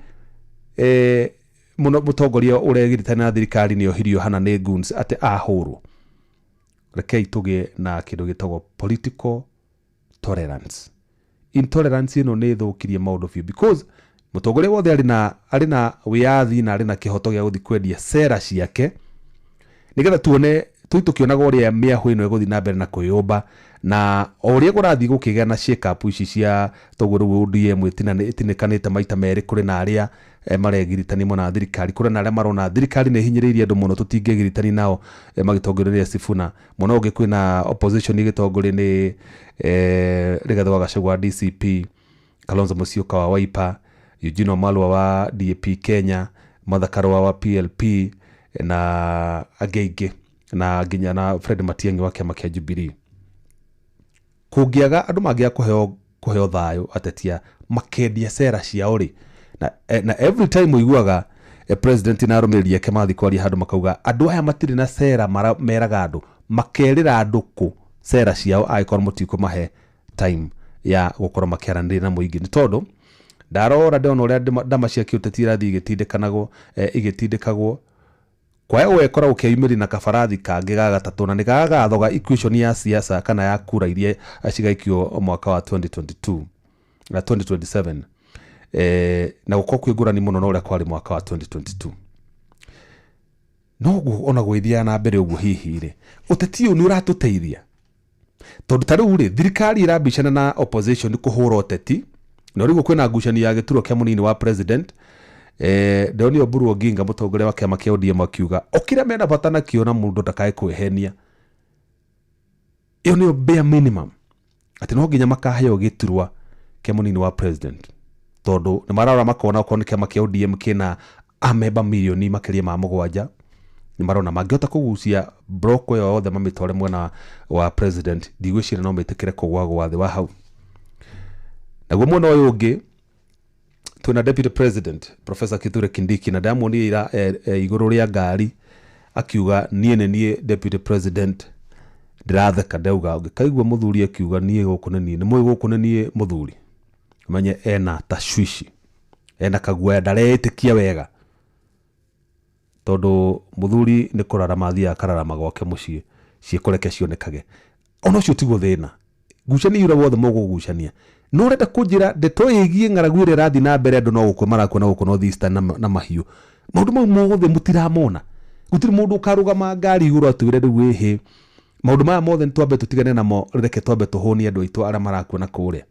S10: mũtongoria ũregĩrĩtania na thirikari nĩ ohirio hana nĩ guns atĩ ahũrwo. Rekei tũgĩe na kĩndũ gĩtagwo political tolerance. Intolerance ĩno nĩ ĩthũkirie maũndũ biũ because mũtongoria wothe arĩ na wĩyathi na arĩ na kĩhoto gĩa gũthiĩ kwendia sera ciake nĩgetha tuone tũkĩonaga ũrĩa mĩahũ ĩno ĩgũthiĩ na mbere na kwĩyũmba na ũrĩa kũrathiĩ gũkĩgĩa na shake up ici cia toguo rĩu ODM ĩtinĩkanĩte maita merĩ kũrĩ na arĩa maregiritania mwena wa thirikari kũrĩ na arĩa marona thirikari nĩ hinyĩrĩirie andũ mũno tũtingĩgiritania nao magĩtongoria Sifuna mũno ũngĩ kwĩna opposition igĩtongoria nĩ Rigathĩ wa Gachagua DCP, Kalonzo Musyoka wa Wiper, Eugene Wamalwa wa DAP Kenya, Martha Karua wa PLP na angĩ na nginya na Fred Matiang'i wa kĩama kĩa Jubilee. Kũngĩaga andũ mangĩaga kũheo thayũ atetia makendia sera ciao rĩ na every time uiguaga president na arũmĩrĩri ake mathi kwaria handũ makauga andũ aya matirĩ na sera meraga andũ makerĩra andũ kũ sera ciao angĩkorwo mũtikũmahe time ya gũkorwo makĩaranĩria na mũingĩ nĩ tondũ ndarora ndona ũrĩa ndama cia kĩũteti irathiĩ igĩtindĩkagwo kwa hiyo wekoragwo ũkĩyumĩria na kabarathi kangĩ ga gatatũ na nĩgagathoga equation ya siasa kana ya kura iria cigaikio mwaka wa 2022 na 2027 na gũkorwo kwĩngũrani mũno na ũrĩa kwarĩ mwaka wa 2022 no ona gwĩthia na mbere ũguo hihi rĩ ũteti ũyũ nĩ ũratũteithia tondũ ta rĩu rĩ thirikari ĩrambicana na opposition kũhũra ũteti na rĩu kwĩna ngucanio ya gĩturwa kĩa mũnini wa president Doni Oburu Oginga mũtongoria wa kĩama kĩa ODM akiuga okĩrĩa mena bata nakĩo na mũndũ ndakae kwĩhenia iyo nĩyo bare minimum atĩ no nginya makaheo gĩturwa kĩa mũnini wa president tondũ nĩ mararora makona okorwo nĩ kĩama kĩa ODM kĩna amemba milioni makĩria ma 7 nĩ marona mangĩhota kũgucia block yo yothe mamĩtware mwena wa president ndigwĩciria no metĩkĩre kũgwa thĩ wa hau. Naguo mwena ũyũ ũngĩ twina deputy president Professor Kithure Kindiki na ndamuonire igũrũ rĩa ngari akiuga niĩ deputy president ndiratheka ndauga ngĩkaigua mũthuri akiuga niĩ gũkũ nĩ gũkũ nĩ mũthuri menye ena tashwishi ena kaguoya ndaretĩkia wega tondũ mũthuri nĩ kũrara mathiaga kararama gwake mũciĩ ciĩkũreke cionekage ona ũcio tiguo thĩna ngucanio ira wothe mũgũgucania no renda kũnjĩra ndeto ĩgiĩ ng'aragu ĩrĩa ĩrathiĩ na mbere andũ no gũkũ marakuona gũkũ North Eastern na mahiũ maũndũ mau mothe mũtiramona gũtirĩ mũndũ ũkarũgama ngari igũrũ atwĩre rĩu ĩhĩ maũndũ maya mothe nĩtwambe tũtigane namo reke twambe tũhũnie andũ aitũ arĩa marakuona kũrĩa.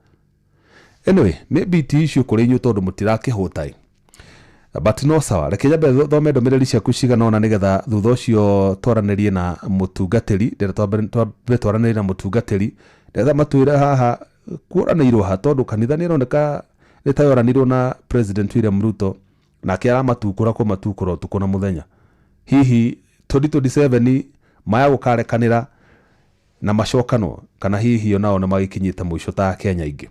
S10: Anyway maybe ti issue kũrĩ inyuĩ tondũ mũtirakĩhũta but no sawa reke nyambe thome ndũmĩrĩri ciaku cigana ona nĩgetha thutha ũcio twaranĩrie na mũtungatĩri ndĩrenda twaranĩrie na mũtungatĩri nĩgetha matwĩre haha kuoranĩirwo ha tondũ kanitha nĩ ĩroneka nĩtayoranirwo na President William Ruto nake aramatukũra kũmatukũra ũtukũ na mũthenya hihi 2027 maya gũkarekanĩra na macokano kana hihi onao nĩ magĩkinyĩte mũico ta Kenya ingĩ.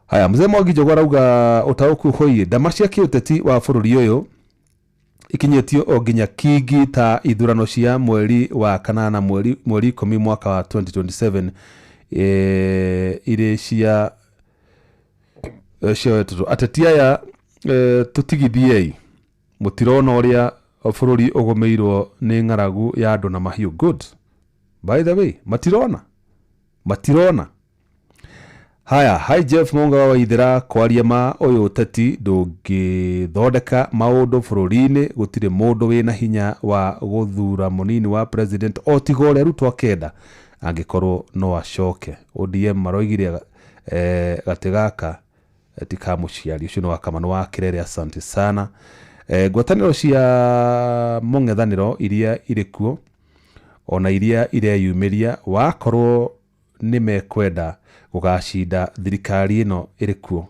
S10: Haya mzee Mwangi Njũgũ arauga ũtaũku hoiĩ ndama cia kĩũteti wa bũrũri ũyũ ikinyĩtio o nginya kingi ta ithurano cia mweri wa kanana mweri 10 mwaka wa 2027 irĩ cia ateti aya tũtigithie mũtirona ũrĩa bũrũri ũgũmĩirwo nĩ ng'aragu ya andũ na mahiũ. Good, by the way matirona. Haya, hi Jeff Monga wa Waithĩra kwaria ma ũyũ ũteti ndũngĩthondeka maũndũ bũrũri-inĩ gũtirĩ mũndũ wĩna hinya wa gũthura mũnini wa president o tiga ũrĩa Ruto akenda angĩkorwo no acoke. ODM maroigire gatĩ gaka ti ka mũciari ũcio nĩ wa Kamano wa Kĩrere. Asante sana. Ngwatanĩro cia mũng'ethanĩro iria irĩ kuo ona iria ireyumĩria wakorwo nĩ mekwenda gũgacinda thirikari ĩno ĩrĩ kuo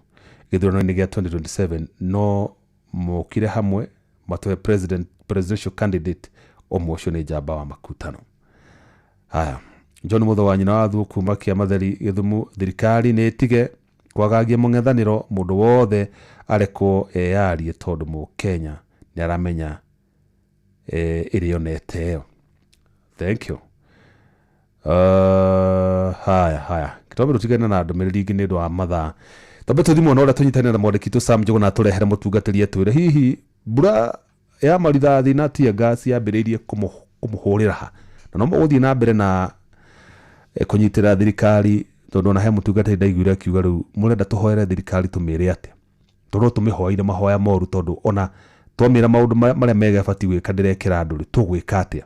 S10: gĩthurano-inĩ gĩa 2027 no mokire hamwe matwe presidential candidate ũmwe nĩ njamba wa makutano. Haya, John Mutho wa nyina wa Thuku makia matheri Githumu, thirikari nĩ ĩtige kwagagia mũng'ethanĩro, mũndũ wothe arekwo eyarie tondũ Mũkenya nĩ aramenya ĩrĩonete ĩyo. Thank you. Haya kitombe tutigane na ndũmĩrĩri ingĩ nĩ ũndũ wa mathaa. Tombe tũthimwo na ũrĩa tũnyitanĩra na mwandĩki tũ Sam Njũgũna tũrehere mũtungatĩri atwĩre hihi mbura ya marithathi na tia gas yambĩrĩirie kũmũhũrĩra ha, na no mũgũthiĩ na mbere na kũnyitĩra thirikari, tondũ ona he mũtungatĩri ndaiguire akiuga rĩu mũrenda tũhoere thirikari tũmĩre atĩa, tondũ tũmĩhoire mahoya moru, tondũ ona twamĩra maũndũ marĩa mega bati gwĩka ndĩrekĩra andũ rĩ tũgwĩka atĩa.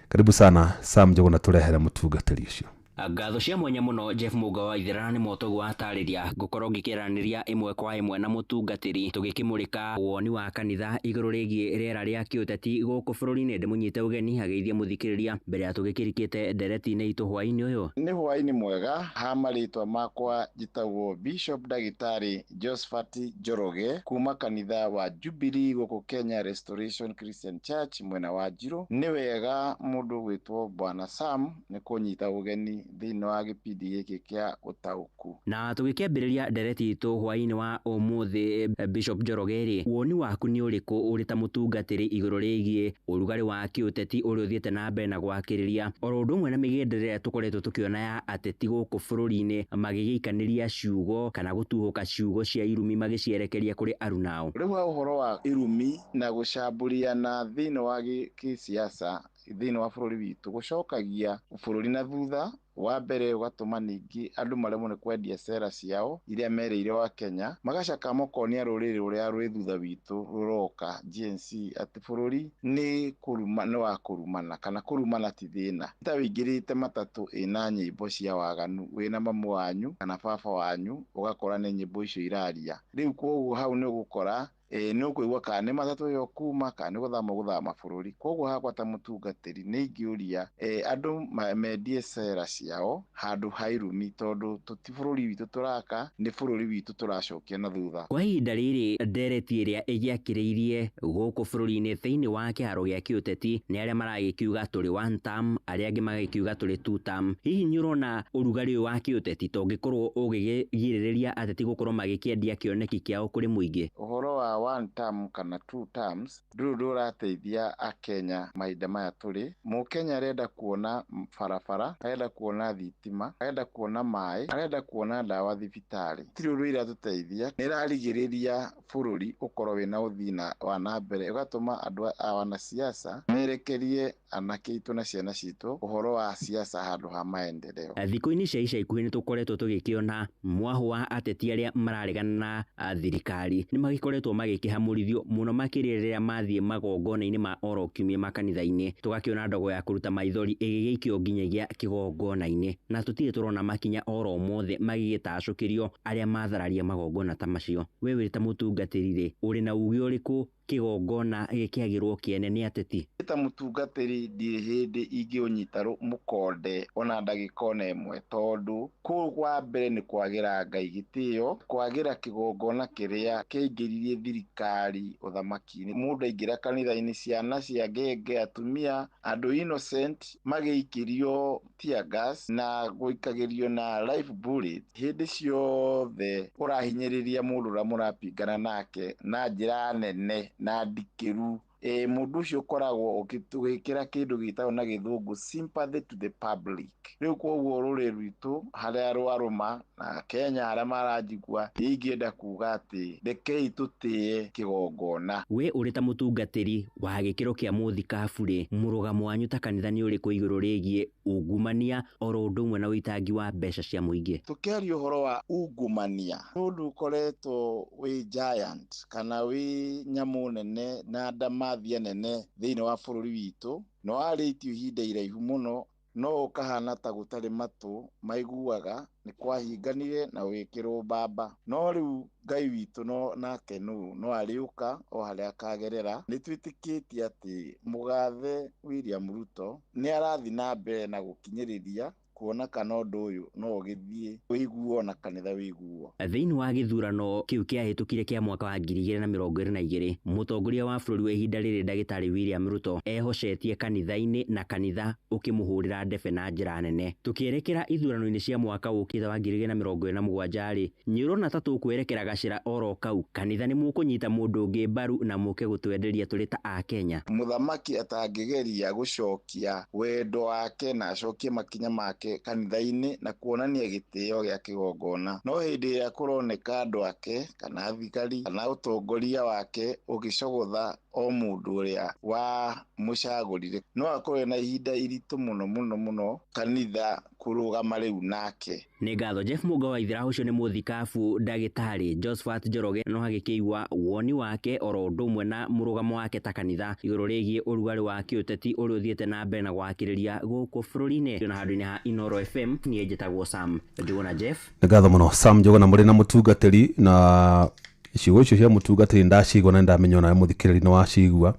S10: Karibu sana Sam Njũgũna tũrehere mũtungatĩri ũcio.
S2: Ngatho cia mwanya muno Jeff Muga wa Ithera nĩ motogu watarĩria ngũkorwo ngĩkĩranĩria ĩmwe kwa ĩmwe na mũtungatĩri tũgĩkĩmũrĩka woni wa kanitha igũrũ rĩgiĩ rĩera rĩa kĩũteti gũkũ bũrũri-inĩ. Ndĩmũnyite ũgeni ageithie mũthikĩrĩria mbere ya tũgĩkĩrĩkĩte ndereti-inĩ itũ hwaĩ-inĩ ũyũ.
S6: Nĩ hwaĩ-inĩ mwega, ha marĩtwa makwa njĩtagwo Bishop Ndagĩtarĩ Josephat Njoroge kuma kanitha wa Jubilee gũkũ Kenya Restoration Christian Church mwena wa Njirũ. Nĩ wega mũndũ gwĩtwo Bwana Sam nĩ kũnyita ũgeni thĩinĩ wa gĩpindi gĩkĩ kĩa ũtaũku.
S2: Na tũgĩkĩambĩrĩria ndereti itũ hwaĩ-inĩ wa ũmũthĩ, Bishop Njoroge rĩ, woni waku nĩ ũrĩkũ ũrĩ ta mũtungatĩri igũrũ rĩgiĩ ũrugarĩ wa kĩũteti ũrĩa ũthiĩte na mbere na gwakĩrĩria, oro ũndũ ũmwe na mĩgendere tũkoretwo tũkĩona ya ateti gũkũ bũrũri-inĩ magĩgĩikanĩria ciugo kana gũtuhũka ciugo cia irumi magĩcierekeria kũrĩ arunao.
S6: Rĩu ũhoro wa irumi na gũcambũriana thĩinĩ wa kĩsiasa thĩinĩ wa bũrũri witũ gũcokagia bũrũri na thutha. Wa mbere ũgatũma ningĩ andũ maremwo nĩ kwendia sera ciao iria mereire wa Kenya, magacaka makonia rũrĩrĩ rũrĩa rwĩ thutha witũ rũroka GNC atĩ bũrũri nĩ wa kũrumana kana kũrumana ti thĩna. Ta wĩingĩrĩte matatũ ĩna nyĩmbo cia waganu, wĩna mamu wanyu kana baba wanyu ũgakora nĩ nyĩmbo icio iraria. Rĩu koguo hau nĩ ũgũkora nĩ ũkũigua kana nĩ matatũ yo kuma kana nĩ gũthama bũrũri. Koguo hakwa ta mũtungatĩri nĩ ingĩũria andũ mendie sera ciao handũ ha irumi, tondũ ti bũrũri witũ tũraka, nĩ bũrũri witũ tũracokia na thutha.
S2: Kwa ihinda rĩrĩ ndereti ĩrĩa ĩgĩakĩrĩirie gũkũ bũrũri-inĩ thĩinĩ wa kĩharo gĩa kĩũteti nĩ arĩa maragĩkiuga tũrĩ one term, arĩa angĩ magĩkiuga tũrĩ two term. Hihi nĩ ũrona ũrugarĩ ũyũ wa kĩũteti tũngĩkorwo ũgĩgirĩrĩria ateti gũkorwo magĩkĩendia kĩoneki kĩao kũrĩ mũingĩ?
S6: Ũhoro wa one term kana two terms ndũrĩ ndũrateithia Akenya mahinda maya tũrĩ. Mũkenya arenda kuona barabara, arenda kuona thitima, arenda kuona maĩ, arenda kuona ndawa thibitarĩ. Tiri ũndũ iratũteithia, nĩ ĩrarigĩrĩria bũrũri ũkorwo wĩna ũthii wa na mbere, ũgatũma andũ a wanasiasa merekerie anake itũ na ciana citũ ũhoro wa siasa handũ ha maendeleo.
S2: Thikũ-inĩ cia ica ikuhĩ nĩ tũkoretwo tũgĩkĩona mwahu wa ateti arĩa mararegana na thirikari nĩ magĩkoretwo magĩkĩhamũrithio mũno makĩria rĩrĩa mathiĩ magongona-inĩ ma oro kiumia makanitha-inĩ. Tũgakĩona ndogo ya kũruta maithori ĩgĩgĩikio nginyagia kĩgongona-inĩ, na tũtirĩ tũrona makinya oro mothe magĩgĩtacũkĩrio arĩa mathararia magongona ta macio. We wĩ ta mũtungatĩri rĩ, ũrĩ na uge ũrĩkũ kĩgongona gĩkĩagĩrwo kĩene nĩ ateti?
S6: Ta mũtungatĩri ndirĩ hĩndĩ ingĩũnyita mũkonde ona ndagĩka ona ĩmwe, tondũ kũu wa mbere nĩ kwagĩra Ngai gĩtĩo, kwagĩra kĩgongona kĩrĩa kĩaingĩririe thirikari ũthamaki-inĩ. Mũndũ aingĩra kanitha-inĩ, ciana cia ngenge, atumia, andũ innocent magĩikĩrio tear gas na gũikagĩrio na live bullet. Hĩndĩ ciothe ũrahinyĩrĩria mũndũ ũrĩa mũrapingana nake na njĩra nene na ndikĩru. Mũndũ ũcio ũkoragwo ũgĩkĩra kĩndũ gĩtagwo na gĩthũngũ sympathy to the public. Rĩu koguo rũrĩrĩ rwitũ harĩa rwarũma na Kenya harĩa maranjigua, ingĩenda kuga atĩ rekei tũtĩe kĩgongona.
S2: We ũrĩ ta mũtungatĩri wa gĩkĩro kĩa mũthikabu rĩ, mũrũgamo wanyu ta kanitha nĩ ũrĩkũ igũrũ rĩgiĩ ungumania oro ũndũ ũmwe na ũitangi wa mbeca cia mũingĩ?
S6: Tũkĩaria ũhoro wa ungumania, ũndũ ũkoretwo wĩ giant kana wĩ nyamũ nene na ndamathia nene thĩinĩ wa bũrũri witũ, no warĩtio ihinda iraihu mũno, no ũkahana ta gũtarĩ matũ maiguaga, nĩ kwahinganire na ũgĩkĩrwo mbamba. No rĩu Ngai witũ nake no arĩũka o harĩa akagerera. Nĩ twĩtĩkĩtie atĩ mũgathe William Ruto nĩ arathiĩ na mbere na gũkinyĩrĩria kuona kana ũndũ ũyũ no ũgĩthiĩ wĩiguo na kanitha wĩiguo.
S2: Thĩinĩ wa gĩthurano kĩu kĩahĩtũkire kĩa mwaka wa 2022 mũtongoria wa bũrũri wa ihinda rĩrĩ ndagĩtarĩ William Ruto ehocetie kanitha-inĩ na kanitha ũkĩmũhũrĩra ndebe na njĩra nene. Tukĩerekera ithurano-inĩ cia mwaka ũkĩte wa 2027 nyũrona ta tũkwerekera gacĩra oro kau kanitha nĩ mũkũnyita mũndũ ũngĩ mbaru na mũke gũtwenderia tũrĩ ta Akenya.
S6: Mũthamaki atangĩgeria gũcokia wendo wake na acokie makinya make kanitha-inĩ na kuonania gĩtĩo gĩa kĩgongona, no hĩndĩ ĩrĩa kũroneka andũ ake kana thigari kana ũtongoria wake ũgĩcogotha o mũndũ ũrĩa wa mũcagũrire, no akorwo na ihinda iritũ mũno kanitha kũrũgama rĩu nake.
S2: Nĩ ngatho Jeff Mũnga wa Ithĩra ũcio nĩ mũthikabu ndagĩtarĩ Josephat Njoroge no agĩkĩigua woni wake oro ũndũ ũmwe na mũrũgamo wake ta kanitha igũrũ rĩgiĩ ũrugarĩ wa kĩũteti ũrĩa ũthiĩte na mbere na gwakĩrĩria gũkũ bũrũri-inĩ. Na handũ-inĩ ha Inooro FM niĩ njĩtagwo Sam Njũgũna Jeff.
S10: Nĩ ngatho mũno Sam Njũgũna mũrĩ na mũtungatĩri na icigo icio cia mũtungatĩri ndacigua na ndamenya nawe mũthikĩrĩri nĩ wacigua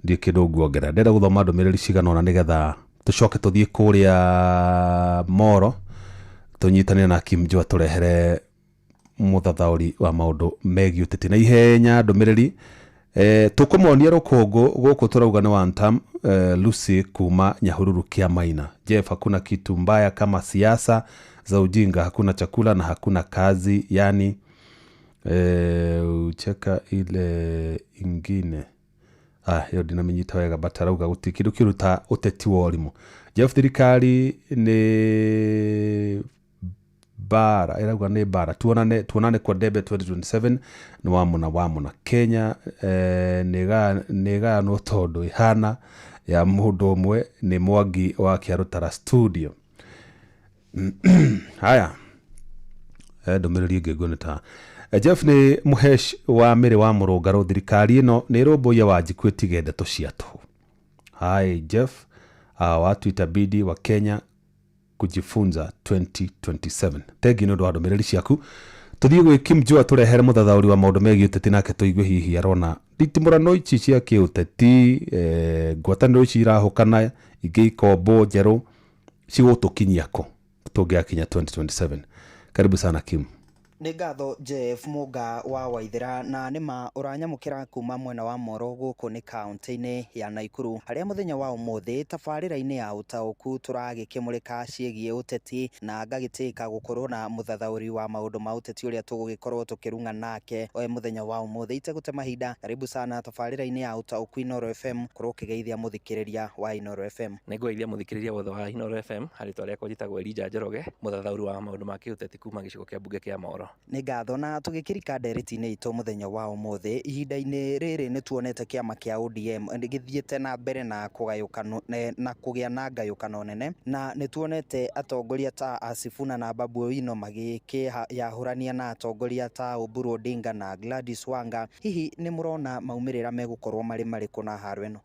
S10: ndĩ kĩndũ nguongerera. Ndĩrenda gũthoma ndũmĩrĩri cigana ũna nĩgetha tũcoke tũthiĩ kũrĩa Moro tũnyitanĩre na Kim Njũa tũrehere mũthathaũri wa maũndũ megiĩ ũteti na ihenya. Ndũmĩrĩri tũkũmonia rũkũngũ gũkũ turauga ni one time. Lucy kuma Nyahururu Kiamaina. Jeff, hakuna kitu mbaya kama siasa za ujinga, hakuna chakula na hakuna kazi, yani ucheka ile ingine. Hiyo dinamenyita wega batarauga guti kindu kiruta uteti wa ũrimũ. Jeff, thirikari ni bara irauga ni bara tuonane kwa debe 2027 ni wamuna Kenya nega no tondu ihana ya mũndũ ũmwe ni Mwangi wa Kĩarũtara studio. Haya ndũmĩrĩri ĩngĩ nguona ta Jeff ni muhesh wa mĩrĩ wa mũrũngarũ thirikari ĩno nĩ rũmbũiya Wanjiku ĩtige ndeto cia tũhũ. Hai Jeff, watu itabidi wa Kenya kujifunza 2027. Tegi nĩ ũndũ wa ndũmĩrĩri ciaku. Tuthiĩ gwĩ Kim Njũa tũrehere mũthathaũri wa maũndũ megiĩ ũteti nake tũigue hihi arona nditimũrano ici cia kĩũteti ngwatanĩro ici irahũkana ingĩ ikombo njerũ cigũtũkinyia kũ tũngĩakinya 2027. Karibu sana Kim.
S22: Nĩ ngatho Jeff Mũnga wa Waithĩra na nĩma ũranyamũkĩra kuma mwena wa Moro gũkũ nĩ kaunti-inĩ ya Naikuru harĩa mũthenya wa ũmũthĩ tabarĩra-inĩ ya ũtaũku tũragĩkĩmũrĩka ciĩgiĩ ũteti na ngagĩtĩka gũkorwo na mũthathaũri wa maũndũ ma ũteti ũrĩa tũgũgĩkorwo tũkĩrunga nake mũthenya wa ũmũthĩ. Itegũte mahinda, karibu sana tabarĩra-inĩ ya ũtaũku Inooro FM korwo ũkĩgeithia mũthikĩrĩria wa Inooro FM.
S5: Nĩngũgeithia mũthikĩrĩria wothe wa Inooro FM harĩ twarĩa kũnjĩtagwo Elijah Njoroge mũthathaũri wa maũndũ ma kĩũteti kuma gĩcigo kĩa mbunge kĩa Moro.
S22: Nĩ ngatho na tũgĩkĩrika ndereti-inĩ itũ mũthenya wa ũmũthĩ ihinda-inĩ rĩrĩ nĩ tuonete kĩama kĩa ODM gĩthiĩte na mbere na kũgayũkano na kũgĩa na ngayũkano nene, na nĩ tuonete atongoria ta Sifuna na Babu Owino magĩkĩyahũrania na atongoria ta Oburu Odinga na Gladys Wanga. Hihi nĩ mũrona maumĩrĩra megũkorwo marĩ marĩkũ na haro ĩno?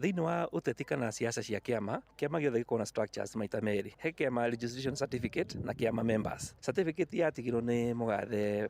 S5: Thĩinĩ wa ũteti kana siasa cia kĩama gĩothe gĩkorwo na structures maita merĩ. He kĩama registration certificate na kĩama members. Certificate yatigirwo nĩ mũgathe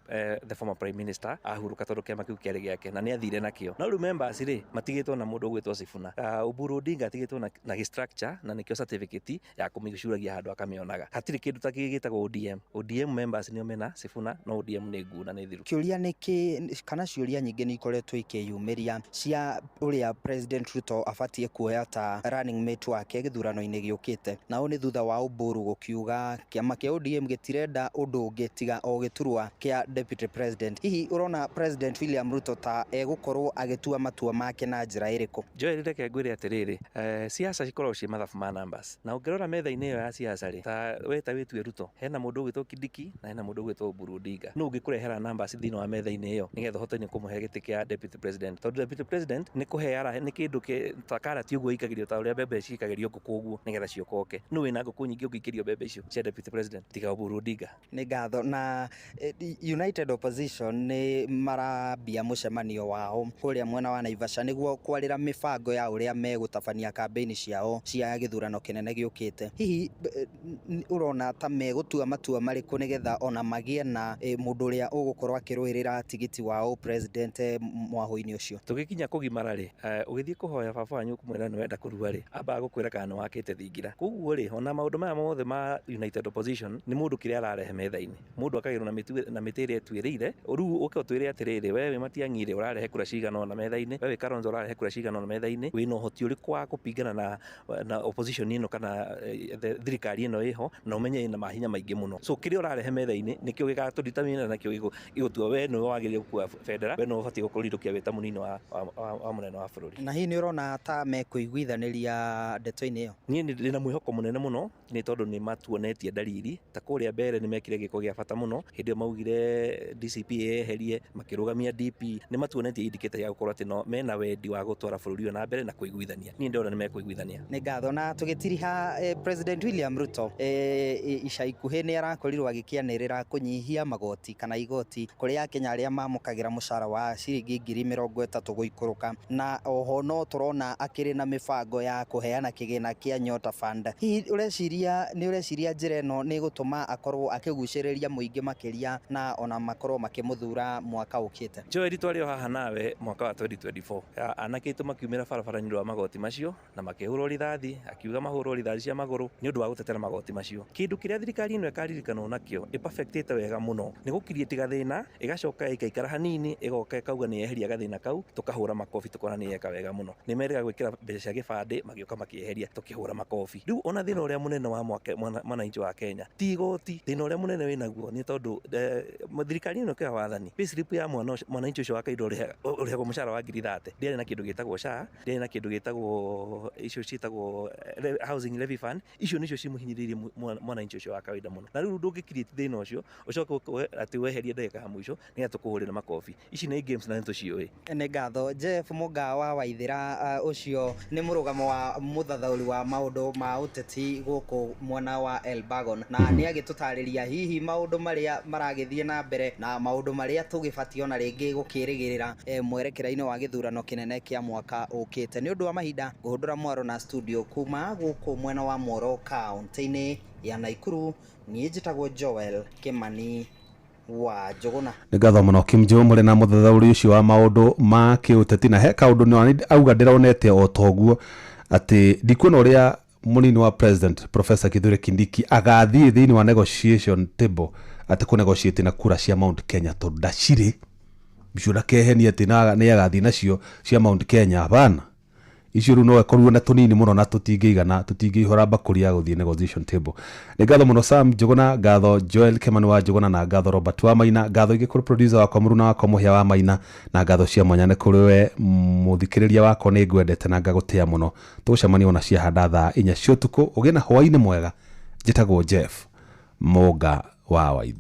S5: the former prime minister ahurũka tondũ kĩama kĩu kĩarĩ gĩake na nĩ athire nakĩo. No rĩu members rĩ matigĩtwo na mũndũ ũgwĩtwo Sifuna. Oburu Odinga atigĩtwo na structure na nĩkĩo certificate ya kũmĩcuragia handũ akamĩonaga. Hatirĩ kĩndũ ta gĩgĩtagwo ODM. ODM members nĩo mena Sifuna, no ODM nĩ ngu na nĩ thiru.
S22: Kĩũria nĩ kana ciũria nyingĩ nĩ ikoretwo ikĩyumĩria cia ũrĩa President Ruto abatie kuoya ta running mate wake gĩthurano-inĩ gĩũkĩte. Na ũũ nĩ thutha wa Oburu gũkiuga kĩama kĩa ODM gĩtirenda ũndũ ũngĩ tiga o gĩturwa kĩa deputy president. Hihi ũrona President William Ruto ta egũkorwo agĩtua matua make na njĩra ĩrĩkũ?
S5: Joel, reke ngwĩre atĩrĩrĩ, siasa cikoragwo ciĩ mathabu ma numbers. Na ũngĩrora metha-inĩ ĩyo ya siasa rĩ, ta wĩtue Ruto, hena mũndũ ũgwĩtwo Kindiki na hena mũndũ ũgwĩtwo Oburu Odinga. Nũ ũngĩkũrehera numbers thĩinĩ wa metha-inĩ ĩyo nĩgetha ũhote nĩ kũmũhe gĩtĩ kĩa deputy president? Tondũ deputy president nĩ kũheara nĩ kĩndũ ta karati ũguo ikagĩrio ta ũrĩa mbembe cikagĩrio ngũkũ ũguo nĩgetha ciokoke. Nũ wĩna ngũkũ nyingĩ ũngĩikĩrio mbembe icio cia deputy president tiga Oburu Odinga?
S22: Nĩ ngatho na United Opposition nĩ marambia mũcemanio wao kũrĩa mwena wa Naivasha nĩguo kwarĩra mĩbango ya ũrĩa megũtabania kambĩini ciao cia gĩthurano kĩnene gĩũkĩte. Hihi ũrona ta megũtua matua marĩkũ nĩgetha ona magĩe na mũndũ ũrĩa ũgũkorwo akĩrũĩrĩra tigiti wao president mwahũ-inĩ ũcio?
S5: Tũgĩkinya kũgimara rĩ, ũgĩthiĩ kũhoya baba baba wanyu kumwira ni wenda kurua ri amba gukwira kana wakite thingira koguo ri ona maundu maya mothe ma United Opposition ni mundu kiria ararehe metha-ini mundu akagirwo na mitiri etwirire riu uke utwire atiriri wewe Matiang'i urarehe kura cigana na metha-ini wewe Kalonzo urarehe kura cigana na metha-ini wina uhoti uri kwa kupingana na opposition ino kana thirikari ino iho na umenye ina mahinya maingi muno so kiria urarehe metha-ini nikio gigatuditamina na kio igutua we no wagiria gukua federa we no uhoti gukurirukia wita munini wa munene wa bururi
S22: na hii ni urona ta mekuiguithaniria ndeto-ini iyo
S5: nie ndina mwihoko munene muno ni tondu ni matuonetie dalili ta kuria mbere ni mekire giko gia bata muno hindi maugire DCP eherie makirugamia DP ni matuonetie indicator ya gukorwo ati no mena wendi wa gutwara bururi na mbere na kuiguithania ni ndona ni mekuiguithania
S22: ni ngatho na tugitiriha President William Ruto ica ikuhi ni arakorirwo agikianirira kunyihia magoti kana igoti kuria Akenya aria mamukagira mucara wa ciringi 30,000 guikuruka na oho no turona akiri na mibango ya kuheana kigina kia Nyota Fund hi ureciria njira ino ni gutuma akorwo akiguciriria muingi makiria na ona makorwo makimuthura mwaka ukite
S5: Joel twario haha nawe mwaka wa 2024 anakeitu makiumira barabara ni wa magoti macio na makihurwo rithathi akiuga mahurwo rithathi cia maguru ni undu wa gutetera magoti macio kindu kiria thirikari ino ekaririkana nakio perfectete wega muno ni gukirie tigathina igacoka ikaikara hanini igoka ikauga ni eheria gathina kau tukahura makofi tukona ni eka wega muno ni merega gwikira mbeca cia gibande magioka makieheria tukihura makofi riu ona thina uria munene wa mwananchi wa Kenya tigoti thina uria munene winaguo ni tondu thirikari ino kia wathani payslip ya mwananchi ucio wakaindo urihagwo mucara wa 30 ndiari na kindu gitagwo SHA ndiari na kindu gitagwo icio citagwo housing levy fund icio nicio cimuhinyiririe mwananchi ucio wa kawaida muno na riu ndungikirite thina ucio ucoke ati weherie ndeka ha mwisho ni atukuhurira makofi ici ni games na nitucioi
S22: ni ngatho Jeff Mugawa Waithira ucio ni murugamo wa muthathauri wa maundu ma uteti guku mwena wa Elbagon na ni agitutariria hihi maundu maria maragithie na mbere na maundu maria tugibatio na ringi gukirigirira mwerekera-ini wa githurano kinene kia mwaka ukite ni undu wa mahinda guhundura mwaro na studio kuma guku mwena wa Moro county-ini ya Naikuru ni njitagwo Joel Kimani wa Njuguna
S10: ni ngatho muno Kim Jong muri na muthathauri ucio wa maundu ma kiuteti na he kaundu ni auga ndironete o toguo ati ndikuona uria munini wa president Professor Kithure Kindiki agathie thiini wa negotiation table ati ku negotiate na kura cia Mount Kenya tondu ndaciri bicura keheni ati ni agathie nacio cia Mount Kenya hapana icio ru no ekorwo na tunini muno na tutingigana tutingihora bakuri ya guthie negotiation table ni ngatho muno Sam Njuguna ngatho Joel Kimani wa Njuguna na ngatho Robert wa Maina ngatho ingi kuri producer wa Muruna wa Muhia wa Maina na ngatho cia mwanya ni kuri we muthikiriria wako ni ngwendete na ngagutia muno tucemania ona cia handa thaa 4 cia utuku ugina hwaini mwega njitagwo Jeff Moga wa Waithira.